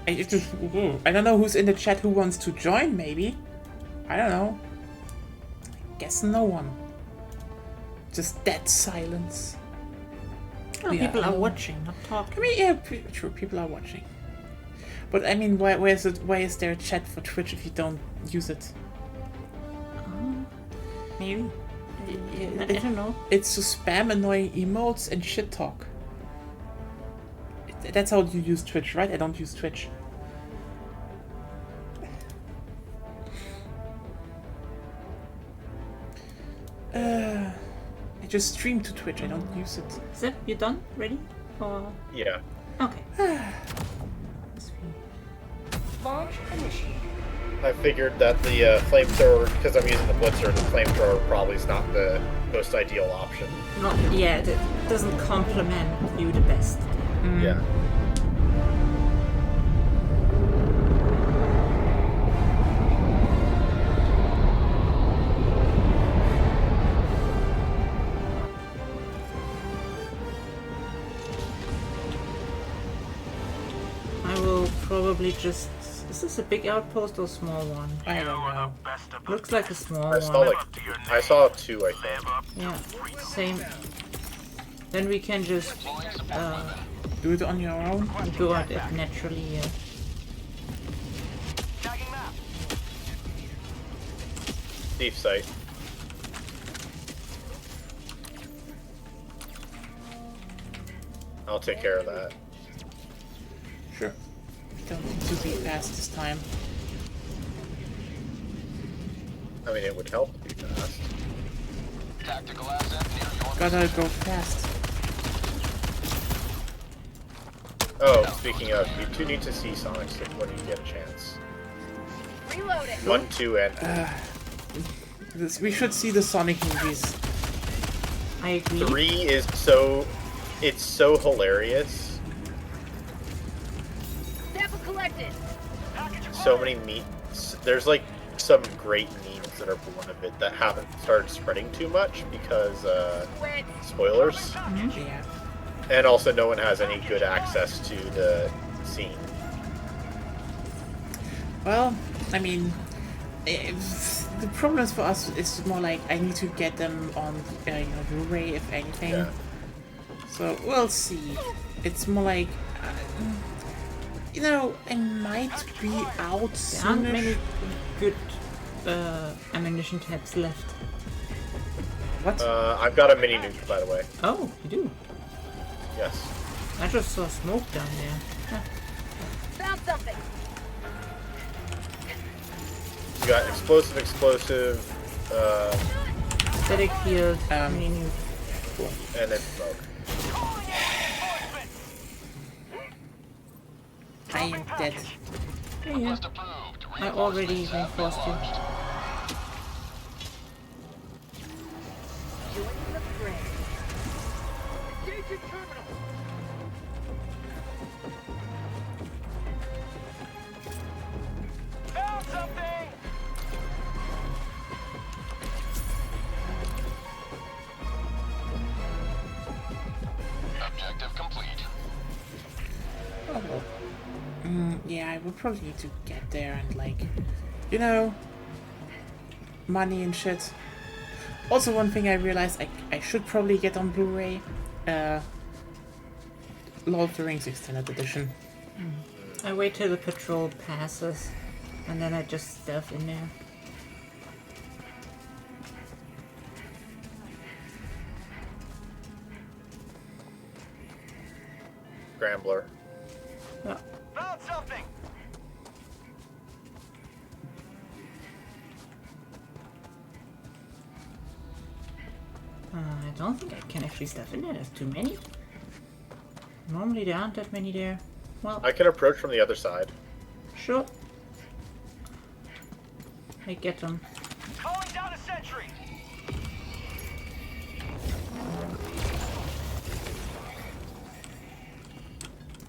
I don't know who's in the chat who wants to join, maybe. I don't know. I guess no one. Just dead silence. Oh, Yeah, people I are know. watching, not I talking. mean, yeah, true, people are watching. But I mean, why is there a chat for Twitch if you don't use it? Maybe. I don't know. It's to spam annoying emotes and shit talk. That's how you use Twitch, right? I don't use Twitch. I just stream to Twitch, I don't use it. Zip, you done? Ready? Or... Yeah. Okay. Launch initiated. I figured that the flamethrower, because I'm using the blitzer, the flamethrower probably is not the most ideal option. Not yeah, that doesn't complement you the best. Yeah. I will probably just... Is this a big outpost or a small one? I don't know. Looks like a small I saw one. I saw 2, I think. Yeah, same. Then we can just Do it on your own. go at it naturally. Yeah. Tagging map. Deep sight. I'll take care of that. Sure. Don't need to be fast this time. I mean, it would help to be fast. Tactical asset near your Gotta go fast. Oh, speaking of, you two need to see Sonic Stick when you get a chance. Reload it. 1, 2, and We should see the Sonic movies. I agree. 3 is so... It's so hilarious. Sample collected. So many memes. There's like some great memes that are born of it that haven't started spreading too much because, Quit. spoilers. Yeah. And also no one has any good access to the scene. Well, I mean, the problems for us is more like I need to get them on, Blu-ray if anything. Yeah. So we'll see. It's more like, I might be out There aren't soon. many good ammunition tabs left. What? I've got a mini nuke, by the way. Oh, you do? Yes. I just saw smoke down there. Found something. You got explosive, Static field, mini and then smoke. I am dead. yeah. I already reinforced you. Joining the fray. Engaging terminal. Found something. Objective complete. Oh well. Yeah, I will probably need to get there and money and shit. Also, one thing I realized I should probably get on Blu-ray, Lord of the Rings Extended Edition. I wait till the patrol passes. And then I just stealth in there. Scrambler. Yeah. Found something! I don't think I can actually stealth in there. There's too many. Normally there aren't that many there. Well, I can approach from the other side. sure. I get them. Calling down a sentry!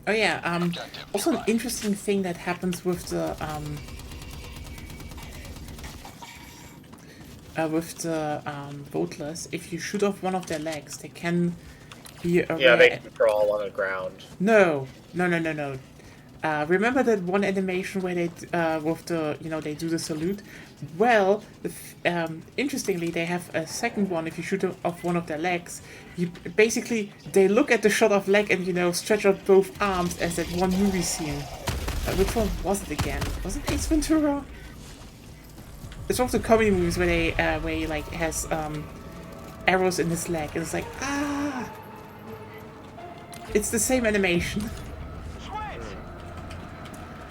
Oh yeah, also an interesting thing that happens with the voteless, if you shoot off one of their legs, they can be a Yeah, they rare... can crawl on the ground. No. Remember that one animation where they, with the, they do the salute? Well, interestingly, they have a second one. If you shoot off one of their legs, basically, they look at the shot of leg and, stretch out both arms as that one movie scene. Which one was it again? Was it Ace Ventura? It's one of the comedy movies where where he, has, arrows in his leg, and it's like, ah! It's the same animation.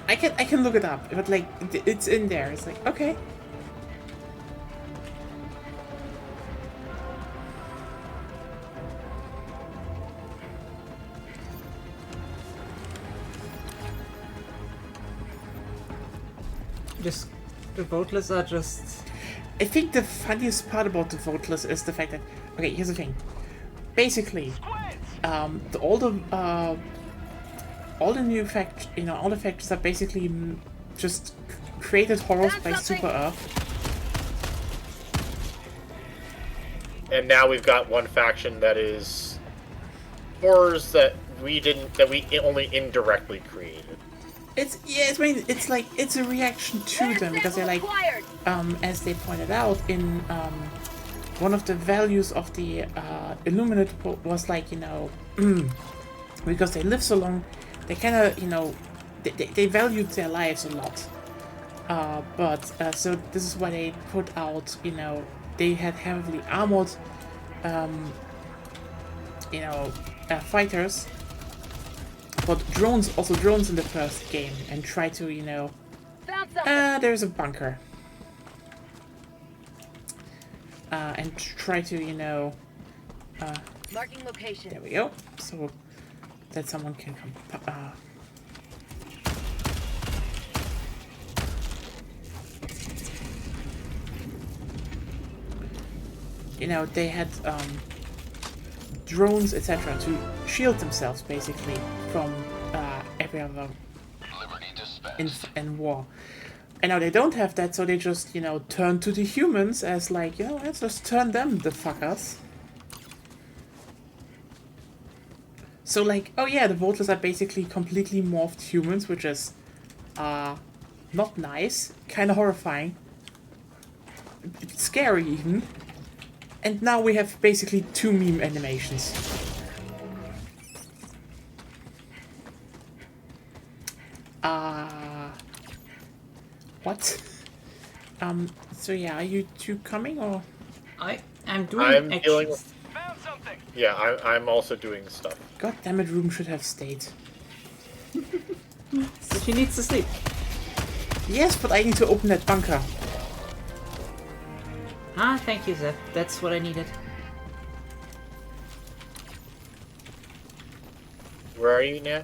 I can look it up, but it's in there. It's like, okay. Just the voteless are just. I think the funniest part about the voteless is the fact that, okay, here's the thing. Basically, all the new all the factions are basically just created horrors by Super Earth. And now we've got one faction that is horrors that we only indirectly created. It's it's a reaction to them because they're like, as they pointed out in one of the values of the Illuminate was because they live so long, they kind of they valued their lives a lot. So this is why they put out they had heavily armored fighters. But drones in the first game, and try to, there's a bunker. And try to, Marking location. there we go. So that someone can come. They had drones, etc., to shield themselves basically from every other in war. And now they don't have that, so they just turn to the humans as let's just turn them the fuckers. So oh yeah, the voteless are basically completely morphed humans, which is not nice, kind of horrifying, it's scary even. And now we have basically 2 meme animations. What? So yeah, are you 2 coming or? I'm doing I'm actions. dealing with. Found something! Yeah, I'm also doing stuff. God damn it, Ruben should have stayed. So she needs to sleep. Yes, but I need to open that bunker. Ah, thank you, Zeph. That's what I needed. Where are you now?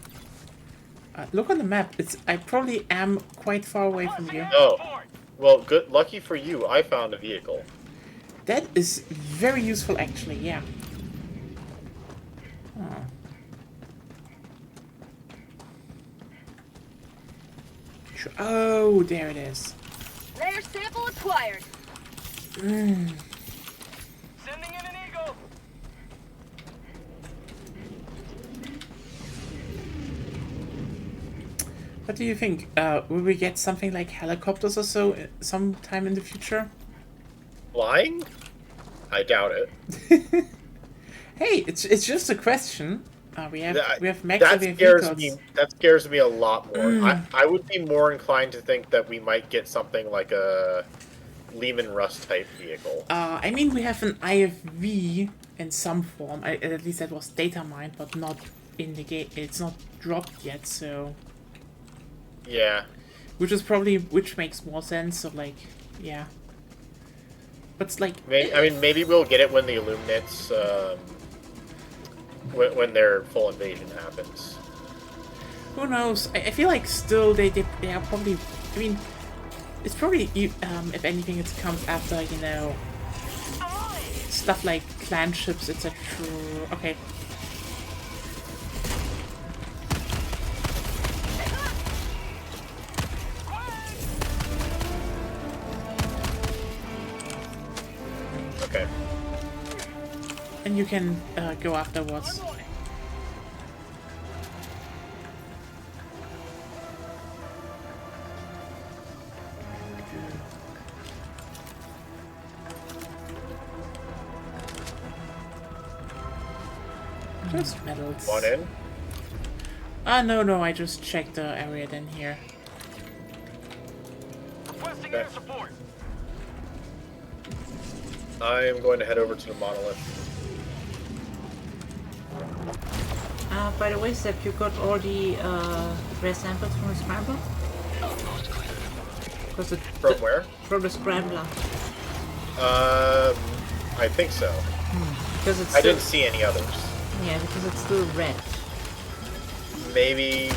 Look on the map. I probably am quite far away from you. Oh, well, good. Lucky for you, I found a vehicle. That is very useful, actually. Yeah. Oh. Sure. Oh, there it is. Layer sample acquired. Sending in an eagle! What do you think? Will we get something like helicopters or so sometime in the future? Flying? I doubt it. Hey, it's just a question. We have mechs That and we have scares vehicles. me. That scares me a lot more. I would be more inclined to think that we might get something like a Lehman Russ type vehicle. I mean, we have an IFV in some form. At least that was data mined, but not in the game. It's not dropped yet, so. Yeah. Which makes more sense. So like, yeah. But it's like. I mean, maybe we'll get it when the Illuminates, when their full invasion happens. Who knows? I feel like still they are probably. I mean, it's probably if anything, it comes after stuff like clan ships, etc. Okay. Okay. And you can go afterwards. Just medals. One in? No, I just checked the area then here. Requesting air support. I am going to head over to the monolith. By the way, Seb, you got all the rare samples from the scrambler? From where? From the scrambler. I think so. Because it's I still, didn't see any others. Yeah, because it's still red. Maybe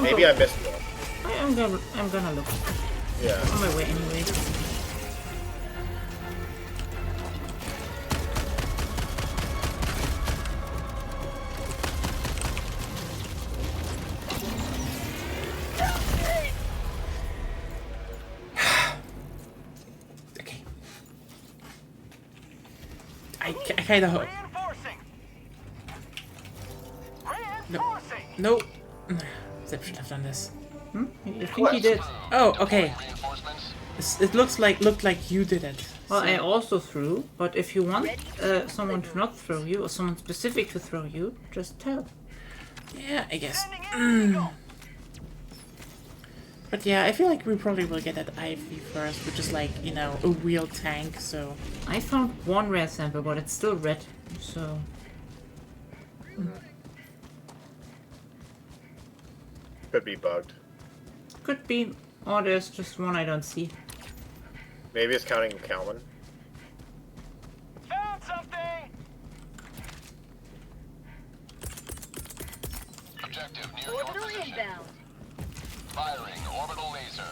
I missed one. I'm gonna look. Yeah. On my way anyway. Okay. I kind of hope. No. Zip should have done this. I think he did. Oh, okay. It looked like you did it. Well, so. I also threw, but if you want someone to not throw you, or someone specific to throw you, just tell. Yeah, I guess. But yeah, I feel like we probably will get that IFV first, which is like, a wheel tank, so... I found one rare sample, but it's still red, so... Could be bugged. Could be, or there's just one I don't see. Maybe it's counting Kalman. Found something. Objective near your Orbital position. inbound. Firing orbital laser.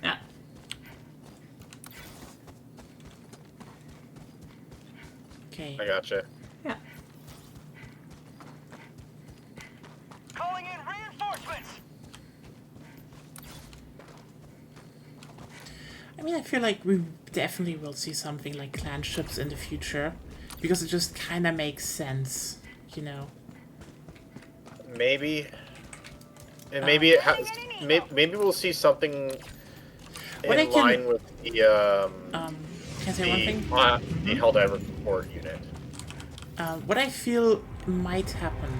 Yeah. Okay. I gotcha. Yeah. Calling in reinforcements. I mean, I feel like we definitely will see something like clan ships in the future, because it just kind of makes sense, Maybe. And maybe it has. Maybe we'll see something What I in can- line with the Can I say one thing? the Helldiver support unit. What I feel might happen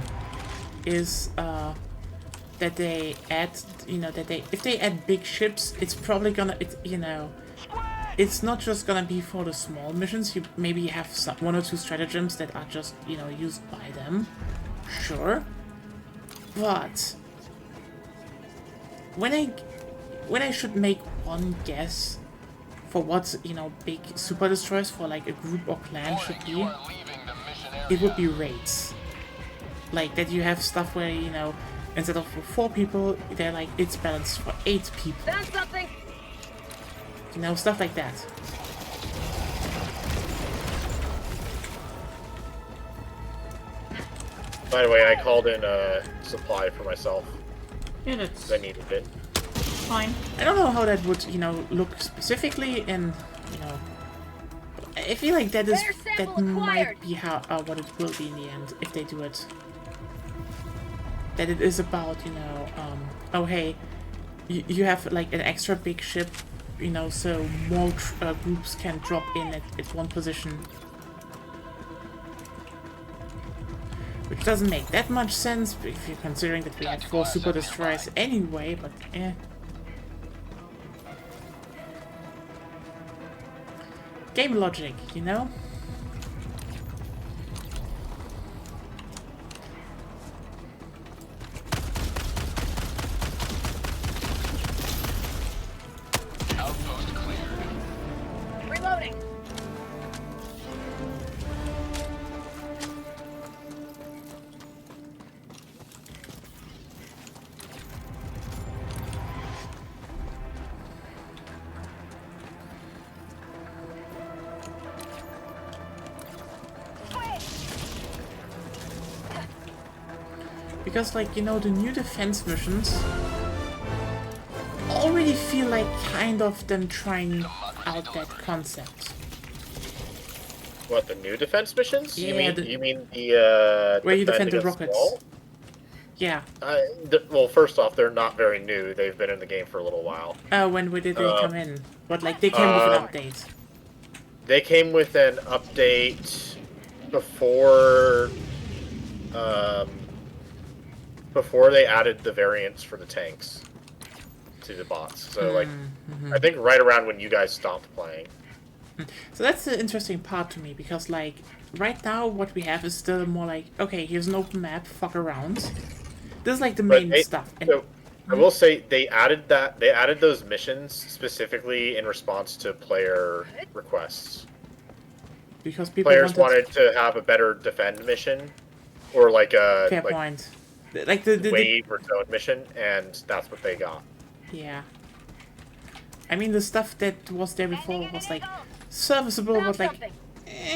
is that they add, if they add big ships, it's probably gonna, it's not just gonna be for the small missions. You maybe have one or two stratagems that are just, used by them, sure. But when I should make one guess for what big super destroyers for like a group or clan should be, it would be raids. Like that you have stuff where instead of for 4 people, they're like it's balanced for 8 people. Found something. Stuff like that. By the way, I called in supply for myself Yeah, that's... because I needed it. fine. I don't know how that would, you know, look specifically in, you know. I feel like that might be how what it will be in the end if they do it. That it is about, you know, oh hey, you have like an extra big ship, you know, so more groups can drop in at one position. Which doesn't make that much sense if you're considering that we had 4 super destroyers anyway, but eh. Game logic, you know? Outpost cleared. Reloading. Because, like, you know, the new defense missions already feel like kind of them trying out that concept. What, the new defense missions? Yeah, You mean the where you defend the against rockets. wall? Yeah. Well, first off, they're not very new. They've been in the game for a little while. When did they come in? But, like, they came with an update. They came with an update before they added the variants for the tanks to the bots. So, like, I think right around when you guys stopped playing. So that's the interesting part to me, because, like, right now what we have is still more like, okay, here's an open map, fuck around. This is, like, the main stuff. And so, I will say, they added those missions specifically in response to player requests. because people Players wanted to have a better defend mission, or like a fair point. Like the wave or zone mission, and that's what they got. Yeah. I mean, the stuff that was there before was, like, serviceable, but, like,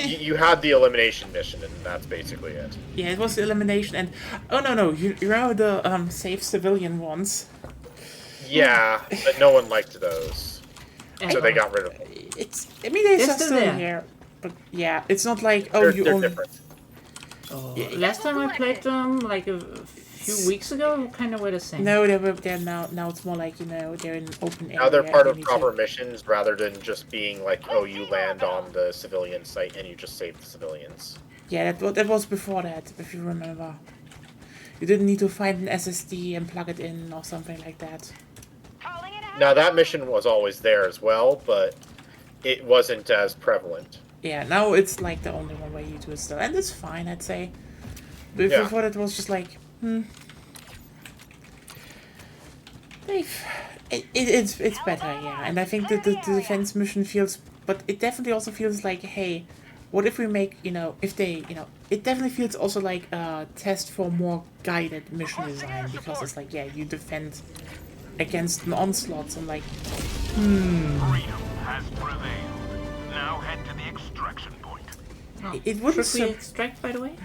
You had the elimination mission, and that's basically it. yeah, it was elimination, and oh no, you know the save civilian ones. Yeah, but no one liked those, so they got rid of them. I mean, they're They're still still there. here, but yeah, it's not like oh They're only. different. Last time I played them, like a few weeks ago, kind of were the same. No, they're now it's more like, you know, they're in open area. Now they're part and of you proper need missions rather than just being like, oh, you land on the civilian site and you just save the civilians. to- Yeah, that was before that, if you remember. You didn't need to find an SSD and plug it in or something like that. Now that mission was always there as well, but it wasn't as prevalent. Yeah, now it's like the only one way you do it still, and it's fine, I'd say. But Yeah. before that was just like, it's better, yeah. And I think that the defense mission feels, but it definitely also feels like, hey, what if we make, you know, if they, you know, it definitely feels also like a test for more guided mission design, because it's like, yeah, you defend against an onslaught, so I'm like, Freedom has prevailed. Now head to the extraction point. it wouldn't Should we sur- extract, by the way?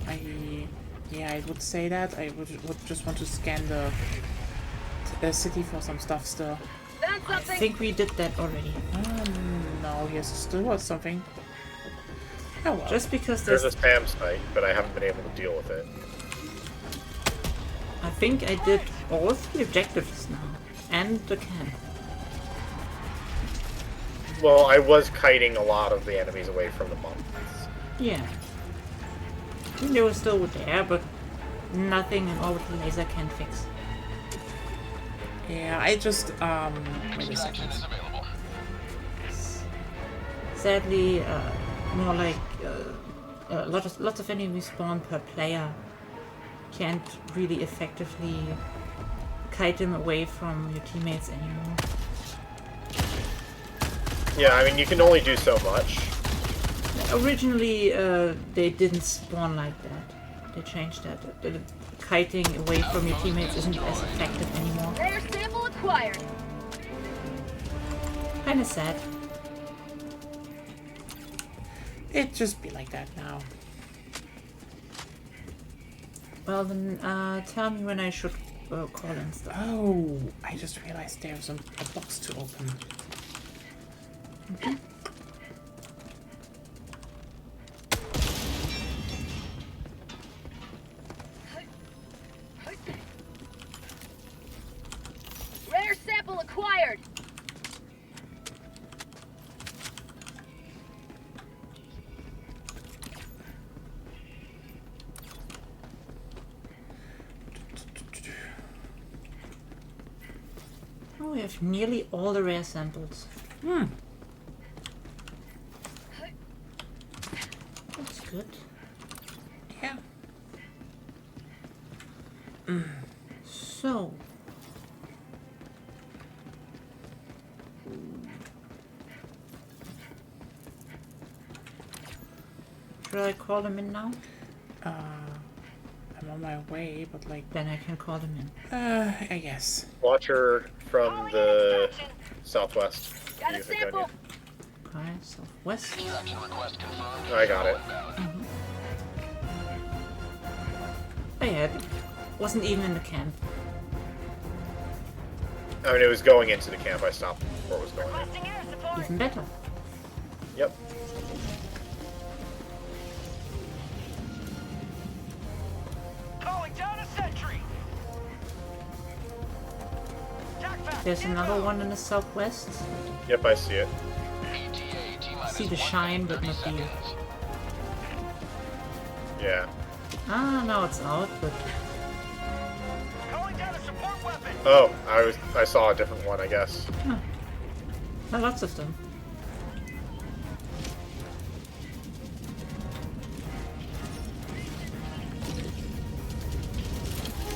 I would say that. I would just want to scan the city for some stuff still. Found I something. think we did that already. No, yes, still was something. Oh well. Just because There's there's... a spam site, but I haven't been able to deal with it. I think I did all 3 objectives now. And the camp. Well, I was kiting a lot of the enemies away from the monks. Yeah. I think they were still there, but nothing an orbital laser can fix. Yeah, I just wait a Extraction second. is available. Sadly, more like lots of enemies spawn per player. Can't really effectively kite them away from your teammates anymore. Yeah, I mean, you can only do so much. Originally, they didn't spawn like that. They changed that. The kiting away from your teammates isn't as effective anymore. Rare sample acquired. Kinda sad. It just be like that now. Well then, tell me when I should call in stuff. Oh, I just realized there's a box to open. Rare sample acquired. Oh, we have nearly all the rare samples. That's good. Yeah. So. Should I call them in now? I'm on my way, but like, Then I can call them in. I guess. Watcher from the southwest. Got a You think I sample. need? Okay, southwest. Extraction request confirmed. I got it. Oh yeah, it wasn't even in the camp. I mean, it was going into the camp. I stopped before it was going in. Requesting air support. Even better. Yep. Calling down a sentry. There's another one in the southwest. Yep, I see it. See the shine, but not the... Yeah. Ah, now it's out, but... Calling down a support weapon. Oh, I saw a different one, I guess. Huh. There are lots of them.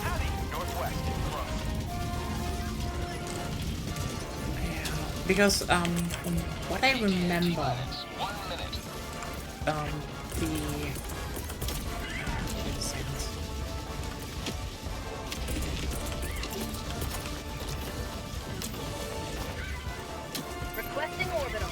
Howdy. Northwest. Close. Yeah. Because from what I remember, 1 minute. the Requesting orbital.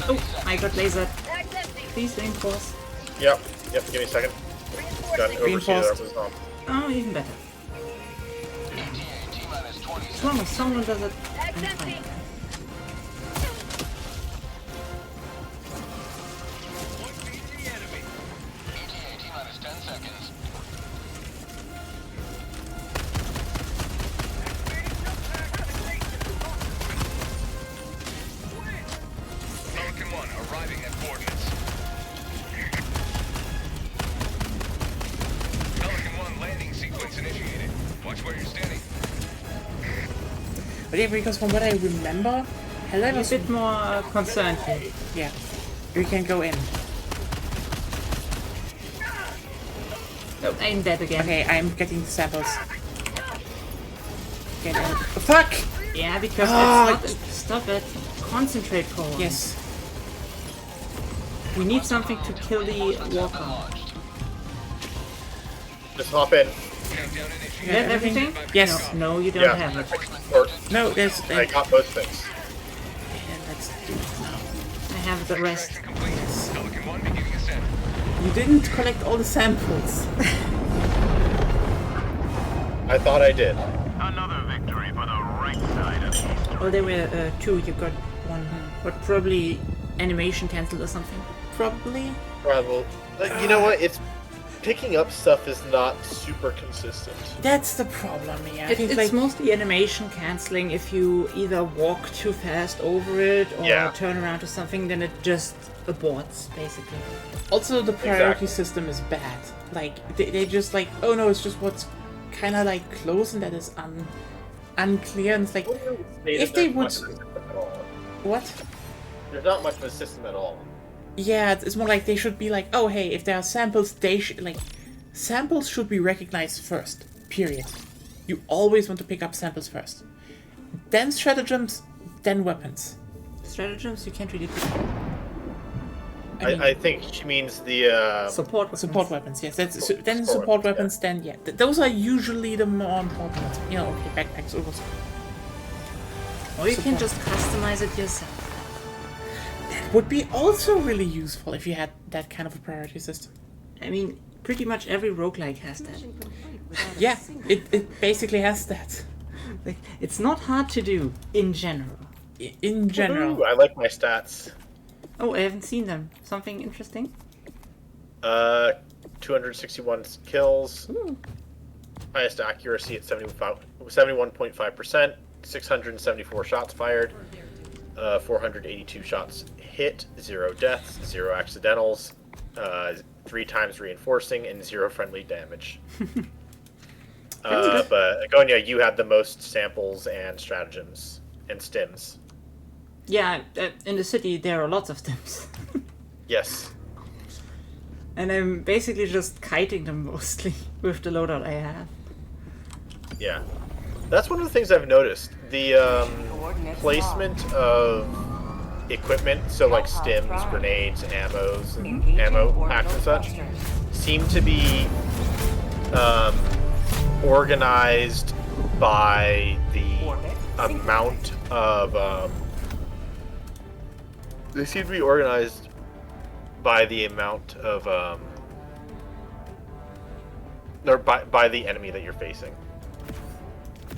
Oh, I got lasered. Tag's empty. Please reinforce. Yep. Yep. Give me a second. Got an overseer that was on. Oh, even better. As long as someone does it, Tag's I'm empty. fine. ETA T-minus 10 seconds. Pelican 1 arriving at coordinates. Pelican 1 landing sequence initiated. Watch where you're standing. but yeah, because from what I remember, I'm a Helldivers, bit more concerned here. yeah, you can go in. Oh, I'm dead again. Okay, I'm getting samples. Get in. Fuck! Yeah, because Ah, it's not... Stop it. Concentrate, Cole. Yes. We need something to kill the walker. Just hop in. Countdown initiated. You have everything? Yes. No, you don't Yeah. have it. Or No, there's. I got both things. Let's do it now. I have the rest. Extraction complete. Pelican 1 beginning ascent. You didn't collect all the samples. I thought I did. Another victory for the right side of history. Oh, there were two. You got one. But probably animation cancelled or something. Probably. Probably. You know what? It's picking up stuff is not super consistent. That's the problem, yeah. It's like, mostly animation cancelling. If you either walk too fast over it or Yeah. turn around to something, then it just aborts, basically. also, the priority Exactly. system is bad. Like, they just like, oh no, it's just what's kind of like close and that is unclear. And it's like, if they would. What? There's not much of a system at all. Yeah, it's more like they should be like, oh hey, if there are samples, they should like, samples should be recognized first. Period. You always want to pick up samples first. Then stratagems, then weapons. Stratagems you can't really do. I think she means the Support weapons. Support weapons, yes. That's, then Support support weapons, weapons, then yeah. Those are usually the more important ones. You know, okay, backpacks, over. Or you can Support. just customize it yourself. Would be also really useful if you had that kind of a priority system. I mean, pretty much every roguelike has that. Mission complete without a Yeah, single it basically has that. Like, it's not hard to do, in general. In general. Ooh, I like my stats. Oh, I haven't seen them. Something interesting? 261 kills. Ooh. Highest accuracy at 71.5%. 674 shots fired. 482 shots hit. 0 deaths. 0 accidentals. 3 times reinforcing and 0 friendly damage. But Agonia, you had the most samples and stratagems and stims. Yeah, in the city there are lots of stems. Yes. And I'm basically just kiting them mostly with the loadout I have. Yeah. That's one of the things I've noticed. The placement of equipment, so like stims, grenades, ammos, and ammo packs and such, seem to be organized by the amount of they seem to be organized by the amount of or by the enemy that you're facing.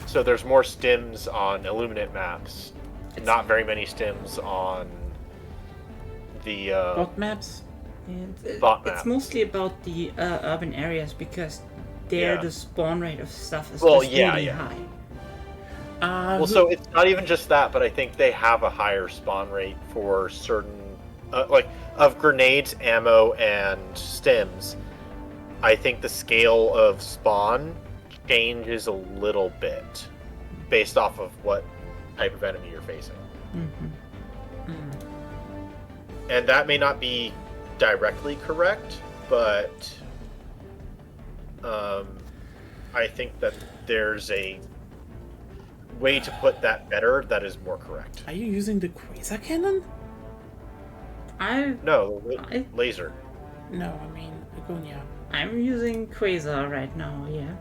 So there's more stims on Illuminate maps, not very many stims on the Bot maps? And Bot it's map. mostly about the urban areas because there Yeah. the spawn rate of stuff is Well, just yeah, really yeah. high. Well, so it's not even just that, but I think they have a higher spawn rate for certain, like, of grenades, ammo, and stims. I think the scale of spawn changes a little bit based off of what type of enemy you're facing. And that may not be directly correct, but I think that there's a way to put that better that is more correct. Are you using the Quasar cannon? No, I- laser. No, I mean, Agonia. I'm using Quasar right now, yeah.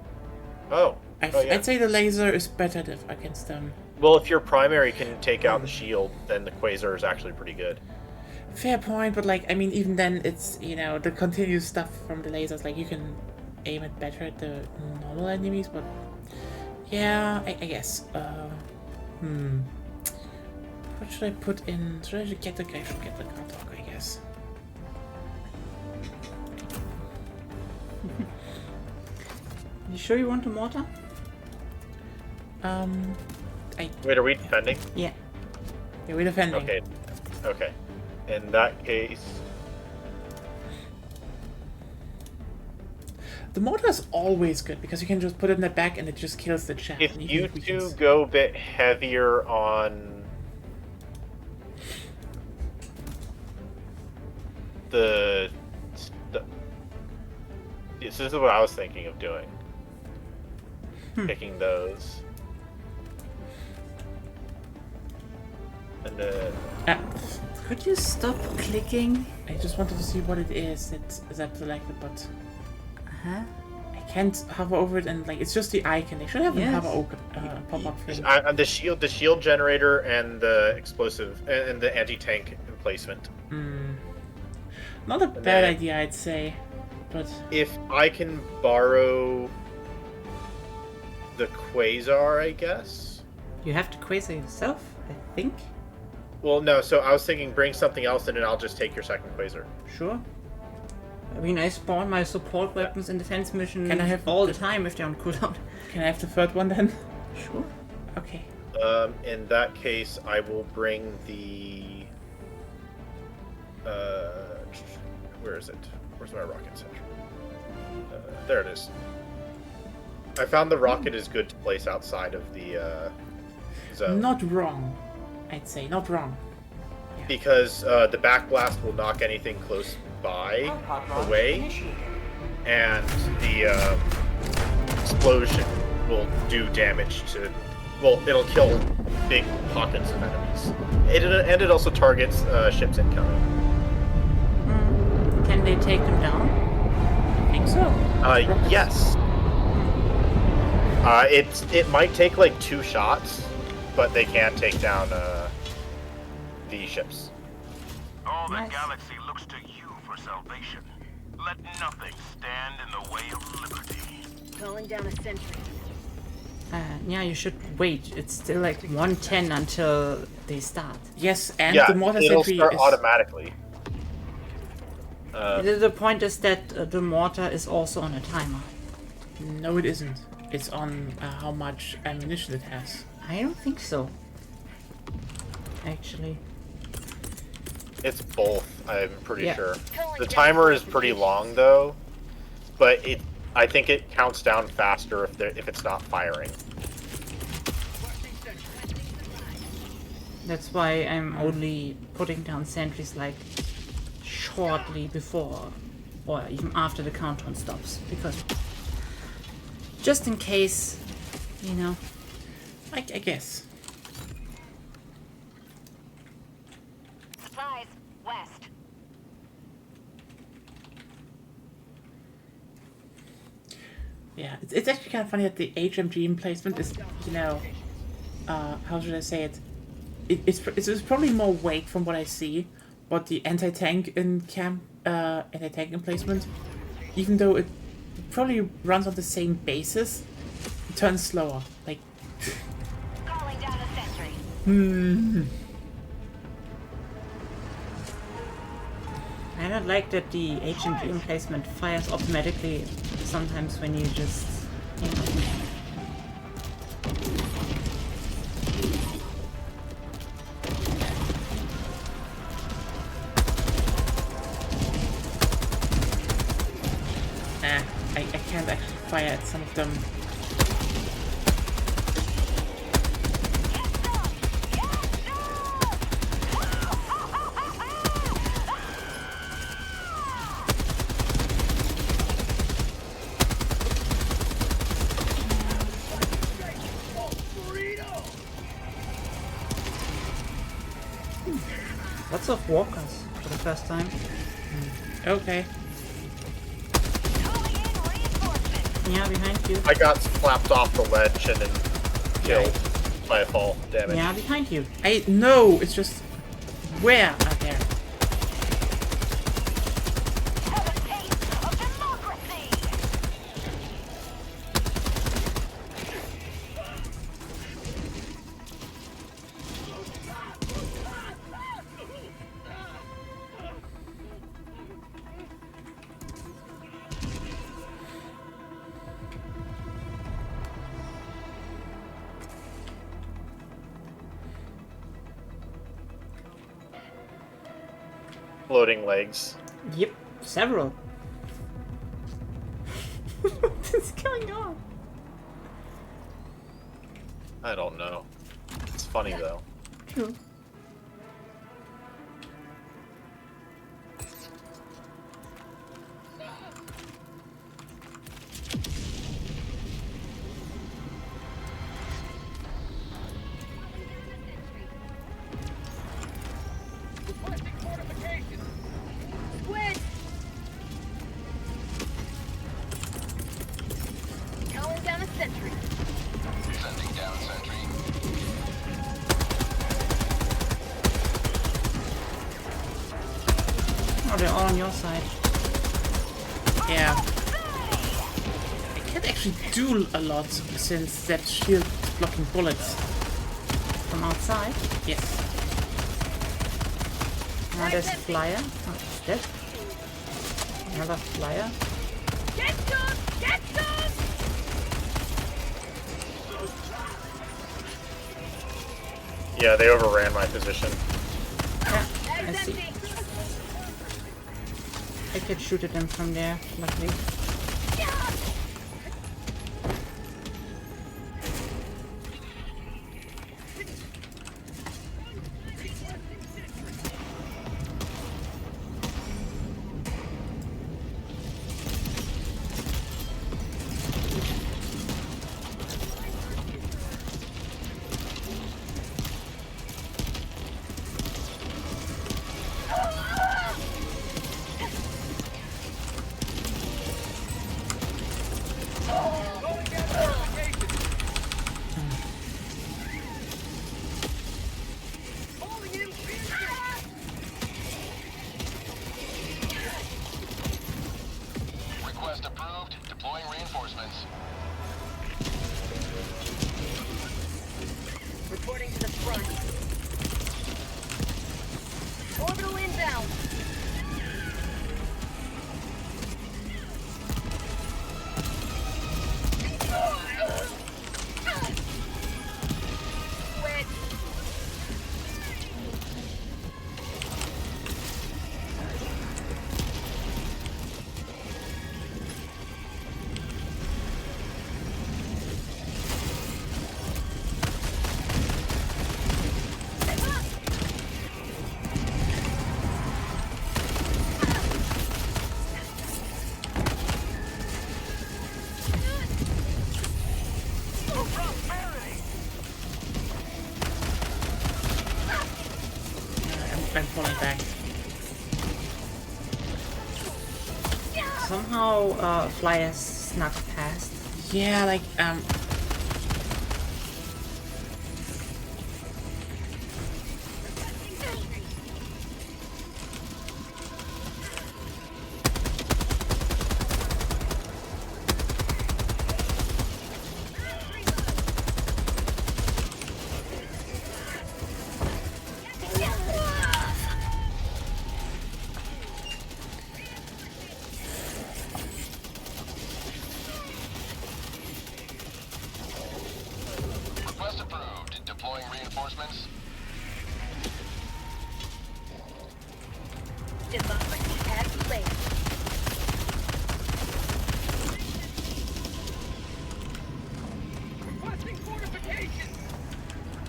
Oh. Oh, yeah. I'd say the laser is better against them. Well, if your primary can take out the shield, then the Quasar is actually pretty good. Fair point, but like, I mean, even then, it's, you know, the continuous stuff from the lasers, like, you can aim it better at the normal enemies, but yeah, I guess. What should I put in? Should I get the guy? Should get the card talk, I guess. You sure you want a mortar? Wait, are we defending? Yeah. Yeah, we're defending. Okay. Okay. In that case, The mortar is always good because you can just put it in the back and it just kills the chaff. if and you even two weakens. go a bit heavier on the this is what I was thinking of doing. Picking those. And then Could you stop clicking? I just wanted to see what it is that I've selected, but Huh? I can't hover over it and like it's just the icon. They should have a Yes. hover open pop-up thing. the shield generator and the explosive and the anti-tank emplacement. Not a bad then- idea, I'd say, but If I can borrow the Quasar, I guess. You have to Quasar yourself, I think. Well, no. So I was thinking, bring something else in, and I'll just take your second Quasar. Sure. I mean, I spawn my support weapons in defense missions Can I have all the- the time if they're on cooldown. can I have the third one then? Sure. Okay. In that case, I will bring the. Where is it? Where's my rocket center? There it is. I found the rocket is good to place outside of the zone Not wrong, I'd say. Not wrong. because the backblast will knock anything close by away, and the explosion will do damage to. Well, it'll kill big pockets of enemies. And it also targets ships incoming. can they take them down? I think so. Rockets. Yes. It might take like 2 shots, but they can take down the ships. All the Nice. galaxy looks to you for salvation. Let nothing stand in the way of liberty. Calling down a sentry. Yeah, you should wait. It's still like 1:10 until they start. Yes, and Yeah, the mortar it'll sentry start is automatically. The point is that the mortar is also on a timer. no, it isn't. It's on how much ammunition it has. I don't think so. Actually. It's both, I'm pretty Yeah. sure. The timer is pretty long though, but I think it counts down faster if it's not firing. That's why I'm only putting down sentries like shortly before or even after the countdown stops. Because just in case, you know. I guess. Supplies west. Yeah, it's actually kind of funny that the HMG emplacement is, you know, how should I say it? It's probably more weight from what I see, but the anti-tank anti-tank emplacement, even though it probably runs on the same basis, it turns slower. Like, Calling down a sentry. I don't like that the HMG emplacement fires automatically sometimes when you just, you know. I can't actually fire at some of them. Lots of walkers for the first time. Okay. Calling in reinforcements. Yeah, behind you. I got slapped off the ledge and then killed by a fall damage. Yeah, behind you. I know, it's just where are there? Have a taste of democracy. Floating legs. Yep, several. What is going on? I don't know. It's funny though. True. Squid. Calling down a sentry. Sending down sentry. Oh, they're all on your side. Yeah. I can't actually do a lot since that shield is blocking bullets. From outside. Yes. Now there's a flyer. Oh, it's dead. Another flyer. Get some! Get some! Yeah, they overran my position. Yeah, I Eggs see. empty. I could shoot at them from there, luckily. front. Orbital inbound. Quit. I'm falling back. Somehow, Flyers snuck past. Yeah, like Request approved. Deploying reinforcements. Democracy at play. Requesting fortification.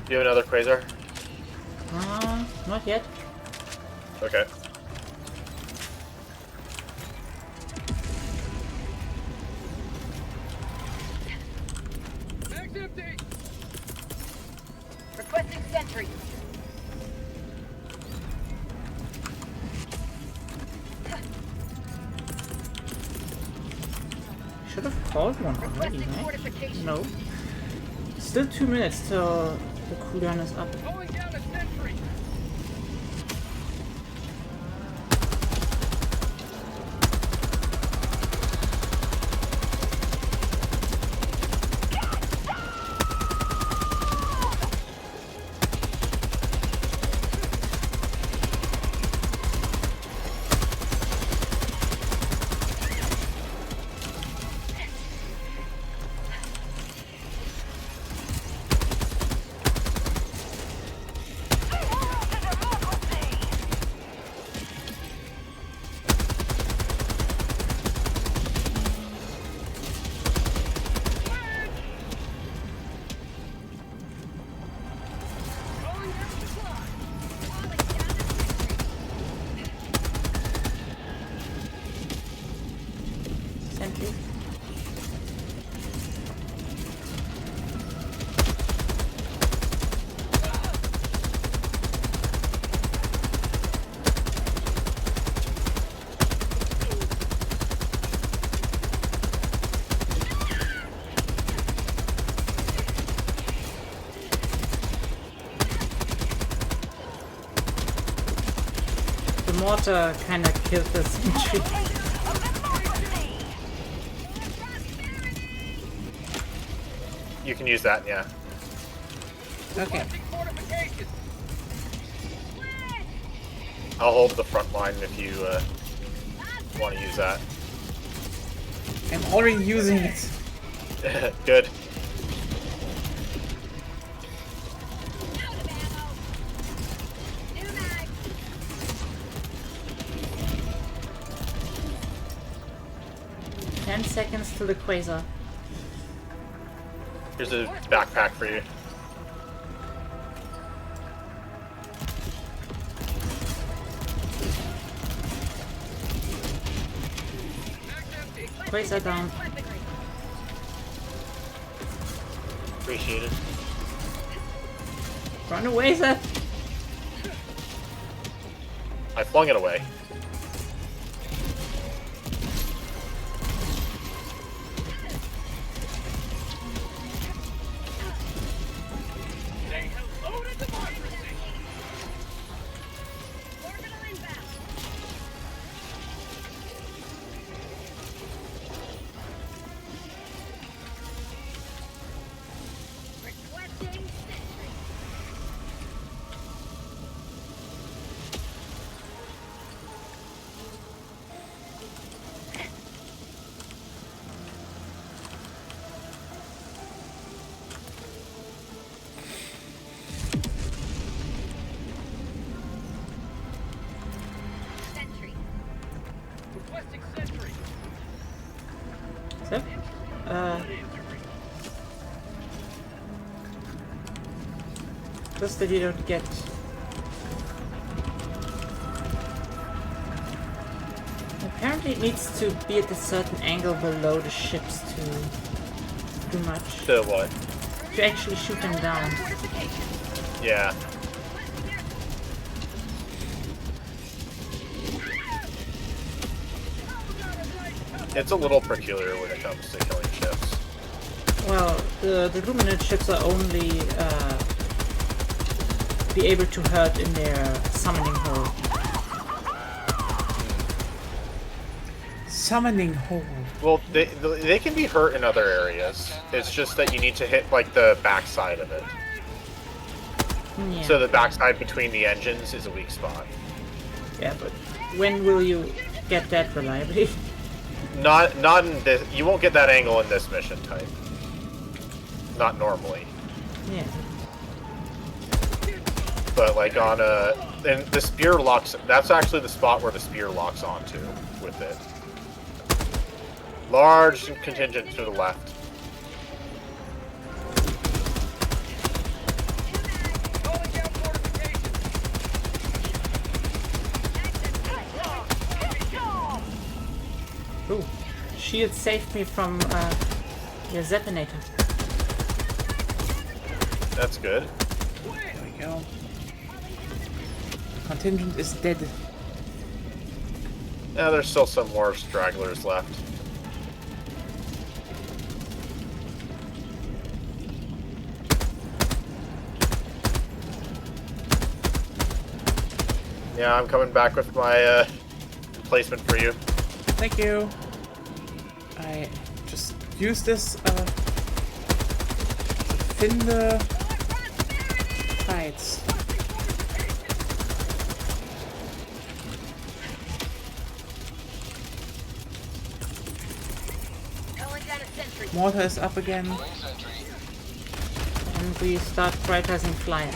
Do you have another Quasar? Not yet. Okay. Mag's empty. Requesting sentry. Should have called one already, Requesting right? fortification. No. Still 2 minutes till the cooldown is up. Calling down a sentry. Calling down supply. Calling down a sentry. Sentry. The mortar kinda killed the sentry. You can use that, yeah. okay. Requesting fortification. I'll hold the front line if you want to use that. I'm already using it. Good. Out of ammo. New mag. 10 seconds to the quasar. Here's a backpack for you. Mag's empty. Quasar down. Weaponry. Appreciate it. Run away, Seth! I flung it away. Say hello to democracy. Orbital inbound. Requesting sentry. Just that you don't get... Apparently it needs to be at a certain angle below the ships to do much. To what? To actually shoot them down. Yeah. It's a little peculiar when it comes to killing ships. Well, the Luminant ships are only be able to hurt in their summoning hole. Summoning hole. Well, they can be hurt in other areas. It's just that you need to hit like the backside of it. Yeah. So the backside between the engines is a weak spot. Yeah, but when will you get that reliably? Not in this. You won't get that angle in this mission type. Not normally. Yeah. But like on and the spear locks. That's actually the spot where the spear locks onto with it. Large contingent to the left. Calling down fortifications. Ooh. Shield saved me from your Zeppinator. That's good. There we go. Contingent is dead. Yeah, there's still some more stragglers left. Yeah, I'm coming back with my replacement for you. Thank you. I just use this to thin the tides. Calling down a sentry. Mortar is up again. And we start prioritizing flyers.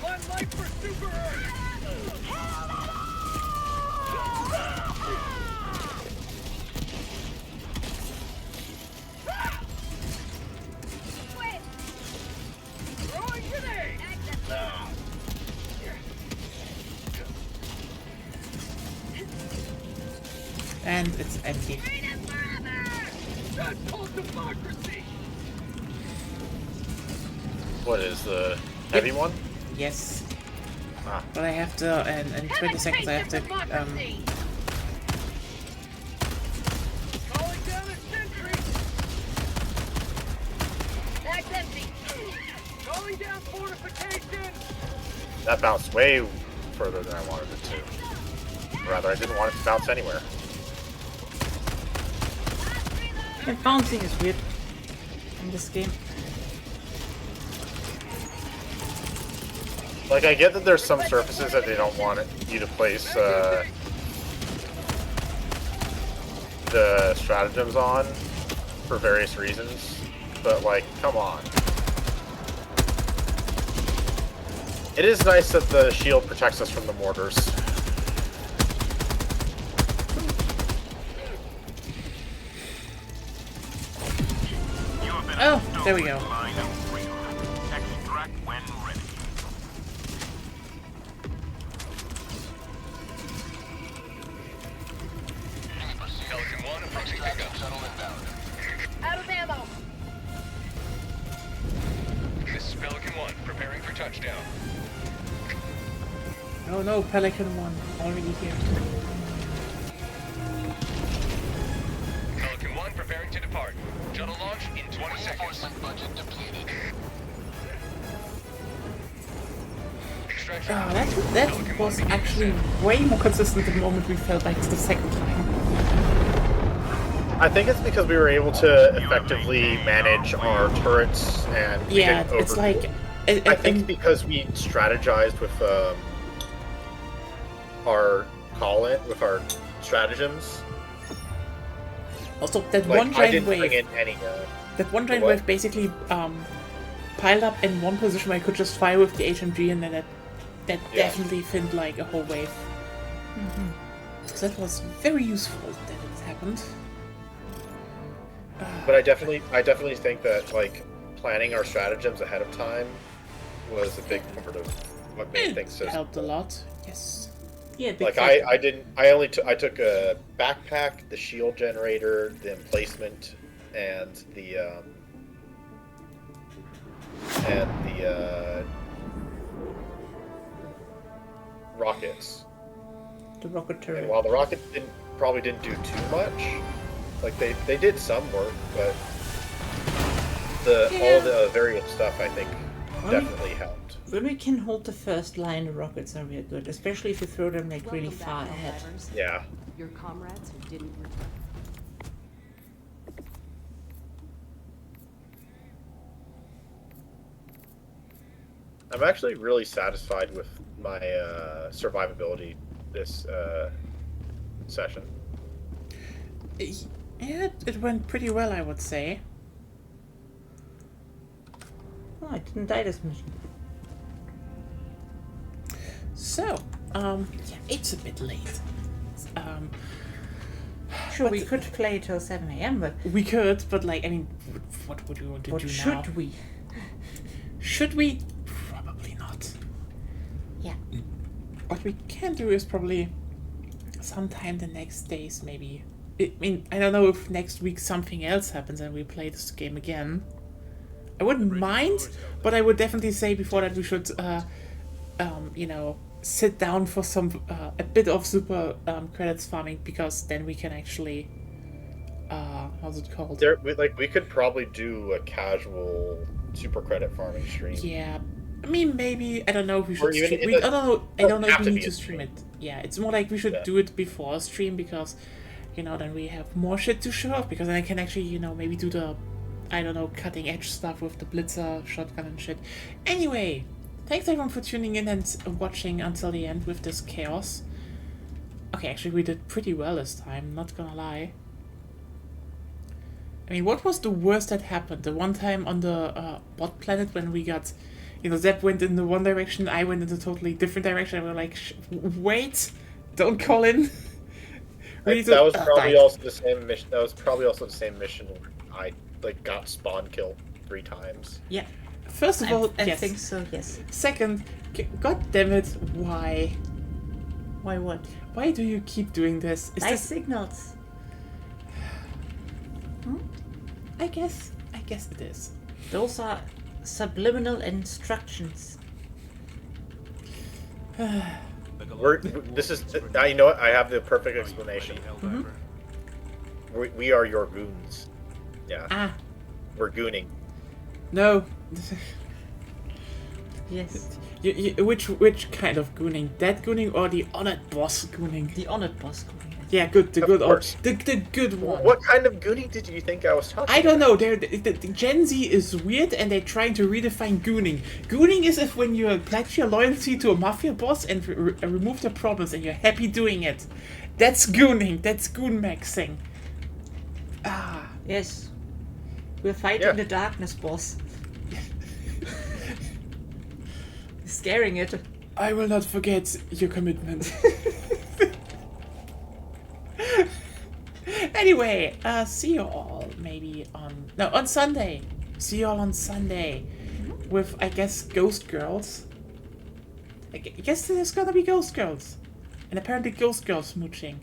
One life for Super Earth. Throwing grenade. And it's empty. That's called democracy. What is the heavy one? Yes. Ah. But I have to, in 20 seconds I have to, Calling down a sentry. Bag's empty. Calling down fortification. That bounced way further than I wanted it to. Rather, I didn't want it to bounce anywhere. And bouncing is weird in this game. Like, I get that there's some surfaces that they don't want you to place the stratagems on for various reasons, but like, come on. It is nice that the shield protects us from the mortars. oh, there we go. Extract when ready. Pelican 1 approaching pickup. Shuttle inbound. Out of ammo. This is Pelican 1, preparing for touchdown. Oh no, Pelican 1, already here. Pelican 1, preparing to depart. Shuttle launch in 20 seconds. Reinforcement budget depleted. Extraction. That was actually way more consistent the moment we felt like it's the second time. I think it's because we were able to effectively manage our turrets and we Yeah, didn't it's like... I think because we strategized with our with our stratagems. Also, that Like, one I giant didn't bring wave... in any. That one giant what? wave basically piled up in one position where I could just fire with the HMG, and then that definitely thinned like a whole wave. So that was very useful that it happened. But I definitely think that like planning our stratagems ahead of time was a big part of what made things so helped a lot. Yes. Yeah, big like factor. I took a backpack, the shield generator, the emplacement, and the rockets. The rocket turret. And while the rockets probably didn't do too much, like they did some work, but all the various stuff I think definitely helped. When we can hold the first line, the rockets are real good, especially if you throw them like really Welcome far back, ahead. Helldivers. Yeah. Your comrades who didn't return. I'm actually really satisfied with my survivability this session. Yeah, it went pretty well, I would say. Oh, I didn't die this mission. So, yeah, it's a bit late. Sure, But- we could play till 7 a.m., but We could, but like, I mean, what would we want to what do now? should we? Should we? Probably not. Yeah. What we can do is probably sometime the next days, maybe. I mean, I don't know if next week something else happens and we play this game again. I wouldn't mind, but I would definitely say before that we should, you know, sit down for some a bit of super credits farming, because then we can actually, how's it called? We could probably do a casual super credit farming stream. Yeah, I mean, maybe, I don't know if we Or should even stream. in I the- don't know if have we to need be to a stream stream. it. Yeah, it's more like we should do it before stream, because, you know, then we have more shit to show off, because then I can actually, you know, maybe do the, I don't know, cutting edge stuff with the blitzer, shotgun and shit. Anyway, thanks everyone for tuning in and watching until the end with this chaos. Okay, actually we did pretty well this time, not gonna lie. I mean, what was the worst that happened? The one time on the bot planet when we got, you know, Zeb went in the one direction, I went in a totally different direction, and we were like, wait, don't call in. We need to- That was probably died. also the same mission. That was probably also the same mission where I like got spawn killed 3 times. Yeah. First of all, I yes. think so, yes. Second, god damn it, why? Why what? Why do you keep doing this? Is Nice this... signals. I guess it is. Those are subliminal instructions. This is. You know what? I have the perfect explanation. We are your goons. Yeah. Ah, We're gooning. no. Yes. Which kind of gooning? That gooning or the honored boss gooning? The honored boss going. Yeah, good. The Of good course. the good one. What kind of gooning did you think I was talking I don't about? know. The Gen Z is weird, and they're trying to redefine gooning. Gooning is if when you pledge your loyalty to a mafia boss and remove the problems, and you're happy doing it. That's gooning. That's goon maxing. Ah, Yes. We're fighting Yeah. the darkness, boss. Scaring it. I will not forget your commitment. Anyway, see you all maybe on Sunday. See you all on Sunday with, I guess, Ghost Girls. I guess there's gonna be Ghost Girls, and apparently Ghost Girls smooching.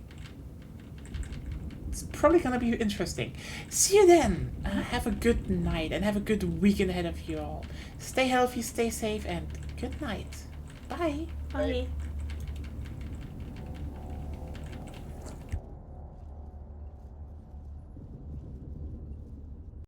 It's probably gonna be interesting. See you then. Have a good night and have a good weekend ahead of you all. Stay healthy, stay safe, and good night. Bye. Bye.